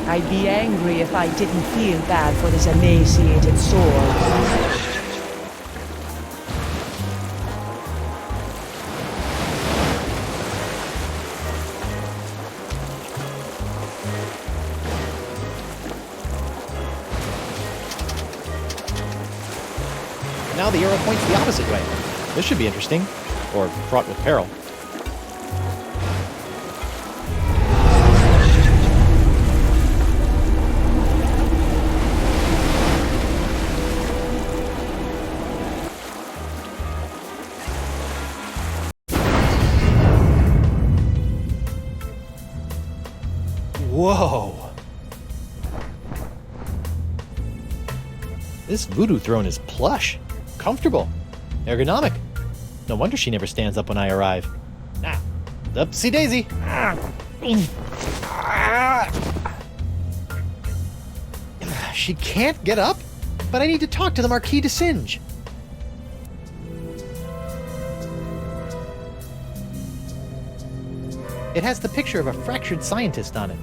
I'd be angry if I didn't feel bad for this emaciated sword. Now the arrow points the opposite way. This should be interesting, or fraught with peril. Whoa! This voodoo throne is plush. Comfortable. Ergonomic. No wonder she never stands up when I arrive. Ah, upsy daisy. She can't get up? But I need to talk to the Marquis de Singe. It has the picture of a fractured scientist on it.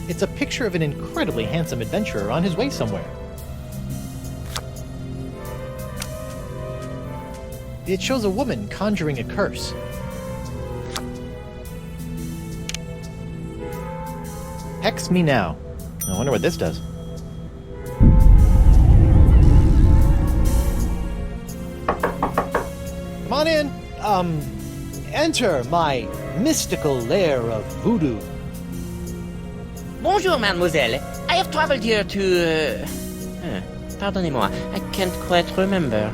It's a picture of an incredibly handsome adventurer on his way somewhere. It shows a woman conjuring a curse. Hex me now. I wonder what this does. Come on in. Enter my mystical lair of voodoo. Bonjour, mademoiselle. I have traveled here to... Pardonnez-moi, I can't quite remember.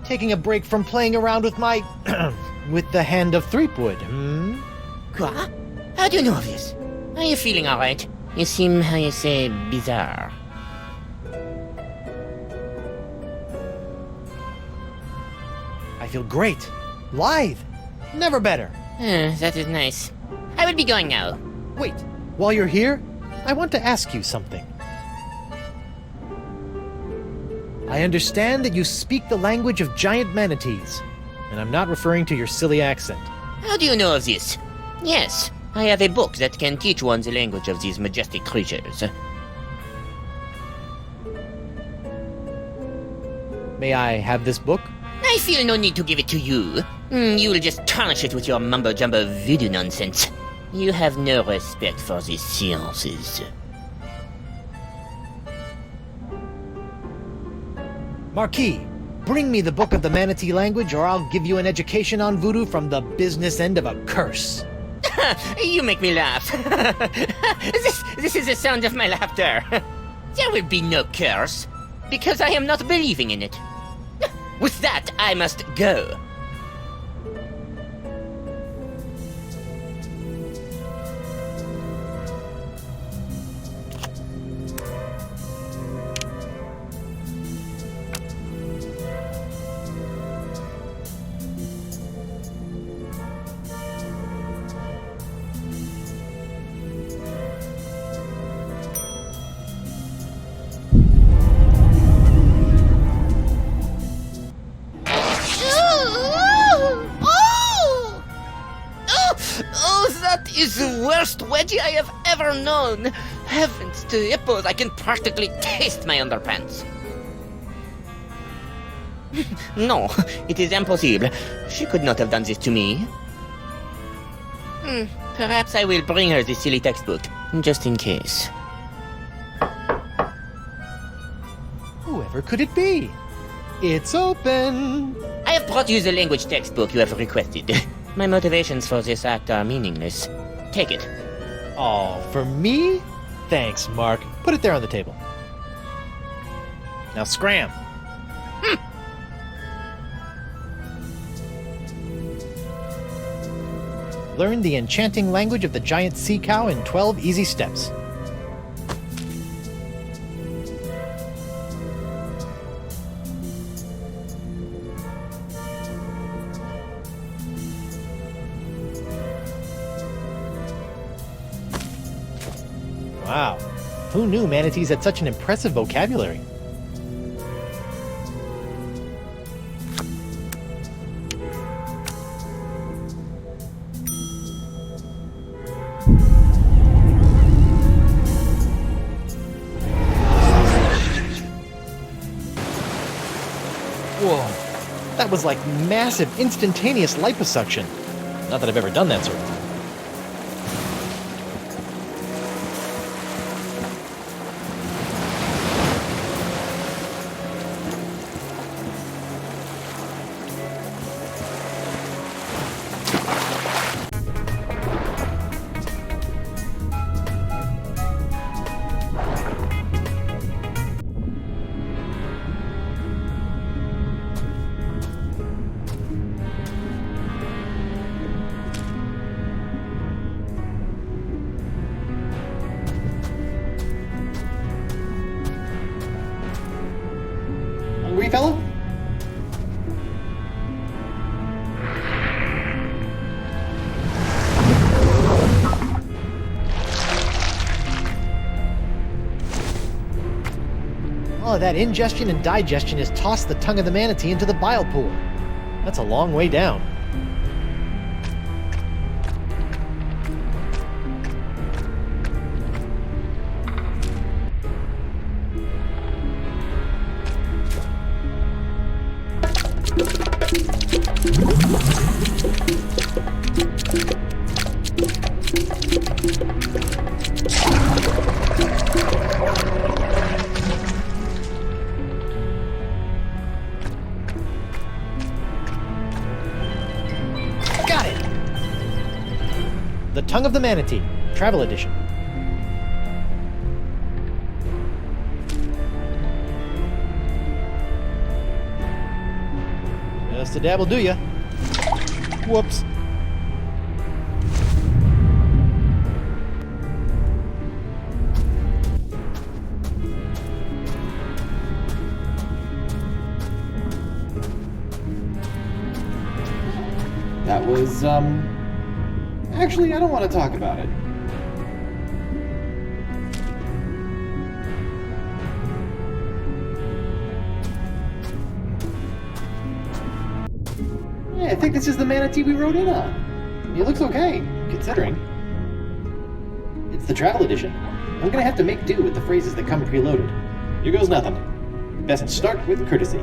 Taking a break from playing around with my... with the hand of Threepwood, hmm? Quoi? How do you know of this? Are you feeling alright? You seem, how you say, bizarre. I feel great. Lithe. Never better. That is nice. I will be going now. Wait, while you're here, I want to ask you something. I understand that you speak the language of giant manatees, and I'm not referring to your silly accent. How do you know of this? Yes, I have a book that can teach one the language of these majestic creatures. May I have this book? I feel no need to give it to you. You will just tarnish it with your mumbo-jumbo voodoo nonsense. You have no respect for the sciences. Marquis, bring me the book of the manatee language or I'll give you an education on voodoo from the business end of a curse. You make me laugh. This is the sound of my laughter. There will be no curse, because I am not believing in it. With that, I must go. That is the worst wedgie I have ever known. Heavens to hippos, I can practically taste my underpants. No, it is impossible. She could not have done this to me. Perhaps I will bring her the silly textbook, just in case. Whoever could it be? It's open! I have brought you the language textbook you have requested. My motivations for this act are meaningless. Take it. Oh, for me? Thanks, Mark. Put it there on the table. Now scram. Learn the enchanting language of the giant sea cow in 12 easy steps. Wow, who knew manatees had such an impressive vocabulary? Whoa, that was like massive instantaneous liposuction. Not that I've ever done that sort of thing. Hungry, fella? All of that ingestion and digestion has tossed the tongue of the manatee into the bile pool. That's a long way down. Got it! The Tongue of the Manatee, Travel Edition. Just a dab will do ya. Whoops. That was, actually, I don't want to talk about it. Yeah, I think this is the manatee we rode in on. It looks okay, considering. It's the travel edition. I'm gonna have to make do with the phrases that come preloaded. Here goes nothing. Best start with courtesy.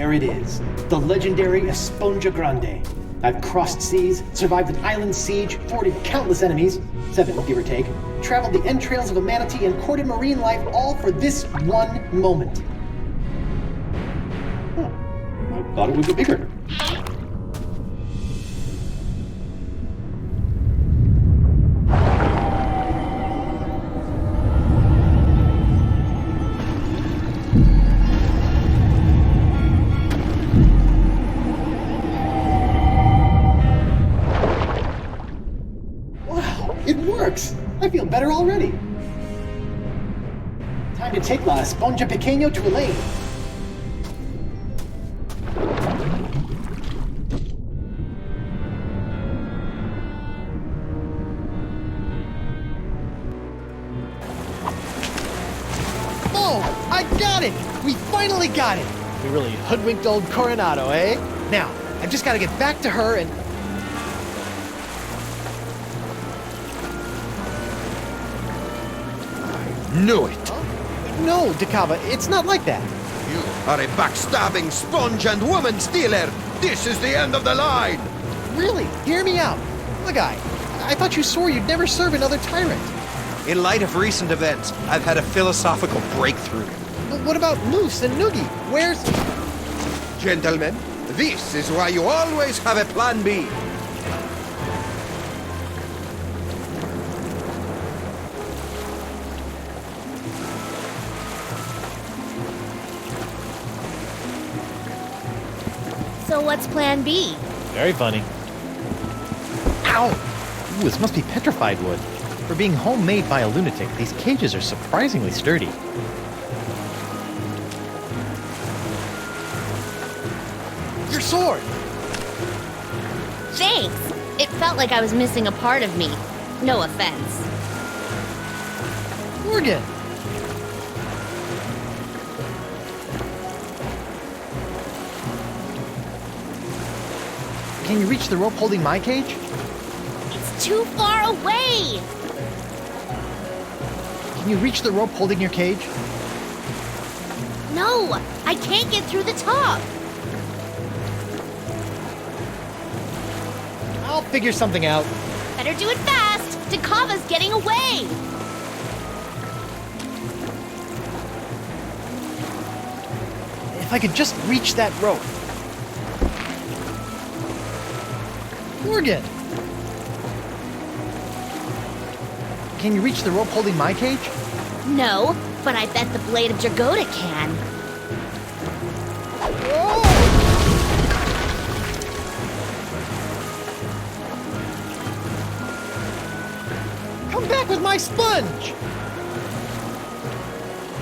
There it is, the legendary Esponja Grande. I've crossed seas, survived an island siege, thwarted countless enemies, 7 give or take, traveled the entrails of a manatee, and courted marine life, all for this one moment. Huh. I thought it would be bigger. I feel better already. Time to take La Esponja Pequeño to Elaine. Oh, I got it! We finally got it! We really hoodwinked old Coronado, eh? Now, I've just got to get back to her and... Knew it! No, Dakava, it's not like that. You are a backstabbing sponge and woman stealer! This is the end of the line! Really? Hear me out. Look, I thought you swore you'd never serve another tyrant. In light of recent events, I've had a philosophical breakthrough. But what about Moose and Noogie? Where's... Gentlemen, this is why you always have a plan B. So what's plan B? Very funny. Ow! Ooh, this must be petrified wood. For being homemade by a lunatic, these cages are surprisingly sturdy. Your sword! Thanks! It felt like I was missing a part of me. No offense. Morgan! Can you reach the rope holding my cage? It's too far away! Can you reach the rope holding your cage? No! I can't get through the top! I'll figure something out. Better do it fast! Dakava's getting away! If I could just reach that rope. Morgan! Can you reach the rope holding my cage? No, but I bet the blade of Dragoda can. Come back with my sponge!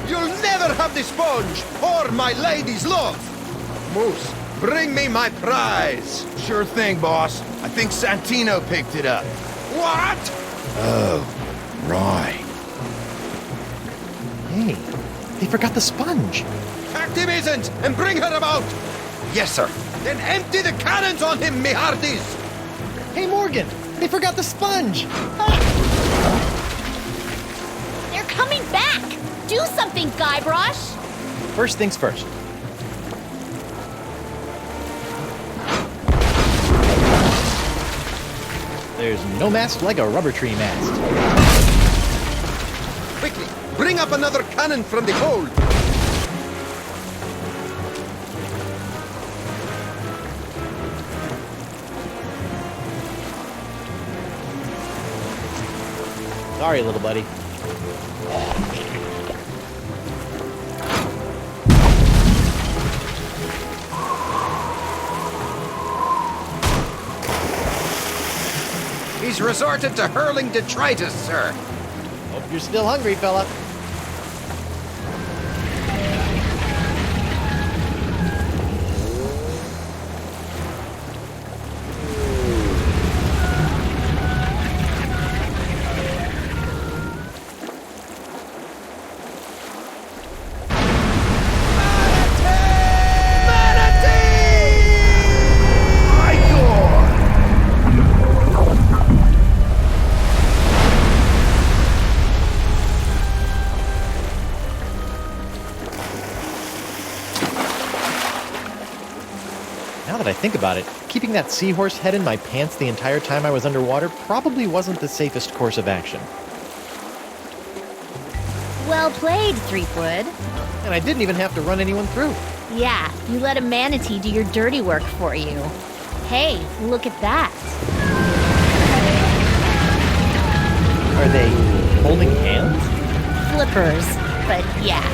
You'll never have the sponge, or my lady's love! Moose, bring me my prize! Sure thing, boss. I think Santino picked it up. What? Oh, right. Hey, they forgot the sponge. Pack him isn't, and bring her about! Yes, sir. Then empty the cannons on him, me hearties! Hey, Morgan, they forgot the sponge! They're coming back! Do something, Guybrush! First things first. There's no mast like a rubber tree mast. Quickly, bring up another cannon from the hold! Sorry, little buddy. He's resorted to hurling detritus, sir. Hope you're still hungry, fella. Now that I think about it, keeping that seahorse head in my pants the entire time I was underwater probably wasn't the safest course of action. Well played, Threepwood. And I didn't even have to run anyone through. Yeah, you let a manatee do your dirty work for you. Hey, look at that. Are they holding hands? Flippers, but yeah.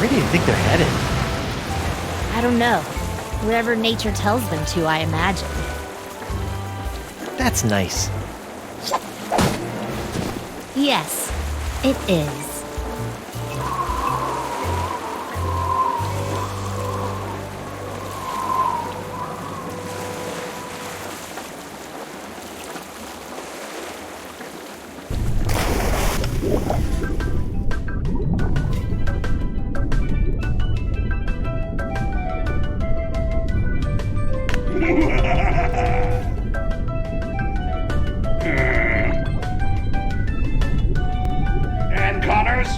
Where do you think they're headed? I don't know. Wherever nature tells them to, I imagine. That's nice. Yes, it is. And Connors?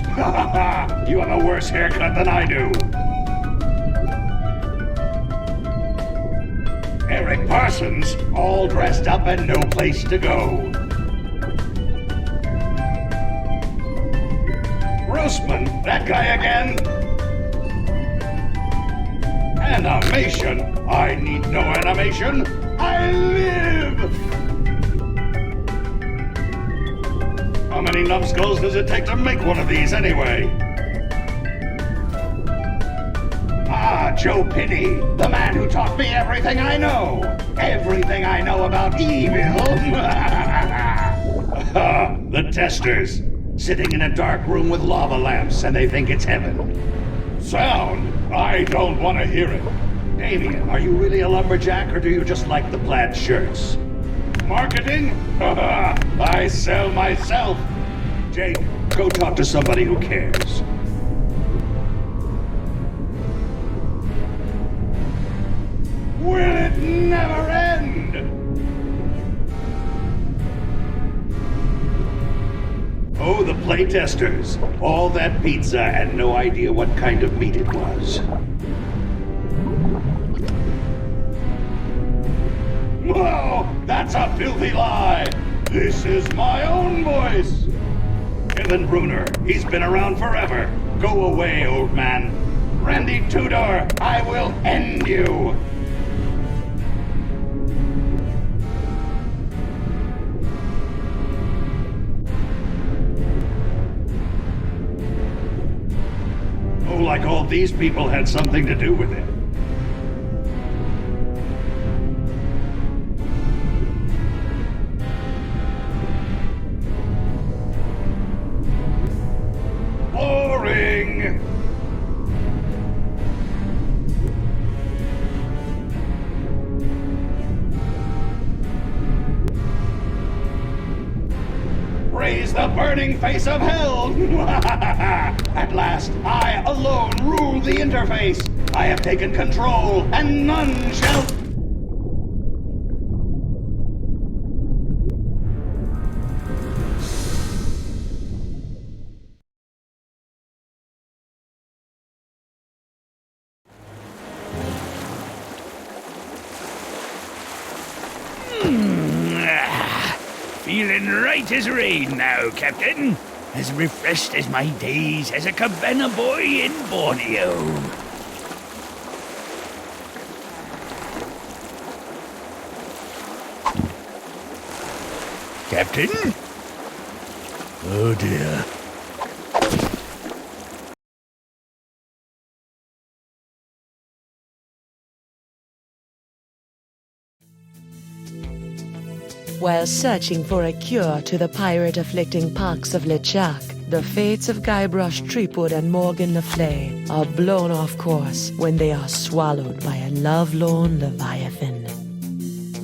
You have a worse haircut than I do. Eric Parsons, all dressed up and no place to go. Grossman, that guy again? Animation? I need no animation. I live! How many numbskulls does it take to make one of these anyway? Ah, Joe Pitty, the man who taught me everything I know. Everything I know about evil. The testers, sitting in a dark room with lava lamps, and they think it's heaven. Sound? I don't want to hear it. Damien, are you really a lumberjack, or do you just like the plaid shirts? Marketing? I sell myself. Jake, go talk to somebody who cares. Will it never end? Oh, the playtesters. All that pizza and no idea what kind of meat it was. Whoa, that's a filthy lie. This is my own voice. Kevin Bruner, he's been around forever. Go away, old man. Randy Tudor, I will end you. Oh, like all these people had something to do with it. Boring! Raise the burning face of hell! At last, I alone rule the interface! I have taken control, and none shall... Feeling right as rain now, Captain. As refreshed as my days as a cabana boy in Borneo. Captain? Oh dear. While searching for a cure to the pirate-afflicting pox of LeChuck, the fates of Guybrush Threepwood and Morgan Le Fay are blown off course when they are swallowed by a lovelorn leviathan.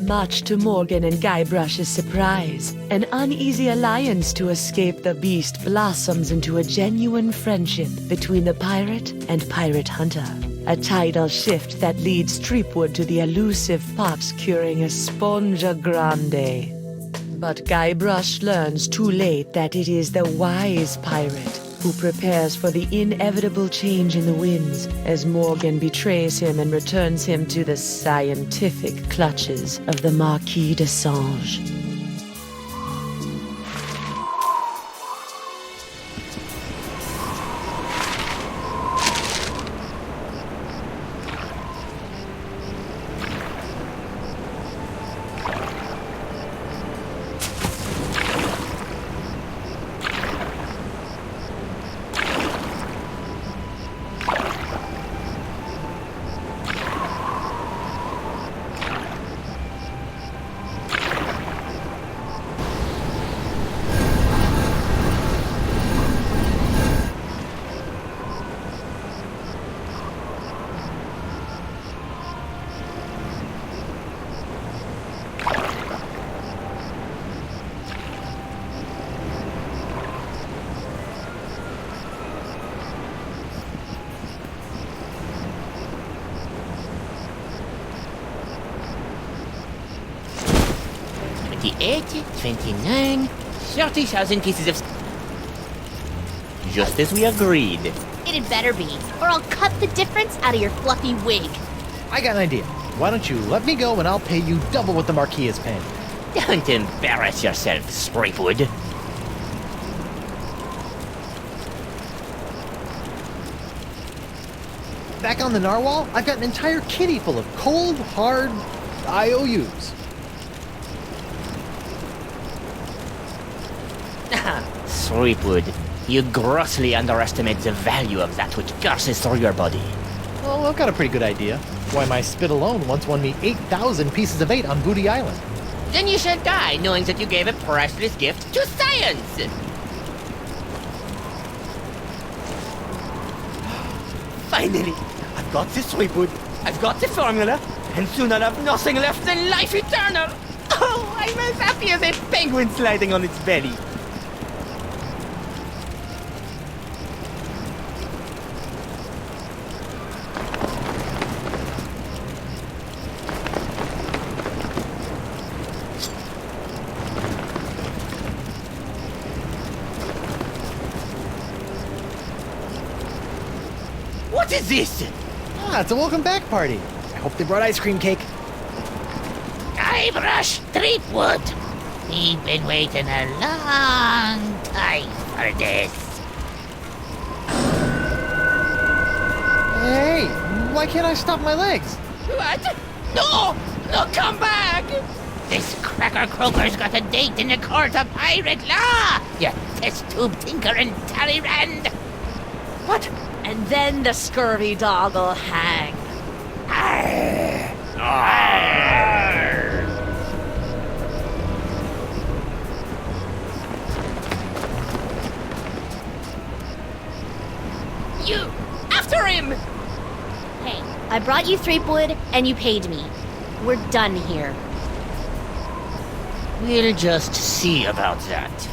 Much to Morgan and Guybrush's surprise, an uneasy alliance to escape the beast blossoms into a genuine friendship between the pirate and pirate hunter. a tidal shift that leads Threepwood to the elusive Pox curing Esponja Grande. But Guybrush learns too late that it is the wise pirate who prepares for the inevitable change in the winds as Morgan betrays him and returns him to the scientific clutches of the Marquis de Sange. $28, $29, 30,000 pieces of... Just as we agreed. It had better be, or I'll cut the difference out of your fluffy wig. I got an idea. Why don't you let me go and I'll pay you double what the Marquis is paying. Don't embarrass yourself, Threepwood. Back on the narwhal, I've got an entire kitty full of cold, hard IOUs. Threepwood, you grossly underestimate the value of that which courses through your body. Well, I've got a pretty good idea. Why, my spit alone once won me 8,000 pieces of 8 on Booty Island. Then you shall die knowing that you gave a priceless gift to science! Finally, I've got this Threepwood, I've got the formula, and soon I'll have nothing left than life eternal! Oh, I'm as happy as a penguin sliding on its belly. What is this? Ah, it's a welcome back party. I hope they brought ice cream cake. Guybrush Threepwood. We've been waiting a long time for this. Hey, why can't I stop my legs? What? No! No, come back! This cracker croaker's got a date in the court of pirate law! You test tube tinker and Talleyrand! What? And then the scurvy dog'll hang. Arr! Arr! You! After him! Hey, I brought you Threepwood, and you paid me. We're done here. We'll just see about that.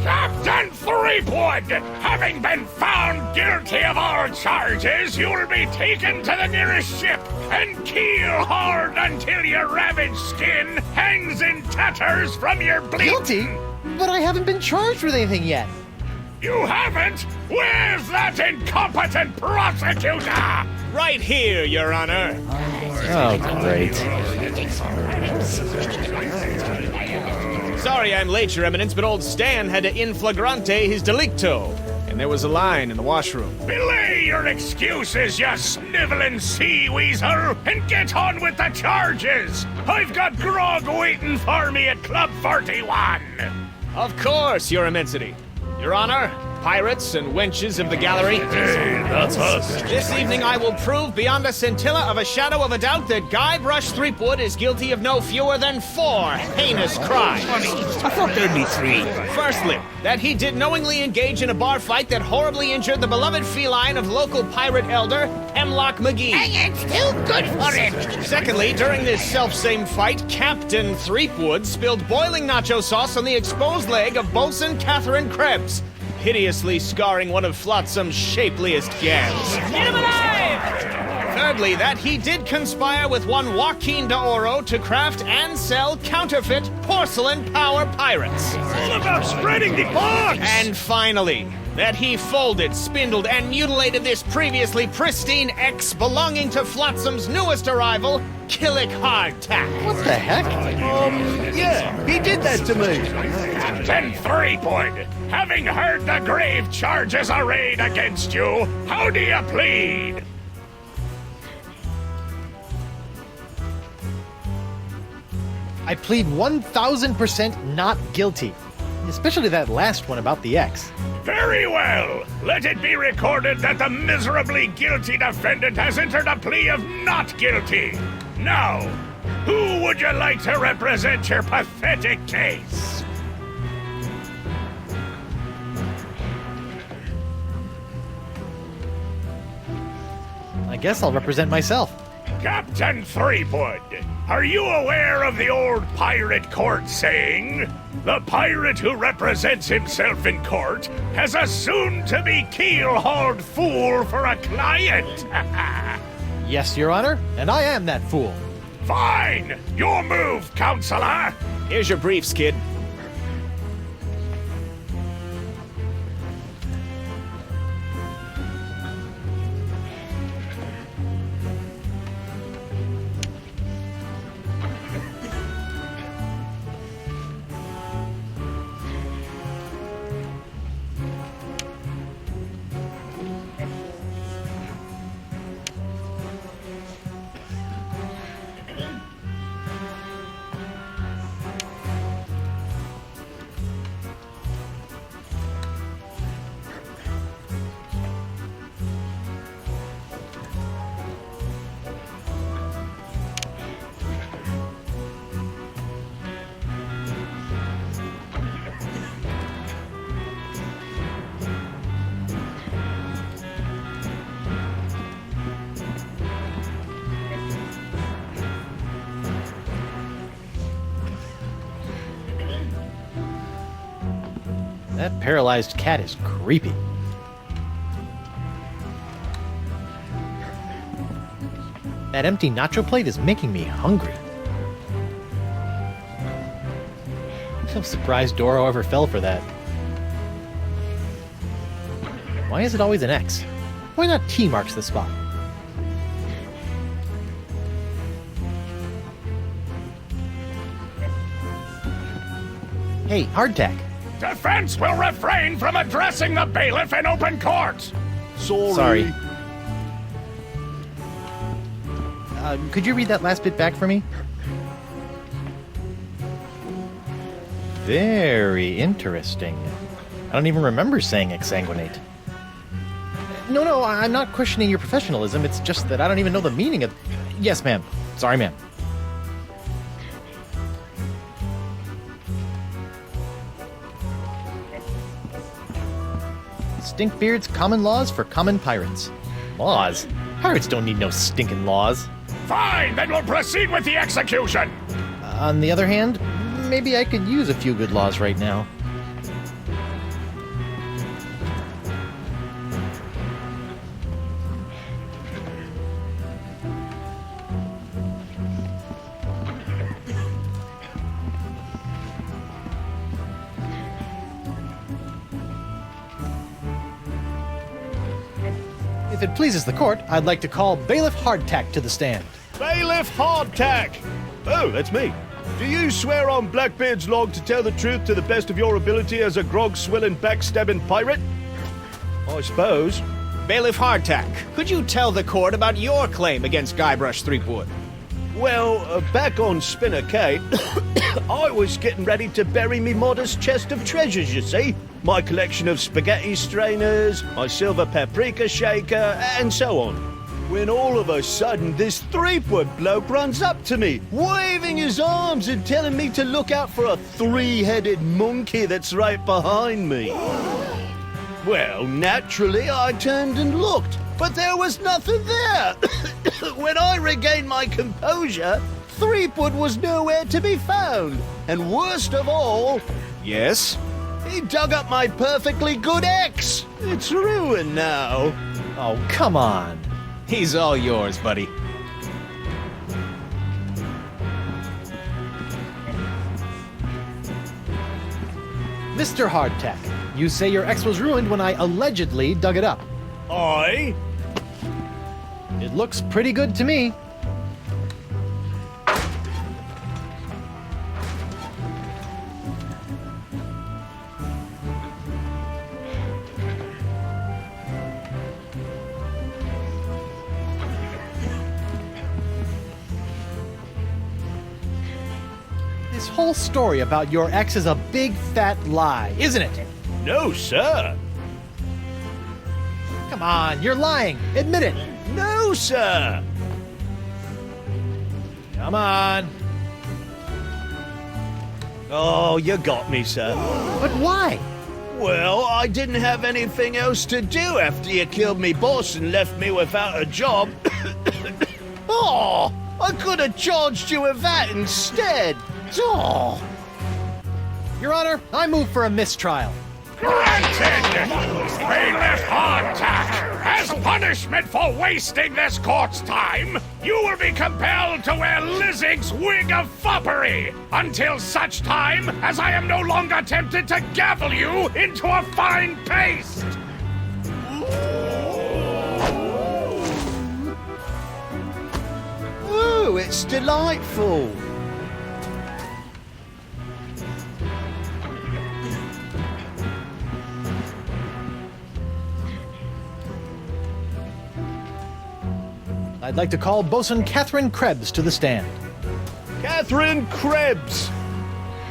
Captain Threepwood, having been found guilty of all charges, you'll be taken to the nearest ship and keel hard until your ravaged skin hangs in tatters from your bleeding. Guilty? But I haven't been charged with anything yet. You haven't? Where's that incompetent prosecutor? Right here, Your Honor. Oh, great. Sorry I'm late, Your Eminence, but old Stan had to in flagrante his delicto, and there was a line in the washroom. Belay your excuses, you sniveling sea weasel, and get on with the charges! I've got grog waiting for me at Club 41! Of course, Your Immensity. Your Honor, pirates and wenches of the gallery. Hey, that's us. This evening I will prove beyond a scintilla of a shadow of a doubt that Guybrush Threepwood is guilty of no fewer than 4 heinous crimes. I thought there'd be 3. Firstly, that he did knowingly engage in a bar fight that horribly injured the beloved feline of local pirate elder, Hemlock McGee. And it's too good for him. Secondly, during this self-same fight, Captain Threepwood spilled boiling nacho sauce on the exposed leg of Bosun Catherine Krebs, hideously scarring one of Flotsam's shapeliest gams. Get him alive! Thirdly, that he did conspire with one Joaquin de Oro to craft and sell counterfeit porcelain power pirates. All about spreading the box! And finally, that he folded, spindled, and mutilated this previously pristine ex belonging to Flotsam's newest arrival, Killick Hardtack. What the heck? Yeah, he did that to me. Captain Threepwood, having heard the grave charges arrayed against you, how do you plead? I plead 1000% not guilty. Especially that last one about the ex. Very well. Let it be recorded that the miserably guilty defendant has entered a plea of not guilty. Now, who would you like to represent your pathetic case? I guess I'll represent myself. Captain Threepwood, are you aware of the old pirate court saying, the pirate who represents himself in court has a soon-to-be keel-hauled fool for a client? Yes, Your Honor, and I am that fool. Fine! Your move, Counselor! Here's your briefs, kid. That paralyzed cat is creepy. That empty nacho plate is making me hungry. I'm surprised Doro ever fell for that. Why is it always an X? Why not T marks the spot? Hey, Hardtack. Defense will refrain from addressing the bailiff in open court! Sorry. Could you read that last bit back for me? Very interesting. I don't even remember saying exsanguinate. No, I'm not questioning your professionalism. It's just that I don't even know the meaning of... Yes, ma'am. Sorry, ma'am. Stinkbeard's common laws for common pirates. Laws? Pirates don't need no stinking laws. Fine, then we'll proceed with the execution! On the other hand, maybe I could use a few good laws right now. If it pleases the court, I'd like to call Bailiff Hardtack to the stand. Bailiff Hardtack! Oh, that's me. Do you swear on Blackbeard's log to tell the truth to the best of your ability as a grog-swilling, backstabbing pirate? I suppose. Bailiff Hardtack, could you tell the court about your claim against Guybrush Threepwood? Well, back on Spinner Cay, I was getting ready to bury me modest chest of treasures, you see. My collection of spaghetti strainers, my silver paprika shaker, and so on. When all of a sudden this three-foot bloke runs up to me, waving his arms and telling me to look out for a three-headed monkey that's right behind me. Well, naturally, I turned and looked, but there was nothing there. When I regained my composure, Threepwood was nowhere to be found. And worst of all... Yes? He dug up my perfectly good ex. It's ruined now. Oh, come on. He's all yours, buddy. Mr. Hardtack, you say your ex was ruined when I allegedly dug it up. I? It looks pretty good to me. This whole story about your ex is a big fat lie, isn't it? No, sir. Come on, you're lying. Admit it. No, sir. Come on. Oh, you got me, sir. But why? Well, I didn't have anything else to do after you killed me boss and left me without a job. Oh, I could have charged you with that instead. Oh. Your Honor, I move for a mistrial. Granted! Bailiff Hardtack, as punishment for wasting this court's time, you will be compelled to wear Lizzig's wig of foppery until such time as I am no longer tempted to gavel you into a fine paste! Ooh, it's delightful. I'd like to call Bosun Catherine Krebs to the stand. Catherine Krebs!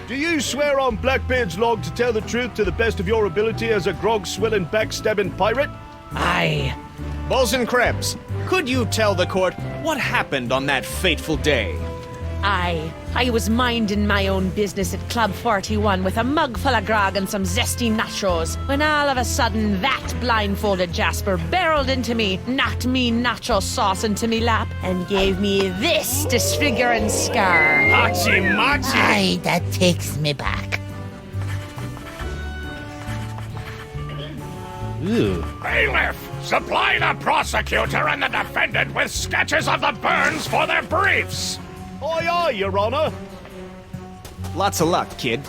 Do you swear on Blackbeard's log to tell the truth to the best of your ability as a grog-swilling, backstabbing pirate? Aye. Bosun Krebs, could you tell the court what happened on that fateful day? I was minding my own business at Club 41 with a mug full of grog and some zesty nachos, when all of a sudden that blindfolded Jasper barreled into me, knocked me nacho sauce into me lap, and gave me this disfiguring scar. Hachi-machi! Aye, that takes me back. Ooh. Bailiff, supply the prosecutor and the defendant with sketches of the burns for their briefs! Aye, aye, Your Honor. Lots of luck, kid.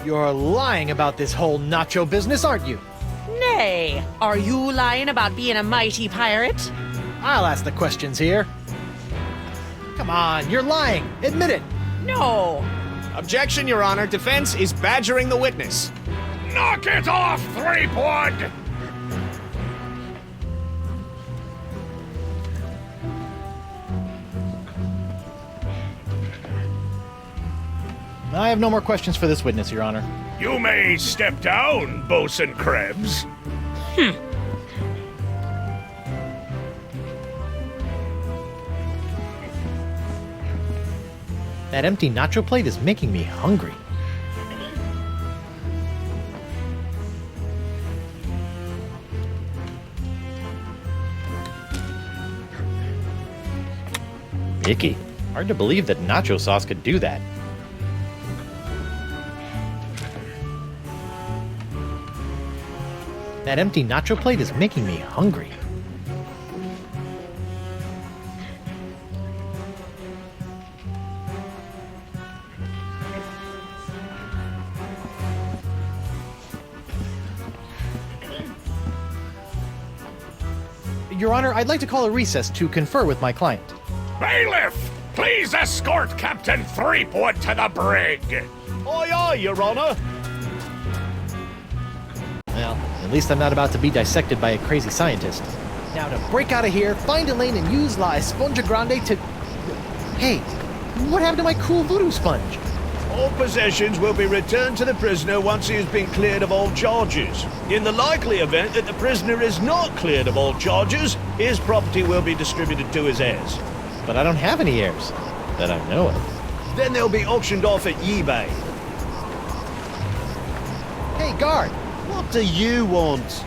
You're lying about this whole nacho business, aren't you? Nay, are you lying about being a mighty pirate? I'll ask the questions here. Come on, you're lying. Admit it. No. Objection, Your Honor. Defense is badgering the witness. Knock it off, Threepwood! I have no more questions for this witness, Your Honor. You may step down, Bosun Krebs. That empty nacho plate is making me hungry. Icky. Hard to believe that nacho sauce could do that. That empty nacho plate is making me hungry. Your Honor, I'd like to call a recess to confer with my client. Bailiff! Please escort Captain Threepwood to the brig. Aye, aye, Your Honor. Well, at least I'm not about to be dissected by a crazy scientist. Now to break out of here, find Elaine and use La Esponja Grande to... Hey, what happened to my cool voodoo sponge? All possessions will be returned to the prisoner once he has been cleared of all charges. In the likely event that the prisoner is not cleared of all charges, his property will be distributed to his heirs. But I don't have any heirs that I know of. Then they'll be auctioned off at eBay. Hey, guard! What do you want?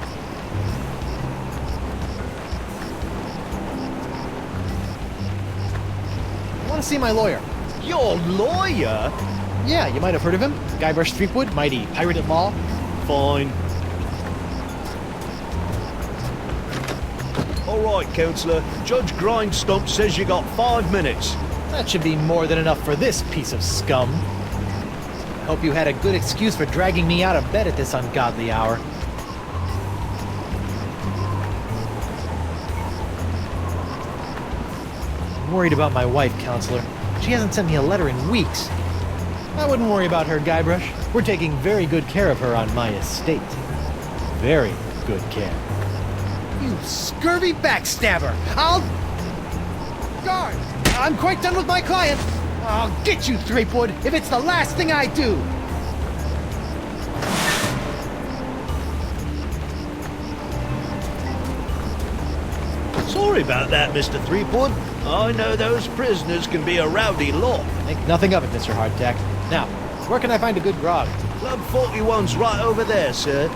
I want to see my lawyer. Your lawyer? Yeah, you might have heard of him. Guybrush Threepwood, mighty pirate at law. Fine. All right, Counselor. Judge Grindstump says you got 5 minutes. That should be more than enough for this piece of scum. I hope you had a good excuse for dragging me out of bed at this ungodly hour. I'm worried about my wife, Counselor. She hasn't sent me a letter in weeks. I wouldn't worry about her, Guybrush. We're taking very good care of her on my estate. Very good care. You scurvy backstabber! Guard! I'm quite done with my client! I'll get you, Threepwood, if it's the last thing I do! Sorry about that, Mr. Threepwood. I know those prisoners can be a rowdy lot. Think nothing of it, Mr. Hardtack. Now, where can I find a good grog? Club 41's right over there, sir.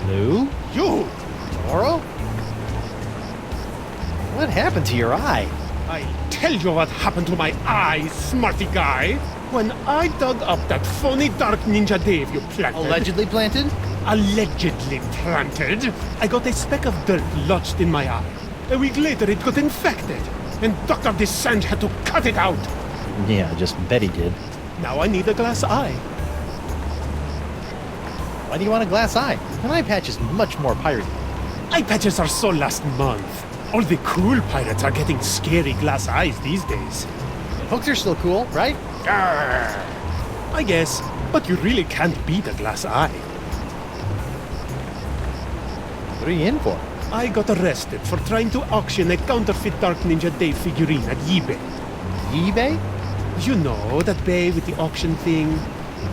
Lou? You! Toro? What happened to your eye? I tell you what happened to my eye, smarty guy. When I dug up that phony Dark Ninja Dave you planted... Allegedly planted? Allegedly planted. I got a speck of dirt lodged in my eye. A week later it got infected, and Dr. Descent had to cut it out. Yeah, just bet he did. Now I need a glass eye. Why do you want a glass eye? An eye patch is much more piratey. Eye patches are so last month. All the cool pirates are getting scary glass eyes these days. Hooks are still cool, right? I guess, but you really can't beat a glass eye. What are you in for? I got arrested for trying to auction a counterfeit Dark Ninja Dave figurine at eBay. eBay? You know, that bay with the auction thing.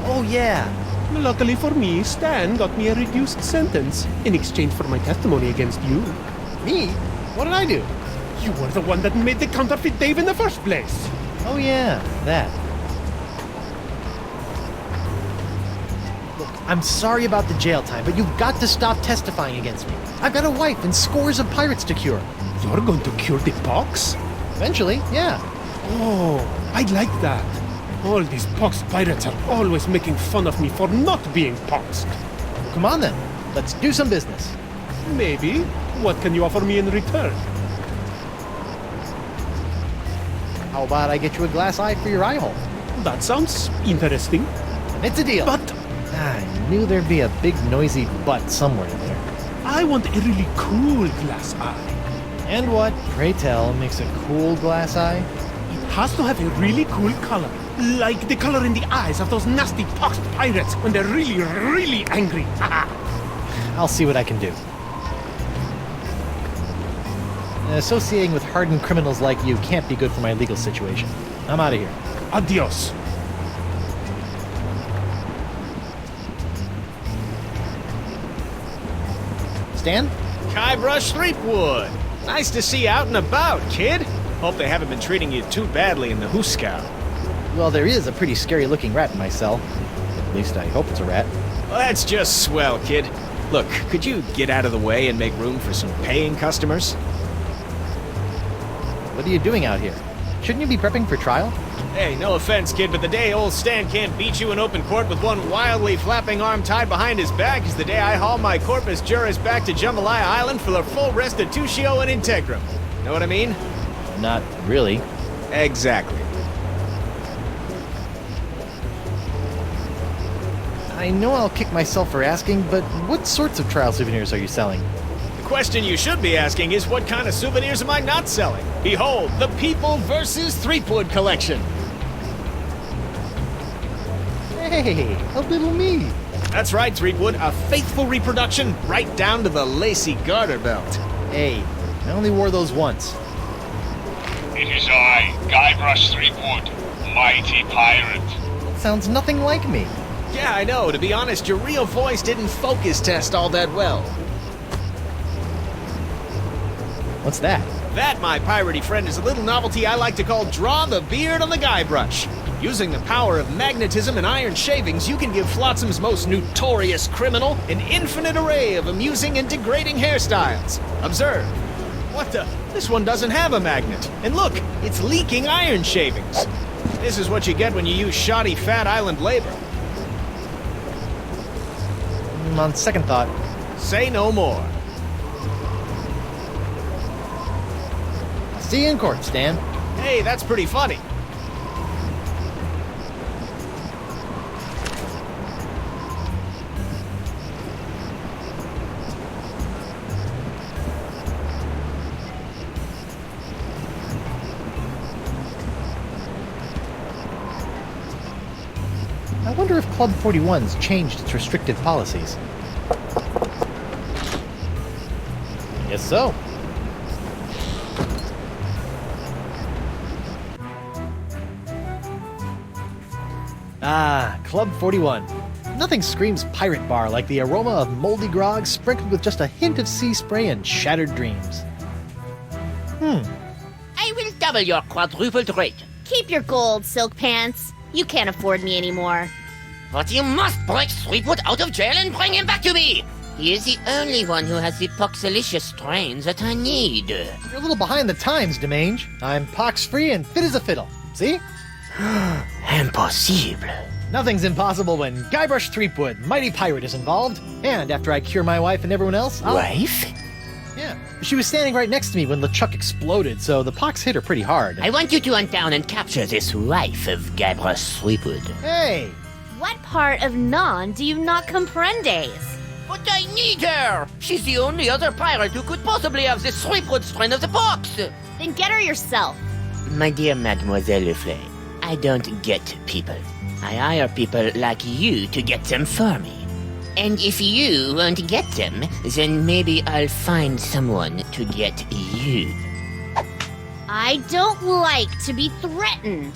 Oh, yeah. Luckily for me, Stan got me a reduced sentence in exchange for my testimony against you. Me? What did I do? You were the one that made the counterfeit Dave in the first place. Oh, yeah, that. Look, I'm sorry about the jail time, but you've got to stop testifying against me. I've got a wife and scores of pirates to cure. You're going to cure the pox? Eventually, yeah. Oh, I'd like that. All these poxed pirates are always making fun of me for not being poxed. Well, come on then, let's do some business. Maybe. What can you offer me in return? How about I get you a glass eye for your eye hole? That sounds interesting. And it's a deal. But I knew there'd be a big noisy butt somewhere in there. I want a really cool glass eye. And what, pray tell, makes a cool glass eye? It has to have a really cool color. Like the color in the eyes of those nasty poxed pirates when they're really, really angry. I'll see what I can do. Associating with hardened criminals like you can't be good for my legal situation. I'm out of here. Adios. Stan? Guybrush Threepwood. Nice to see you out and about, kid. Hope they haven't been treating you too badly in the Hooskow. Well, there is a pretty scary-looking rat in my cell. At least I hope it's a rat. Well, that's just swell, kid. Look, could you get out of the way and make room for some paying customers? What are you doing out here? Shouldn't you be prepping for trial? Hey, no offense, kid, but the day old Stan can't beat you in open court with one wildly flapping arm tied behind his back is the day I haul my corpus juris back to Jambalaya Island for the full restitutio and integrum. Know what I mean? Not really. Exactly. I know I'll kick myself for asking, but what sorts of trial souvenirs are you selling? The question you should be asking is what kind of souvenirs am I not selling? Behold, the People vs. Threepwood collection. Hey, a little me. That's right, Threepwood, a faithful reproduction right down to the lacy garter belt. Hey, I only wore those once. It is I, Guybrush Threepwood, mighty pirate. Sounds nothing like me. Yeah, I know. To be honest, your real voice didn't focus test all that well. What's that? That, my piratey friend, is a little novelty I like to call Draw the Beard on the Guybrush. Using the power of magnetism and iron shavings, you can give Flotsam's most notorious criminal an infinite array of amusing and degrading hairstyles. Observe. What the? This one doesn't have a magnet. And look, it's leaking iron shavings. This is what you get when you use shoddy Fat Island labor. On second thought. Say no more. I'll see you in court, Stan. Hey, that's pretty funny. I wonder if Club 41's changed its restrictive policies. Guess so. Ah, Club 41. Nothing screams pirate bar like the aroma of moldy grog sprinkled with just a hint of sea spray and shattered dreams. I will double your quadrupled rate. Keep your gold, Silk Pants. You can't afford me anymore. But you must break Threepwood out of jail and bring him back to me. He is the only one who has the poxalicious strains that I need. You're a little behind the times, Demange. I'm pox-free and fit as a fiddle. See? Impossible. Nothing's impossible when Guybrush Threepwood, mighty pirate, is involved. And after I cure my wife and everyone else, Wife? Yeah. She was standing right next to me when LeChuck exploded, so the pox hit her pretty hard. I want you to hunt down and capture this wife of Guybrush Threepwood. Hey! What part of Non do you not comprendes? But I need her! She's the only other pirate who could possibly have the Threepwood strain of the pox! Then get her yourself. My dear Mademoiselle Leflay, I don't get people. I hire people like you to get them for me. And if you won't get them, then maybe I'll find someone to get you. I don't like to be threatened.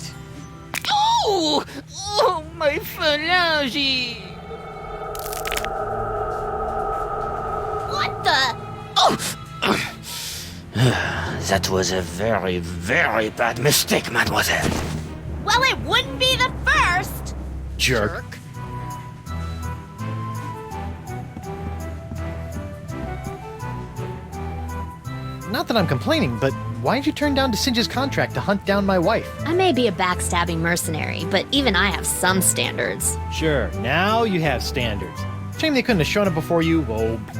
Oh! Oh, my phalange! What the? Oh! That was a very, very bad mistake, mademoiselle. Well, it wouldn't be the first! Jerk. Not that I'm complaining, but why'd you turn down DeSinge's contract to hunt down my wife? I may be a backstabbing mercenary, but even I have some standards. Sure, now you have standards. Shame they couldn't have shown up before you,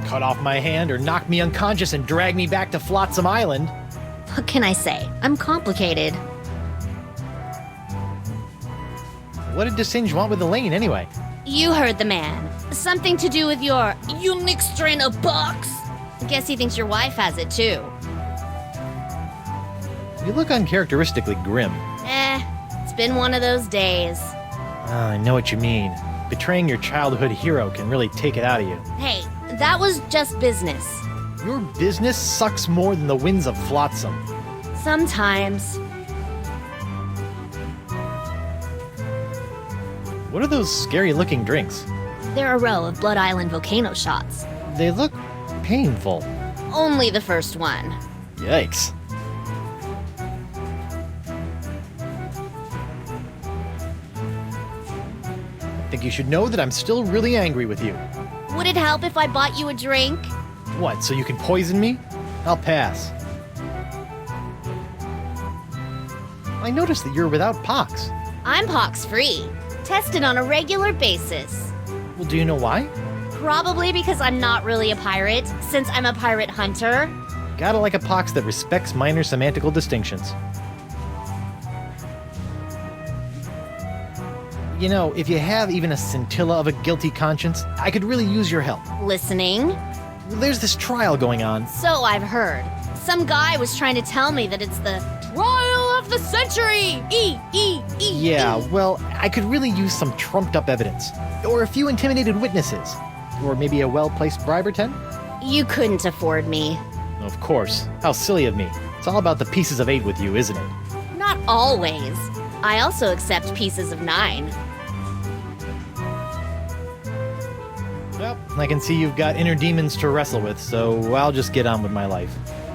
cut off my hand or knock me unconscious and drag me back to Flotsam Island. What can I say? I'm complicated. What did DeSinge want with Elaine, anyway? You heard the man. Something to do with your unique strain of pox. I guess he thinks your wife has it too. You look uncharacteristically grim. It's been one of those days. I know what you mean. Betraying your childhood hero can really take it out of you. Hey, that was just business. Your business sucks more than the winds of Flotsam. Sometimes. What are those scary-looking drinks? They're a row of Blood Island volcano shots. They look painful. Only the first one. Yikes. I think you should know that I'm still really angry with you. Would it help if I bought you a drink? What, so you can poison me? I'll pass. I noticed that you're without pox. I'm pox-free. Tested on a regular basis. Well, do you know why? Probably because I'm not really a pirate, since I'm a pirate hunter. Gotta like a pox that respects minor semantical distinctions. You know, if you have even a scintilla of a guilty conscience, I could really use your help. Listening? There's this trial going on. So I've heard. Some guy was trying to tell me that it's the trial of the century! Yeah, well, I could really use some trumped-up evidence. Or a few intimidated witnesses. Or maybe a well-placed bribe or 10? You couldn't afford me. Of course. How silly of me. It's all about the pieces of 8 with you, isn't it? Not always. I also accept pieces of 9. Well, I can see you've got inner demons to wrestle with, so I'll just get on with my life.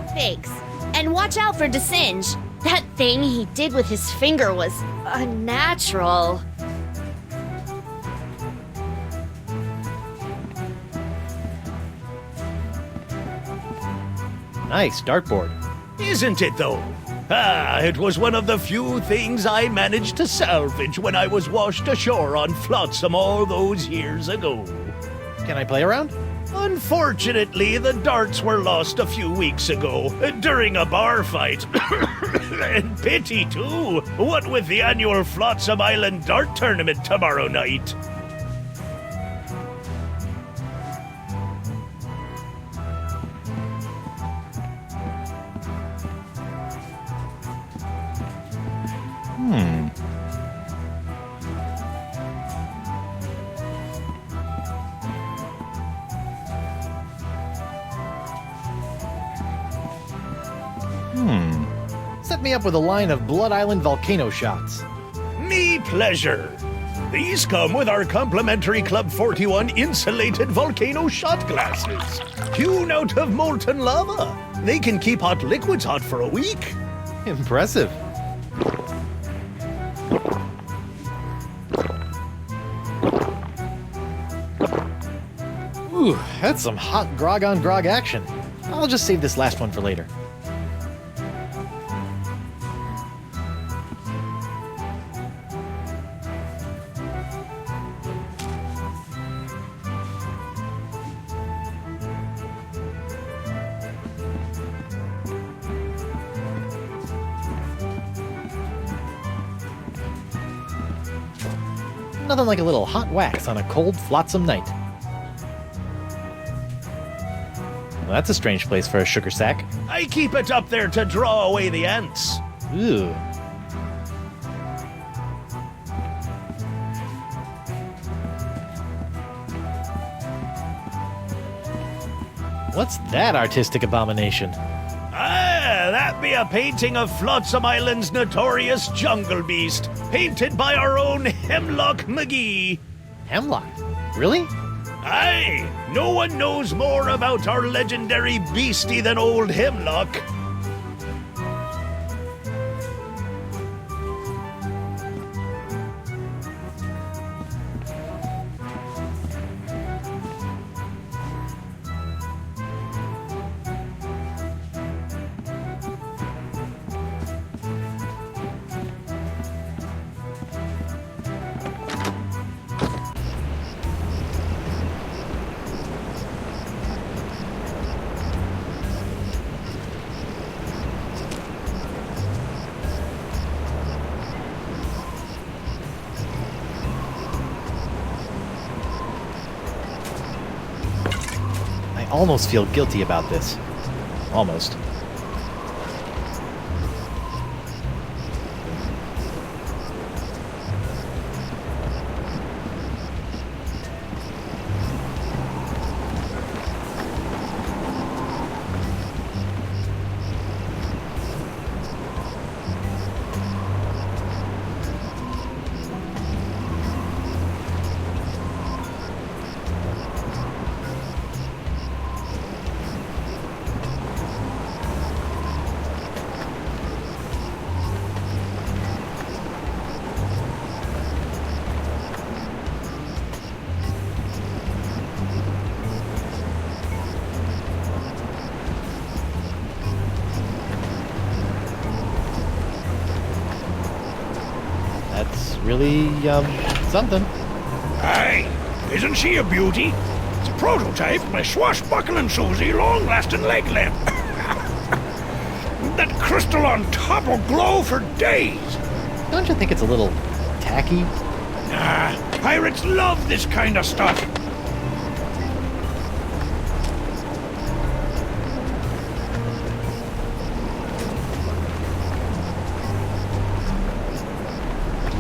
Thanks. And watch out for DeSinge. That thing he did with his finger was unnatural. Nice dartboard. Isn't it, though? Ah, it was one of the few things I managed to salvage when I was washed ashore on Flotsam all those years ago. Can I play around? Unfortunately, the darts were lost a few weeks ago during a bar fight. And pity, too. What with the annual Flotsam Island Dart Tournament tomorrow night. Set me up with a line of Blood Island volcano shots. Me pleasure. These come with our complimentary Club 41 insulated volcano shot glasses. Hewn out of molten lava. They can keep hot liquids hot for a week. Impressive. Ooh, that's some hot grog on grog action. I'll just save this last one for later. Nothing like a little hot wax on a cold, flotsam night. Well, that's a strange place for a sugar sack. I keep it up there to draw away the ants. Ooh. What's that artistic abomination? Ah, that be a painting of Flotsam Island's notorious jungle beast, painted by our own Hemlock McGee. Hemlock? Really? Aye, no one knows more about our legendary beastie than old Hemlock. I almost feel guilty about this. Almost. That's really, something. Aye, isn't she a beauty? It's a prototype of my swashbuckling Susie long-lasting leg lamp. That crystal on top will glow for days. Don't you think it's a little tacky? Pirates love this kind of stuff.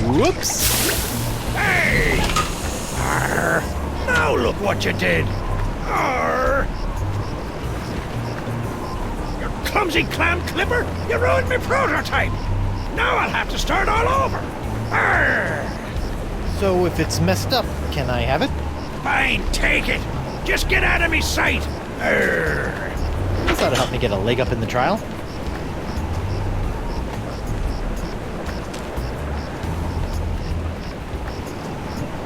Whoops! Hey! Arr! Now look what you did! Arr! You clumsy clam clipper! You ruined my prototype! Now I'll have to start all over! Arr! So if it's messed up, can I have it? Fine, take it! Just get out of me sight! Arr! This ought to help me get a leg up in the trial.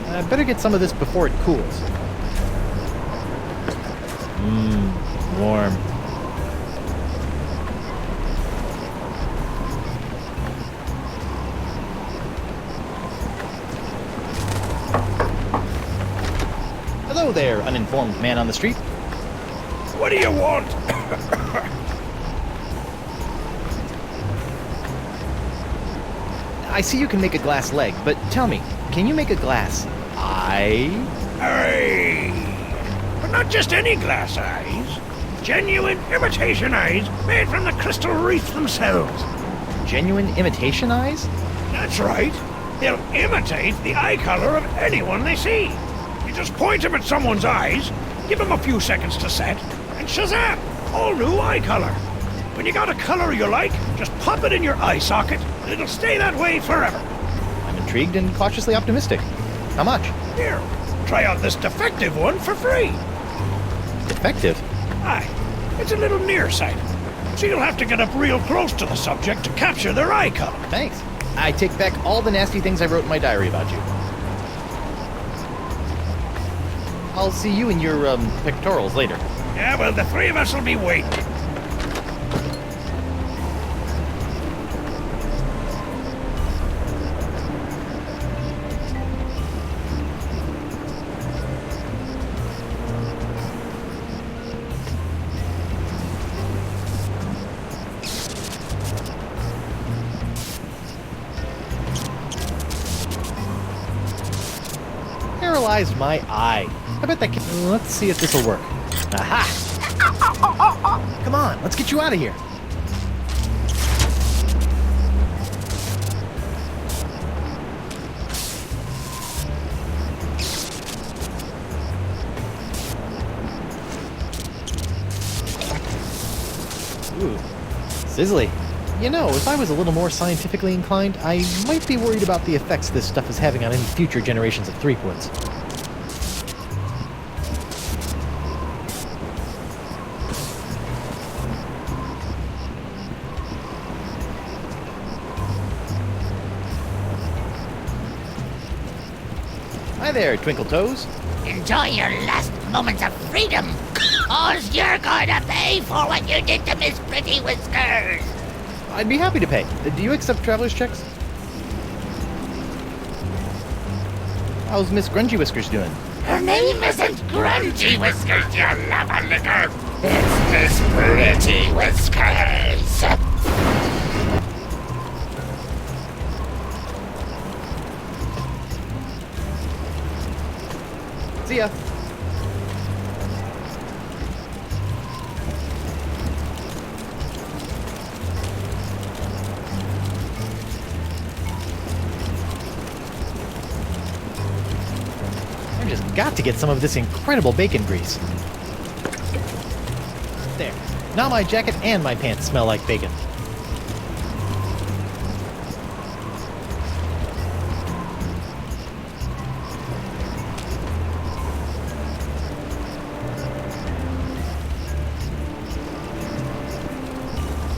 I better get some of this before it cools. Warm. Hello there, uninformed man on the street. What do you want? I see you can make a glass leg, but tell me, can you make a glass eye? Aye. But not just any glass eyes. Genuine imitation eyes made from the crystal reef themselves. Genuine imitation eyes? That's right. They'll imitate the eye color of anyone they see. You just point them at someone's eyes, give them a few seconds to set, and shazam! All new eye color. When you got a color you like, just pop it in your eye socket, and it'll stay that way forever. I'm intrigued and cautiously optimistic. How much? Here, try out this defective one for free. Defective? Aye, it's a little nearsighted, so you'll have to get up real close to the subject to capture their eye color. Thanks. I take back all the nasty things I wrote in my diary about you. I'll see you in your, pectorals later. Yeah, well, the three of us will be waiting. Paralyzed my eye. I bet that can... Let's see if this will work. Aha! Come on, let's get you out of here. Ooh, sizzly. You know, if I was a little more scientifically inclined, I might be worried about the effects this stuff is having on any future generations of Threepwoods. Hi there, Twinkle Toes. Enjoy your last moments of freedom, 'cause you're gonna pay for what you did to Miss Pretty Whiskers. I'd be happy to pay. Do you accept traveler's checks? How's Miss Grungy Whiskers doing? Her name isn't Grungy Whiskers, you love liquor. It's Miss Pretty Whiskers. See ya. I just got to get some of this incredible bacon grease. There. Now my jacket and my pants smell like bacon.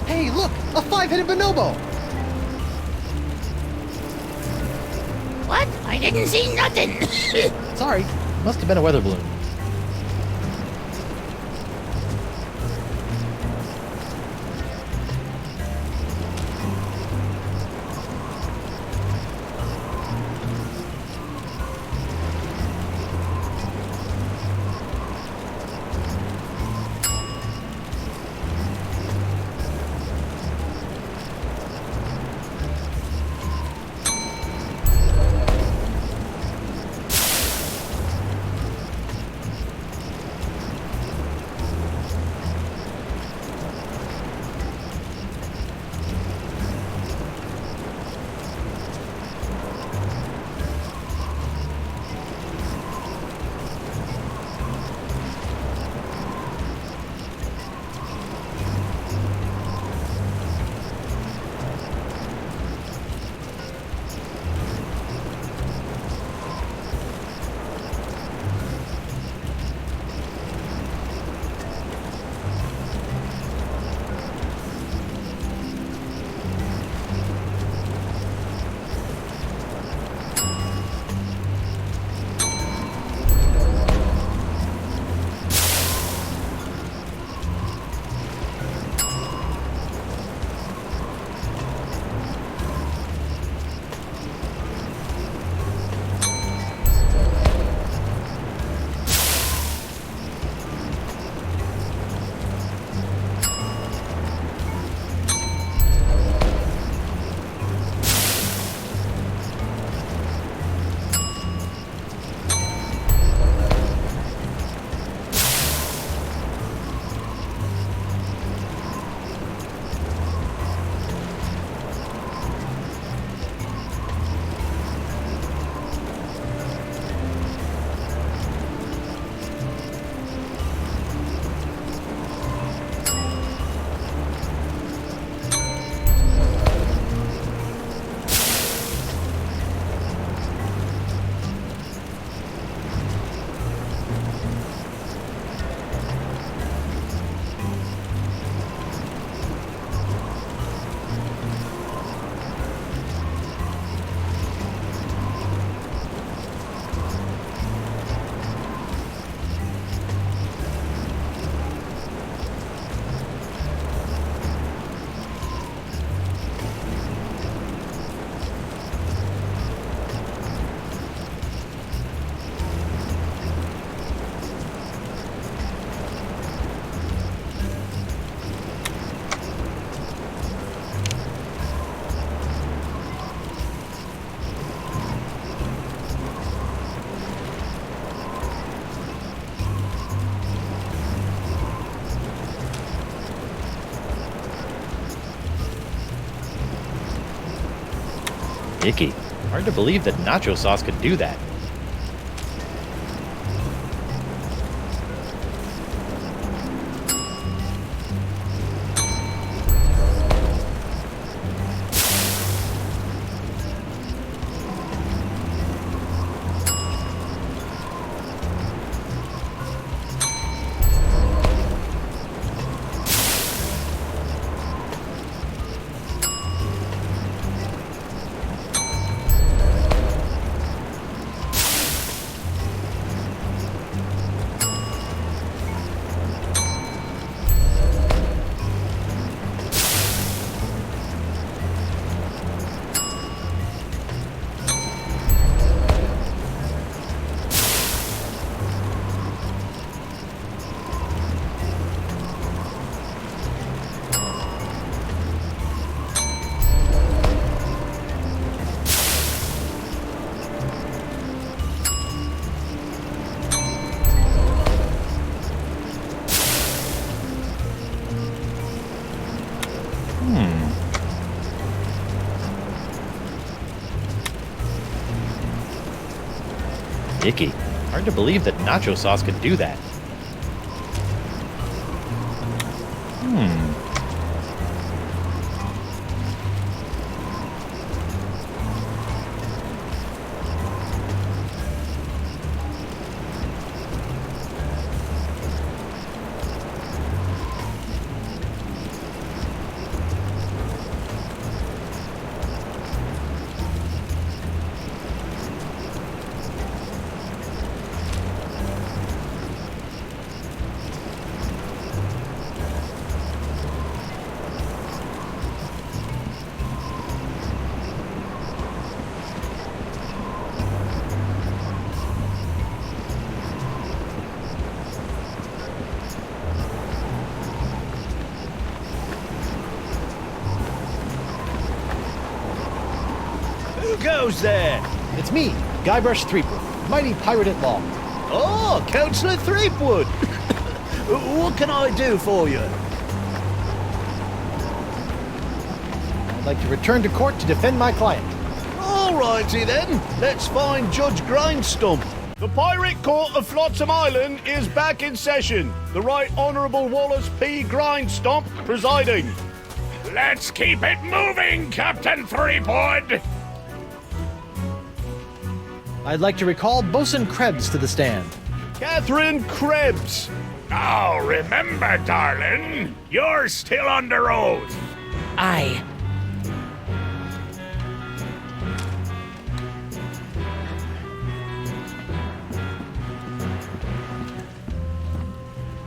Hey, look! A five-headed bonobo! What? I didn't see nothing. Sorry. Must have been a weather balloon. Icky. Hard to believe that nacho sauce could do that. Icky. Hard to believe that nacho sauce could do that. Who goes there? It's me, Guybrush Threepwood, mighty pirate at law. Oh, Councillor Threepwood. What can I do for you? I'd like to return to court to defend my client. All righty then. Let's find Judge Grindstump. The Pirate Court of Flotsam Island is back in session. The Right Honourable Wallace P. Grindstump presiding. Let's keep it moving, Captain Threepwood! I'd like to recall Bosun Krebs to the stand. Catherine Krebs. Now remember, darling, you're still under oath. Aye.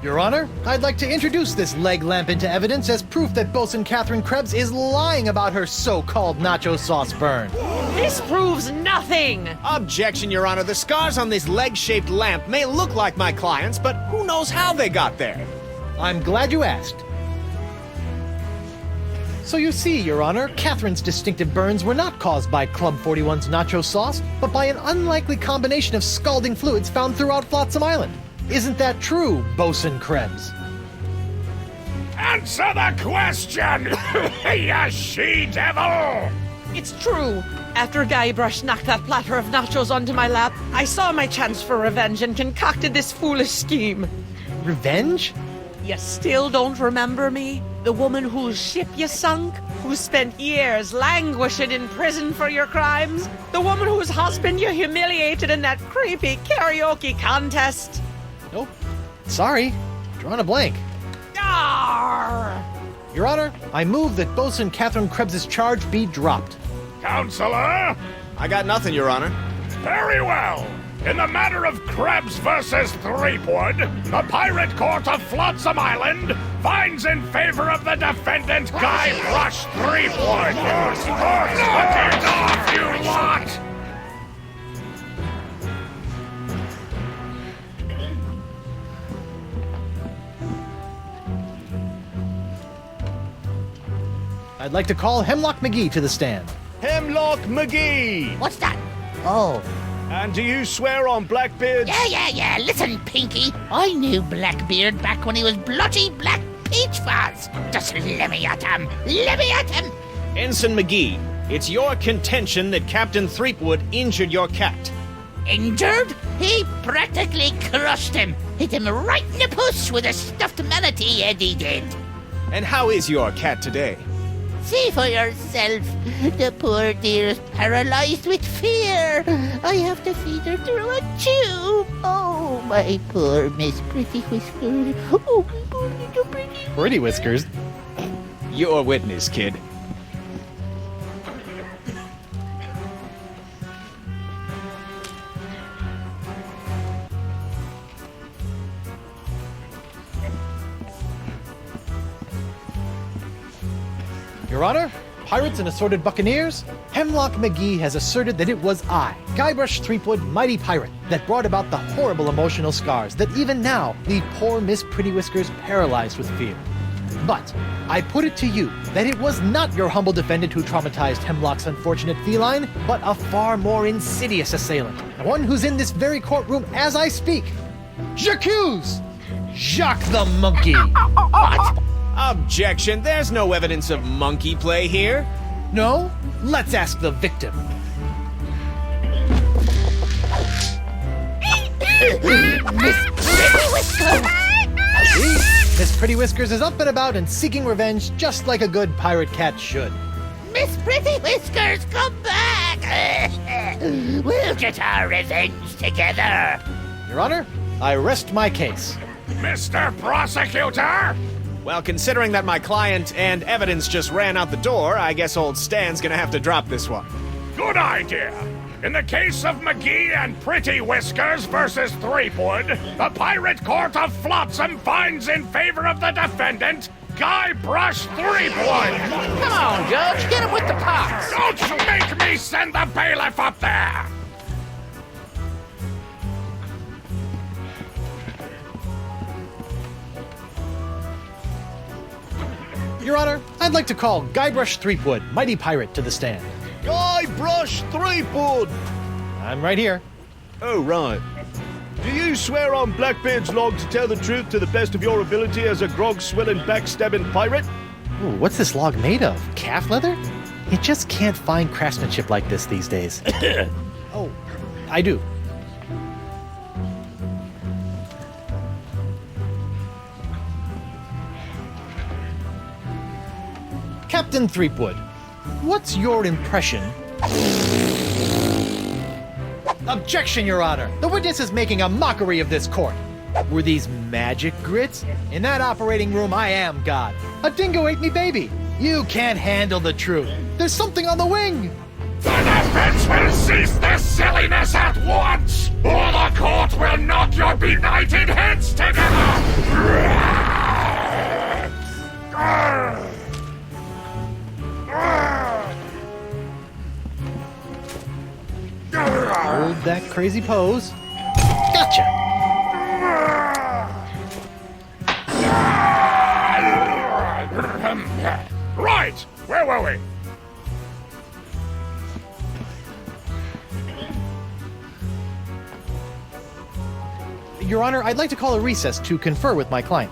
Your Honor, I'd like to introduce this leg lamp into evidence as proof that Bosun Catherine Krebs is lying about her so-called nacho sauce burn. This proves nothing! Objection, Your Honor. The scars on this leg-shaped lamp may look like my client's, but who knows how they got there? I'm glad you asked. So you see, Your Honor, Catherine's distinctive burns were not caused by Club 41's nacho sauce, but by an unlikely combination of scalding fluids found throughout Flotsam Island. Isn't that true, Bosun Krebs? Answer the question, you she-devil! It's true. After Guybrush knocked that platter of nachos onto my lap, I saw my chance for revenge and concocted this foolish scheme. Revenge? You still don't remember me? The woman whose ship you sunk? Who spent years languishing in prison for your crimes? The woman whose husband you humiliated in that creepy karaoke contest? Nope. Sorry. Drawing a blank. Arr! Your Honor, I move that Bosun Catherine Krebs' charge be dropped. Counselor? I got nothing, Your Honor. Very well. In the matter of Krebs versus Threepwood, the Pirate Court of Flotsam Island finds in favor of the defendant Guybrush Threepwood. Get off, you lot! I'd like to call Hemlock McGee to the stand. Hemlock McGee. What's that? Oh. And do you swear on Blackbeard's... Yeah. Listen, Pinky. I knew Blackbeard back when he was bloody Black Peach Fuzz. Just let me at him. Let me at him. Ensign McGee, It's your contention that Captain Threepwood injured your cat. Injured? He practically crushed him. Hit him right in the puss with a stuffed manatee, Eddie did. And how is your cat today? See for yourself. The poor dear is paralyzed with fear. I have to feed her through a tube. Oh, my poor Miss Pretty Whiskers. Oh, my poor little Pretty. Pretty Whiskers? Your witness, kid. Your Honor, pirates and assorted buccaneers, Hemlock McGee has asserted that it was I, Guybrush Threepwood, mighty pirate, that brought about the horrible emotional scars that even now leave poor Miss Pretty Whiskers paralyzed with fear. But I put it to you that it was not your humble defendant who traumatized Hemlock's unfortunate feline, but a far more insidious assailant, one who's in this very courtroom as I speak. J'accuse Jacques the Monkey. What? Objection, there's no evidence of monkey play here. No? Let's ask the victim. Miss Pretty Whiskers! See? Miss Pretty Whiskers is up and about and seeking revenge just like a good pirate cat should. Miss Pretty Whiskers, come back! We'll get our revenge together. Your Honor, I rest my case. Mr. Prosecutor! Well, considering that my client and evidence just ran out the door, I guess old Stan's gonna have to drop this one. Good idea. In the case of McGee and Pretty Whiskers versus Threepwood, the Pirate Court of Flotsam finds in favor of the defendant, Guybrush Threepwood. Come on, Judge, get him with the pox. Don't make me send the bailiff up there. Your Honor, I'd like to call Guybrush Threepwood, mighty pirate, to the stand. Guybrush Threepwood! I'm right here. Oh, right. Do you swear on Blackbeard's log to tell the truth to the best of your ability as a grog-swilling, backstabbing pirate? Ooh, what's this log made of? Calf leather? You just can't find craftsmanship like this these days. Oh, I do. Captain Threepwood, what's your impression? Objection, Your Honor! The witness is making a mockery of this court. Were these magic grits? In that operating room, I am God. A dingo ate me baby. You can't handle the truth. There's something on the wing. The defense will cease this silliness at once, or the court will knock your benighted heads together. Hold that crazy pose. Gotcha! Right! Where were we? Your Honor, I'd like to call a recess to confer with my client.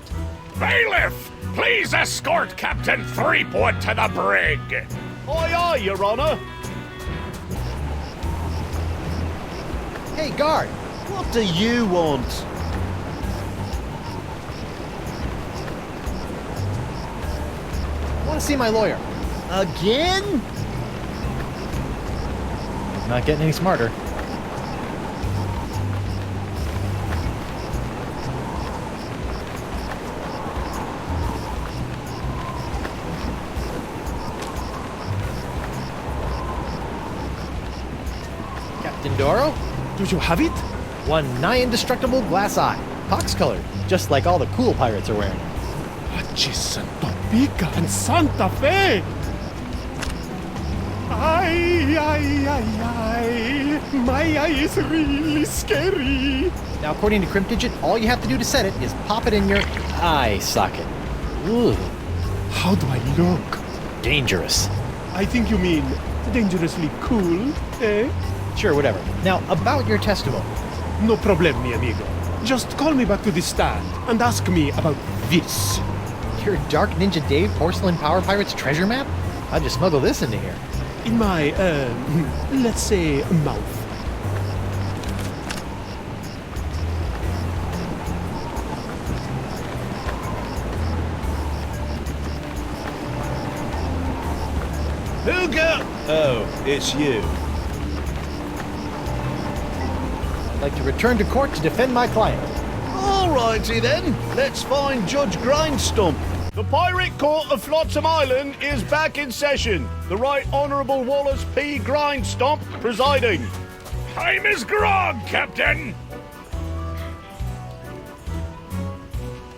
Bailiff! Please escort Captain Threepwood to the brig! Aye, aye, Your Honor. Hey, guard! What do you want? I want to see my lawyer. Again? He's not getting any smarter. Captain Doro? Do you have it? One nigh indestructible glass eye. Pox-colored, just like all the cool pirates are wearing. Santa Pica and Santa Fe! Ay, ay, ay, ay. My eye is really scary. Now, according to Cryptigit, all you have to do to set it is pop it in your eye socket. Ooh. How do I look? Dangerous. I think you mean dangerously cool, eh? Sure, whatever. Now, about your testimony. No problem, mi amigo. Just call me back to the stand and ask me about this. Your Dark Ninja Dave Porcelain Power Pirates treasure map? I'd just smuggle this into here. in my, let's say, mouth. Who go? Oh, it's you. I'd like to return to court to defend my client. Alrighty then, let's find Judge Grindstump. The Pirate Court of Flotsam Island is back in session. The Right Honourable Wallace P. Grindstump presiding. Time is grog, Captain.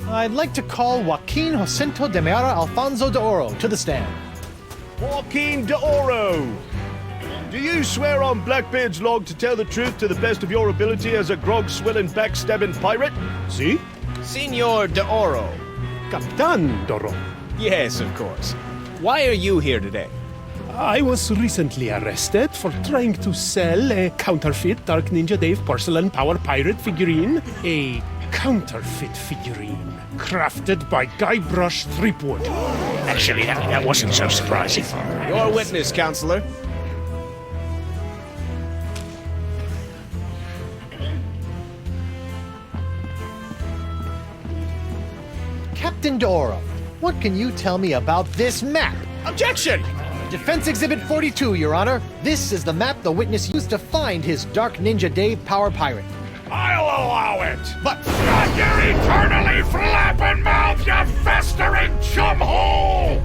I'd like to call Joaquin Jacinto de Meara Alfonso de Oro to the stand. Joaquin de Oro. Do you swear on Blackbeard's log to tell the truth to the best of your ability as a grog-swilling, backstabbing pirate? See? Senor de Oro. Captain Doro. Yes, of course. Why are you here today? I was recently arrested for trying to sell a counterfeit Dark Ninja Dave porcelain power pirate figurine. A counterfeit figurine crafted by Guybrush Threepwood. Actually, that wasn't so surprising. Your witness, counselor. Captain de Oro, what can you tell me about this map? Objection! Defense Exhibit 42, Your Honor. This is the map the witness used to find his Dark Ninja Dave Power Pirate. I'll allow it, but shut your eternally flapping mouth, you festering chumhole!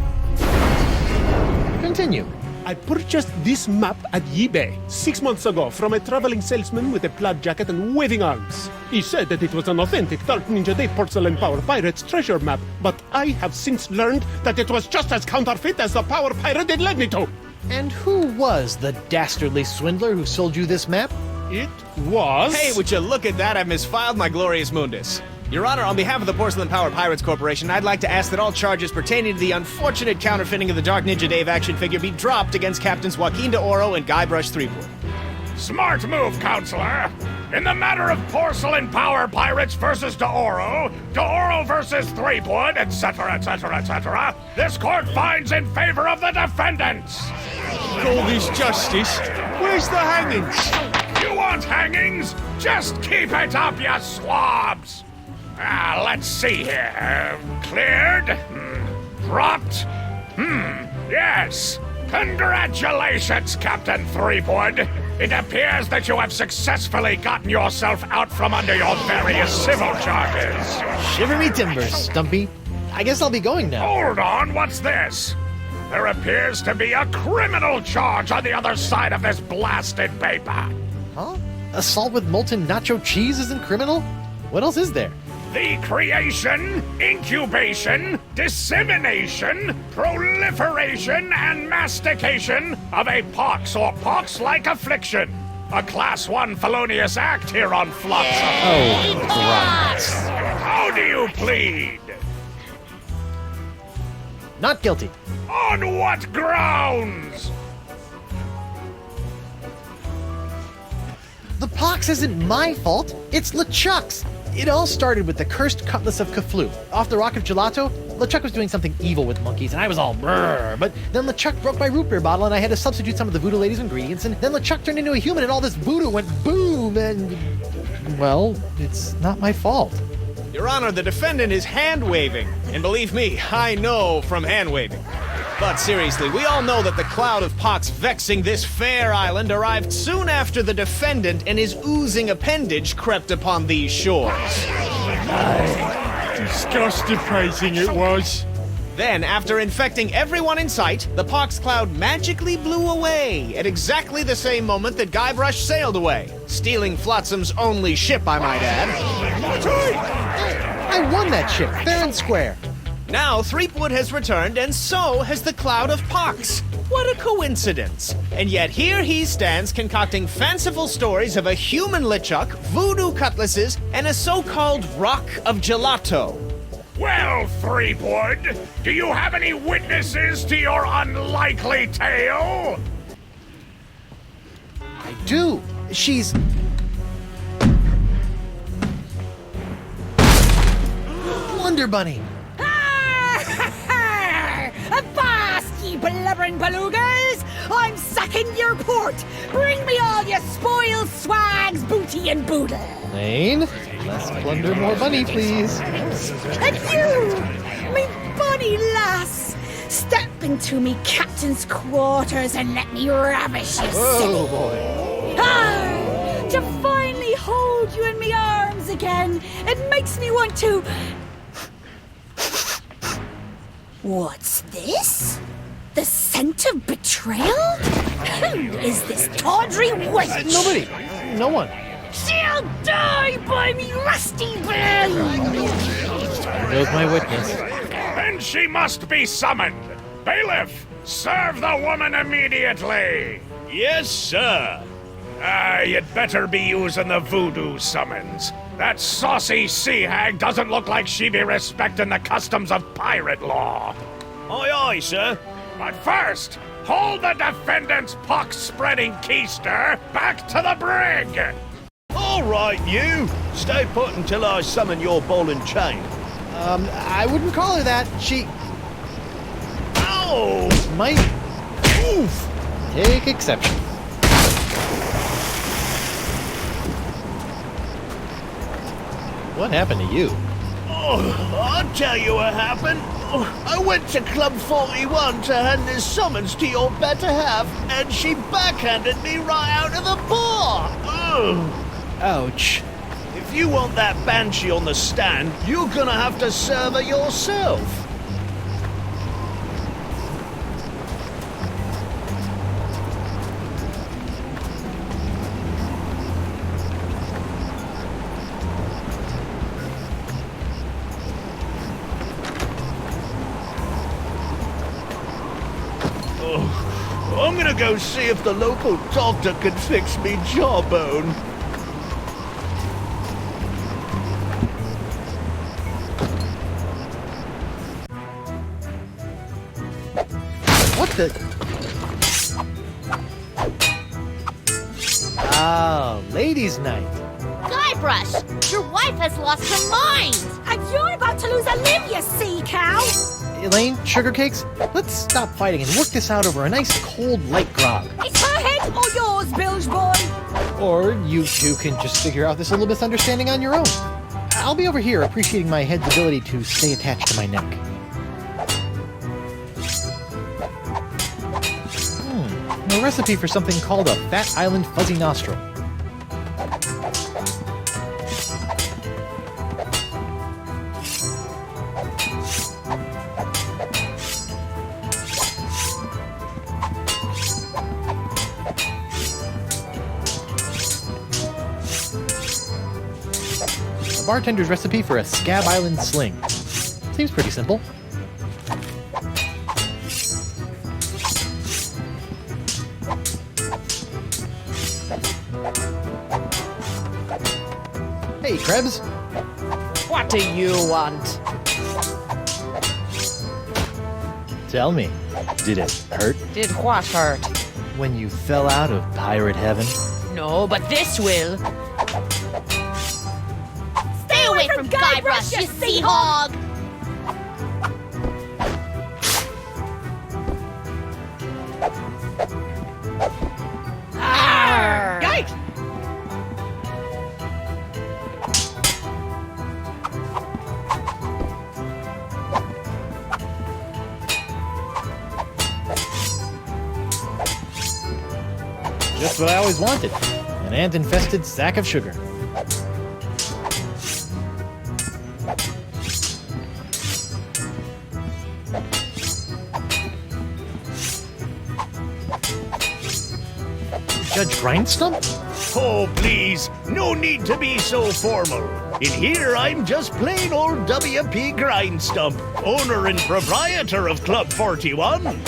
Continue. I purchased this map at eBay 6 months ago from a traveling salesman with a plaid jacket and waving arms. He said that it was an authentic Dark Ninja Dave Porcelain Power Pirate's treasure map, but I have since learned that it was just as counterfeit as the Power Pirate it led me to. And who was the dastardly swindler who sold you this map? It was... Hey, would you look at that? I've misfiled my glorious mundus. Your Honor, on behalf of the Porcelain Power Pirates Corporation, I'd like to ask that all charges pertaining to the unfortunate counterfeiting of the Dark Ninja Dave action figure be dropped against Captains Joaquin de Oro and Guybrush Threepwood. Smart move, Counselor. In the matter of Porcelain Power Pirates versus de Oro versus Threepwood, etc., etc., etc., this court finds in favor of the defendants. All this justice? Where's the hangings? You want hangings? Just keep it up, you swabs! Let's see here. Cleared? Dropped? Yes. Congratulations, Captain Threepwood. It appears that you have successfully gotten yourself out from under your various civil charges. Shiver me timbers, Stumpy. I guess I'll be going now. Hold on, what's this? There appears to be a criminal charge on the other side of this blasted paper. Huh? Assault with molten nacho cheese isn't criminal? What else is there? The creation, incubation, dissemination, proliferation, and mastication of a pox or pox-like affliction. A Class 1 felonious act here on Flotsam. Oh, gross. How do you plead? Not guilty. On what grounds? The pox isn't my fault. It's LeChuck's. It all started with the cursed cutlass of Kaflu. Off the Rock of Gelato, LeChuck was doing something evil with monkeys, and I was all brrr. But then LeChuck broke my root beer bottle, and I had to substitute some of the Voodoo Lady's ingredients, and then LeChuck turned into a human, and all this voodoo went boom, and... well, it's not my fault. Your Honor, the defendant is hand-waving. And believe me, I know from hand-waving. But seriously, we all know that the cloud of pox vexing this fair island arrived soon after the defendant and his oozing appendage crept upon these shores. Disgusting it was. Then, after infecting everyone in sight, the pox cloud magically blew away at exactly the same moment that Guybrush sailed away, stealing Flotsam's only ship, I might add. I won that ship, fair and square. Now, Threepwood has returned, and so has the cloud of pox. What a coincidence. And yet here he stands concocting fanciful stories of a human LeChuck, voodoo cutlasses, and a so-called Rock of Gelato. Well, Threepwood, do you have any witnesses to your unlikely tale? I do. She's... Wonder Bunny. Avast, ye blubbering belugas! I'm sacking your port! Bring me all your spoils, swags, booty, and boodle! Lane, less plunder, more money, please. And you, me bonny lass, step into me captain's quarters and let me ravish you, silly. Boy. Ah, to finally hold you in me arms again, it makes me want to... What's this? The scent of betrayal? Who is this tawdry wench? Nobody. No one. She'll die by me rusty bell! There goes my witness. Then she must be summoned. Bailiff, serve the woman immediately. Yes, sir. You'd better be using the voodoo summons. That saucy sea hag doesn't look like she be respecting the customs of pirate law. Aye, aye, sir. But first, hold the defendant's pox-spreading keister back to the brig! All right, you. Stay put until I summon your ball and chain. I wouldn't call her that. She... Ow! Might... Oof! Take exception. What happened to you? Oh, I'll tell you what happened. I went to Club 41 to hand this summons to your better half, and she backhanded me right out of the bar. Ugh. Ouch. If you want that banshee on the stand, you're gonna have to serve her yourself. I'm gonna go see if the local doctor can fix me jawbone. What the... Ah, ladies' night. Guybrush, your wife has lost her mind! And you're about to lose a limb, you sea cow! Elaine, sugar cakes, let's stop fighting and work this out over a nice cold light grog. It's her head or yours, bilge boy! Or you two can just figure out this little misunderstanding on your own. I'll be over here appreciating my head's ability to stay attached to my neck. A recipe for something called a Fat Island Fuzzy Nostril. A bartender's recipe for a Scab Island Sling. Seems pretty simple. Hey, Krebs. What do you want? Tell me, did it hurt Did what hurt? when you fell out of pirate heaven? No, but this will. Stay away from Guybrush, you sea hog! Arr! Yikes! Just what I always wanted. An ant-infested sack of sugar. Judge Grindstump? Oh, please, no need to be so formal. In here, I'm just plain old W.P. Grindstump, owner and proprietor of Club 41.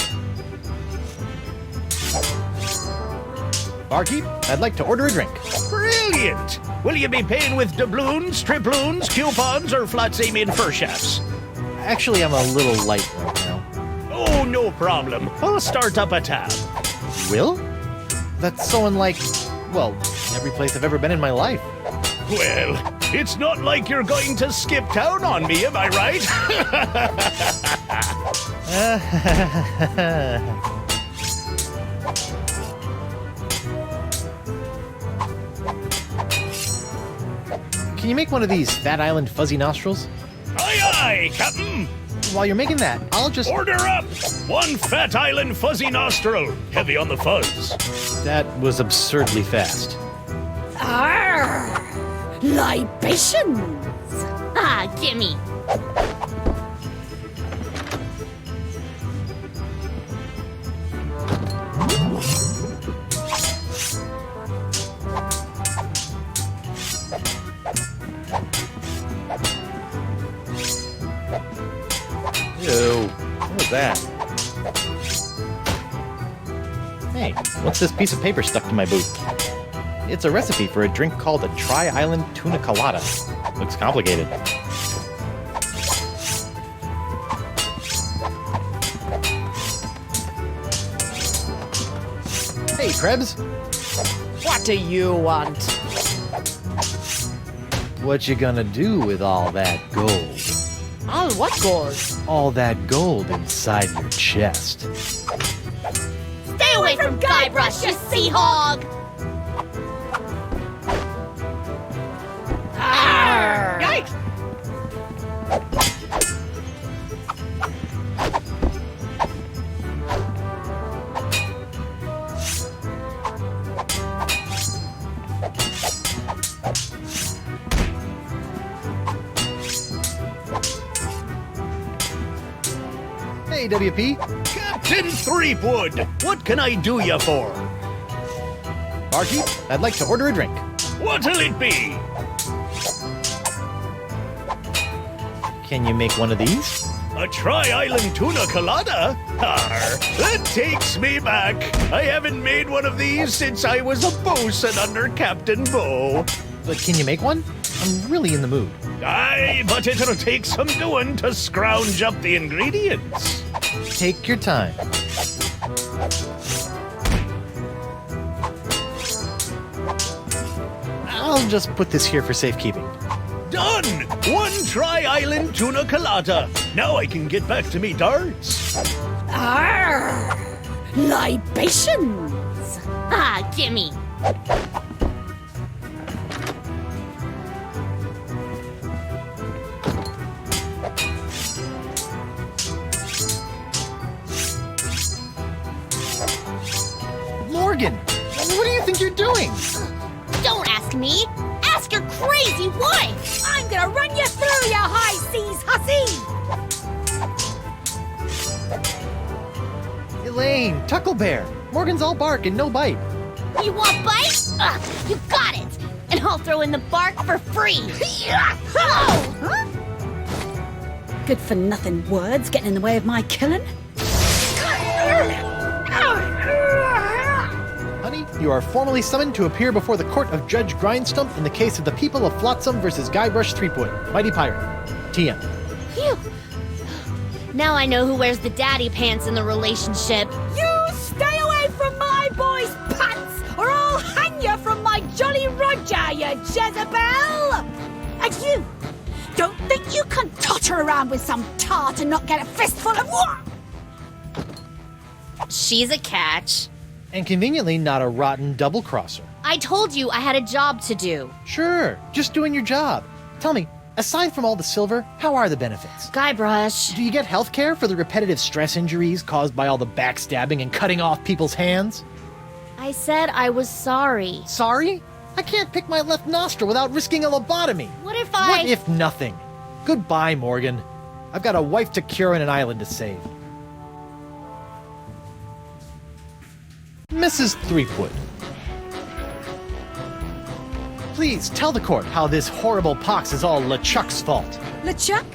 Barkeep, I'd like to order a drink. Brilliant! Will you be paying with doubloons, triploons, coupons, or flat seaming fur shafts? Actually, I'm a little light right now. Oh, no problem. I'll start up a tab. Will? That's so unlike, well, every place I've ever been in my life. Well, it's not like you're going to skip town on me, am I right? can you make one of these Fat Island fuzzy nostrils? Aye, aye, Captain. While you're making that, I'll just... Order up! 1 Fat Island fuzzy nostril, heavy on the fuzz. That was absurdly fast. Arr! Libations! Ah, gimme. Ew, what was that? Hey, what's this piece of paper stuck to my boot? It's a recipe for a drink called a Tri-Island Tuna Colada. Looks complicated. Hey, Krebs. What do you want? What you gonna do with all that gold? All what gold? All that gold inside your chest. Stay away from Guybrush, you sea hog! Yikes! Hey, WP. Captain Threepwood, what can I do you for? Barkeep, I'd like to order a drink. What'll it be? Can you make one of these? A Tri-Island Tuna Colada? Arr, that takes me back. I haven't made one of these since I was a bosun under Captain Bo. But can you make one? I'm really in the mood. Aye, but it'll take some doing to scrounge up the ingredients. Take your time. I'll just put this here for safekeeping. Done! 1 Tri-Island Tuna Colada. Now I can get back to me darts. Arr! Libations! Ah, gimme. Morgan, what do you think you're doing? Don't ask me. Ask your crazy wife. I'm gonna run you through, you high seas hussy! Elaine, Tucklebear. Morgan's all bark and no bite. You want bite? Ugh, you got it. And I'll throw in the bark for free. Huh? Good for nothing words getting in the way of my killing. Honey, you are formally summoned to appear before the court of Judge Grindstump in the case of the people of Flotsam versus Guybrush Threepwood, Mighty Pirate. TM. Phew. Now I know who wears the daddy pants in the relationship. You stay away from my boy's pants, or I'll hang you from my Jolly Roger, you Jezebel! And you, don't think you can totter around with some tart and not get a fistful of what? She's a catch. And conveniently not a rotten double-crosser. I told you I had a job to do. Sure, just doing your job. Tell me, aside from all the silver, how are the benefits? Guybrush. Do you get health care for the repetitive stress injuries caused by all the backstabbing and cutting off people's hands? I said I was sorry. Sorry? I can't pick my left nostril without risking a lobotomy. What if What if nothing? Goodbye, Morgan. I've got a wife to cure and an island to save. Mrs. Threepwood, please tell the court how this horrible pox is all LeChuck's fault. LeChuck?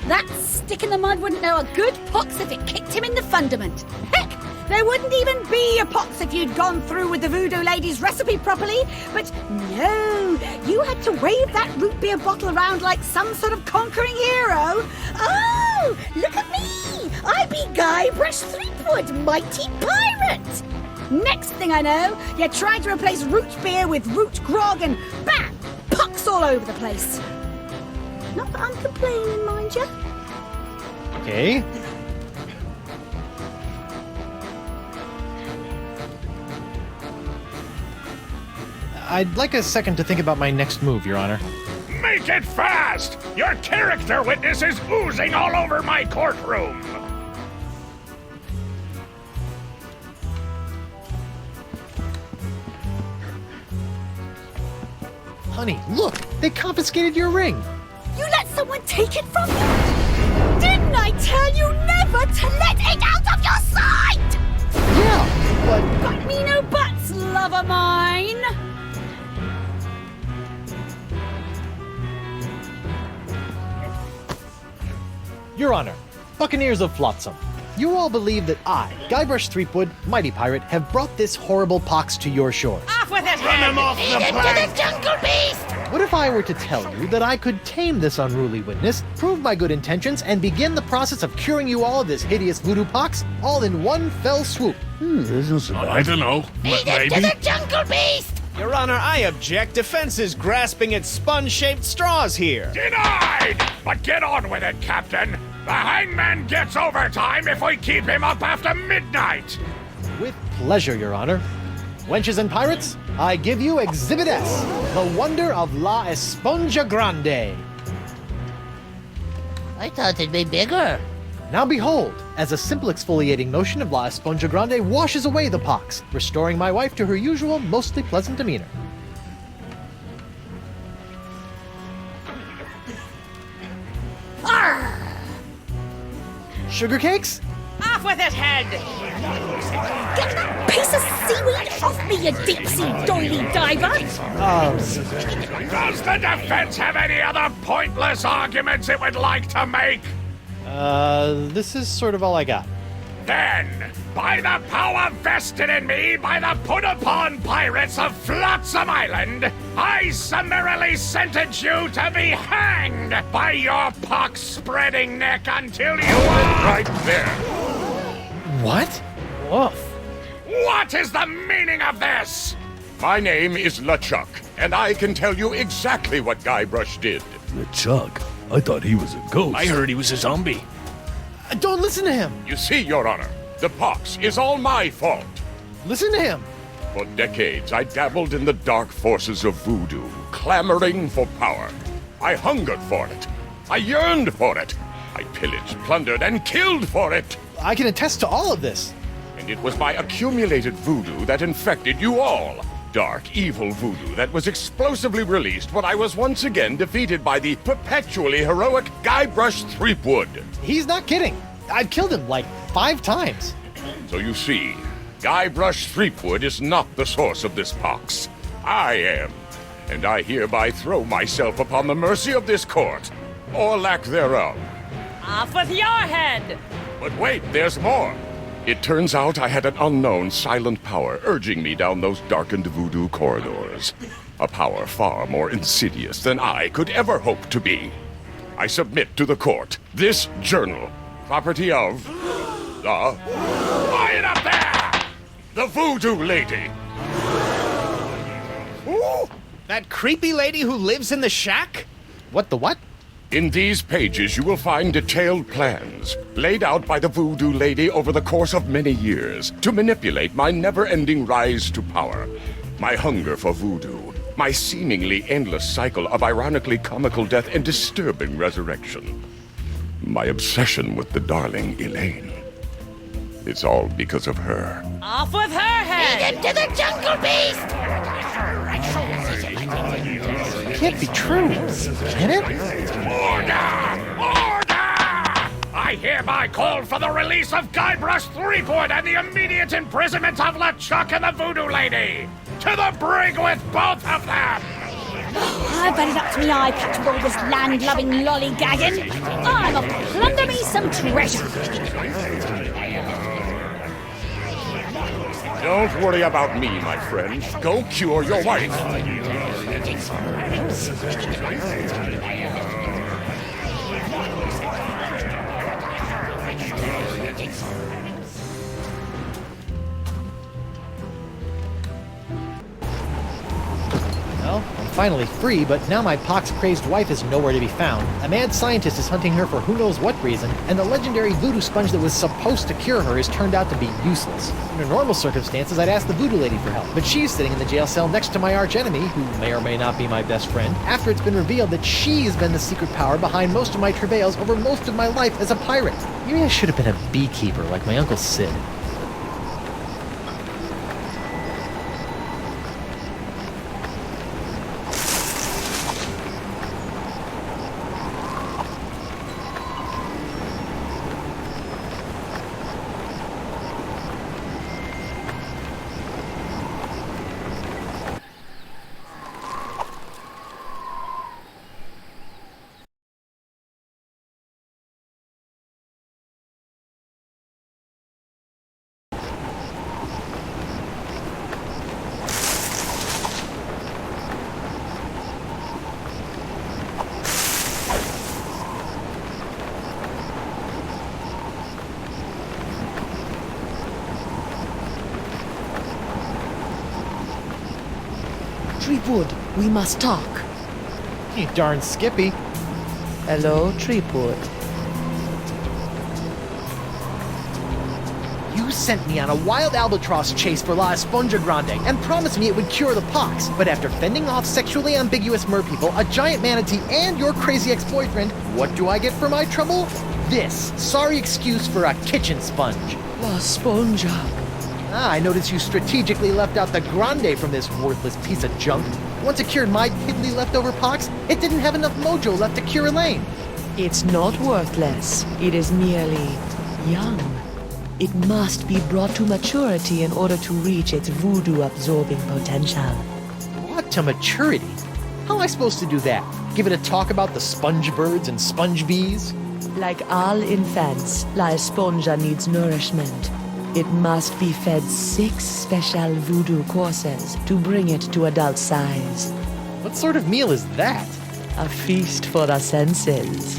That stick in the mud wouldn't know a good pox if it kicked him in the fundament. Heck, there wouldn't even be a pox if you'd gone through with the voodoo lady's recipe properly. But no, you had to wave that root beer bottle around like some sort of conquering hero. Oh, look at me! I be Guybrush Threepwood, mighty pirate! Next thing I know, you're trying to replace root beer with root grog and bam! Pox all over the place. Not that I'm complaining, mind you. Okay. I'd like a second to think about my next move, Your Honor. May Make it fast! Your character witness is oozing all over my courtroom! Honey, look! They confiscated your ring! You let someone take it from you? Didn't I tell you never to let it out of your sight? Yeah, but... But me no buts, love of mine! Your Honor, Buccaneers of Flotsam, you all believe that I, Guybrush Threepwood, Mighty Pirate, have brought this horrible pox to your shores. Off with his Run head! him off the plank! the jungle beast! What if I were to tell you that I could tame this unruly witness, prove my good intentions, and begin the process of curing you all of this hideous voodoo pox, all in one fell swoop? I don't know. Maybe. To the jungle beast! Your Honor, I object. Defense is grasping at sponge-shaped straws here. Denied! But get on with it, Captain. The hangman gets overtime if we keep him up after midnight. With pleasure, Your Honor. Wenches and pirates, I give you Exhibit S, the wonder of La Esponja Grande. I thought it'd be bigger. Now behold, as a simple exfoliating motion of La Esponja Grande washes away the pox, restoring my wife to her usual, mostly pleasant demeanor. Arr! Sugar cakes? Off with his head! Get that piece of seaweed off me, you deep-sea doily diver! Does the defense have any other pointless arguments it would like to make? This is sort of all I got. Then, by the power vested in me by the put-upon pirates of Flotsam Island, I summarily sentence you to be hanged by your pox-spreading neck until you are... Right there. What? Woof. What is the meaning of this? My name is LeChuck, and I can tell you exactly what Guybrush did. LeChuck? I thought he was a ghost. I heard he was a zombie. Don't listen to him! You see, Your Honor, the pox is all my fault. Listen to him! For decades, I dabbled in the dark forces of voodoo, clamoring for power. I hungered for it. I yearned for it. I pillaged, plundered, and killed for it. I can attest to all of this. And it was my accumulated voodoo that infected you all. Dark, evil voodoo that was explosively released when I was once again defeated by the perpetually heroic Guybrush Threepwood. He's not kidding. I've killed him like 5 times. So you see, Guybrush Threepwood is not the source of this pox. I am. And I hereby throw myself upon the mercy of this court, or lack thereof. Off with your head! But wait, there's more. It turns out I had an unknown silent power urging me down those darkened voodoo corridors. A power far more insidious than I could ever hope to be. I submit to the court this journal, property of the... Quiet up there! The Voodoo Lady! Ooh, that creepy lady who lives in the shack? What the what? In these pages, you will find detailed plans laid out by the Voodoo Lady over the course of many years to manipulate my never-ending rise to power, my hunger for voodoo, my seemingly endless cycle of ironically comical death and disturbing resurrection, my obsession with the darling Elaine. It's all because of her. Off with her head! Lead him to the jungle beast! It can't be true, can it? Order! Order! I hereby call for the release of Guybrush Threepwood and the immediate imprisonment of LeChuck and the Voodoo Lady! To the brig with both of them! I've had it up to me eye patch with all this land-loving lollygagging. I'm off to plunder me some treasure. Don't worry about me, my friend. Go cure your wife. Well, I'm finally free, but now my pox-crazed wife is nowhere to be found. A mad scientist is hunting her for who knows what reason, and the legendary voodoo sponge that was supposed to cure her has turned out to be useless. Under normal circumstances, I'd ask the voodoo lady for help, but she's sitting in the jail cell next to my archenemy, who may or may not be my best friend, after it's been revealed that she's been the secret power behind most of my travails over most of my life as a pirate. Maybe I should have been a beekeeper like my Uncle Sid. Treewood, we must talk. You darn Skippy. Hello, Treewood. You sent me on a wild albatross chase for La Esponja Grande and promised me it would cure the pox. But after fending off sexually ambiguous merpeople, a giant manatee, and your crazy ex-boyfriend, what do I get for my trouble? This sorry excuse for a kitchen sponge. La Esponja. I noticed you strategically left out the Grande from this worthless piece of junk. Once it cured my piddly leftover pox, it didn't have enough mojo left to cure Elaine. It's not worthless. It is merely young. It must be brought to maturity in order to reach its voodoo-absorbing potential. Brought to maturity? How am I supposed to do that? Give it a talk about the sponge birds and sponge bees? Like all infants, La Esponja needs nourishment. It must be fed 6 special voodoo courses to bring it to adult size. What sort of meal is that? A feast for the senses.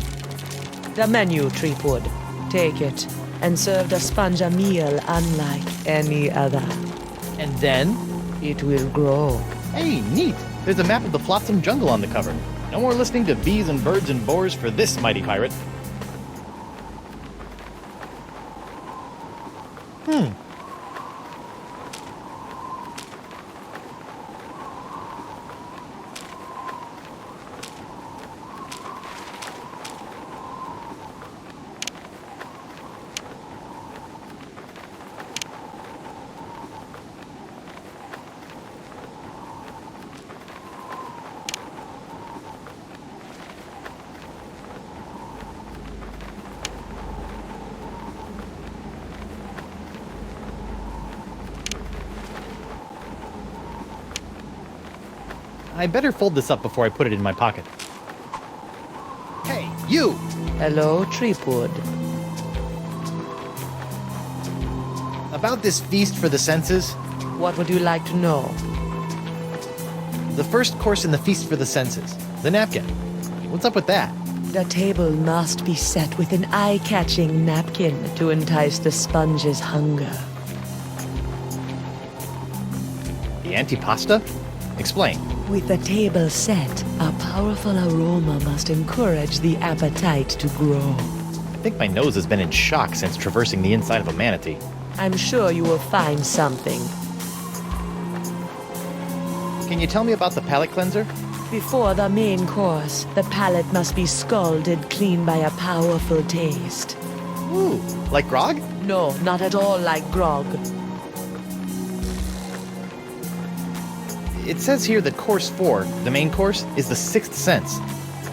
The menu, Treewood. Take it, and serve the sponge a meal unlike any other. And then? It will grow. Hey, neat! There's a map of the Flotsam Jungle on the cover. No more listening to bees and birds and boars for this mighty pirate. I better fold this up before I put it in my pocket. Hey, you! Hello, Treewood. About this feast for the senses. What would you like to know? The first course in the feast for the senses. The napkin. What's up with that? The table must be set with an eye-catching napkin to entice the sponge's hunger. The antipasta? Explain. With the table set, a powerful aroma must encourage the appetite to grow. I think my nose has been in shock since traversing the inside of a manatee. I'm sure you will find something. Can you tell me about the palate cleanser? Before the main course, the palate must be scalded clean by a powerful taste. Ooh, like grog? No, not at all like grog. It says here that course 4, the main course, is the 6th sense.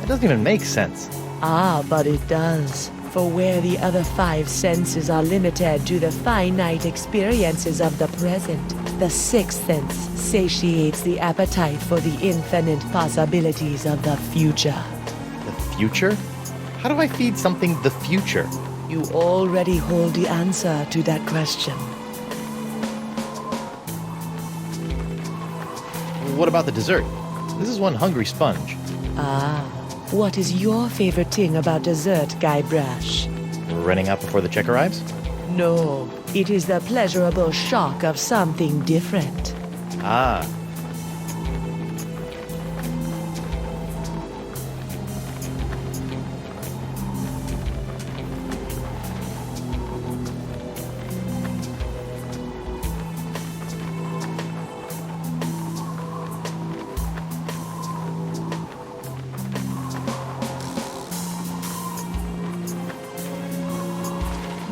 It doesn't even make sense. Ah, but it does. For where the other 5 senses are limited to the finite experiences of the present, the 6th sense satiates the appetite for the infinite possibilities of the future. The future? How do I feed something the future? You already hold the answer to that question. What about the dessert? This is one hungry sponge. Ah, what is your favorite thing about dessert, Guybrush? Running out before the check arrives? No, it is the pleasurable shock of something different. Ah.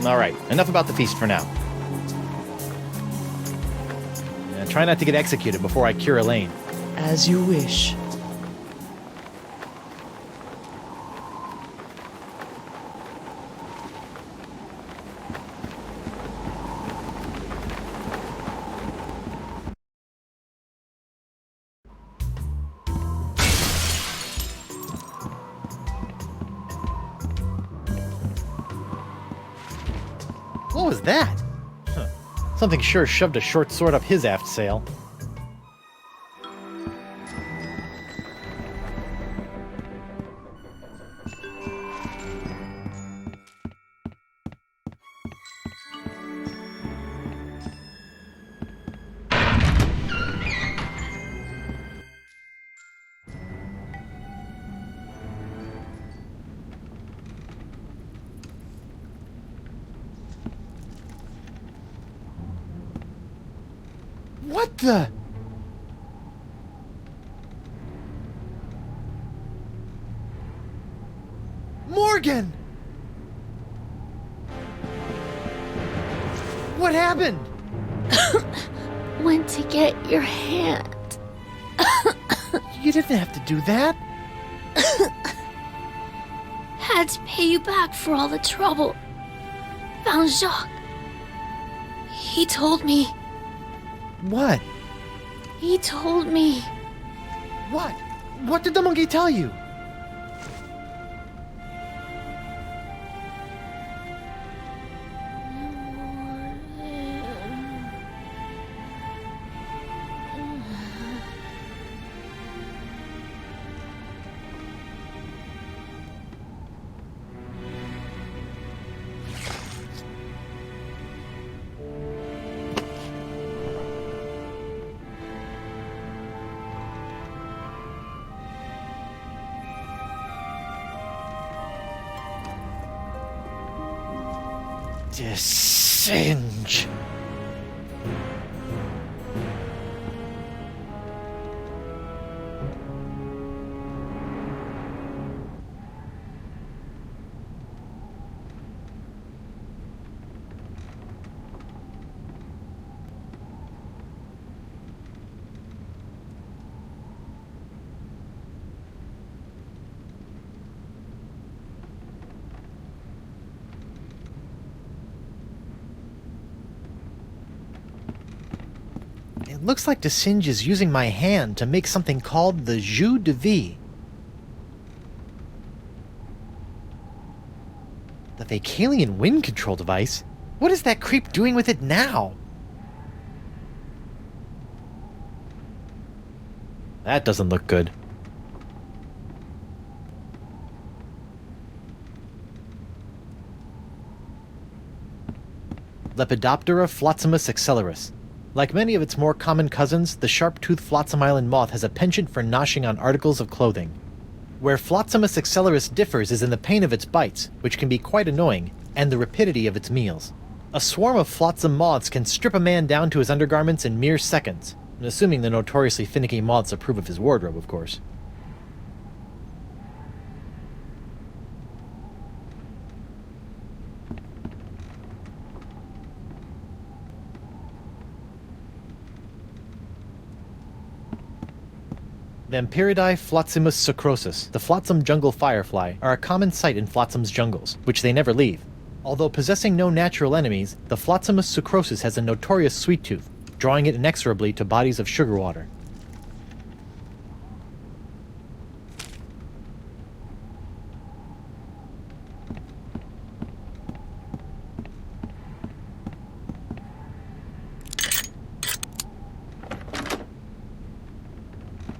Alright, enough about the feast for now. Try not to get executed before I cure Elaine. As you wish. What was that? Huh. Something sure shoved a short sword up his aft sail. What the? Morgan! What happened? Went to get your hand. You didn't have to do that. Had to pay you back for all the trouble. Found Jacques. He told me. What? He told me. What? What did the monkey tell you? Singe. It looks like Desinge is using my hand to make something called the Jus de Vie. The Vacalian wind control device? What is that creep doing with it now? That doesn't look good. Lepidoptera flotzimus accelerus. Like many of its more common cousins, the sharp-toothed flotsam island moth has a penchant for noshing on articles of clothing. Where Flotzimus accelerus differs is in the pain of its bites, which can be quite annoying, and the rapidity of its meals. A swarm of flotsam moths can strip a man down to his undergarments in mere seconds, assuming the notoriously finicky moths approve of his wardrobe, of course. Vampiridae flotzimus sucrosus, the flotsam jungle firefly, are a common sight in flotsam's jungles, which they never leave. Although possessing no natural enemies, the flotzimus sucrosus has a notorious sweet tooth, drawing it inexorably to bodies of sugar water.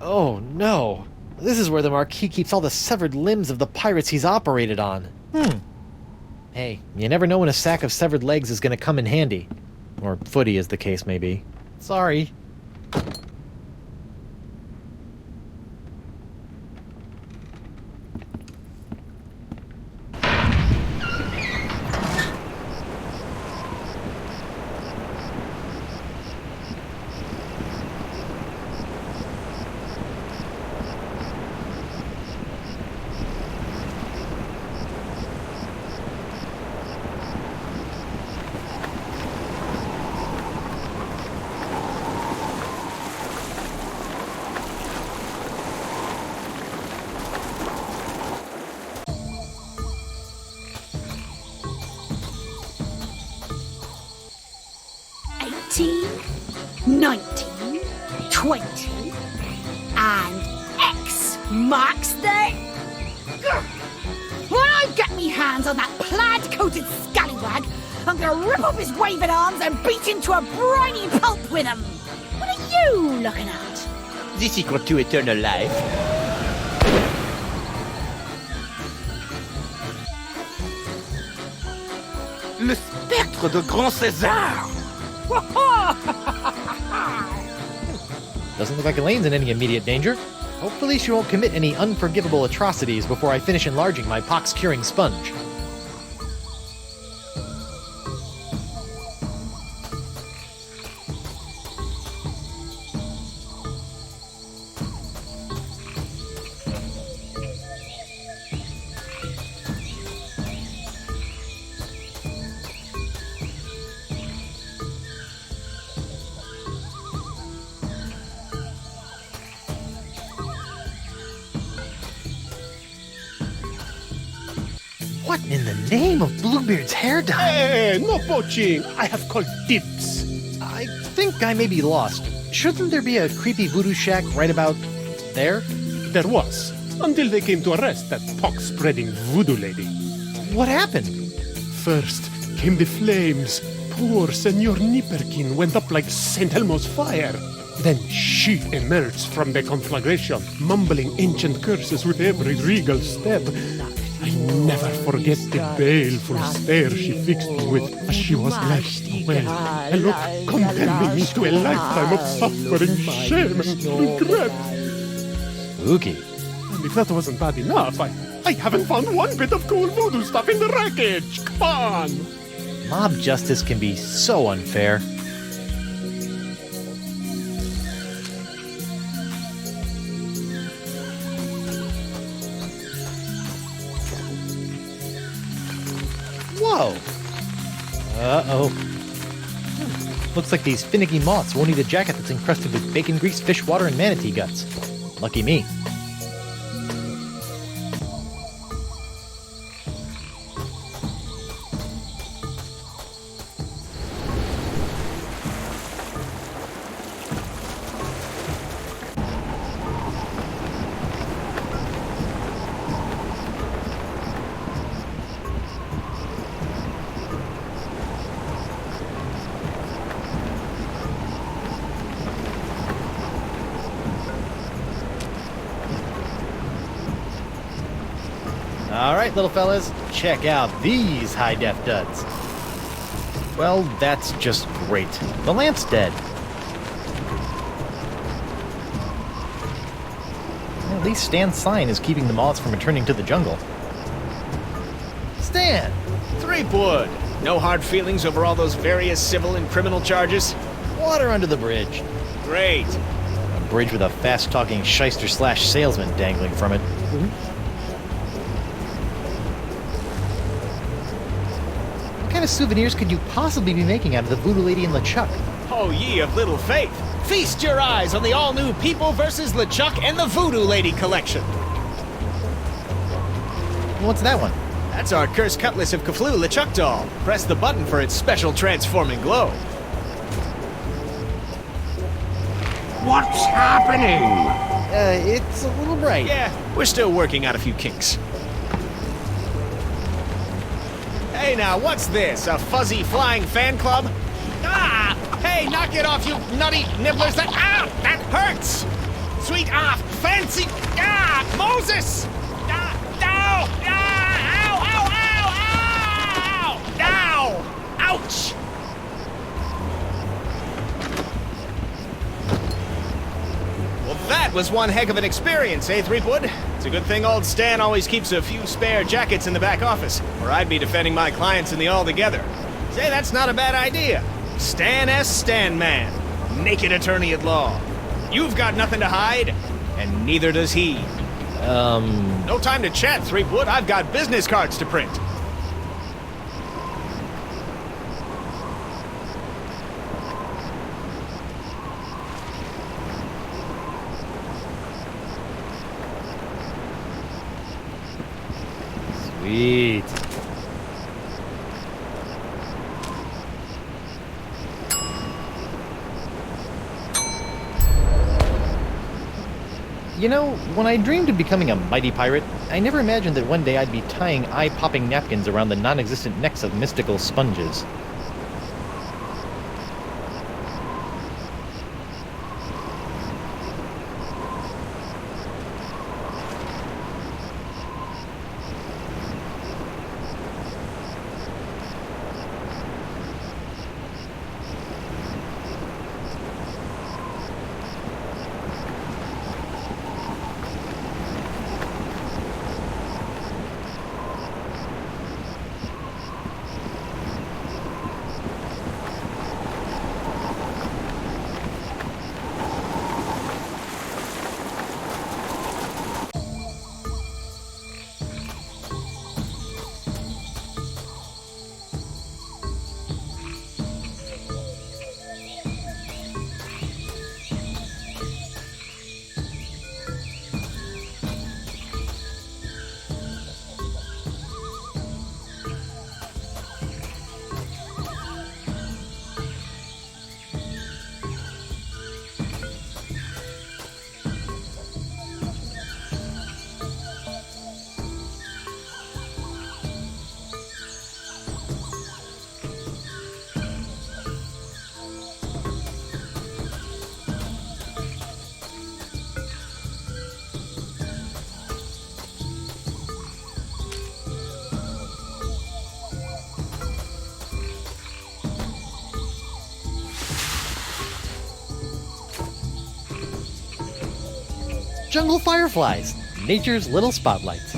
Oh no! This is where the Marquis keeps all the severed limbs of the pirates he's operated on. Hey, you never know when a sack of severed legs is gonna come in handy. Or footy, as the case may be. Sorry. 18, 19, 20, and X marks the... Grr. When I get me hands on that plaid-coated scallywag, I'm gonna rip off his waving arms and beat him to a briny pulp with them. What are you looking at? The secret to eternal life. Le spectre de Grand César! Doesn't look like Elaine's in any immediate danger. Hopefully she won't commit any unforgivable atrocities before I finish enlarging my pox-curing sponge. What in the name of Bluebeard's hair dye? Hey, no poaching! I have called dibs. I think I may be lost. Shouldn't there be a creepy voodoo shack right about there? There was, until they came to arrest that pox-spreading voodoo lady. What happened? First came the flames. Poor Senor Nipperkin went up like St. Elmo's fire. Then she emerged from the conflagration, mumbling ancient curses with every regal step. I never forget the baleful stare she fixed me with as she was left away. A look condemning me to a lifetime of suffering, shame, and regret. Spooky. And if that wasn't bad enough, I haven't found one bit of cool voodoo stuff in the wreckage. Come on! Mob justice can be so unfair. Whoa! Uh-oh. Looks like these finicky moths won't eat a jacket that's encrusted with bacon grease, fish water, and manatee guts. Lucky me. Alright, little fellas, check out these high-def duds. Well, that's just great. The lamp's dead. At least Stan's sign is keeping the moths from returning to the jungle. Stan! Threepwood! No hard feelings over all those various civil and criminal charges? Water under the bridge. Great. A bridge with a fast-talking shyster/salesman dangling from it. What kind of souvenirs could you possibly be making out of the voodoo lady in LeChuck? Oh, ye of little faith! Feast your eyes on the all-new People vs. LeChuck and the Voodoo Lady collection! What's that one? That's our Cursed Cutlass of Cthulhu LeChuck doll. Press the button for its special transforming glow. What's happening? It's a little bright. Yeah, we're still working out a few kinks. Hey now, what's this? A fuzzy flying fan club? Ah! Hey, knock it off, you nutty nibblers! That hurts! Sweet fancy Moses! Ow! Ouch! Well, that was one heck of an experience, eh, Threepwood? It's a good thing old Stan always keeps a few spare jackets in the back office, or I'd be defending my clients in the Altogether. Say, that's not a bad idea. Stan S. Stanman, naked attorney at law. You've got nothing to hide, and neither does he. No time to chat, Threepwood. I've got business cards to print. Sweet. You know, when I dreamed of becoming a mighty pirate, I never imagined that one day I'd be tying eye-popping napkins around the non-existent necks of mystical sponges. Jungle fireflies, nature's little spotlights.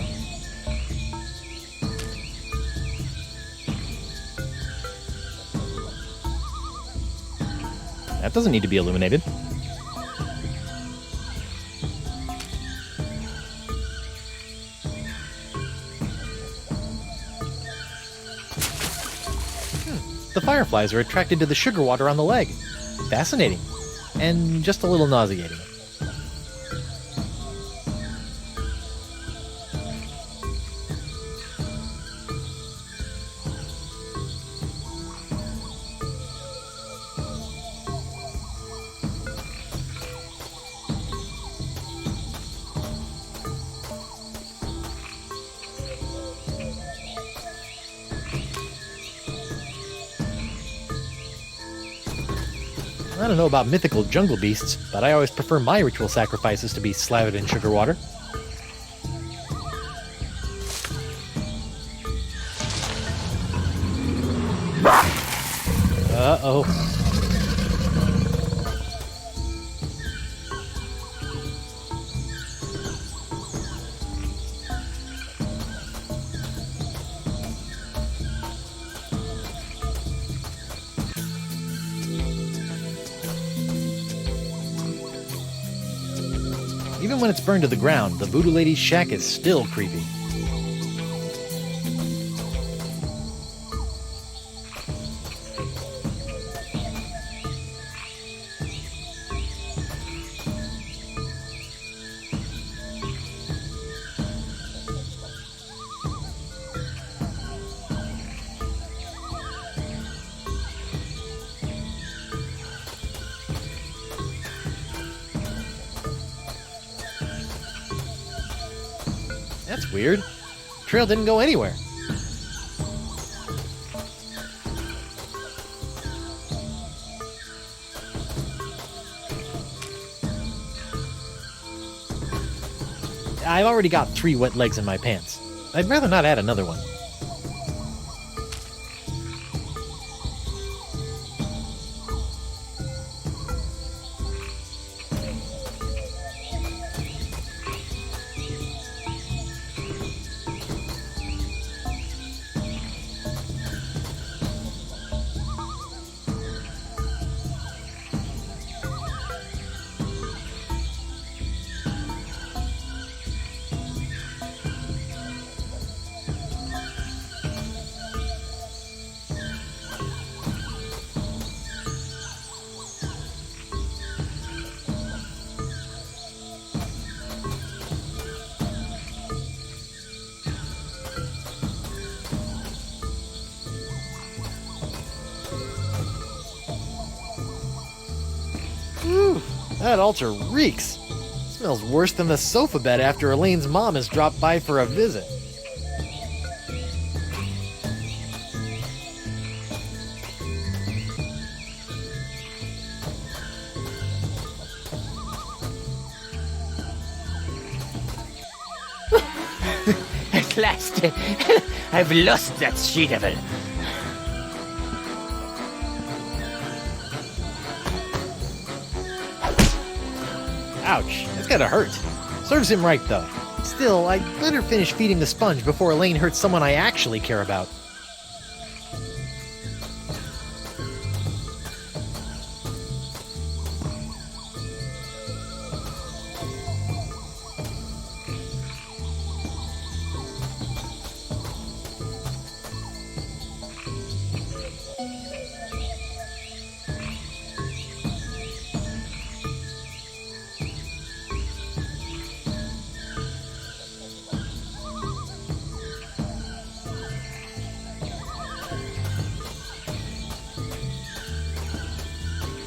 That doesn't need to be illuminated. The fireflies are attracted to the sugar water on the leg. Fascinating. And just a little nauseating. I don't know about mythical jungle beasts, but I always prefer my ritual sacrifices to be slathered in sugar water. Uh-oh. Even when it's burned to the ground, the Voodoo Lady's shack is still creepy. That's weird. Trail didn't go anywhere. I've already got 3 wet legs in my pants. I'd rather not add another one. That altar reeks. Smells worse than the sofa bed after Elaine's mom has dropped by for a visit. At last, I've lost that she-devil. Ouch, that's gotta hurt. Serves him right, though. Still, I'd better finish feeding the sponge before Elaine hurts someone I actually care about.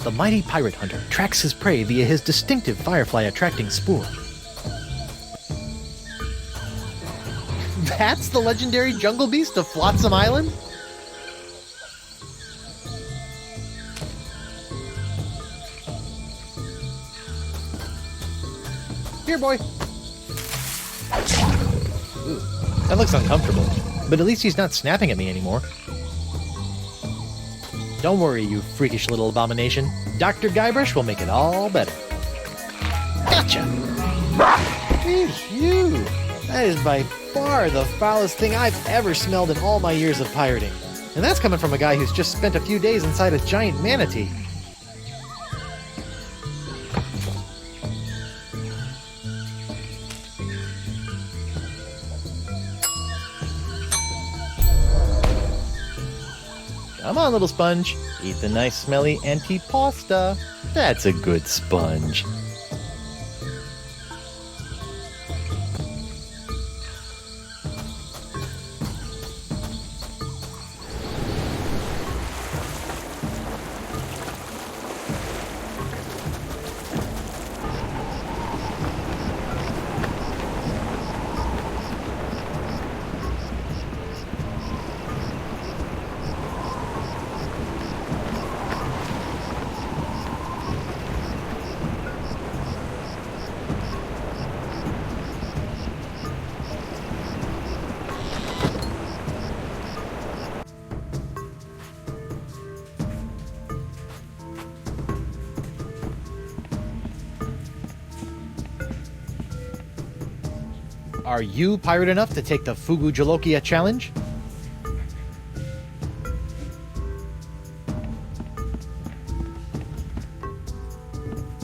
The mighty pirate hunter tracks his prey via his distinctive firefly-attracting spoor. That's the legendary jungle beast of Flotsam Island? Here, boy. Ooh, that looks uncomfortable, but at least he's not snapping at me anymore. Don't worry, you freakish little abomination. Dr. Guybrush will make it all better. Gotcha! Phew! That is by far the foulest thing I've ever smelled in all my years of pirating. And that's coming from a guy who's just spent a few days inside a giant manatee. Come on, little sponge. Eat the nice smelly antipasta. That's a good sponge. Are you pirate enough to take the Fugu Jolokia challenge?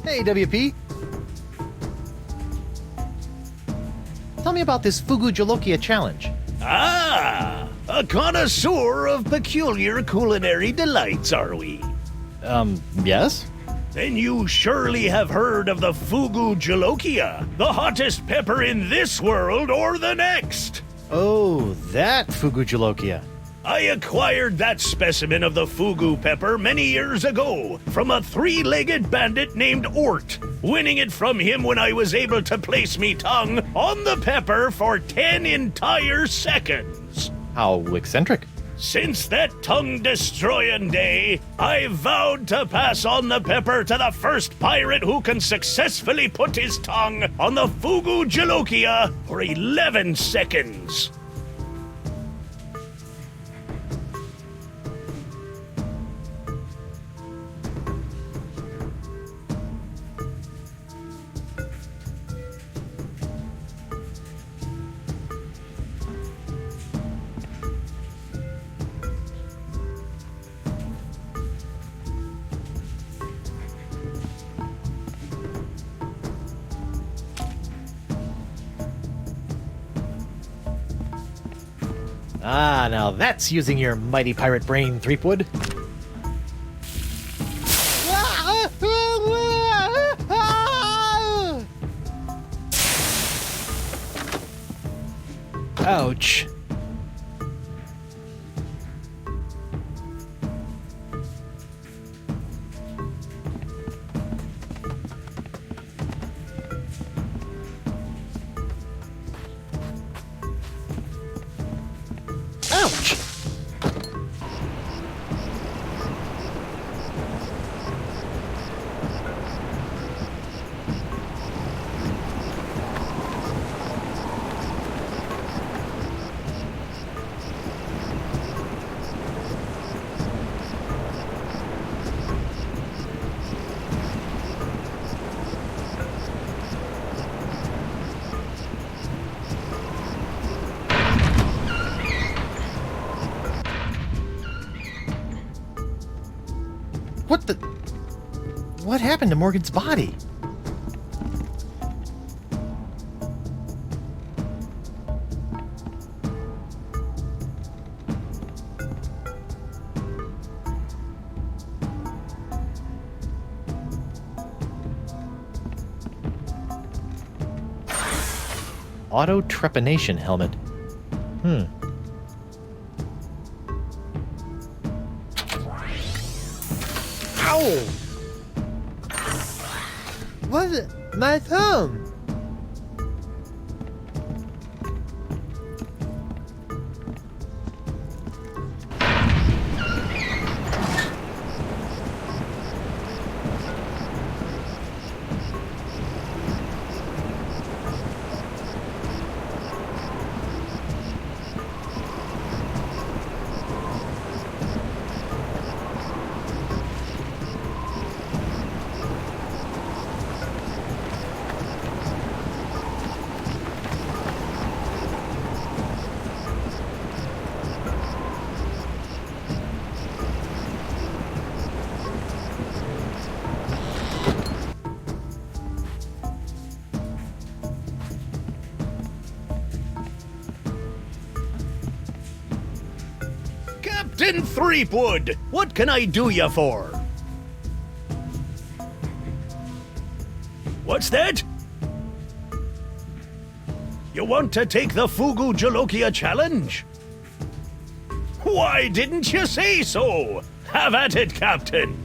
Hey, WP. Tell me about this Fugu Jolokia challenge. Ah, a connoisseur of peculiar culinary delights, are we? Yes? Then you surely have heard of the Fugu Jolokia, the hottest pepper in this world or the next. Oh, that Fugu Jolokia. I acquired that specimen of the Fugu pepper many years ago from a three-legged bandit named Ort, winning it from him when I was able to place me tongue on the pepper for 10 entire seconds. How eccentric. Since that tongue-destroying day, I vowed to pass on the pepper to the first pirate who can successfully put his tongue on the Fugu Jolokia for 11 seconds. Ah, now that's using your mighty pirate brain, Threepwood. Ouch. What the... What happened to Morgan's body? Auto trepanation helmet. Ow! What? My thumb! Captain Threepwood, what can I do you for? What's that? You want to take the Fugu Jalokia challenge? Why didn't you say so? Have at it, Captain.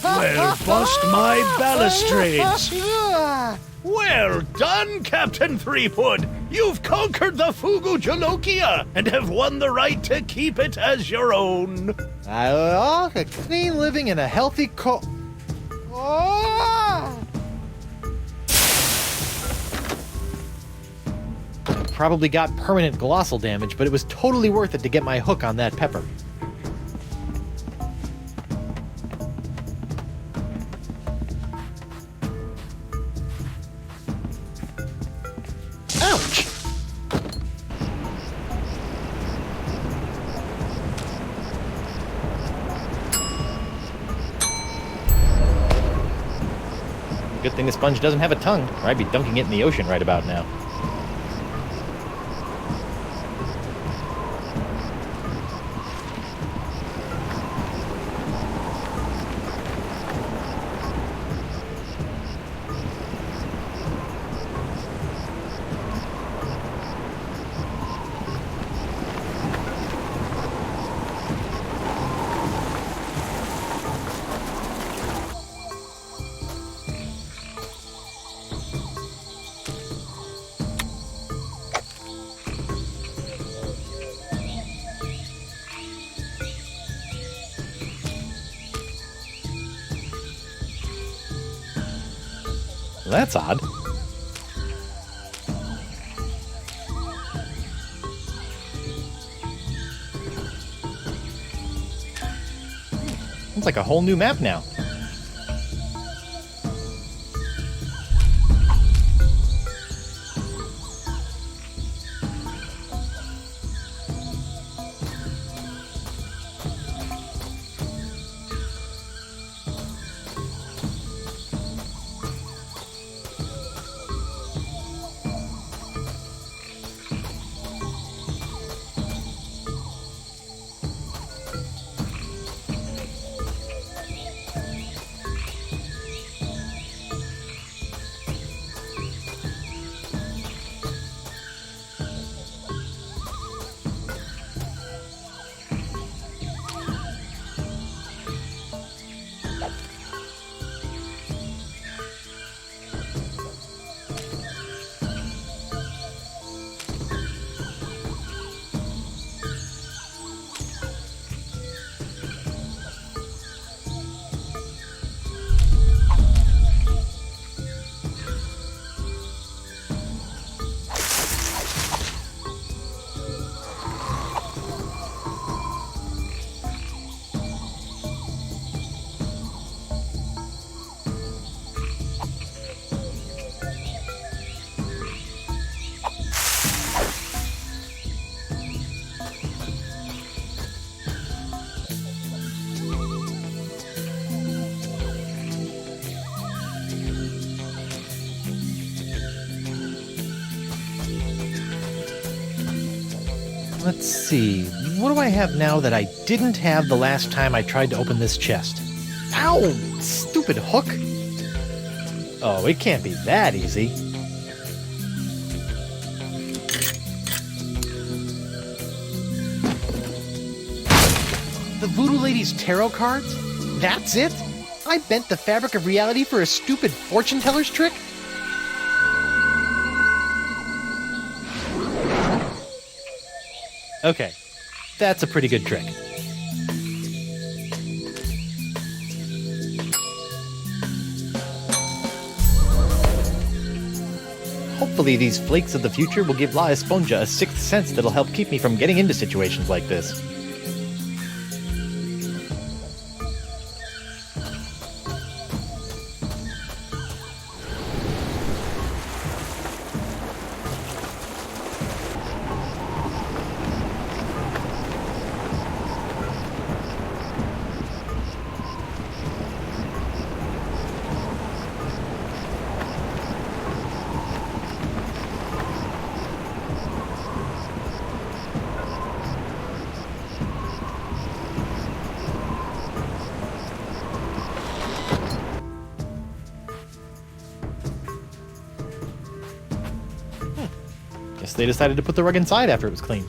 Well, bust my balustrades. Well done, Captain Threepwood. You've conquered the Fugu Jalokia and have won the right to keep it as your own. A clean living and a healthy Probably got permanent glossal damage, but it was totally worth it to get my hook on that pepper. Ouch! Good thing the sponge doesn't have a tongue, or I'd be dunking it in the ocean right about now. That's odd. It's like a whole new map now. Let's see. What do I have now that I didn't have the last time I tried to open this chest? Ow! Stupid hook! Oh, it can't be that easy. The Voodoo Lady's tarot cards? That's it? I bent the fabric of reality for a stupid fortune teller's trick? Okay, that's a pretty good trick. Hopefully these flakes of the future will give La Esponja a sixth sense that'll help keep me from getting into situations like this. Guess they decided to put the rug inside after it was cleaned.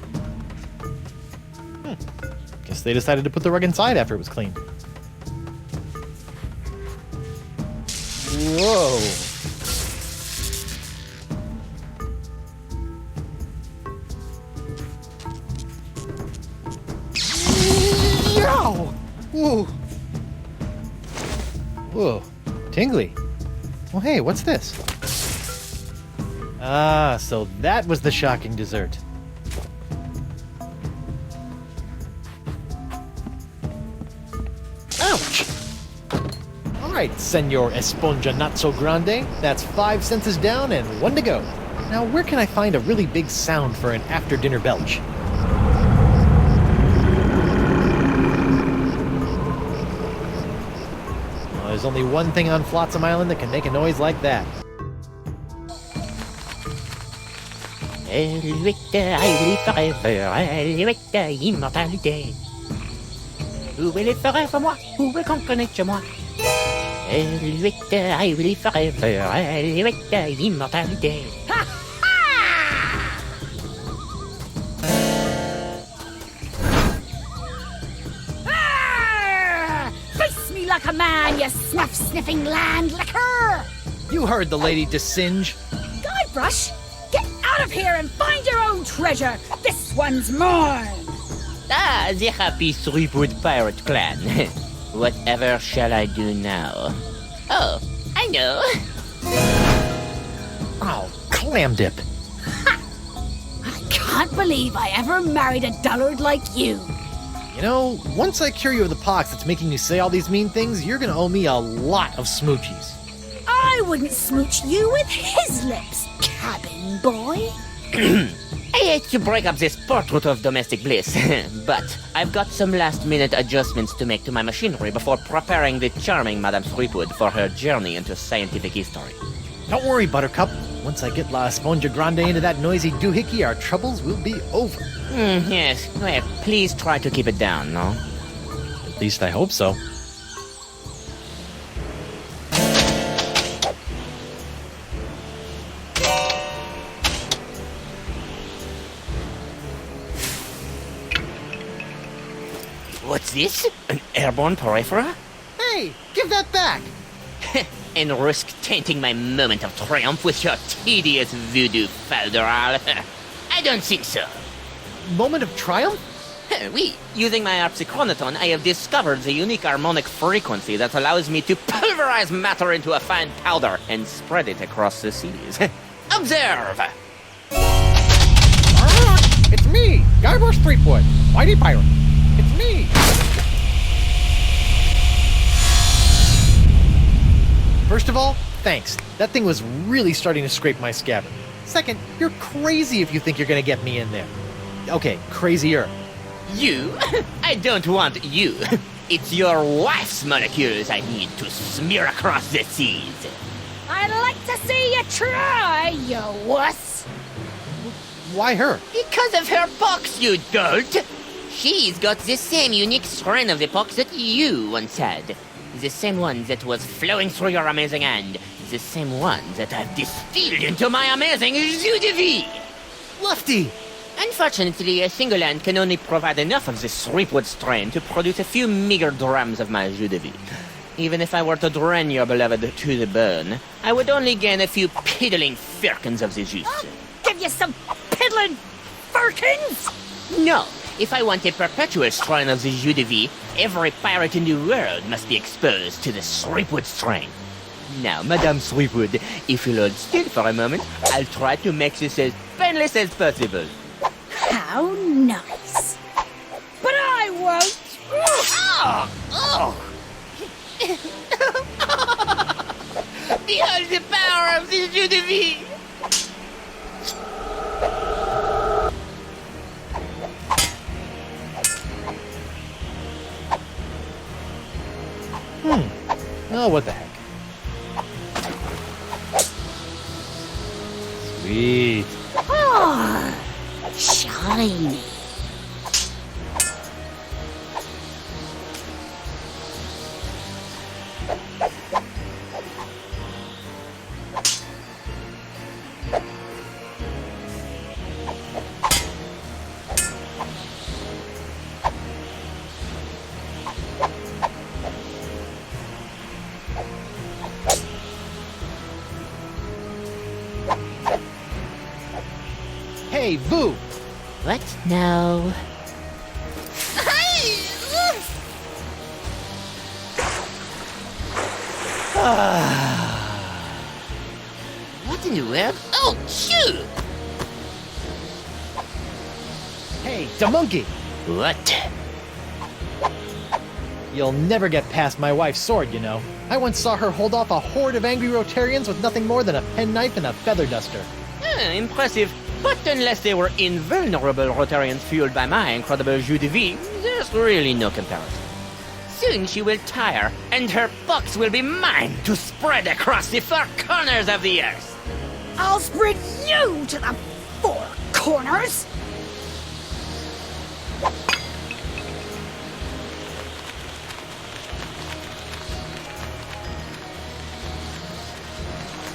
Guess they decided to put the rug inside after it was cleaned. Whoa. Yow! Whoa. Whoa. Tingly. Well, hey, what's this? Ah, so that was the shocking dessert. Ouch! Alright, Senor Esponja Not So Grande. That's 5 senses down and 1 to go. Now, where can I find a really big sound for an after-dinner belch? Well, there's only one thing on Flotsam Island that can make a noise like that. Immortalité. Où est les forever moi? Où est qu'on connaît chez moi? I will forever. Immortalité. Face me like a man, you snuff-sniffing land-licker! You heard the lady Desinge. Guybrush, get out of here and find your own treasure! This one's mine! Ah, the happy Threepwood pirate clan. Whatever shall I do now? Oh, I know. Oh, clam dip. I can't believe I ever married a dullard like you. You know, once I cure you of the pox that's making you say all these mean things, you're gonna owe me a lot of smoochies. I wouldn't smooch you with his lips, cabin boy. I hate to break up this portrait of domestic bliss, but I've got some last-minute adjustments to make to my machinery before preparing the charming Madame Threepwood for her journey into scientific history. Don't worry, Buttercup. Once I get La Esponja Grande into that noisy doohickey, our troubles will be over. Yes, well, please try to keep it down, no? At least I hope so. What's this? An airborne porifera? Hey, give that back! And risk tainting my moment of triumph with your tedious voodoo falderal? I don't think so. Moment of triumph? Oui, using my harpsichronoton, I have discovered the unique harmonic frequency that allows me to pulverize matter into a fine powder and spread it across the seas. Observe! It's me, Guybrush Threepwood, mighty pirate. It's me! First of all, thanks. That thing was really starting to scrape my scabbard. Second, you're crazy if you think you're gonna get me in there. Okay, crazier. You? I don't want you. It's your wife's molecules I need to smear across the seas. I'd like to see you try, you wuss! Why her? Because of her pox, you dolt! She's got the same unique strain of the pox that you once had. The same one that was flowing through your amazing hand. The same one that I've distilled into my amazing jus de vie! Lefty! Unfortunately, a single hand can only provide enough of this threepwood strain to produce a few meager drams of my jus de vie. Even if I were to drain your beloved to the bone, I would only gain a few piddling firkins of the juice. Give you some piddling firkins? No, if I want a perpetual strain of the jus de vie, every pirate in the world must be exposed to the threepwood strain. Now, Madame Threepwood, if you'll hold still for a moment, I'll try to make this as painless as possible. How nice. But I won't. Behold the power of the jus de vie! Oh, what the heck. Sweet. Oh, shiny. Hey, Boo! What now? What in the world? Oh, shoot! Hey, the monkey! What? You'll never get past my wife's sword, you know. I once saw her hold off a horde of angry Rotarians with nothing more than a penknife and a feather duster. Impressive. But unless they were invulnerable Rotarians fueled by my incredible jus de vie, there's really no comparison. Soon she will tire, and her pox will be mine to spread across the four corners of the earth. I'll spread you to the four corners.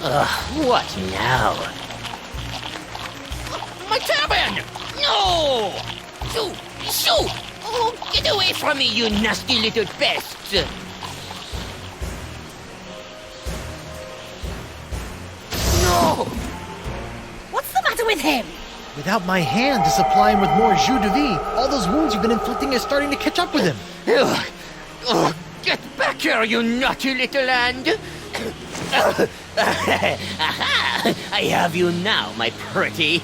Ugh, what now? My turban! No! Shoo! Oh, get away from me, you nasty little pest! No! What's the matter with him? Without my hand to supply him with more jus de vie, all those wounds you've been inflicting are starting to catch up with him. Oh, get back here, you naughty little hand! I have you now, my pretty.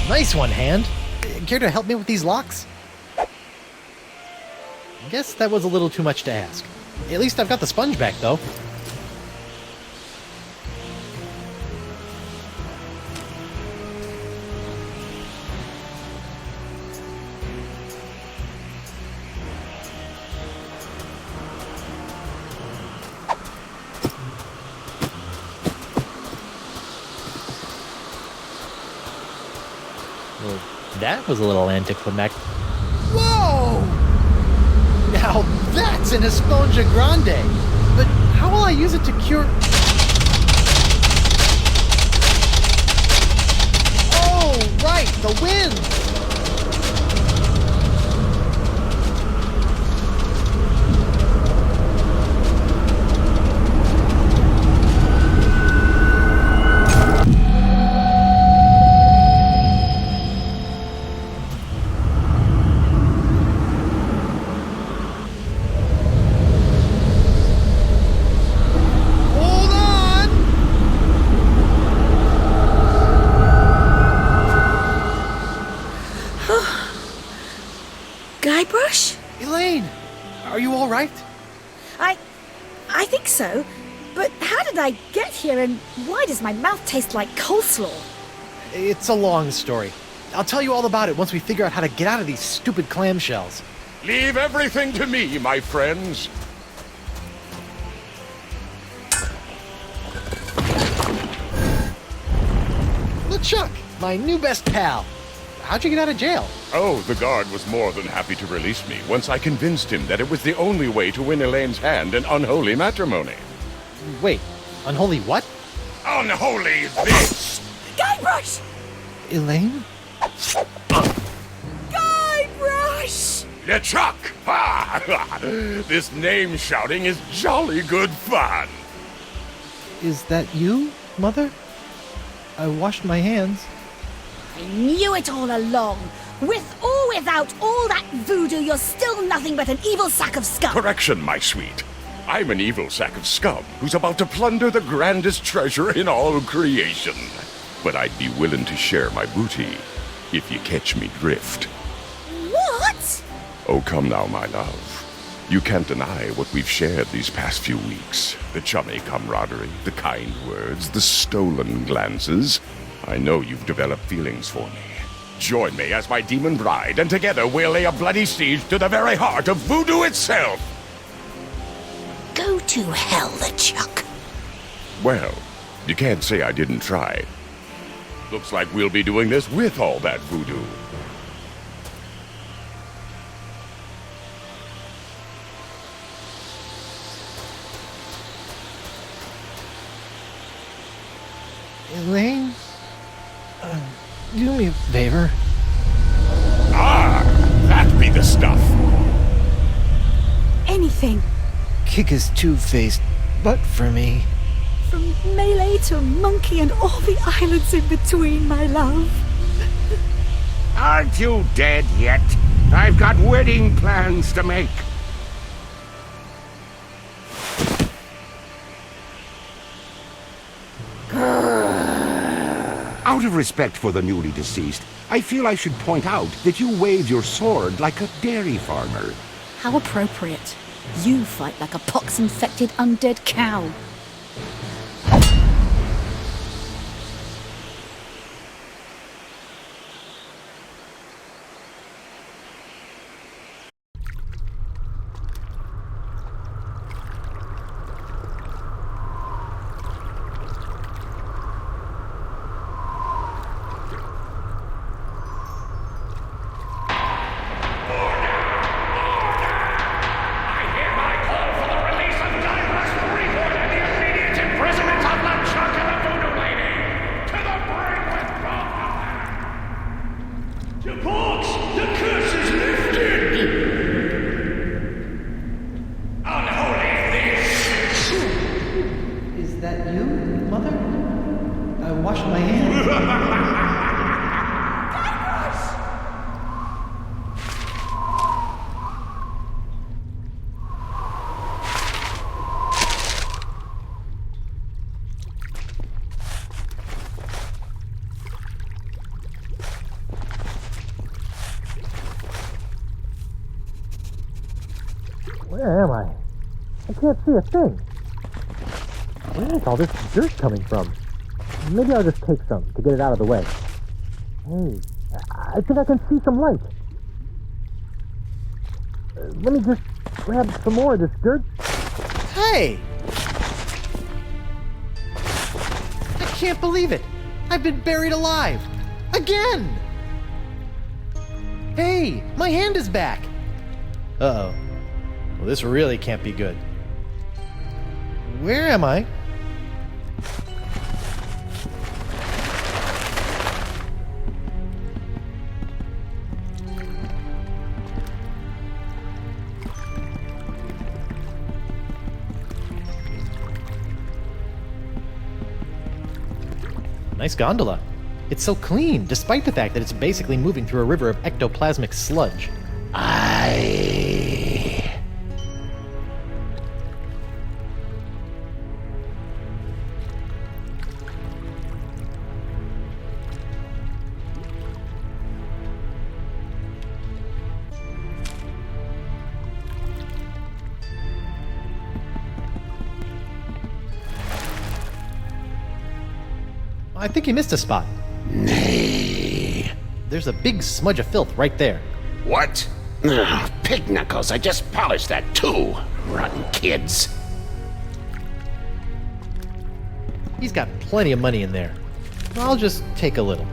Nice one, Hand. Care to help me with these locks? I guess that was a little too much to ask. At least I've got the sponge back, though. Well, that was a little anticlimactic. Whoa! Now that's an Esponja Grande! But how will I use it to cure... Oh, right! The wind! Guybrush? Elaine! Are you alright? I think so. But how did I get here, and why does my mouth taste like coleslaw? It's a long story. I'll tell you all about it once we figure out how to get out of these stupid clamshells. Leave everything to me, my friends. LeChuck, my new best pal. How'd you get out of jail? Oh, the guard was more than happy to release me once I convinced him that it was the only way to win Elaine's hand in unholy matrimony. Wait, unholy what? Unholy this! Guybrush! Elaine? Guybrush! LeChuck! Ha! This name shouting is jolly good fun. Is that you, Mother? I washed my hands. I knew it all along. With or without all that voodoo, you're still nothing but an evil sack of scum. Correction, my sweet. I'm an evil sack of scum who's about to plunder the grandest treasure in all creation. But I'd be willing to share my booty if you catch me drift. What? Oh, come now, my love. You can't deny what we've shared these past few weeks. The chummy camaraderie, the kind words, the stolen glances. I know you've developed feelings for me. Join me as my demon bride, and together we'll lay a bloody siege to the very heart of voodoo itself! Go to hell, LeChuck. Well, you can't say I didn't try. Looks like we'll be doing this with all that voodoo. Elaine? Do me a favor. Ah! That be the stuff! Anything. Kick his two-faced butt for me. From Melee to Monkey and all the islands in between, my love. Aren't you dead yet? I've got wedding plans to make. Out of respect for the newly deceased, I feel I should point out that you wave your sword like a dairy farmer. How appropriate. You fight like a pox-infected undead cow. Is that you, Mother? I washed my hands. Where am I? I can't see a thing. Where is all this dirt coming from? Maybe I'll just take some to get it out of the way. Hey, I think I can see some light. Let me just grab some more of this dirt. Hey! I can't believe it! I've been buried alive! Again! Hey, my hand is back! Uh-oh. Well, this really can't be good. Where am I? Nice gondola. It's so clean, despite the fact that it's basically moving through a river of ectoplasmic sludge. I think you missed a spot. Nay. There's a big smudge of filth right there. What? pig knuckles, I just polished that too. Rotten kids. He's got plenty of money in there. I'll just take a little.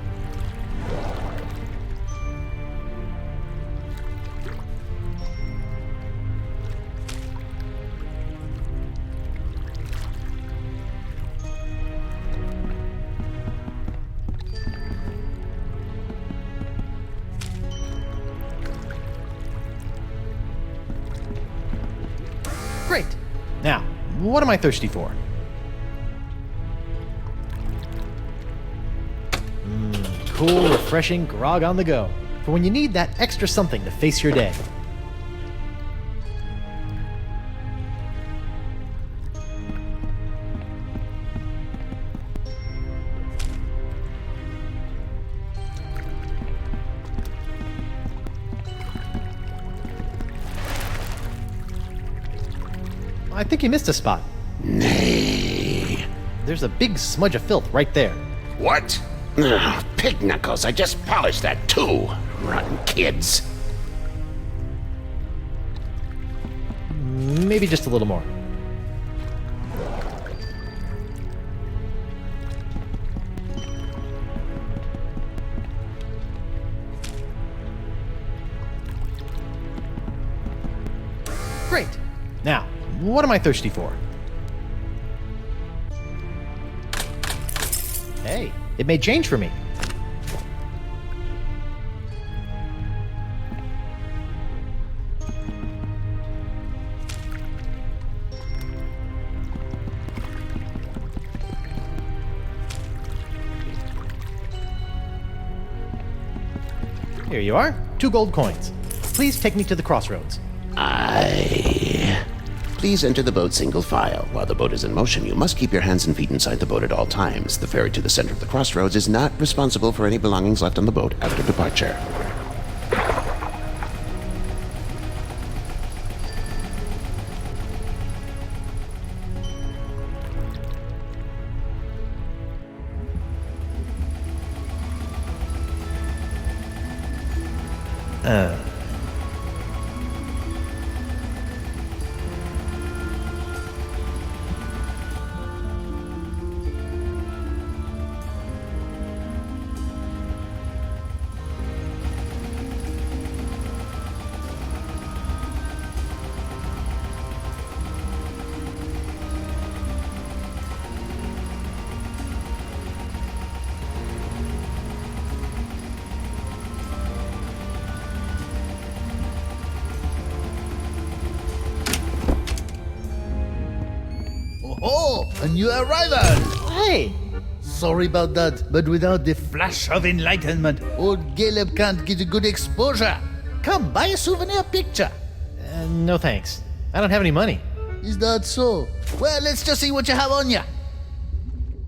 Great. Now, what am I thirsty for? Cool, refreshing grog on the go. For when you need that extra something to face your day. I think you missed a spot. Nay. There's a big smudge of filth right there. What? Ugh, pig knuckles, I just polished that too. Rotten kids. Maybe just a little more. Great. Now, what am I thirsty for? Hey, it made change for me. Here you are, 2 gold coins. Please take me to the crossroads. Please enter the boat single file. While the boat is in motion, you must keep your hands and feet inside the boat at all times. The ferry to the center of the crossroads is not responsible for any belongings left on the boat after departure. Oh, a new arrival! Hey! Sorry about that, but without the flash of enlightenment, old Caleb can't get a good exposure. Come, buy a souvenir picture. No thanks. I don't have any money. Is that so? Well, let's just see what you have on you.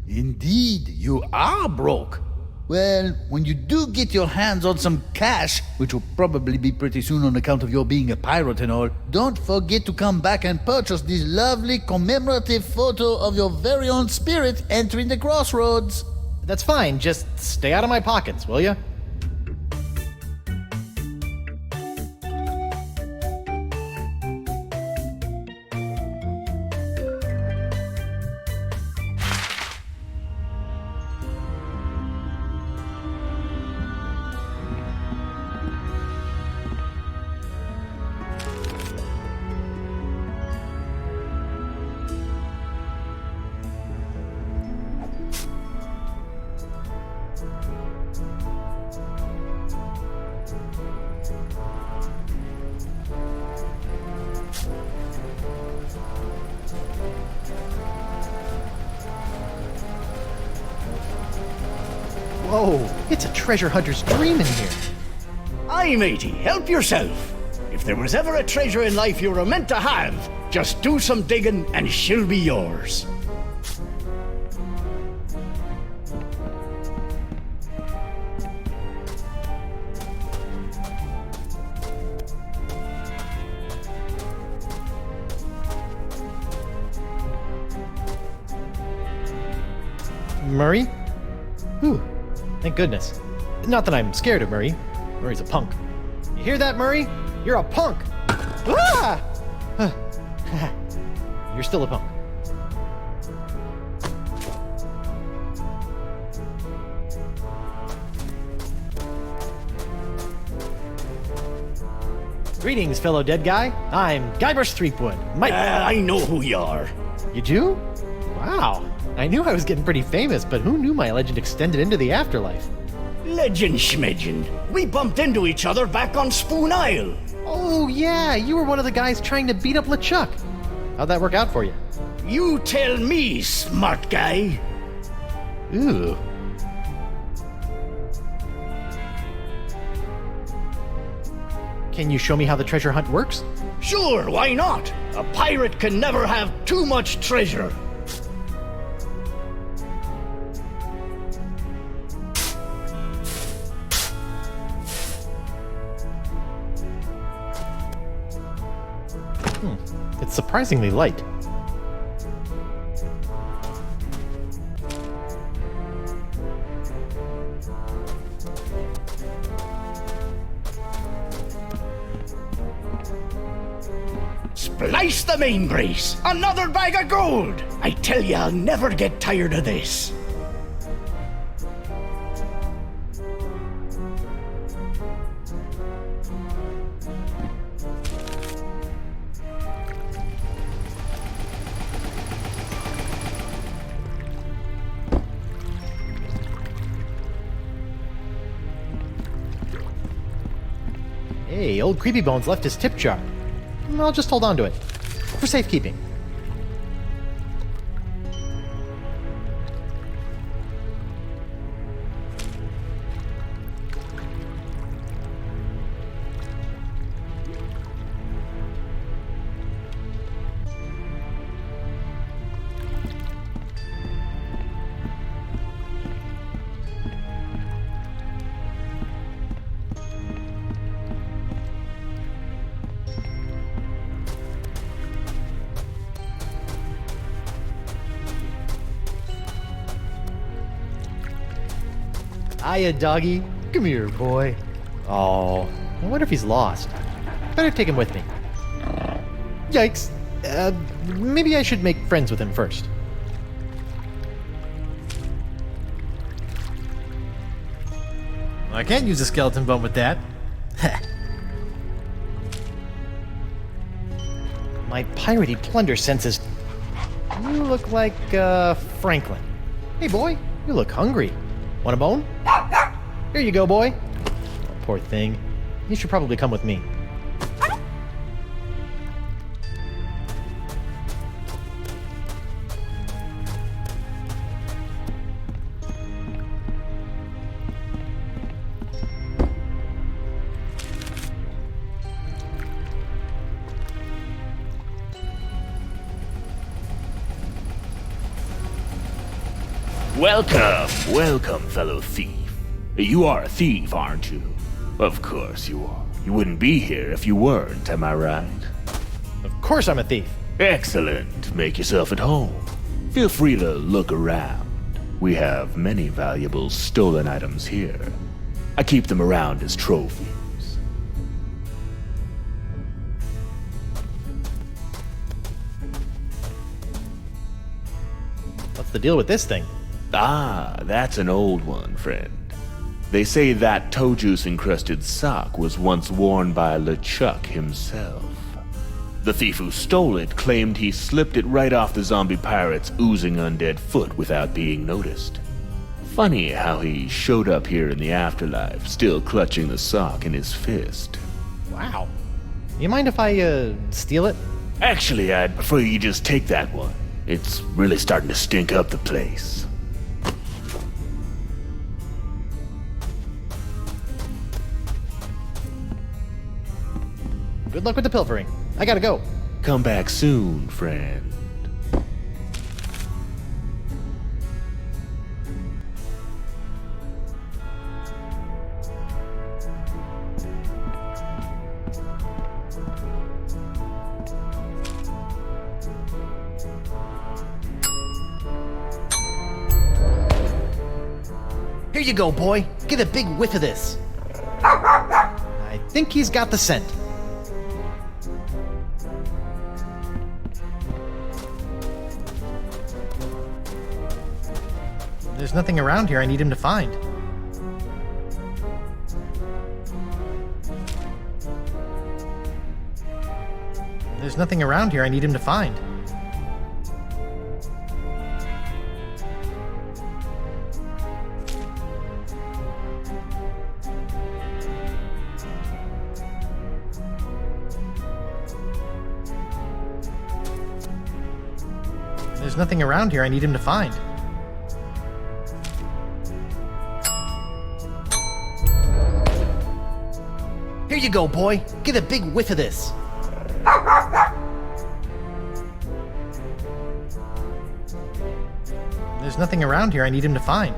Indeed, you are broke. Well, when you do get your hands on some cash, which will probably be pretty soon on account of your being a pirate and all, don't forget to come back and purchase this lovely commemorative photo of your very own spirit entering the crossroads. That's fine, just stay out of my pockets, will ya? Whoa, it's a treasure hunter's dream in here. Aye, matey, help yourself. If there was ever a treasure in life you were meant to have, just do some digging and she'll be yours. Murray? Whew, thank goodness. Not that I'm scared of Murray. Murray's a punk. You hear that, Murray? You're a punk! Ah! You're still a punk. Greetings, fellow dead guy. I'm Guybrush Threepwood. I know who you are. You do? Wow. I knew I was getting pretty famous, but who knew my legend extended into the afterlife? Legend schmegend. We bumped into each other back on Spoon Isle. Oh, yeah, you were one of the guys trying to beat up LeChuck. How'd that work out for you? You tell me, smart guy. Ooh. Can you show me how the treasure hunt works? Sure, why not? A pirate can never have too much treasure. It's surprisingly light. Splice the main brace! Another bag of gold! I tell you, I'll never get tired of this. Hey, old Creepy Bones left his tip jar. I'll just hold on to it. For safekeeping. Hiya, doggy. Come here, boy. Oh, I wonder if he's lost. Better take him with me. Yikes. Maybe I should make friends with him first. I can't use a skeleton bone with that. My piratey plunder senses. You look like, Franklin. Hey, boy, you look hungry. Want a bone? Here you go, boy. Oh, poor thing. You should probably come with me. Welcome, fellow thief. You are a thief, aren't you? Of course you are. You wouldn't be here if you weren't, am I right? Of course I'm a thief. Excellent. Make yourself at home. Feel free to look around. We have many valuable stolen items here. I keep them around as trophies. What's the deal with this thing? Ah, that's an old one, friend. They say that toe juice-encrusted sock was once worn by LeChuck himself. The thief who stole it claimed he slipped it right off the zombie pirate's oozing undead foot without being noticed. Funny how he showed up here in the afterlife, still clutching the sock in his fist. Wow. You mind if I, steal it? Actually, I'd prefer you just take that one. It's really starting to stink up the place. Good luck with the pilfering. I gotta go. Come back soon, friend. Here you go, boy. Get a big whiff of this. I think he's got the scent. There's nothing around here I need him to find. There's nothing around here I need him to find. There's nothing around here I need him to find. Here you go, boy. Get a big whiff of this. There's nothing around here I need him to find.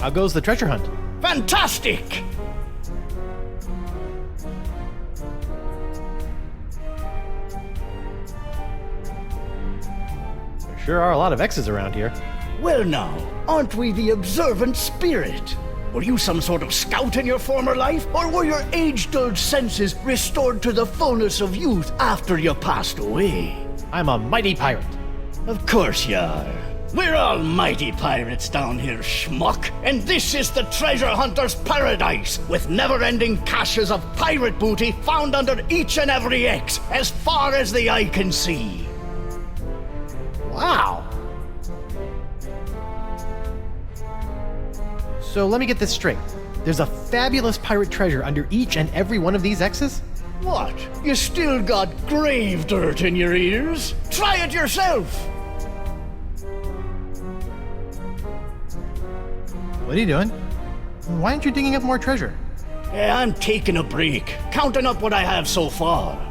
How goes the treasure hunt? Fantastic! There sure are a lot of X's around here. Well now, aren't we the observant spirit? Were you some sort of scout in your former life, or were your age-dulled senses restored to the fullness of youth after you passed away? I'm a mighty pirate. Of course you are. We're all mighty pirates down here, schmuck. And this is the treasure hunter's paradise, with never-ending caches of pirate booty found under each and every X, as far as the eye can see. Wow. So let me get this straight. There's a fabulous pirate treasure under each and every one of these X's? What? You still got grave dirt in your ears? Try it yourself! What are you doing? Why aren't you digging up more treasure? Yeah, I'm taking a break, counting up what I have so far.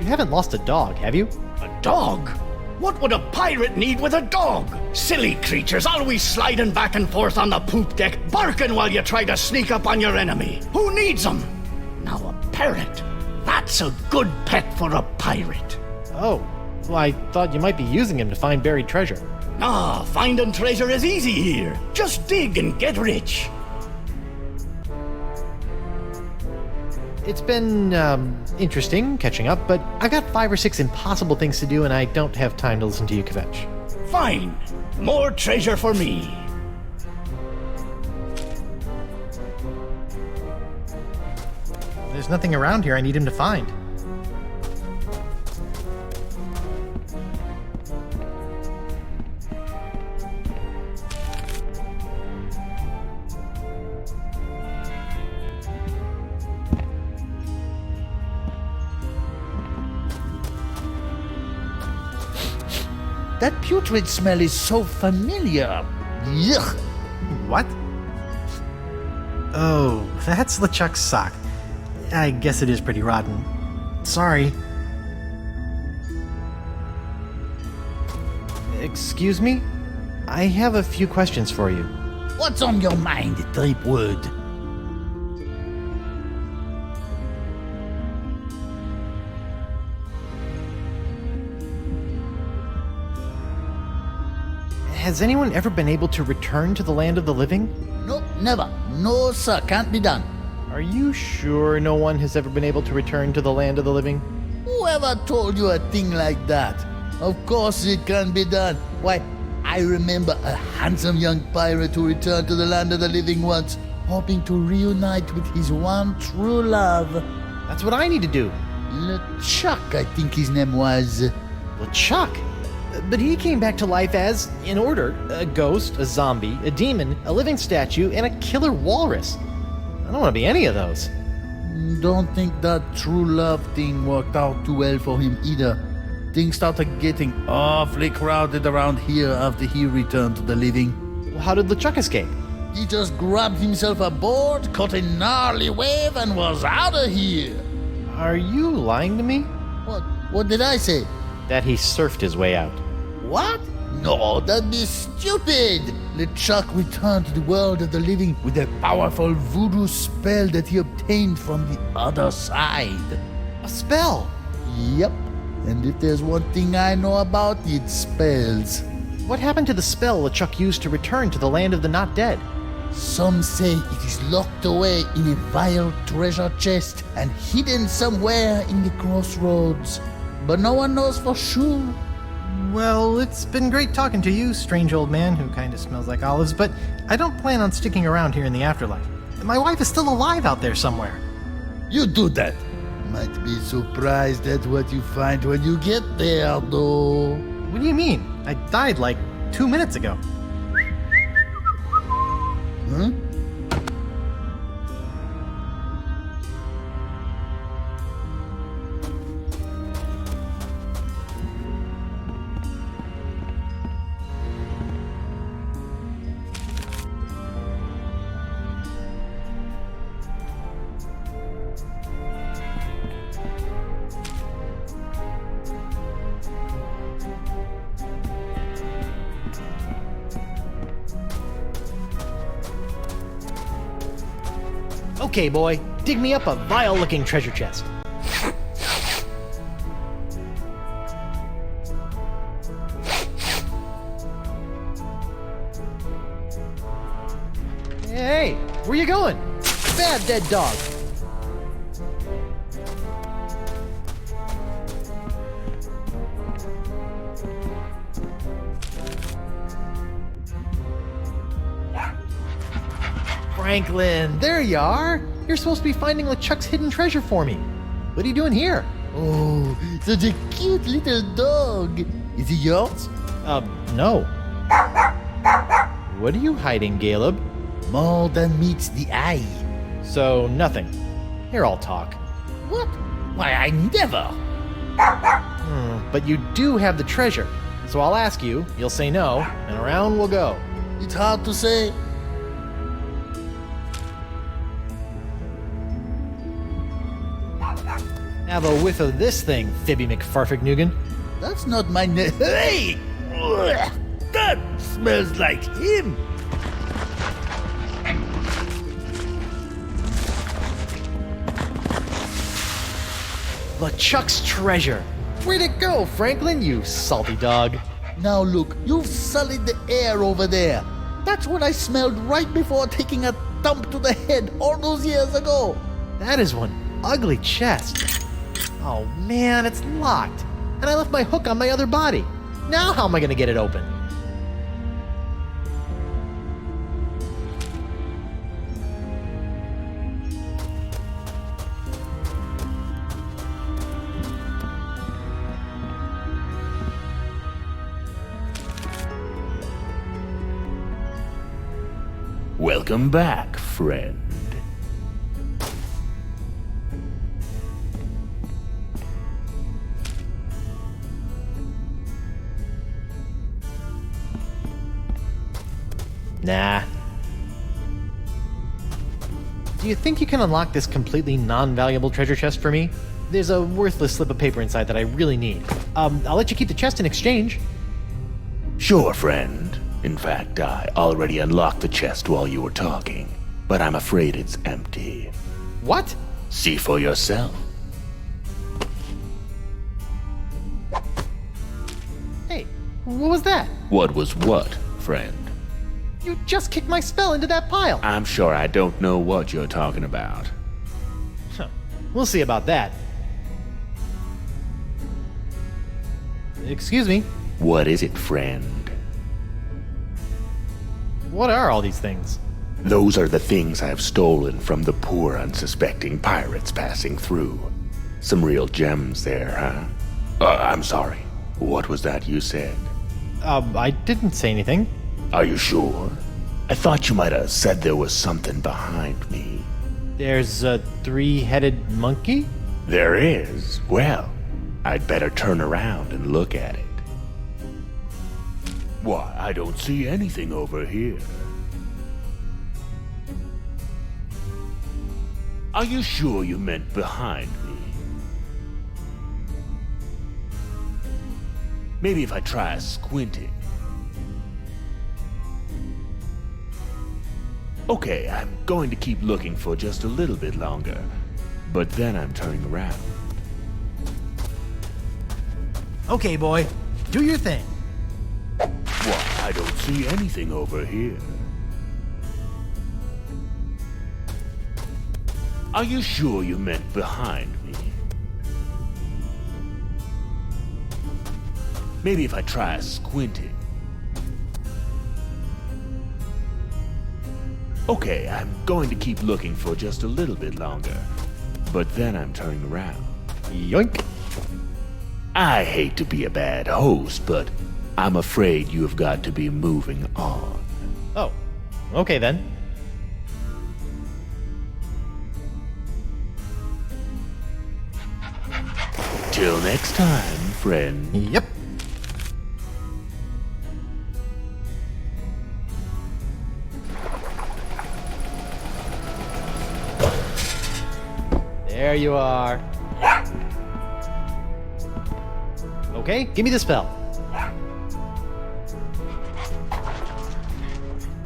You haven't lost a dog, have you? A dog? What would a pirate need with a dog? Silly creatures always sliding back and forth on the poop deck, barking while you try to sneak up on your enemy. Who needs them? Now a parrot. That's a good pet for a pirate. Oh, well, I thought you might be using him to find buried treasure. Ah, finding treasure is easy here. Just dig and get rich. It's been, interesting catching up, but I got 5 or 6 impossible things to do and I don't have time to listen to you kvetch. Fine. More treasure for me. There's nothing around here I need him to find. That putrid smell is so familiar. Yuck! What? Oh, that's LeChuck's sock. I guess it is pretty rotten. Sorry. Excuse me? I have a few questions for you. What's on your mind, Threepwood? Has anyone ever been able to return to the land of the living? Nope, never. No, sir, can't be done. Are you sure no one has ever been able to return to the land of the living? Whoever told you a thing like that? Of course it can be done. Why, I remember a handsome young pirate who returned to the land of the living once, hoping to reunite with his one true love. That's what I need to do. LeChuck, I think his name was. LeChuck? But he came back to life as, in order, a ghost, a zombie, a demon, a living statue, and a killer walrus. I don't want to be any of those. Don't think that true love thing worked out too well for him either. Things started getting awfully crowded around here after he returned to the living. Well, how did LeChuck escape? He just grabbed himself a board, caught a gnarly wave, and was out of here. Are you lying to me? What did I say? That he surfed his way out. What? No, that'd be stupid! LeChuck returned to the world of the living with a powerful voodoo spell that he obtained from the other side. A spell? Yep. And if there's one thing I know about, it's spells. What happened to the spell LeChuck used to return to the land of the not dead? Some say it is locked away in a vile treasure chest and hidden somewhere in the crossroads. But no one knows for sure. Well, it's been great talking to you, strange old man who kind of smells like olives, but I don't plan on sticking around here in the afterlife. My wife is still alive out there somewhere. You do that. Might be surprised at what you find when you get there, though. What do you mean? I died like 2 minutes ago. Huh? Okay, boy, dig me up a vile-looking treasure chest. Hey, where you going? Bad dead dog. Franklin, there you are. You're supposed to be finding LeChuck's hidden treasure for me. What are you doing here? Oh, such a cute little dog. Is he yours? No. What are you hiding, Caleb? More than meets the eye. So, nothing. Here, I'll talk. What? Why, I never. But you do have the treasure. So I'll ask you, you'll say no, and around we'll go. It's hard to say. Have a whiff of this thing, Fibby McFarfignugan. That's not my name. Hey! Ugh, that smells like him. LeChuck's treasure. Where'd it go, Franklin, you salty dog? Now look, you've sullied the air over there. That's what I smelled right before taking a thump to the head all those years ago. That is one ugly chest. Oh man, it's locked. And I left my hook on my other body. Now how am I gonna get it open? Welcome back, friend. Nah. Do you think you can unlock this completely non-valuable treasure chest for me? There's a worthless slip of paper inside that I really need. I'll let you keep the chest in exchange. Sure, friend. In fact, I already unlocked the chest while you were talking, but I'm afraid it's empty. What? See for yourself. Hey, what was that? What was what, friend? You just kicked my spell into that pile. I'm sure I don't know what you're talking about. Huh. We'll see about that. Excuse me. What is it, friend? What are all these things? Those are the things I've stolen from the poor, unsuspecting pirates passing through. Some real gems there, huh? I'm sorry. What was that you said? I didn't say anything. Are you sure? I thought you might have said there was something behind me. There's a three-headed monkey? There is? Well, I'd better turn around and look at it. Why, I don't see anything over here. Are you sure you meant behind me? Maybe if I try squinting. Okay, I'm going to keep looking for just a little bit longer, but then I'm turning around. Okay, boy, do your thing. Why, I don't see anything over here. Are you sure you meant behind me? Maybe if I try squinting. Okay, I'm going to keep looking for just a little bit longer. But then I'm turning around. Yoink! I hate to be a bad host, but I'm afraid you have got to be moving on. Oh, okay then. Till next time, friend. Yep. There you are. Okay, give me the spell.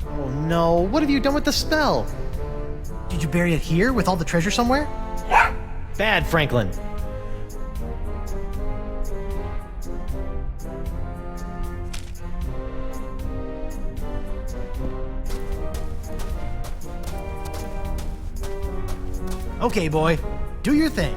Oh no, what have you done with the spell? Did you bury it here with all the treasure somewhere? Bad, Franklin. Okay, boy. Do your thing.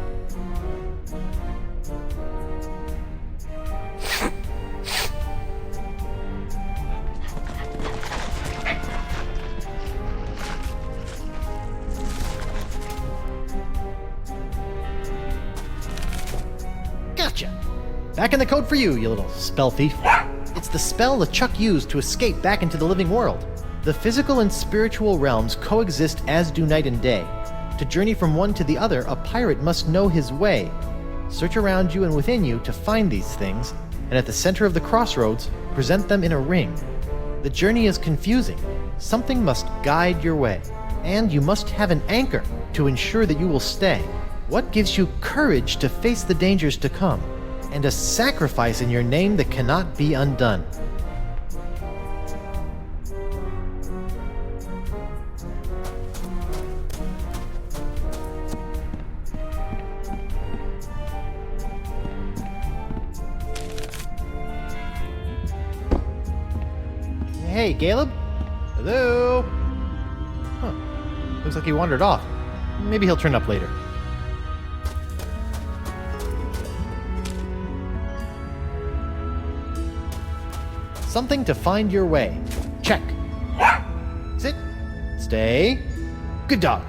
Gotcha. Back in the code for you, you little spell thief. It's the spell LeChuck used to escape back into the living world. The physical and spiritual realms coexist as do night and day. To journey from one to the other, a pirate must know his way. Search around you and within you to find these things, and at the center of the crossroads, present them in a ring. The journey is confusing. Something must guide your way, and you must have an anchor to ensure that you will stay. What gives you courage to face the dangers to come, and a sacrifice in your name that cannot be undone? Hey, Caleb? Hello? Huh. Looks like he wandered off. Maybe he'll turn up later. Something to find your way. Check. Sit. Stay. Good dog.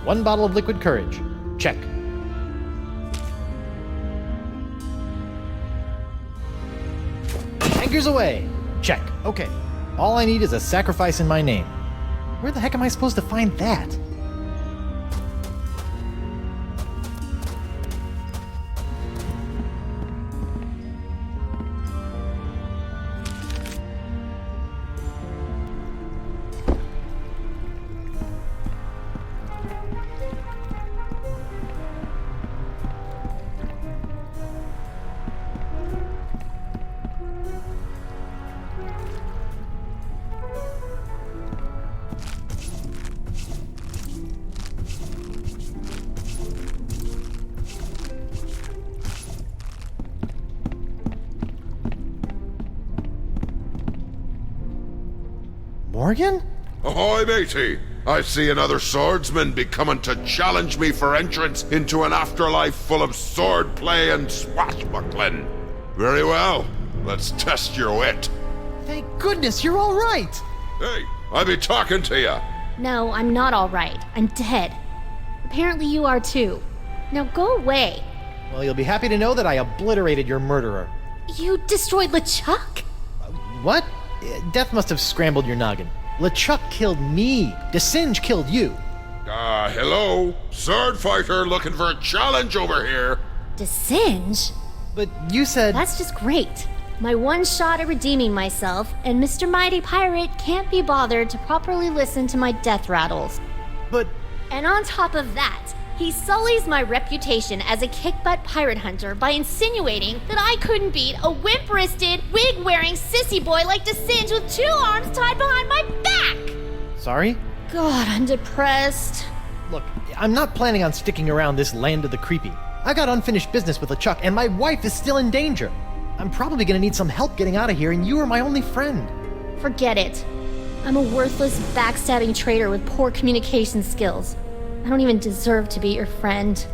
One bottle of liquid courage. Check. Anchors away. Check. Okay. All I need is a sacrifice in my name. Where the heck am I supposed to find that? Morgan? Ahoy, matey! I see another swordsman be coming to challenge me for entrance into an afterlife full of swordplay and swashbuckling. Very well. Let's test your wit. Thank goodness you're all right! Hey, I be talking to you. No, I'm not all right. I'm dead. Apparently you are too. Now go away. Well, you'll be happy to know that I obliterated your murderer. You destroyed LeChuck? What? Death must have scrambled your noggin. LeChuck killed me. DeSinge killed you. Hello? Sword fighter looking for a challenge over here. DeSinge? But you said... That's just great. My one shot at redeeming myself, and Mr. Mighty Pirate can't be bothered to properly listen to my death rattles. But... And on top of that, he sullies my reputation as a kick-butt pirate hunter by insinuating that I couldn't beat a wimp-wristed, wig-wearing sissy boy like DeSinge with 2 arms tied behind my back! Sorry? God, I'm depressed. Look, I'm not planning on sticking around this land of the creepy. I got unfinished business with LeChuck, and my wife is still in danger. I'm probably gonna need some help getting out of here, and you are my only friend. Forget it. I'm a worthless, backstabbing traitor with poor communication skills. I don't even deserve to be your friend.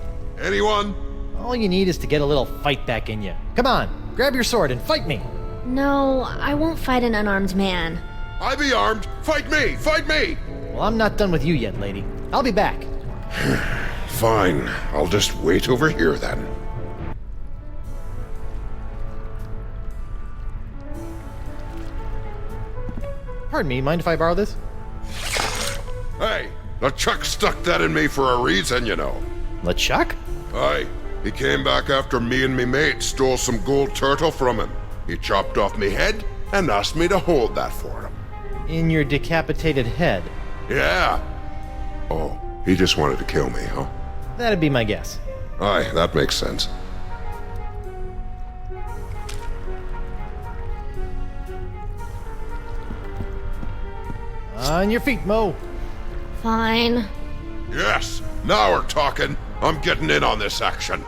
Anyone? All you need is to get a little fight back in you. Come on, grab your sword and fight me. No, I won't fight an unarmed man. I be armed. Fight me! Fight me! Well, I'm not done with you yet, lady. I'll be back. Fine. I'll just wait over here then. Pardon me, mind if I borrow this? Hey, LeChuck stuck that in me for a reason, you know. LeChuck? Aye. He came back after me and me mate stole some gold turtle from him. He chopped off me head and asked me to hold that for him. In your decapitated head? Yeah. Oh, he just wanted to kill me, huh? That'd be my guess. Aye, that makes sense. On your feet, Mo. Fine. Yes, now we're talking. I'm getting in on this action.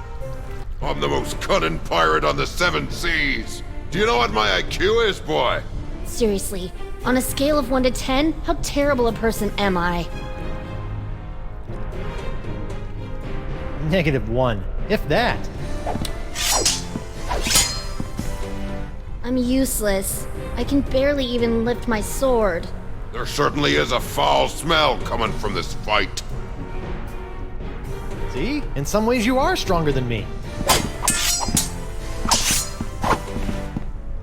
I'm the most cunning pirate on the 7 seas. Do you know what my IQ is, boy? Seriously, on a scale of 1 to 10, how terrible a person am I? -1, if that. I'm useless. I can barely even lift my sword. There certainly is a foul smell coming from this fight. See? In some ways you are stronger than me.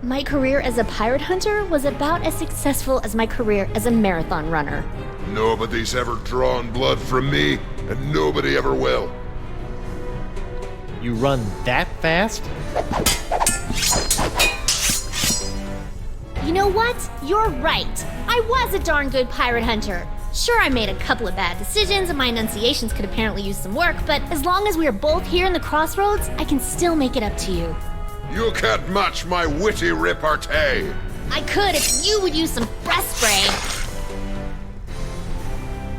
My career as a pirate hunter was about as successful as my career as a marathon runner. Nobody's ever drawn blood from me, and nobody ever will. You run that fast? You know what? You're right. I was a darn good pirate hunter. Sure, I made a couple of bad decisions and my enunciations could apparently use some work, but as long as we are both here in the crossroads, I can still make it up to you. You can't match my witty repartee. I could if you would use some breath spray.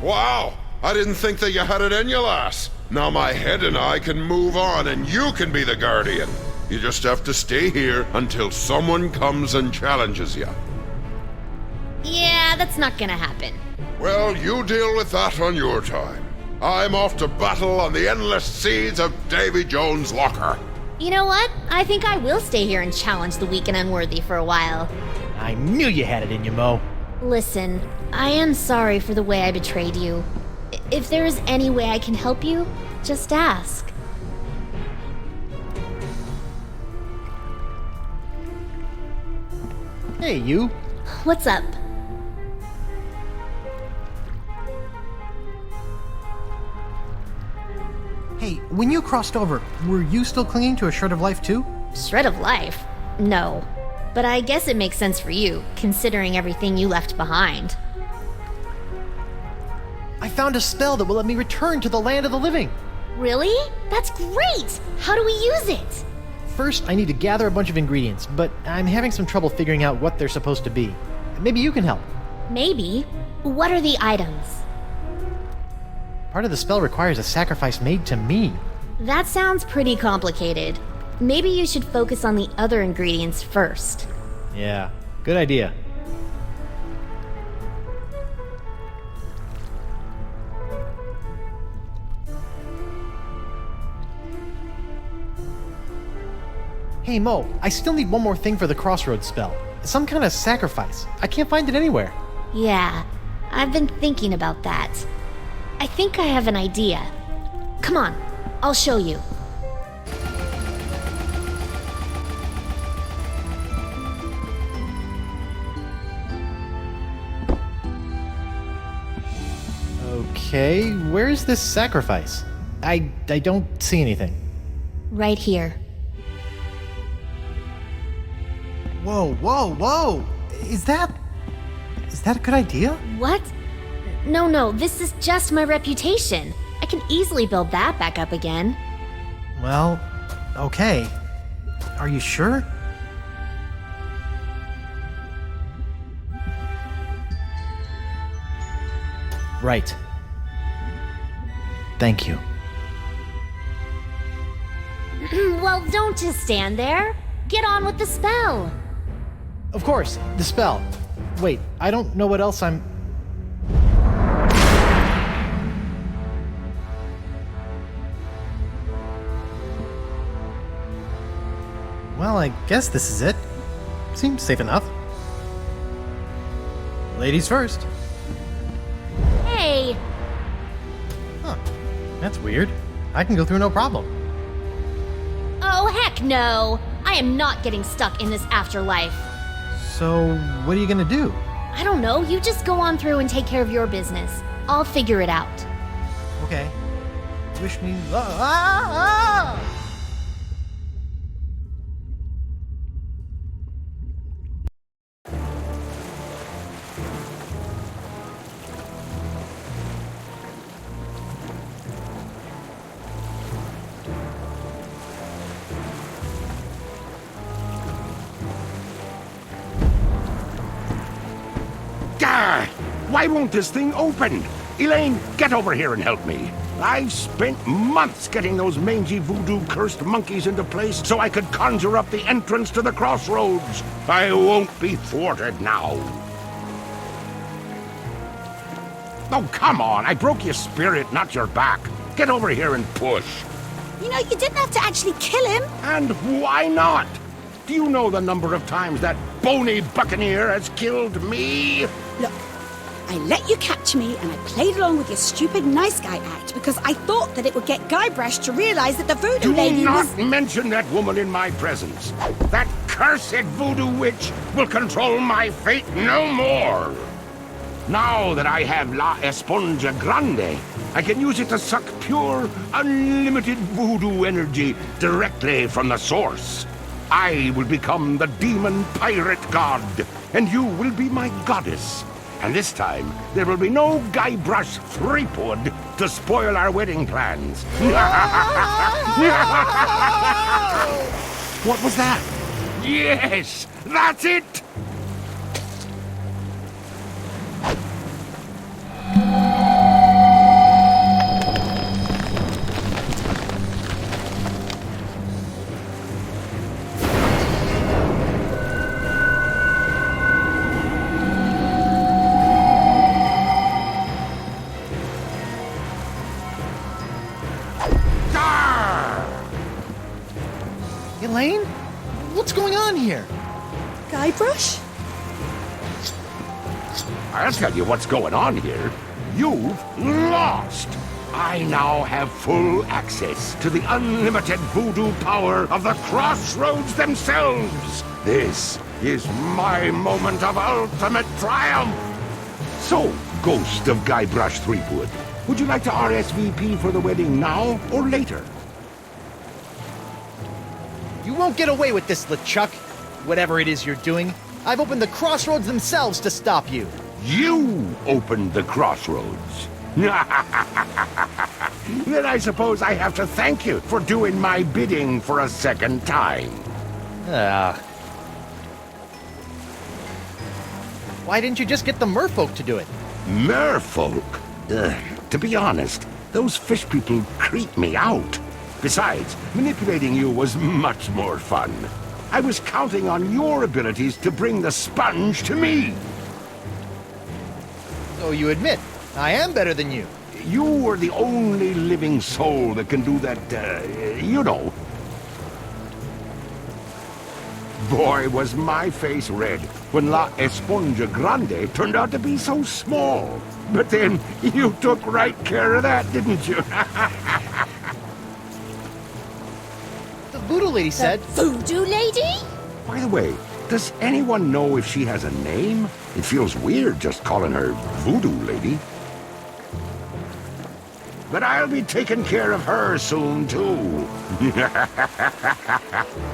Wow, I didn't think that you had it in you, lass. Now my head and I can move on and you can be the guardian. You just have to stay here until someone comes and challenges you. Yeah, that's not gonna happen. Well, you deal with that on your time. I'm off to battle on the endless seas of Davy Jones' locker. You know what? I think I will stay here and challenge the weak and unworthy for a while. I knew you had it in you, Mo. Listen, I am sorry for the way I betrayed you. If there is any way I can help you, just ask. Hey, you. What's up? Hey, when you crossed over, were you still clinging to a shred of life too? Shred of life? No. But I guess it makes sense for you, considering everything you left behind. I found a spell that will let me return to the land of the living. Really? That's great! How do we use it? First, I need to gather a bunch of ingredients, but I'm having some trouble figuring out what they're supposed to be. Maybe you can help. Maybe. What are the items? Part of the spell requires a sacrifice made to me. That sounds pretty complicated. Maybe you should focus on the other ingredients first. Yeah, good idea. Hey Mo, I still need one more thing for the crossroads spell. Some kind of sacrifice. I can't find it anywhere. Yeah, I've been thinking about that. I think I have an idea. Come on, I'll show you. Okay, where's this sacrifice? I don't see anything. Right here. Whoa, whoa, whoa! Is that a good idea? What? No, this is just my reputation. I can easily build that back up again. Well, okay. Are you sure? Right. Thank you. Well, don't just stand there. Get on with the spell. Of course, the spell. Wait, I don't know what else I'm... Well, I guess this is it. Seems safe enough. Ladies first. Hey! Huh. That's weird. I can go through no problem. Oh, heck no! I am not getting stuck in this afterlife. So, what are you gonna do? I don't know, you just go on through and take care of your business. I'll figure it out. Okay. Wish me luck. Ah! Gah! Why won't this thing open? Elaine, get over here and help me. I've spent months getting those mangy voodoo-cursed monkeys into place so I could conjure up the entrance to the crossroads. I won't be thwarted now. Oh, come on. I broke your spirit, not your back. Get over here and push. You know, you didn't have to actually kill him. And why not? Do you know the number of times that bony buccaneer has killed me? Look, I let you capture me and I played along with your stupid nice guy act because I thought that it would get Guybrush to realize that the voodoo lady Do not was... mention that woman in my presence. That cursed voodoo witch will control my fate no more. Now that I have La Esponja Grande, I can use it to suck pure, unlimited voodoo energy directly from the source. I will become the demon pirate god, and you will be my goddess. And this time, there will be no Guybrush Threepwood to spoil our wedding plans. What was that? Yes, that's it! Elaine? What's going on here? Guybrush? I'll tell you what's going on here. You've lost. I now have full access to the unlimited voodoo power of the crossroads themselves. This is my moment of ultimate triumph. So, ghost of Guybrush Threepwood, would you like to RSVP for the wedding now or later? You won't get away with this, LeChuck. Whatever it is you're doing, I've opened the crossroads themselves to stop you. You opened the crossroads. Then I suppose I have to thank you for doing my bidding for a second time. Why didn't you just get the merfolk to do it? Merfolk? To be honest, those fish people creep me out. Besides, manipulating you was much more fun. I was counting on your abilities to bring the sponge to me. So you admit, I am better than you. You are the only living soul that can do that, you know. Boy, was my face red when La Esponja Grande turned out to be so small. But then you took right care of that, didn't you? The voodoo lady said... Voodoo lady? By the way, does anyone know if she has a name? It feels weird just calling her Voodoo Lady. But I'll be taking care of her soon, too.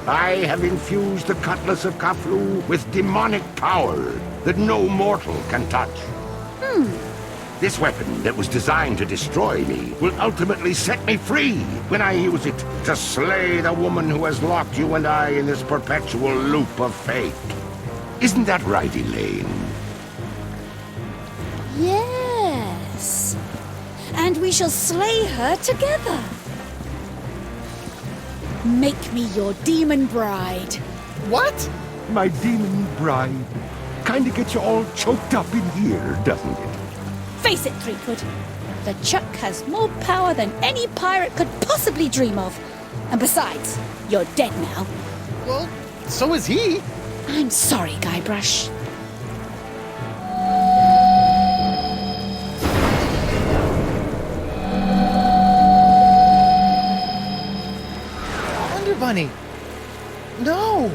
I have infused the Cutlass of Kaflu with demonic power that no mortal can touch. This weapon that was designed to destroy me will ultimately set me free when I use it to slay the woman who has locked you and I in this perpetual loop of fate. Isn't that right, Elaine? Yes. And we shall slay her together. Make me your demon bride. What? My demon bride. Kinda gets you all choked up in here, doesn't it? Face it, Threepwood. The Chuck has more power than any pirate could possibly dream of. And besides, you're dead now. Well, so is he. I'm sorry, Guybrush. Wonder Bunny. No.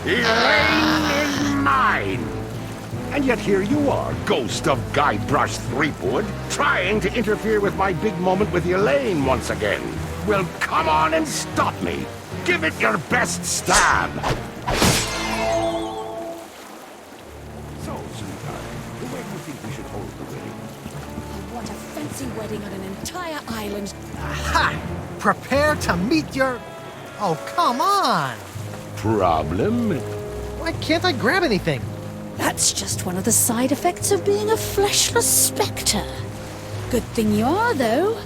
Elaine is mine! And yet here you are, ghost of Guybrush Threepwood, trying to interfere with my big moment with Elaine once again. Well, come on and stop me. Give it your best stab. So, sweetheart, where do you think we should hold the wedding? I want a fancy wedding on an entire island. Aha! Prepare to meet your... Oh, come on! Problem? Why can't I grab anything? That's just one of the side effects of being a fleshless spectre. Good thing you are, though.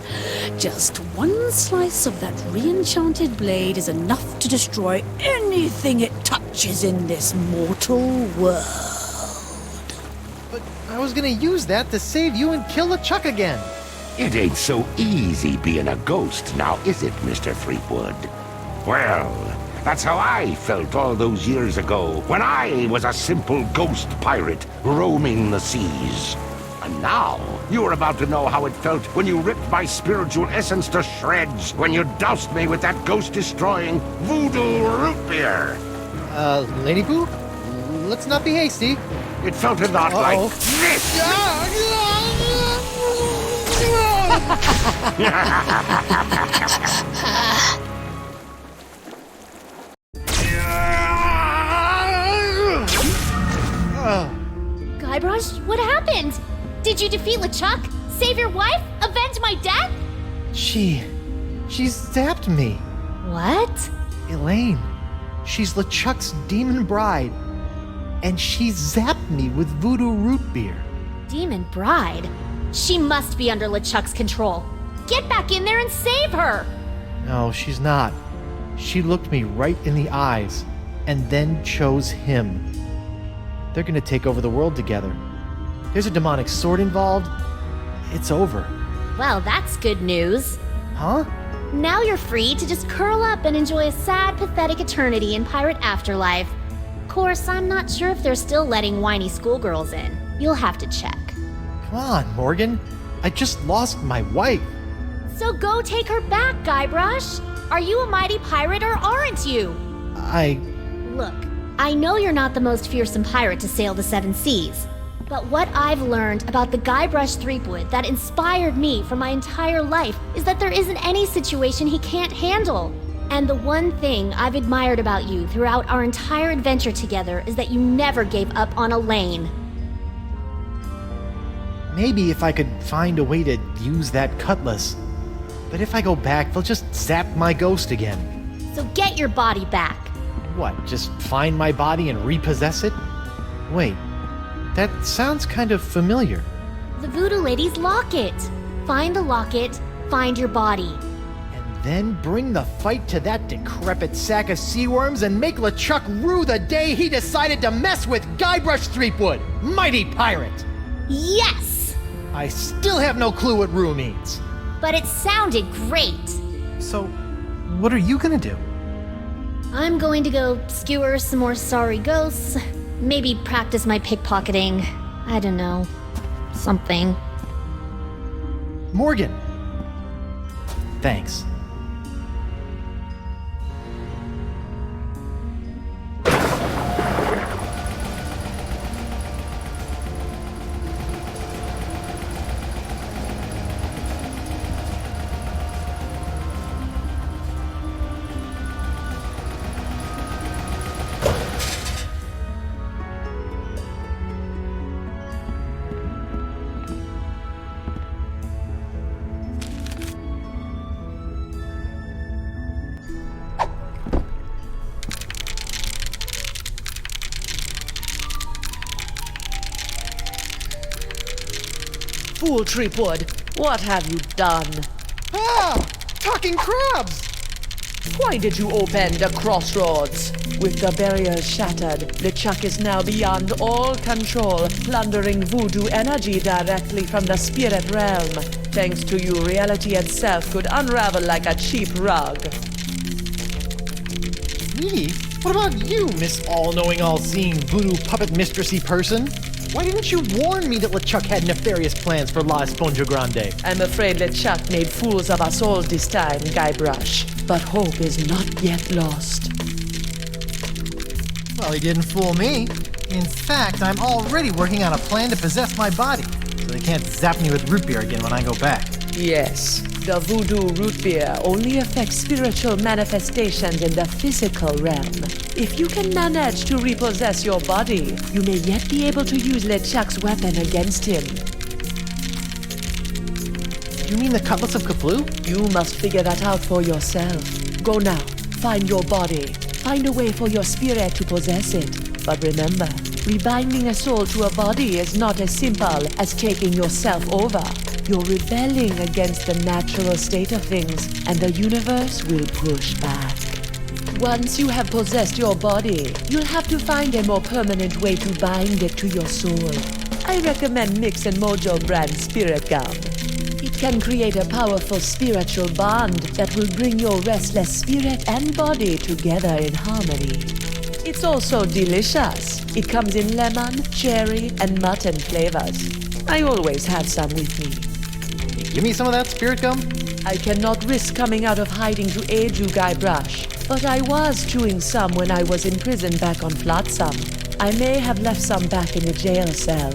Just one slice of that re-enchanted blade is enough to destroy anything it touches in this mortal world. But I was gonna use that to save you and kill LeChuck again. It ain't so easy being a ghost now, is it, Mr. Threepwood? Well, that's how I felt all those years ago, when I was a simple ghost pirate roaming the seas. And now, you're about to know how it felt when you ripped my spiritual essence to shreds, when you doused me with that ghost-destroying voodoo root beer. Lady Boo, let's not be hasty. It felt a lot like this. Guybrush, what happened? Did you defeat LeChuck? Save your wife? Avenge my death? She zapped me. What? Elaine. She's LeChuck's demon bride. And she zapped me with voodoo root beer. Demon bride? She must be under LeChuck's control. Get back in there and save her! No, she's not. She looked me right in the eyes and then chose him. They're gonna take over the world together. There's a demonic sword involved. It's over. Well, that's good news. Huh? Now you're free to just curl up and enjoy a sad, pathetic eternity in Pirate Afterlife. Of course, I'm not sure if they're still letting whiny schoolgirls in. You'll have to check. Come on, Morgan. I just lost my wife. So go take her back, Guybrush. Are you a mighty pirate or aren't you? Look, I know you're not the most fearsome pirate to sail the seven seas. But what I've learned about the Guybrush Threepwood that inspired me for my entire life is that there isn't any situation he can't handle. And the one thing I've admired about you throughout our entire adventure together is that you never gave up on Elaine. Maybe if I could find a way to use that cutlass. But if I go back, they'll just zap my ghost again. So get your body back. What, just find my body and repossess it? Wait, that sounds kind of familiar. The Voodoo Lady's locket. Find the locket, find your body. Then bring the fight to that decrepit sack of seaworms and make LeChuck rue the day he decided to mess with Guybrush Threepwood, mighty pirate! Yes! I still have no clue what rue means. But it sounded great. So, what are you gonna do? I'm going to go skewer some more sorry ghosts. Maybe practice my pickpocketing. I don't know. Something. Morgan! Thanks. Fool Threepwood, what have you done? Ah! Talking crabs! Why did you open the crossroads? With the barriers shattered, LeChuck is now beyond all control, plundering voodoo energy directly from the spirit realm. Thanks to you, reality itself could unravel like a cheap rug. Me? What about you, Miss All-Knowing, All-Seeing, Voodoo Puppet Mistressy person? Why didn't you warn me that LeChuck had nefarious plans for La Esponja Grande? I'm afraid LeChuck made fools of us all this time, Guybrush. But hope is not yet lost. Well, he didn't fool me. In fact, I'm already working on a plan to possess my body, so they can't zap me with root beer again when I go back. Yes, the voodoo root beer only affects spiritual manifestations in the physical realm. If you can manage to repossess your body, you may yet be able to use LeChuck's weapon against him. You mean the Cutlass of Cthulhu? You must figure that out for yourself. Go now, find your body. Find a way for your spirit to possess it. But remember, rebinding a soul to a body is not as simple as taking yourself over. You're rebelling against the natural state of things, and the universe will push back. Once you have possessed your body, you'll have to find a more permanent way to bind it to your soul. I recommend Mix and Mojo brand Spirit Gum. It can create a powerful spiritual bond that will bring your restless spirit and body together in harmony. It's also delicious. It comes in lemon, cherry, and mutton flavors. I always have some with me. Give me some of that spirit gum? I cannot risk coming out of hiding to aid you, Guybrush. But I was chewing some when I was in prison back on Flotsam. I may have left some back in the jail cell.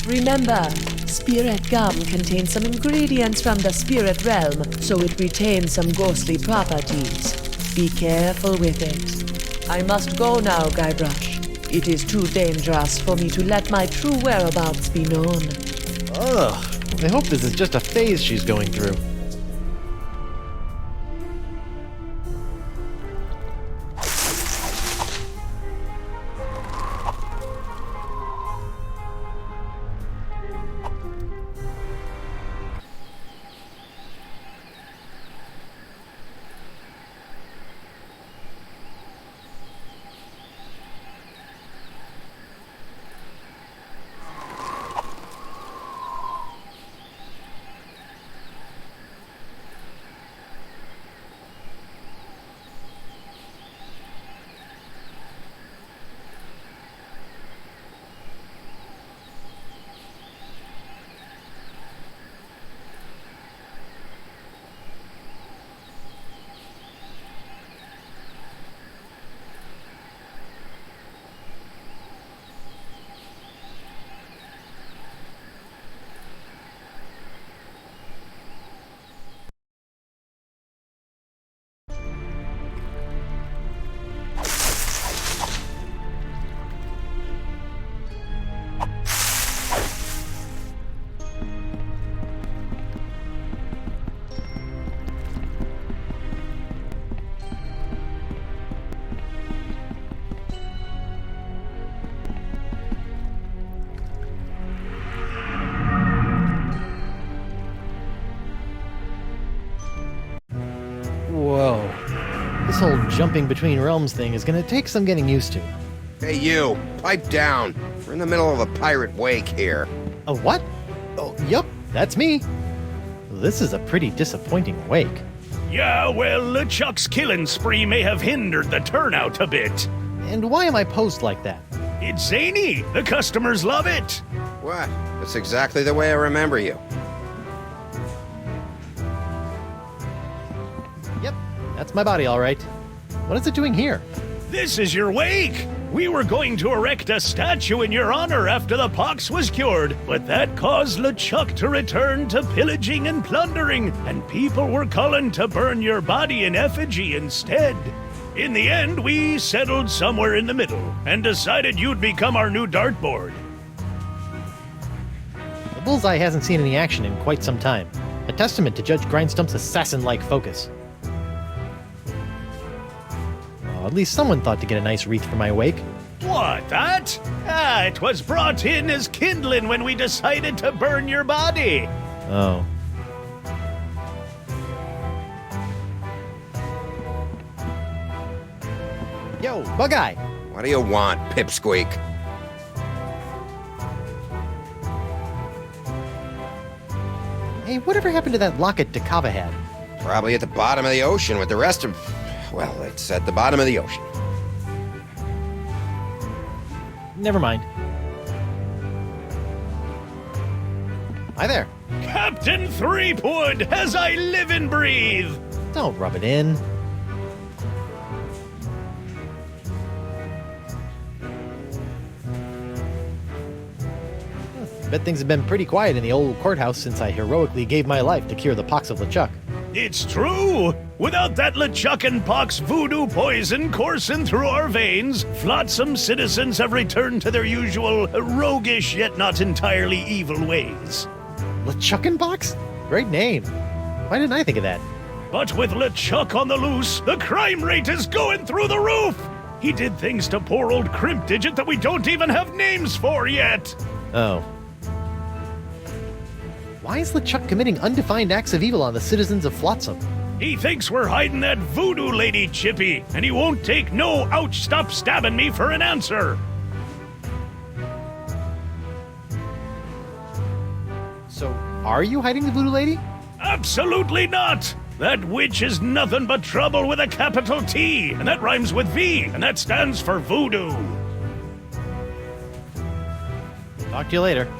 Remember, spirit gum contains some ingredients from the spirit realm, so it retains some ghostly properties. Be careful with it. I must go now, Guybrush. It is too dangerous for me to let my true whereabouts be known. Ugh. I hope this is just a phase she's going through. Whoa. This whole jumping between realms thing is gonna take some getting used to. Hey, you! Pipe down! We're in the middle of a pirate wake here. A what? Oh, yup, that's me. This is a pretty disappointing wake. Yeah, well, LeChuck's killing spree may have hindered the turnout a bit. And why am I posed like that? It's zany. The customers love it. What? That's exactly the way I remember you. Yep, that's my body, all right. What is it doing here? This is your wake. We were going to erect a statue in your honor after the pox was cured, but that caused LeChuck to return to pillaging and plundering, and people were calling to burn your body in effigy instead. In the end, we settled somewhere in the middle and decided you'd become our new dartboard. The bullseye hasn't seen any action in quite some time, a testament to Judge Grindstump's assassin-like focus. Oh, at least someone thought to get a nice wreath for my wake. What, that? Ah, it was brought in as kindling when we decided to burn your body. Oh. Yo, Bug Eye! What do you want, Pipsqueak? Hey, whatever happened to that locket Dakava had? Probably at the bottom of the ocean with the rest of... Well, it's at the bottom of the ocean. Never mind. Hi there. Captain Threepwood, as I live and breathe! Don't rub it in. Bet things have been pretty quiet in the old courthouse since I heroically gave my life to cure the pox of LeChuck. It's true! Without that LeChuck and pox voodoo poison coursing through our veins, flotsam citizens have returned to their usual roguish yet not entirely evil ways. LeChuck and pox? Great name. Why didn't I think of that? But with LeChuck on the loose, the crime rate is going through the roof! He did things to poor old Crimp Digit that we don't even have names for yet! Oh. Why is LeChuck committing undefined acts of evil on the citizens of Flotsam? He thinks we're hiding that voodoo lady, Chippy, and he won't take no ouch stop stabbing me for an answer. So, are you hiding the voodoo lady? Absolutely not! That witch is nothing but trouble with a capital T, and that rhymes with V, and that stands for voodoo. Talk to you later.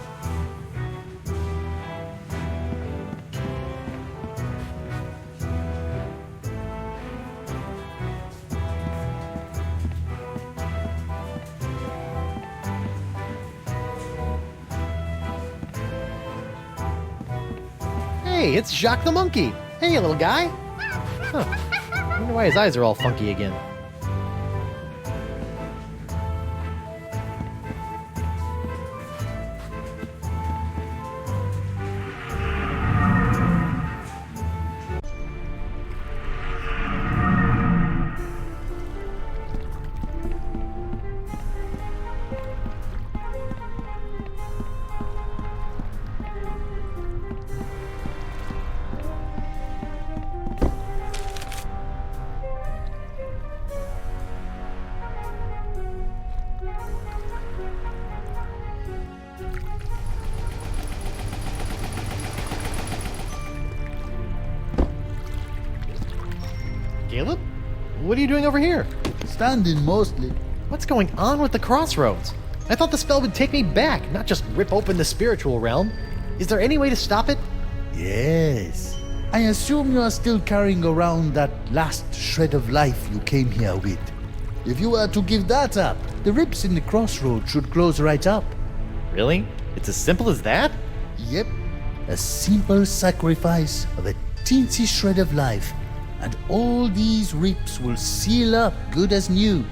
Hey, it's Jacques the monkey. Hey, little guy. Huh. I wonder why his eyes are all funky again. Caleb? What are you doing over here? Standing mostly. What's going on with the crossroads? I thought the spell would take me back, not just rip open the spiritual realm. Is there any way to stop it? Yes. I assume you are still carrying around that last shred of life you came here with. If you were to give that up, the rips in the crossroads should close right up. Really? It's as simple as that? Yep. A simple sacrifice of a teensy shred of life, and all these rips will seal up good as new,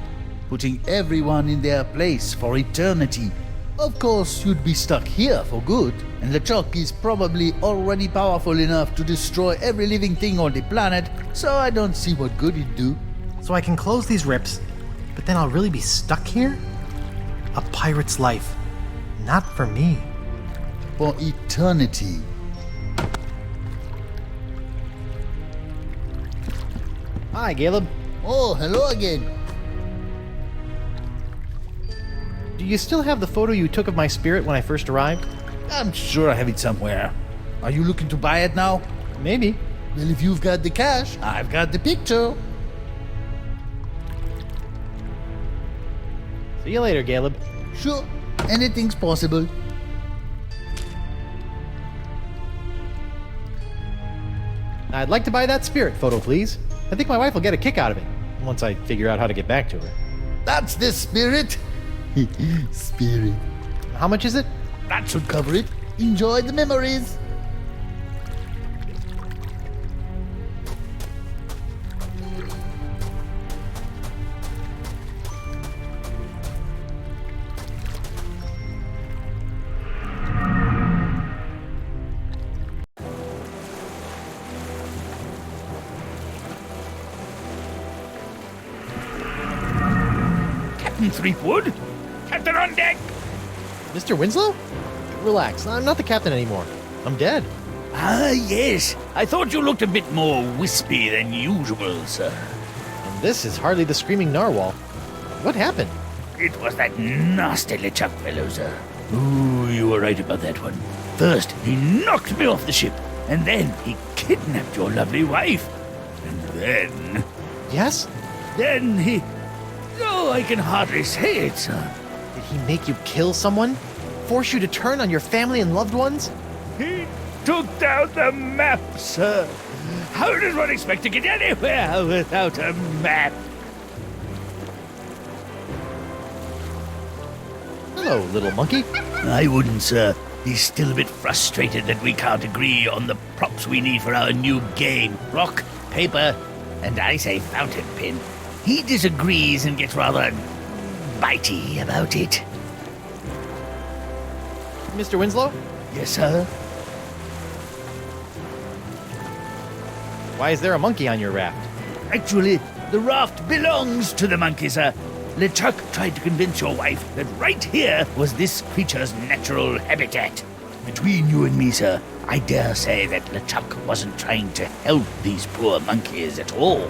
putting everyone in their place for eternity. Of course, you'd be stuck here for good, and LeChuck is probably already powerful enough to destroy every living thing on the planet, so I don't see what good it'd do. So I can close these rips, but then I'll really be stuck here? A pirate's life. Not for me. For eternity. Hi, Caleb. Oh, hello again. Do you still have the photo you took of my spirit when I first arrived? I'm sure I have it somewhere. Are you looking to buy it now? Maybe. Well, if you've got the cash, I've got the picture. See you later, Caleb. Sure. Anything's possible. I'd like to buy that spirit photo, please. I think my wife will get a kick out of it, once I figure out how to get back to her. That's the spirit. Spirit. How much is it? That should cover it. Enjoy the memories. Captain Threepwood? Captain on deck! Mr. Winslow? Relax, I'm not the captain anymore. I'm dead. Ah, yes. I thought you looked a bit more wispy than usual, sir. And this is hardly the screaming narwhal. What happened? It was that nasty LeChuck fellow, sir. Ooh, you were right about that one. First, he knocked me off the ship, and then he kidnapped your lovely wife. And then... Yes? Then he... Oh, I can hardly say it, sir. Did he make you kill someone? Force you to turn on your family and loved ones? He took down the map, sir. How does one expect to get anywhere without a map? Hello, little monkey. I wouldn't, sir. He's still a bit frustrated that we can't agree on the props we need for our new game. Rock, paper, and I say fountain pen. He disagrees and gets rather bitey about it. Mr. Winslow? Yes, sir? Why is there a monkey on your raft? Actually, the raft belongs to the monkey, sir. LeChuck tried to convince your wife that right here was this creature's natural habitat. Between you and me, sir, I dare say that LeChuck wasn't trying to help these poor monkeys at all.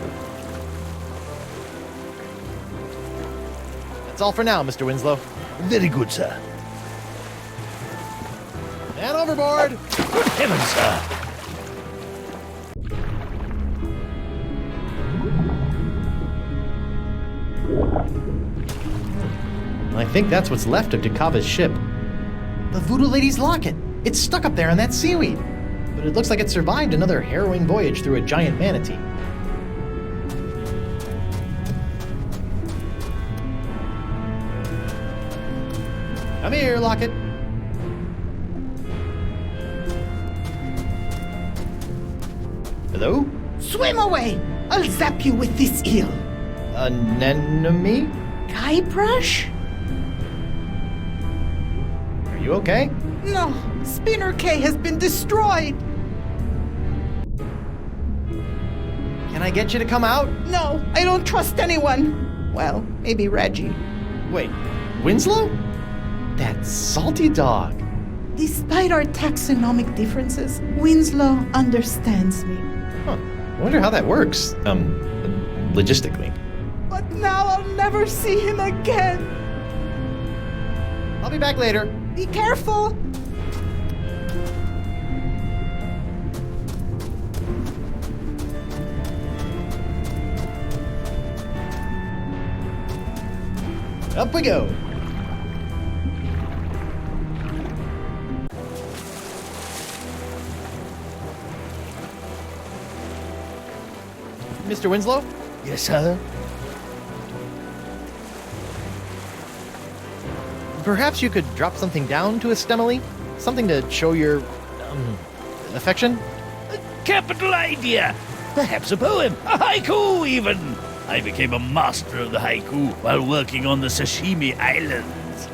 That's all for now, Mr. Winslow. Very good, sir. And overboard! Good heavens, sir! I think that's what's left of Dakava's ship. The Voodoo Lady's locket. It's stuck up there in that seaweed. But it looks like it survived another harrowing voyage through a giant manatee. Come here, locket. Hello? Swim away! I'll zap you with this eel. Anemone? Guybrush? Are you okay? No, Spinner K has been destroyed. Can I get you to come out? No, I don't trust anyone. Well, maybe Reggie. Wait, Winslow? That salty dog. Despite our taxonomic differences, Winslow understands me. Huh. I wonder how that works, logistically. But now I'll never see him again. I'll be back later. Be careful. Up we go. Mr. Winslow? Yes, sir? Perhaps you could drop something down to Estemily? Something to show your, affection? A capital idea! Perhaps a poem, a haiku even! I became a master of the haiku while working on the Sashimi Islands.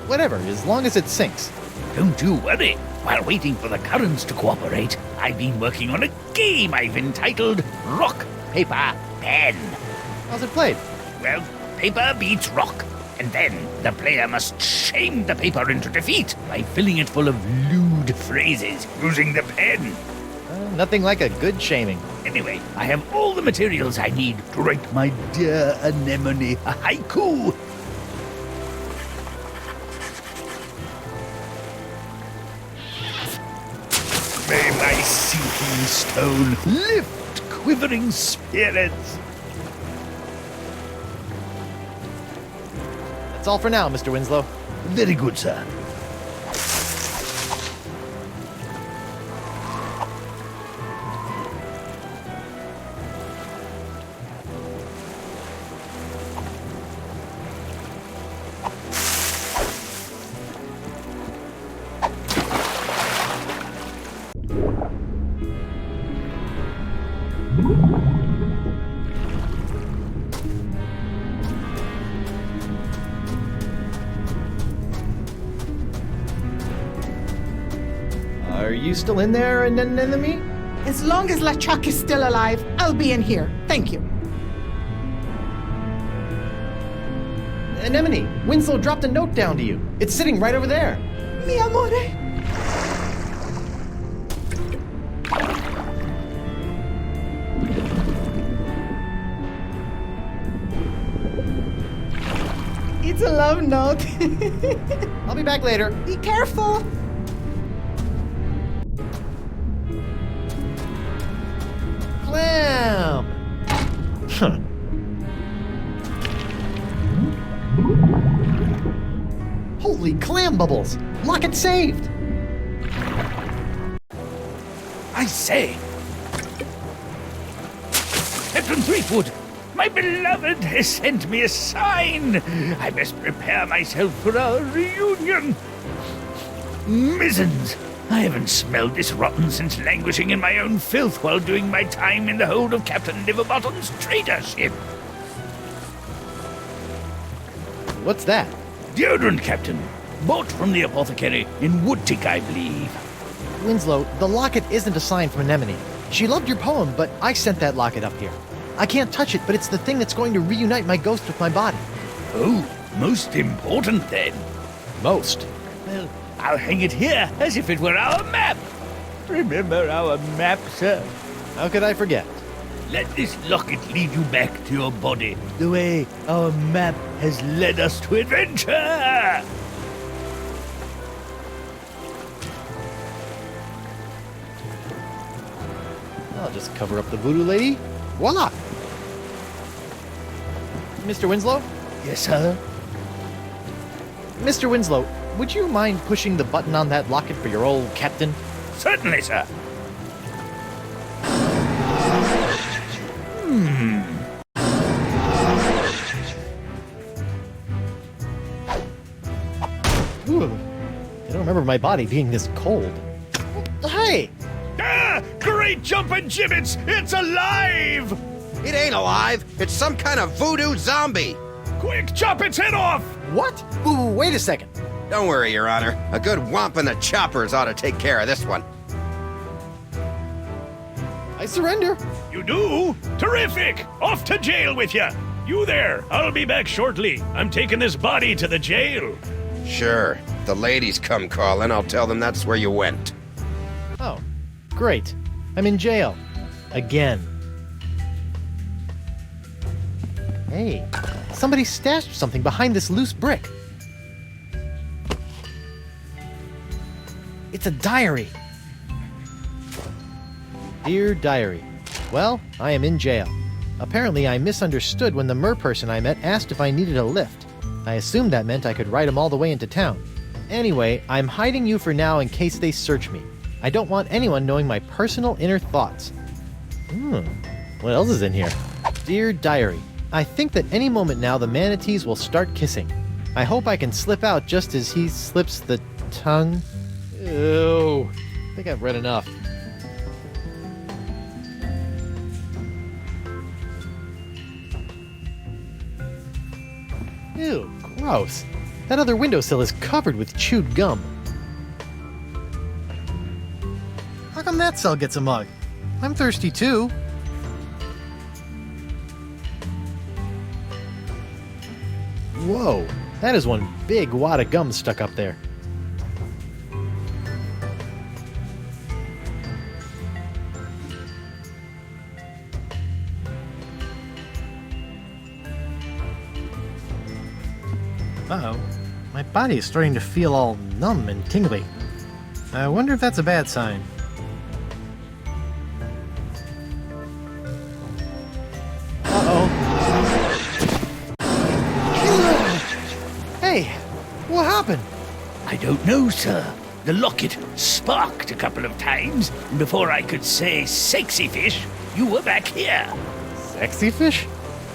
Whatever, as long as it sinks. Don't you worry. While waiting for the currents to cooperate, I've been working on a game I've entitled Rock, Paper, Pen. How's it played? Well, paper beats rock, and then the player must shame the paper into defeat by filling it full of lewd phrases using the pen. Nothing like a good shaming. Anyway, I have all the materials I need to write my dear anemone a haiku. May my sinking stone lift quivering spirits. That's all for now, Mr. Winslow. Very good, sir. Are you still in there, Anemone? As long as LeChuck is still alive, I'll be in here. Thank you. Anemone, Winslow dropped a note down to you. It's sitting right over there. Mi amore. a love note. I'll be back later. Be careful. Clam! Huh. Holy clam bubbles! Locket saved! I say, Captain Threepwood, my beloved has sent me a sign. I must prepare myself for our reunion. Mizzens, I haven't smelled this rotten since languishing in my own filth while doing my time in the hold of Captain Liverbottom's trader ship. What's that? Deodorant, Captain. Bought from the apothecary in Woodtick, I believe. Winslow, the locket isn't a sign from Anemone. She loved your poem, but I sent that locket up here. I can't touch it, but it's the thing that's going to reunite my ghost with my body. Oh, most important then. Most? Well, I'll hang it here as if it were our map. Remember our map, sir? How could I forget? Let this locket lead you back to your body, the way our map has led us to adventure. I'll just cover up the voodoo lady. Voila! Mr. Winslow? Yes, sir? Mr. Winslow, would you mind pushing the button on that locket for your old captain? Certainly, sir. Ooh, I don't remember my body being this cold. Hey! Ah! Great jumping gibbets! It's alive! It ain't alive. It's some kind of voodoo zombie. Quick, chop its head off! What? Ooh, wait a second. Don't worry, Your Honor. A good whomp in the choppers ought to take care of this one. I surrender. You do? Terrific! Off to jail with you! You there! I'll be back shortly. I'm taking this body to the jail. Sure. If the ladies come calling, I'll tell them that's where you went. Oh, great. I'm in jail. Again. Hey, somebody stashed something behind this loose brick. It's a diary. Dear Diary. Well, I am in jail. Apparently, I misunderstood when the merperson I met asked if I needed a lift. I assumed that meant I could ride him all the way into town. Anyway, I'm hiding you for now in case they search me. I don't want anyone knowing my personal inner thoughts. What else is in here? Dear Diary. I think that any moment now the manatees will start kissing. I hope I can slip out just as he slips the tongue. Ew. I think I've read enough. Ew, gross. That other windowsill is covered with chewed gum. How come that cell gets a mug? I'm thirsty too. Whoa, that is one big wad of gum stuck up there. Uh-oh. My body is starting to feel all numb and tingly. I wonder if that's a bad sign. Uh-oh. Hey, what happened? I don't know, sir. The locket sparked a couple of times, and before I could say sexy fish, you were back here. Sexy fish?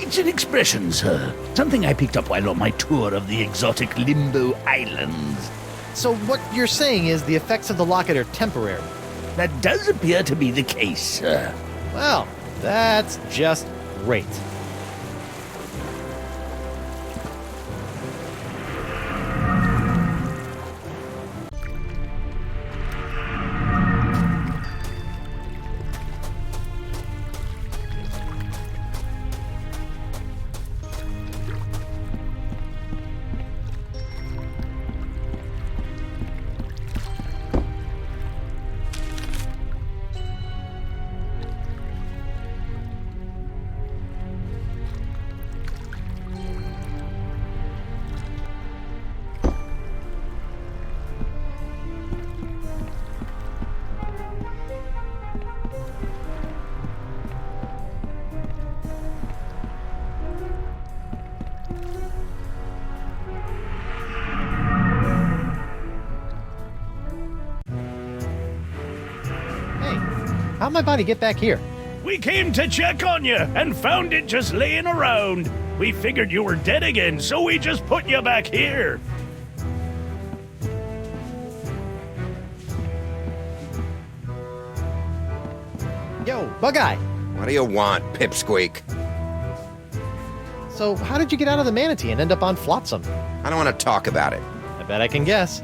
It's an expression, sir. Something I picked up while on my tour of the exotic Limbo Islands. So what you're saying is the effects of the locket are temporary? That does appear to be the case, sir. Well, that's just great. How'd my body get back here? We came to check on you and found it just laying around. We figured you were dead again, so we just put you back here. Yo, Bug-Eye! What do you want, Pipsqueak? So, how did you get out of the manatee and end up on Flotsam? I don't want to talk about it. I bet I can guess.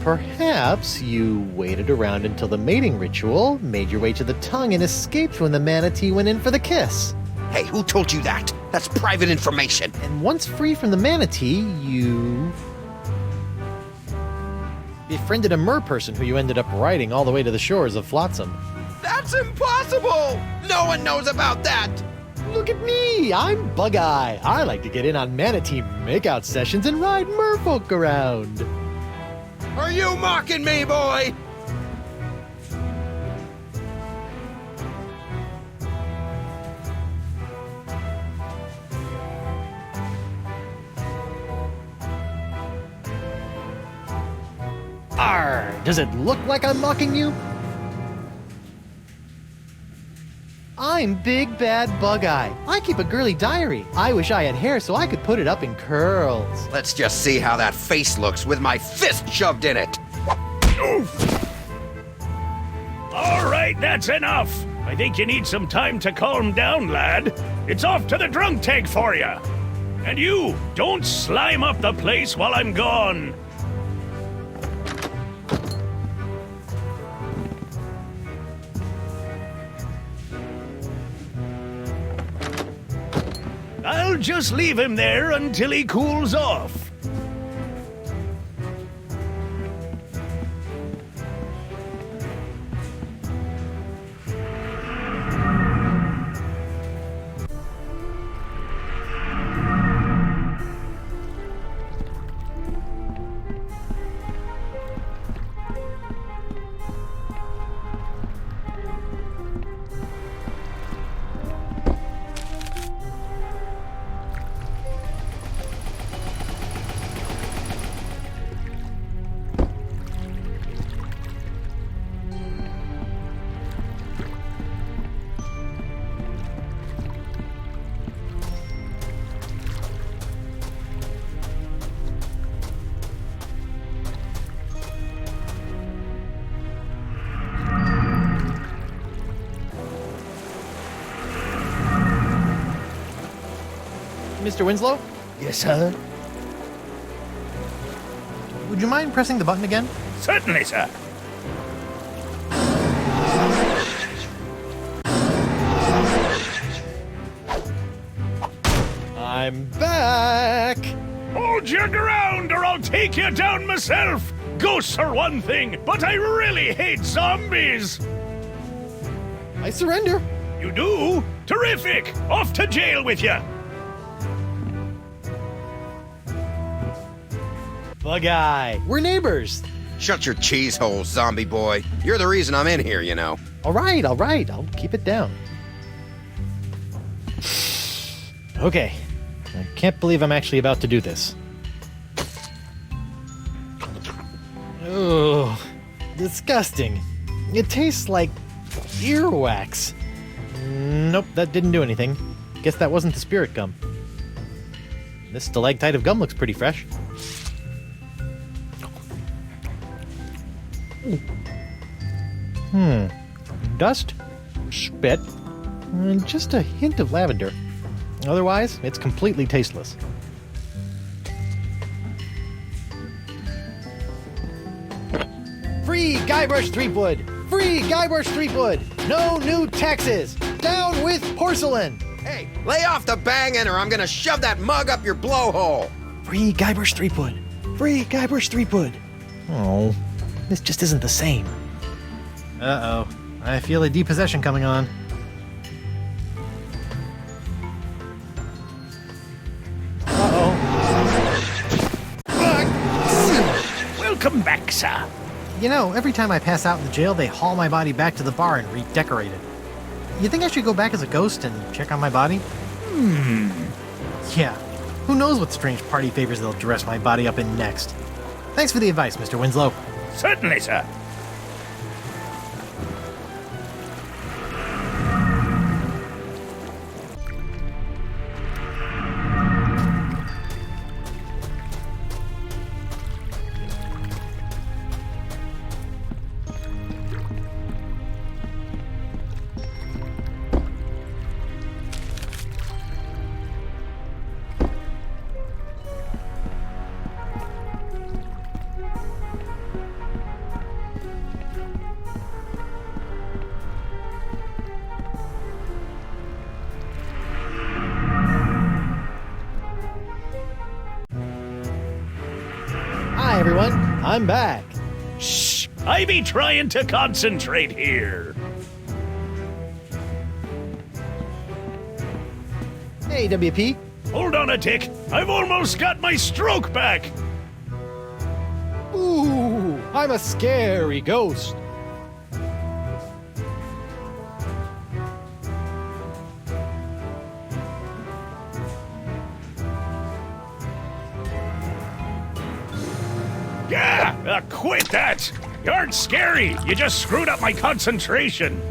Perhaps you waited around until the mating ritual, made your way to the tongue, and escaped when the manatee went in for the kiss. Hey, who told you that? That's private information. And once free from the manatee, you befriended a mer-person who you ended up riding all the way to the shores of Flotsam. That's impossible! No one knows about that! Look at me! I'm Bug-Eye. I like to get in on manatee makeout sessions and ride merfolk around. Are you mocking me, boy? Arr! Does it look like I'm mocking you? I'm Big Bad Bug-Eye. I keep a girly diary. I wish I had hair so I could put it up in curls. Let's just see how that face looks with my fist shoved in it. Oof. All right, that's enough. I think you need some time to calm down, lad. It's off to the drunk tank for you. And you, don't slime up the place while I'm gone. I'll just leave him there until he cools off. Mr. Winslow? Yes, sir? Would you mind pressing the button again? Certainly, sir. I'm back! Hold your ground or I'll take you down myself! Ghosts are one thing, but I really hate zombies! I surrender! You do? Terrific! Off to jail with you! Bug-Eye, we're neighbors! Shut your cheese hole, zombie boy. You're the reason I'm in here, you know. All right, I'll keep it down. Okay, I can't believe I'm actually about to do this. Ugh, disgusting. It tastes like earwax. Nope, that didn't do anything. Guess that wasn't the spirit gum. This stalactite of gum looks pretty fresh. Dust, spit, and just a hint of lavender. Otherwise, it's completely tasteless. Free Guybrush Threepwood! Free Guybrush Threepwood! No new taxes! Down with porcelain! Hey, lay off the banging or I'm gonna shove that mug up your blowhole! Free Guybrush Threepwood! Free Guybrush Threepwood! Oh, this just isn't the same. Uh-oh. I feel a depossession coming on. Welcome back, sir. You know, every time I pass out in the jail, they haul my body back to the bar and redecorate it. You think I should go back as a ghost and check on my body? Hmm. Yeah, Who knows what strange party favors they'll dress my body up in next. Thanks for the advice, Mr. Winslow. Certainly, sir. Hi, everyone. I'm back. Shh! I be trying to concentrate here. Hey, WP. Hold on a tick. I've almost got my stroke back. Ooh, I'm a scary ghost. Yeah, quit that. You aren't scary. You just screwed up my concentration.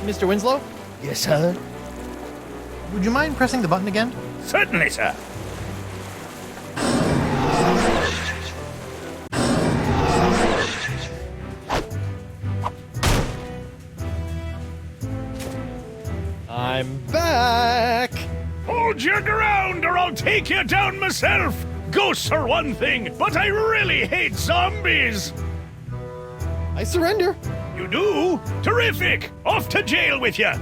Mr. Winslow? Yes, sir? Would you mind pressing the button again? Certainly, sir. I'm back! Hold your ground or I'll take you down myself! Ghosts are one thing, but I really hate zombies! I surrender. You do? Terrific! Off to jail with you!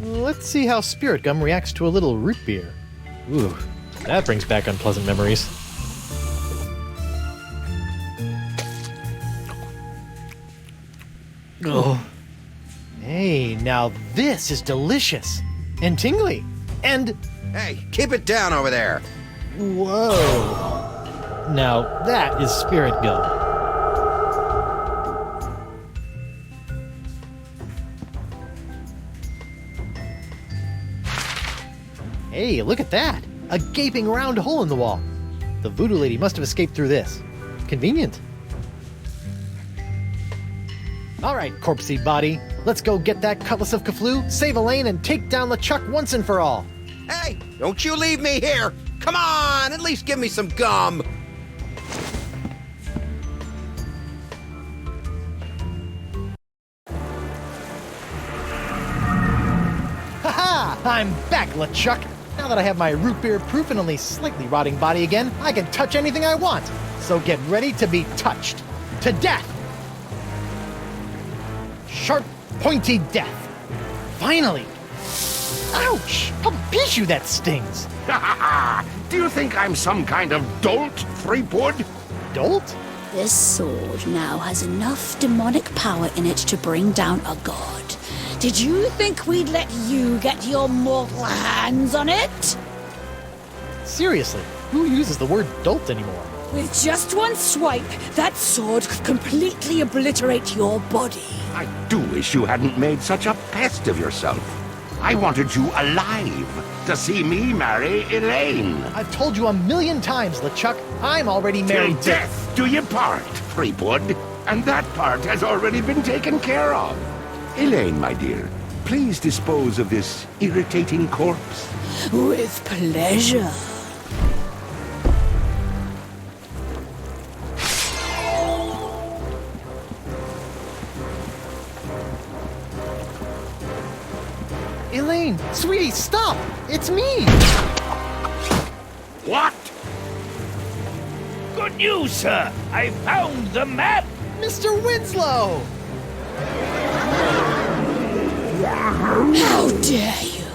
Let's see how Spirit Gum reacts to a little root beer. Ooh, that brings back unpleasant memories. Oh. Hey, now this is delicious. And tingly. And... Hey, keep it down over there. Whoa. Now, that is Spirit Gum. Hey, look at that! A gaping round hole in the wall. The voodoo lady must have escaped through this. Convenient. Alright, corpsey body. Let's go get that Cutlass of Cthulhu, save Elaine, and take down LeChuck once and for all. Hey, don't you leave me here! Come on, at least give me some gum! Haha! I'm back, LeChuck! Now that I have my root beer proof and only slightly rotting body again, I can touch anything I want. So get ready to be touched. To death! Sharp, pointy death. Finally! Ouch! How piece you that stings! Do you think I'm some kind of dolt, Threepwood? Dolt? This sword now has enough demonic power in it to bring down a god. Did you think we'd let you get your mortal hands on it? Seriously, who uses the word dolt anymore? With just one swipe, that sword could completely obliterate your body. I do wish you hadn't made such a pest of yourself. I wanted you alive to see me marry Elaine. I've told you a million times, LeChuck, I'm already married Till death do you part, Threepwood. And that part has already been taken care of. Elaine, my dear, please dispose of this irritating corpse. With pleasure. Elaine, sweetie, stop! It's me! What? Good news, sir! I found the map! Mr. Winslow! How dare you!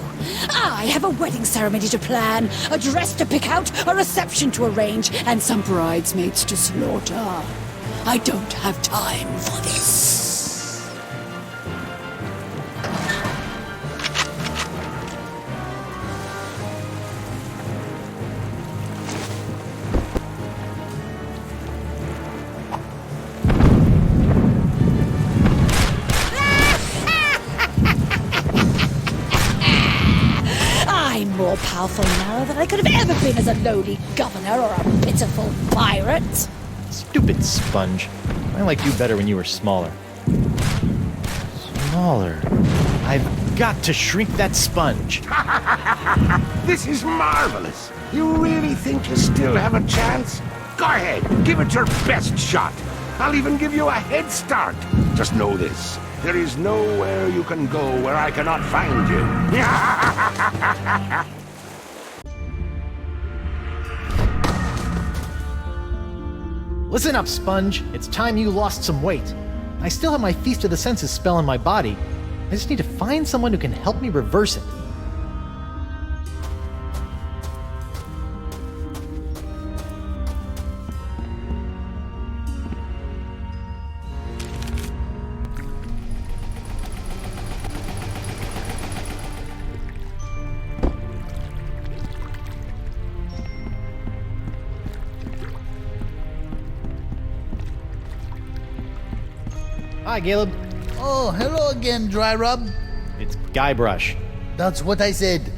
I have a wedding ceremony to plan, a dress to pick out, a reception to arrange, and some bridesmaids to slaughter. I don't have time for this. I'm more powerful now than I could have ever been as a lowly governor or a pitiful pirate. Stupid sponge. I liked you better when you were smaller. Smaller? I've got to shrink that sponge. This is marvelous. You really think you still have a chance? Go ahead, give it your best shot. I'll even give you a head start. Just know this. There is nowhere you can go where I cannot find you. Listen up, Sponge. It's time you lost some weight. I still have my Feast of the Senses spell in my body. I just need to find someone who can help me reverse it. Hi, Caleb. Oh, hello again, Dry Rub. It's Guybrush. That's what I said.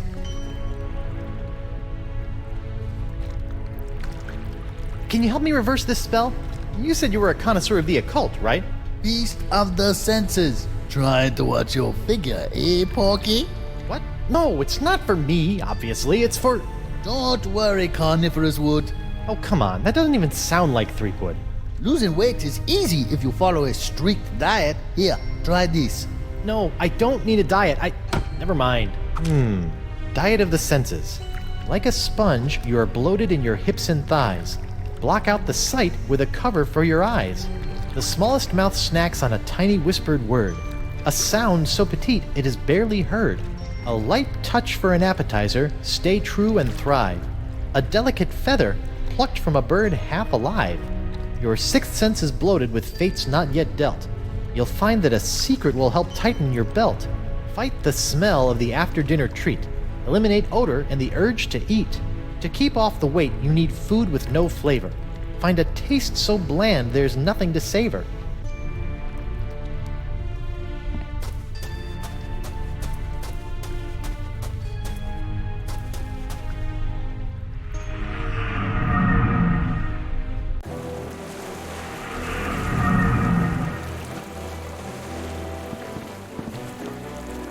Can you help me reverse this spell? You said you were a connoisseur of the occult, right? Feast of the Senses. Trying to watch your figure, eh, Porky? What? No, it's not for me, obviously. It's for... Don't worry, Carnivorous Wood. Oh, come on. That doesn't even sound like Threepwood. Losing weight is easy if you follow a strict diet. Here, try this. No, I don't need a diet. Never mind. Diet of the senses. Like a sponge, you are bloated in your hips and thighs. Block out the sight with a cover for your eyes. The smallest mouth snacks on a tiny whispered word. A sound so petite it is barely heard. A light touch for an appetizer, stay true and thrive. A delicate feather plucked from a bird half alive. Your sixth sense is bloated with fates not yet dealt. You'll find that a secret will help tighten your belt. Fight the smell of the after-dinner treat. Eliminate odor and the urge to eat. To keep off the weight, you need food with no flavor. Find a taste so bland there's nothing to savor.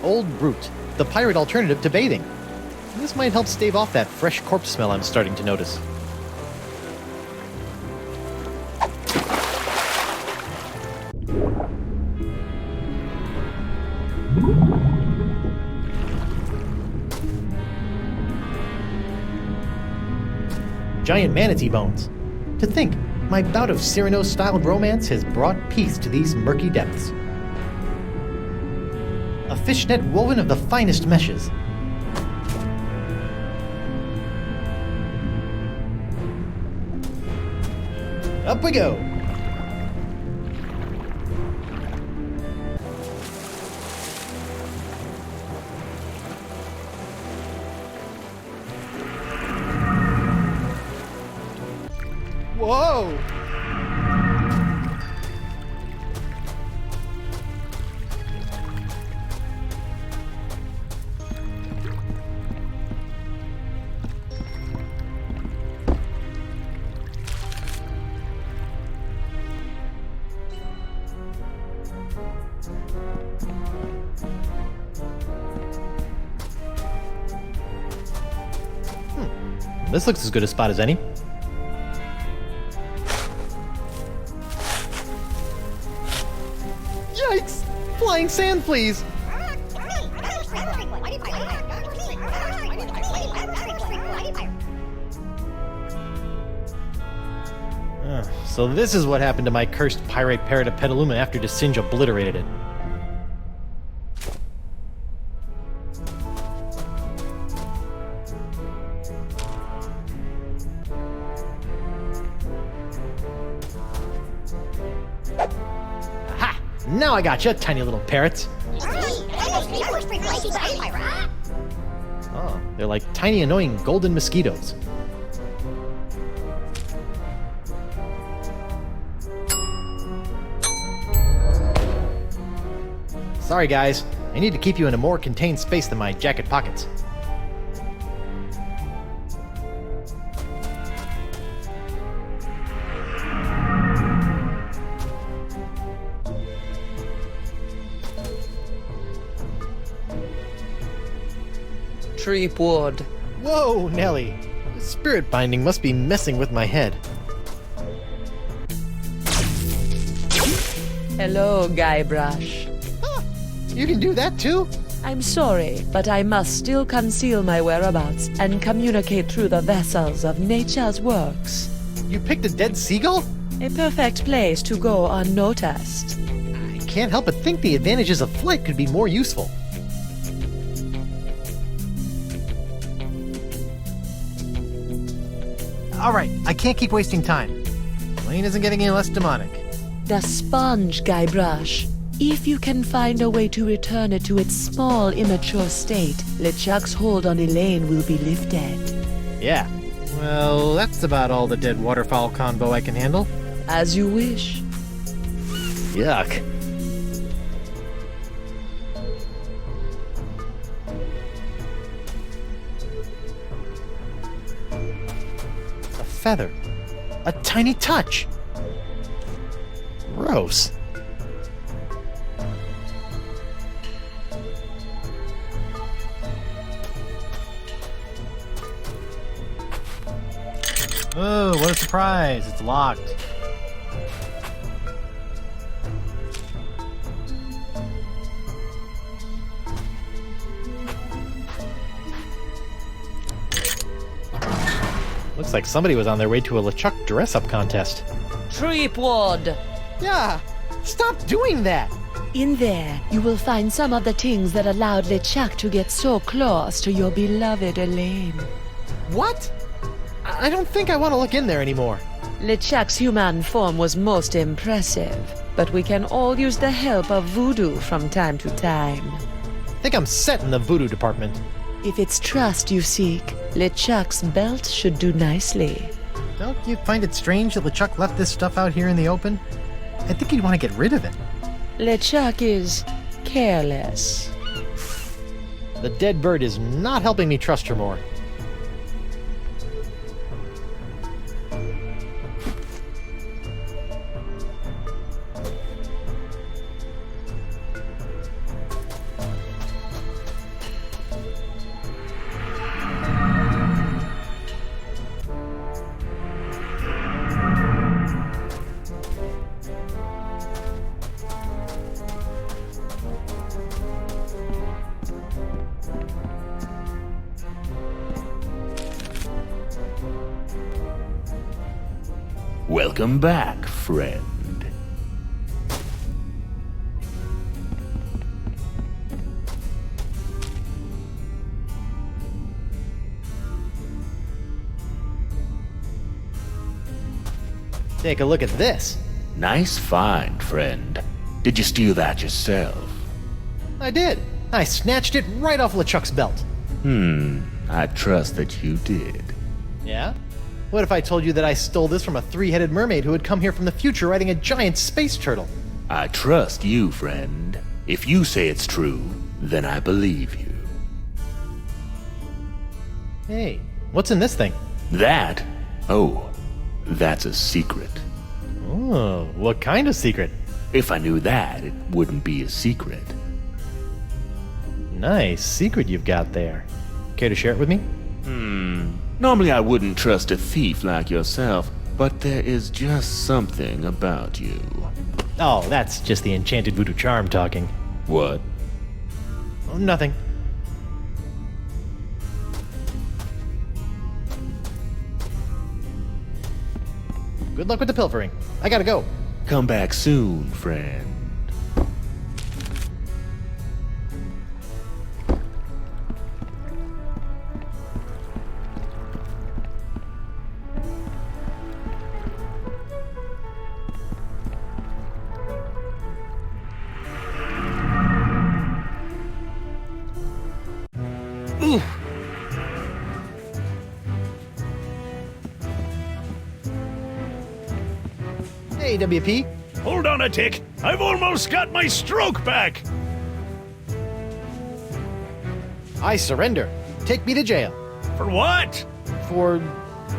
Old Brute, the pirate alternative to bathing. This might help stave off that fresh corpse smell I'm starting to notice. Giant manatee bones. To think, my bout of Cyrano-styled romance has brought peace to these murky depths. A fishnet woven of the finest meshes. Up we go! This looks as good a spot as any. Yikes! Flying sand fleas! So this is what happened to my cursed pirate parrot of Petaluma after Desinge obliterated it. Aha! Now I gotcha, tiny little parrots. Oh, they're like tiny annoying golden mosquitoes. Sorry guys, I need to keep you in a more contained space than my jacket pockets. Treepwood. Whoa, Nelly. The spirit binding must be messing with my head. Hello, Guybrush. You can do that too? I'm sorry, but I must still conceal my whereabouts and communicate through the vessels of nature's works. You picked a dead seagull? A perfect place to go unnoticed. I can't help but think the advantages of flight could be more useful. Alright, I can't keep wasting time. Plane isn't getting any less demonic. The sponge, Guybrush. If you can find a way to return it to its small, immature state, LeChuck's hold on Elaine will be lifted. Yeah. Well, that's about all the dead waterfowl convo I can handle. As you wish. Yuck. A feather. A tiny touch. Gross. Oh, what a surprise. It's locked. Looks like somebody was on their way to a LeChuck dress-up contest. Treepwood! Yeah! Stop doing that! In there, you will find some of the things that allowed LeChuck to get so close to your beloved Elaine. What? I don't think I want to look in there anymore. LeChuck's human form was most impressive, but we can all use the help of voodoo from time to time. I think I'm set in the voodoo department. If it's trust you seek, LeChuck's belt should do nicely. Don't you find it strange that LeChuck left this stuff out here in the open? I think he'd want to get rid of it. LeChuck is careless. The dead bird is not helping me trust her more. Welcome back, friend. Take a look at this. Nice find, friend. Did you steal that yourself? I did. I snatched it right off LeChuck's belt. I trust that you did. Yeah? What if I told you that I stole this from a three-headed mermaid who had come here from the future riding a giant space turtle? I trust you, friend. If you say it's true, then I believe you. Hey, what's in this thing? That? Oh, that's a secret. Oh, what kind of secret? If I knew that, it wouldn't be a secret. Nice secret you've got there. Care to share it with me? Normally I wouldn't trust a thief like yourself, but there is just something about you. Oh, that's just the enchanted voodoo charm talking. What? Oh, nothing. Good luck with the pilfering. I gotta go. Come back soon, friend. Hey, WP. Hold on a tick. I've almost got my stroke back. I surrender. Take me to jail. For what? For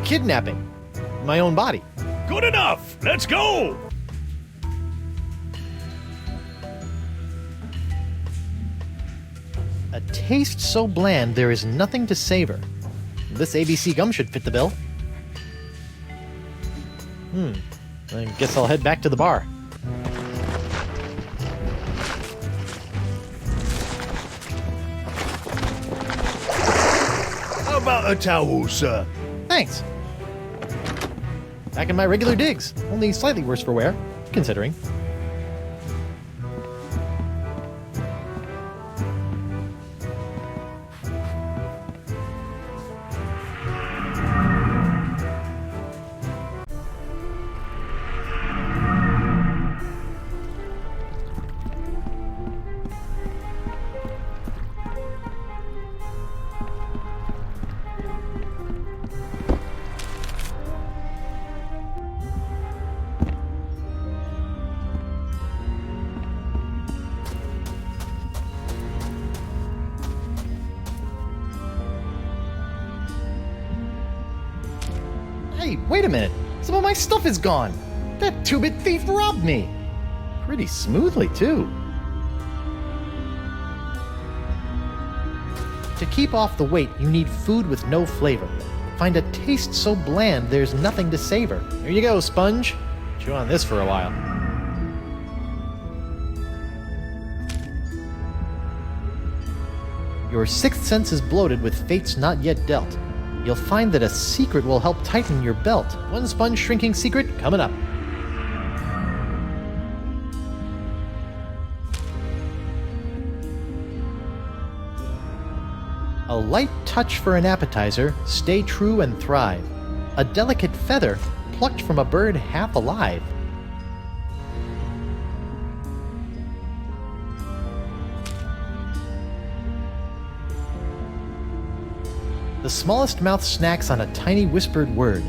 kidnapping my own body. Good enough. Let's go. A taste so bland there is nothing to savor. This ABC gum should fit the bill. I guess I'll head back to the bar. How about a towel, sir? Thanks. Back in my regular digs, only slightly worse for wear, considering. Hey, wait a minute. Some of my stuff is gone. That two-bit thief robbed me. Pretty smoothly, too. To keep off the weight, you need food with no flavor. Find a taste so bland there's nothing to savor. Here you go, sponge. Chew on this for a while. Your sixth sense is bloated with fates not yet dealt. You'll find that a secret will help tighten your belt. One sponge shrinking secret coming up. A light touch for an appetizer, stay true and thrive. A delicate feather plucked from a bird half alive. The smallest mouth snacks on a tiny whispered word.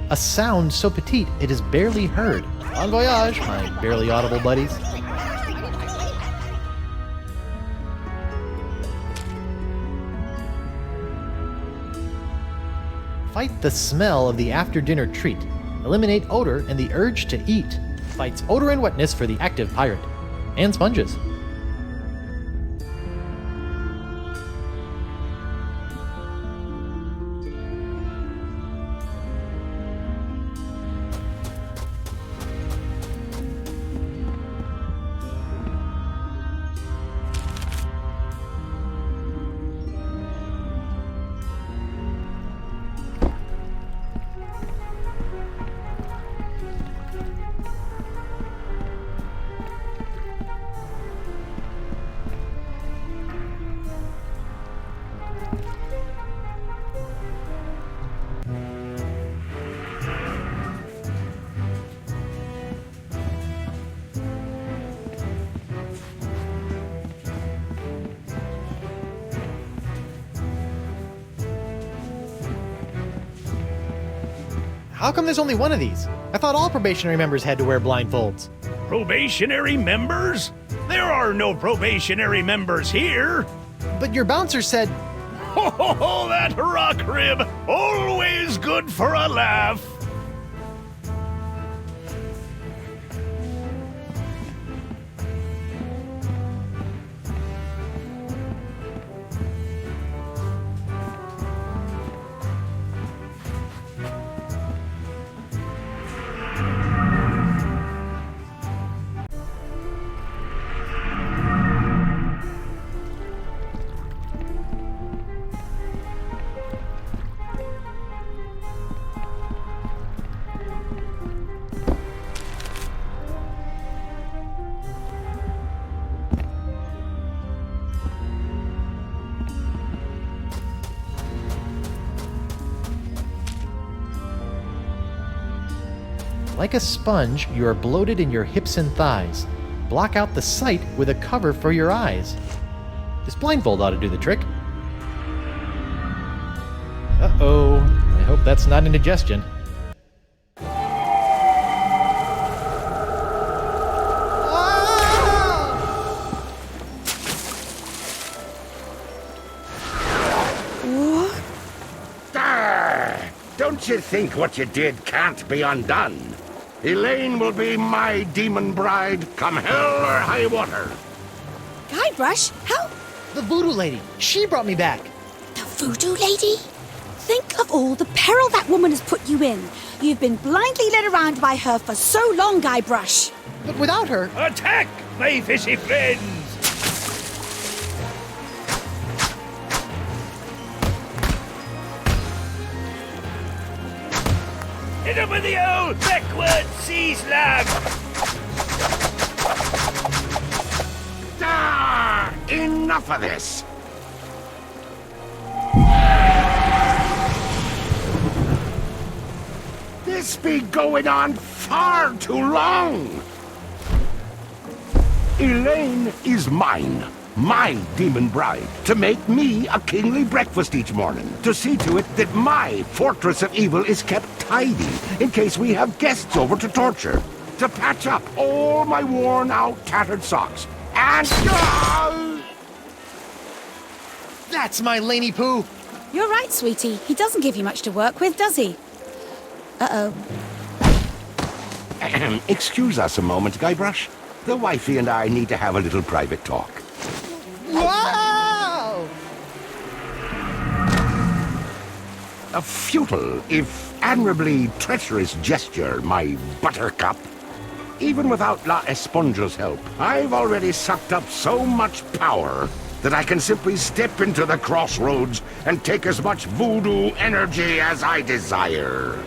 A sound so petite it is barely heard. Bon voyage, my barely audible buddies. Fight the smell of the after-dinner treat. Eliminate odor and the urge to eat. Fights odor and wetness for the active pirate. And sponges. How come there's only one of these? I thought all probationary members had to wear blindfolds. Probationary members? There are no probationary members here. But your bouncer said... Ho ho ho, that rock rib! Always good for a laugh! Like a sponge, you are bloated in your hips and thighs. Block out the sight with a cover for your eyes. This blindfold ought to do the trick. Uh-oh. I hope that's not indigestion. Don't you think what you did can't be undone? Elaine will be my demon bride, come hell or high water. Guybrush, how? The voodoo lady. She brought me back. The voodoo lady? Think of all the peril that woman has put you in. You've been blindly led around by her for so long, Guybrush. But without her... Attack, my fishy friends! Hit him with the old backward sea slam! Enough of this! This be going on far too long! Elaine is mine. My demon bride, to make me a kingly breakfast each morning, to see to it that my fortress of evil is kept tidy in case we have guests over to torture, to patch up all my worn-out, tattered socks, and... That's my Laney Poo! You're right, sweetie. He doesn't give you much to work with, does he? Uh-oh. Excuse us a moment, Guybrush. The wifey and I need to have a little private talk. Wow! A futile, if admirably treacherous gesture, my buttercup. Even without La Esponja's help, I've already sucked up so much power that I can simply step into the crossroads and take as much voodoo energy as I desire.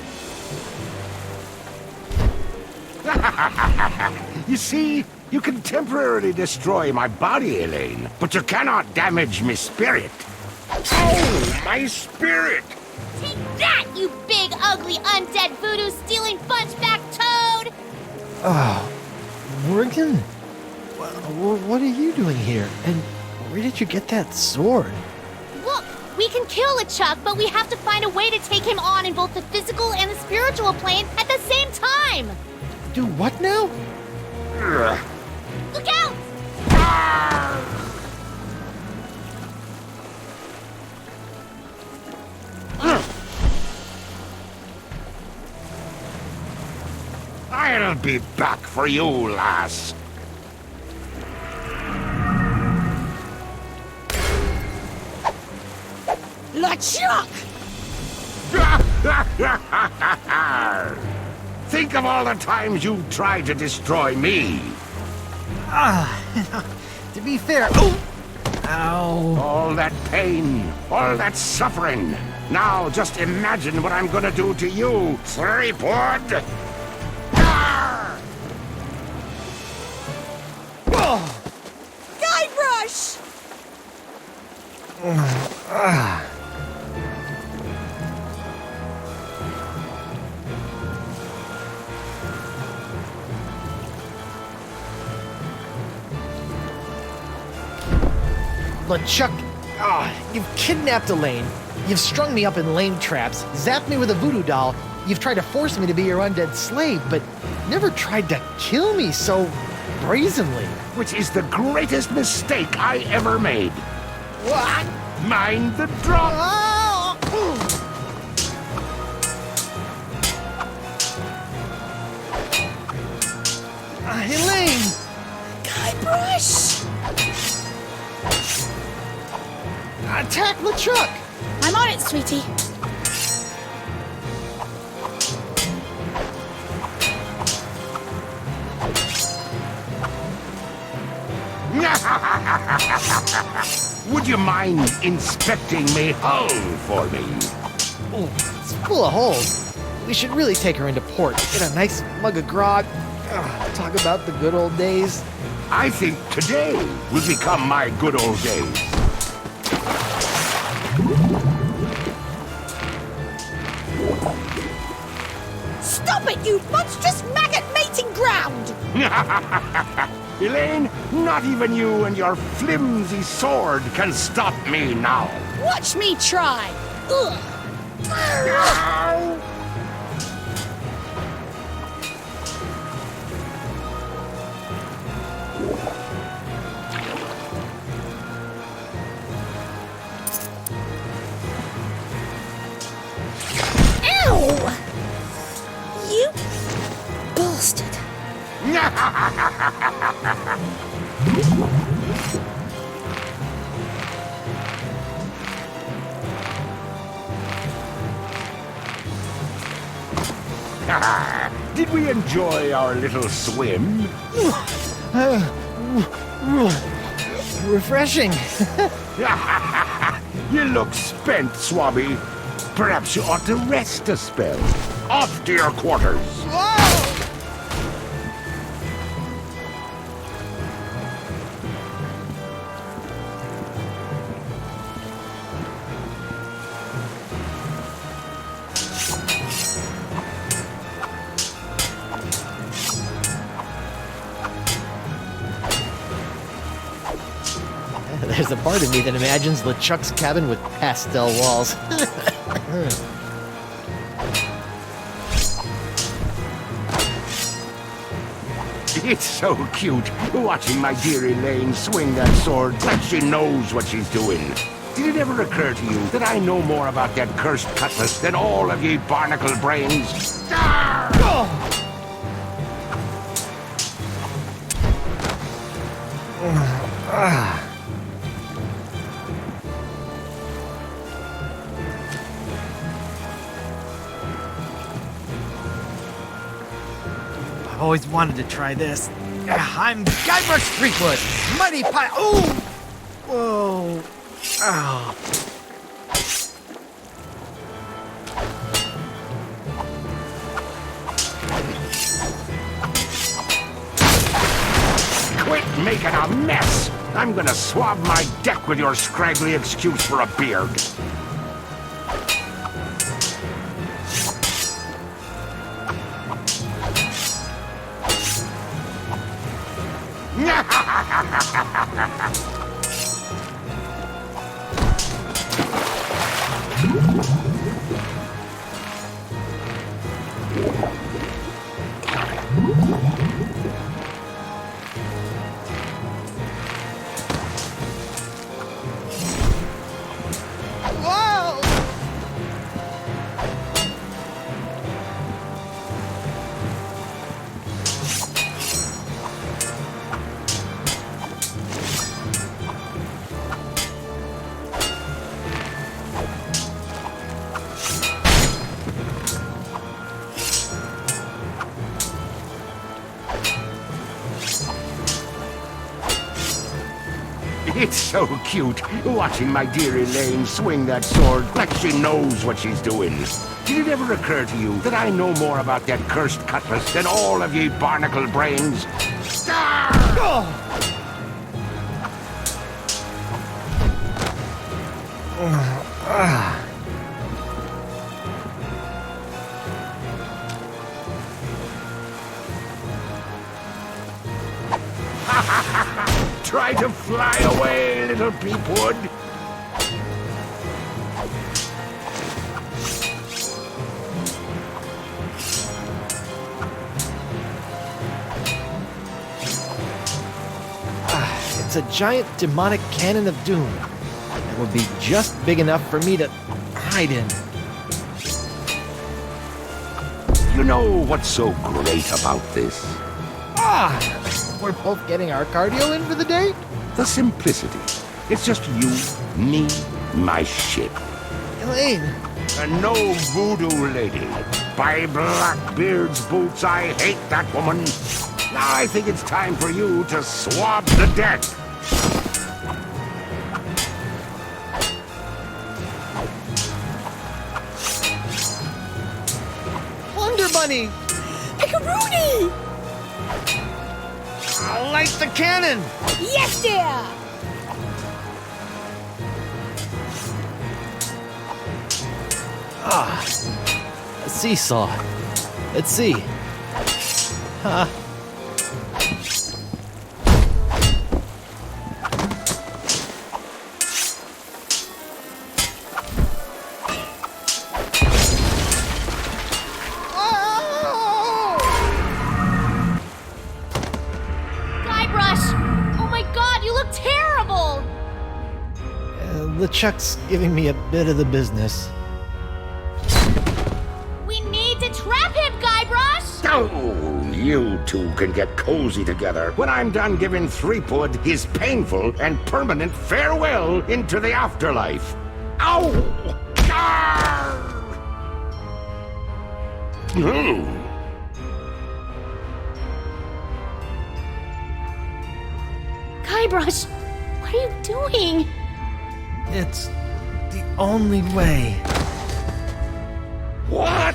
You see, you can temporarily destroy my body, Elaine, but you cannot damage my spirit. Oh, my spirit! Take that, you big, ugly, undead voodoo-stealing bunchback toad! Oh, Morgan? What are you doing here? And where did you get that sword? Look, we can kill LeChuck, but we have to find a way to take him on in both the physical and the spiritual plane at the same time! Do what now? Look out! I'll be back for you, lass. LeChuck! Think of all the times you tried to destroy me. To be fair... Oh! Ow. All that pain, all that suffering. Now just imagine what I'm gonna do to you, Threepwood! Guybrush! LeChuck, you've kidnapped Elaine. You've strung me up in lame traps, zapped me with a voodoo doll. You've tried to force me to be your undead slave, but never tried to kill me so brazenly. Which is the greatest mistake I ever made. What? Mind the drop! Elaine! Guybrush! Attack LeChuck! I'm on it, sweetie. Would you mind inspecting me hull for me? Oh, it's full of holes. We should really take her into port. Get a nice mug of grog. Talk about the good old days. I think today will become my good old days. Stop it, you monstrous maggot mating ground! Elaine, not even you and your flimsy sword can stop me now. Watch me try! Ugh. Ow! You bastard. Did we enjoy our little swim? Refreshing. You look spent, Swabby. Perhaps you ought to rest a spell. Off to your quarters. There's a part of me that imagines LeChuck's cabin with pastel walls. It's so cute, watching my dear Elaine swing that sword like she knows what she's doing. Did it ever occur to you that I know more about that cursed cutlass than all of ye barnacle brains? I've always wanted to try this. I'm Guybrush Threepwood, Mighty Pie. Ooh! Whoa! Oh. Quit making a mess! I'm gonna swab my deck with your scraggly excuse for a beard. It's so cute, watching my dear Elaine swing that sword like she knows what she's doing. Did it ever occur to you that I know more about that cursed cutlass than all of ye barnacle brains? Try to fly away, little peepwood. It's a giant demonic cannon of doom. It would be just big enough for me to hide in. You know what's so great about this? We're both getting our cardio in for the day? The simplicity. It's just you, me, my ship. Elaine! And no voodoo lady. By Blackbeard's boots, I hate that woman. Now I think it's time for you to swab the deck. Wonder Bunny! Pickaroony! I'll light the cannon! Yes, dear! A seesaw. Let's see. Huh. Guybrush! Oh my god, you look terrible! LeChuck's giving me a bit of the business. We need to trap him, Guybrush! Oh, you two can get cozy together when I'm done giving Threepwood his painful and permanent farewell into the afterlife. Ow! No. Guybrush, what are you doing? It's the only way. What?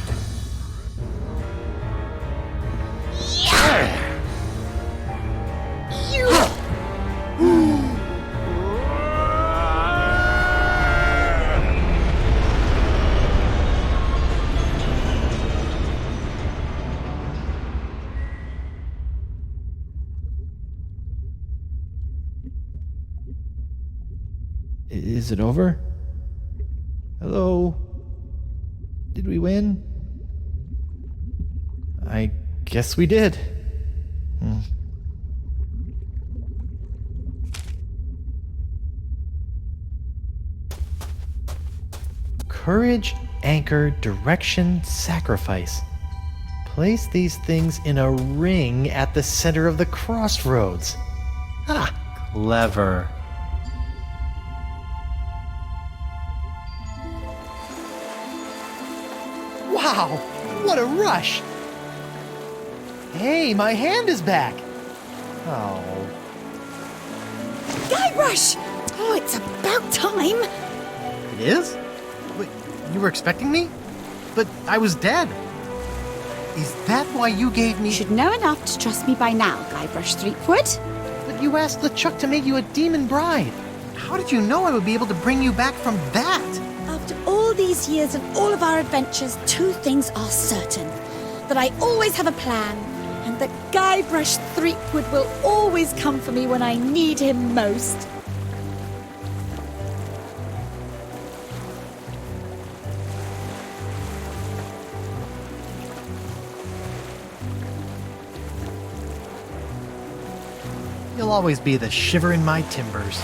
Is it over? Hello? Did we win? I guess we did. Courage, anchor, direction, sacrifice. Place these things in a ring at the center of the crossroads. Ah, clever. Wow, what a rush! Hey, my hand is back! Oh. Guybrush! Oh, it's about time! It is? Wait, you were expecting me? But I was dead. Is that why you gave me... You should know enough to trust me by now, Guybrush Threepwood. But you asked LeChuck to make you a demon bride. How did you know I would be able to bring you back from that? After all these years and all of our adventures, two things are certain. That I always have a plan, and that Guybrush Threepwood will always come for me when I need him most. You'll always be the shiver in my timbers.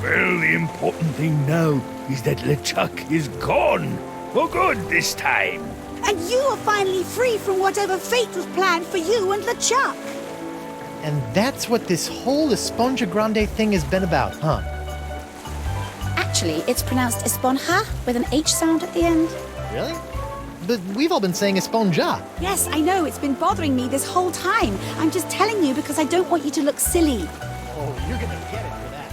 Well, the important thing now is that LeChuck is gone. For good this time. And you are finally free from whatever fate was planned for you and LeChuck. And that's what this whole Esponja Grande thing has been about, huh? Actually, it's pronounced Esponja with an H sound at the end. Really? But we've all been saying Esponja. Yes, I know. It's been bothering me this whole time. I'm just telling you because I don't want you to look silly. Oh, you're gonna get it for that.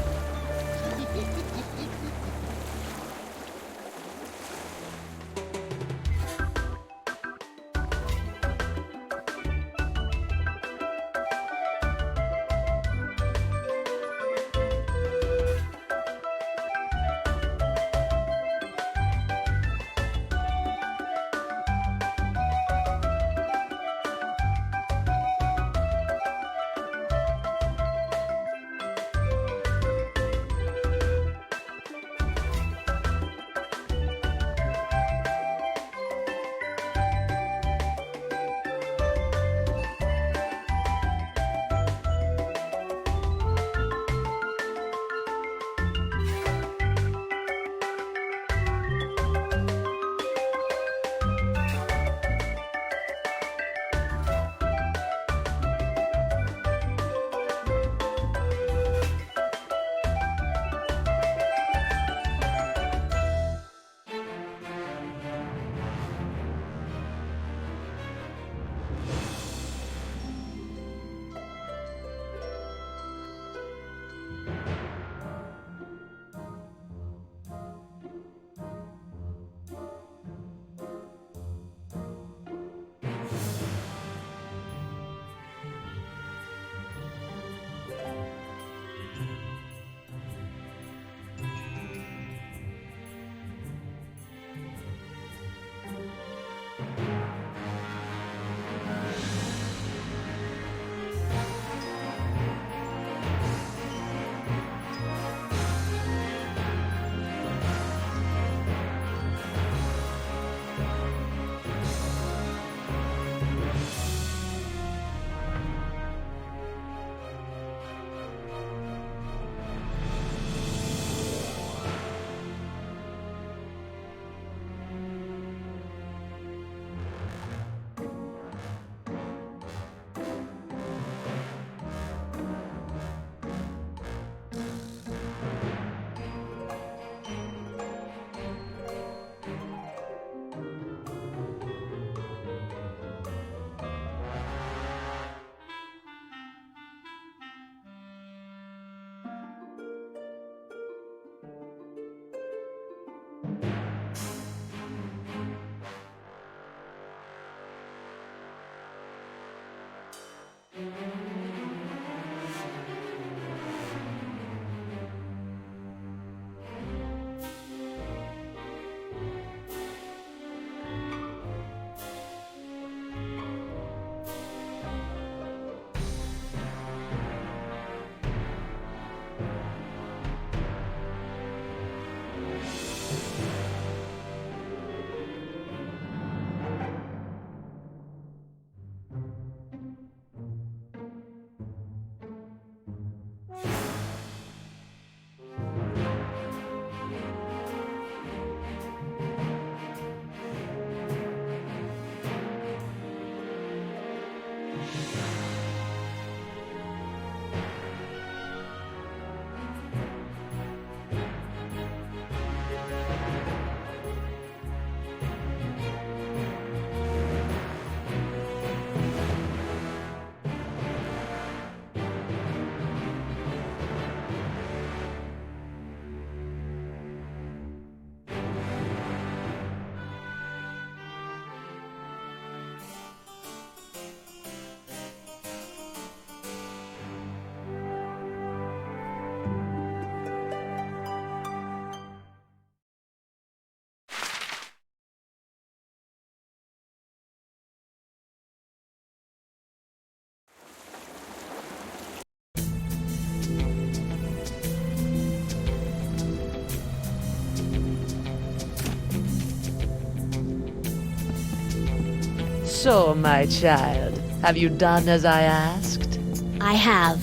So, my child, have you done as I asked? I have.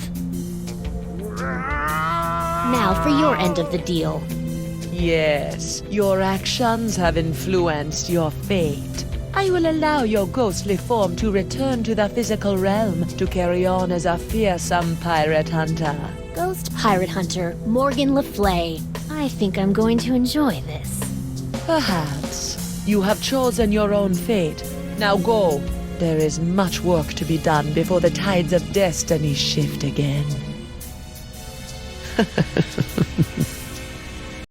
Now for your end of the deal. Yes, your actions have influenced your fate. I will allow your ghostly form to return to the physical realm to carry on as a fearsome pirate hunter. Ghost pirate hunter Morgan Le Flay. I think I'm going to enjoy this. Perhaps. You have chosen your own fate. Now go. There is much work to be done before the tides of destiny shift again.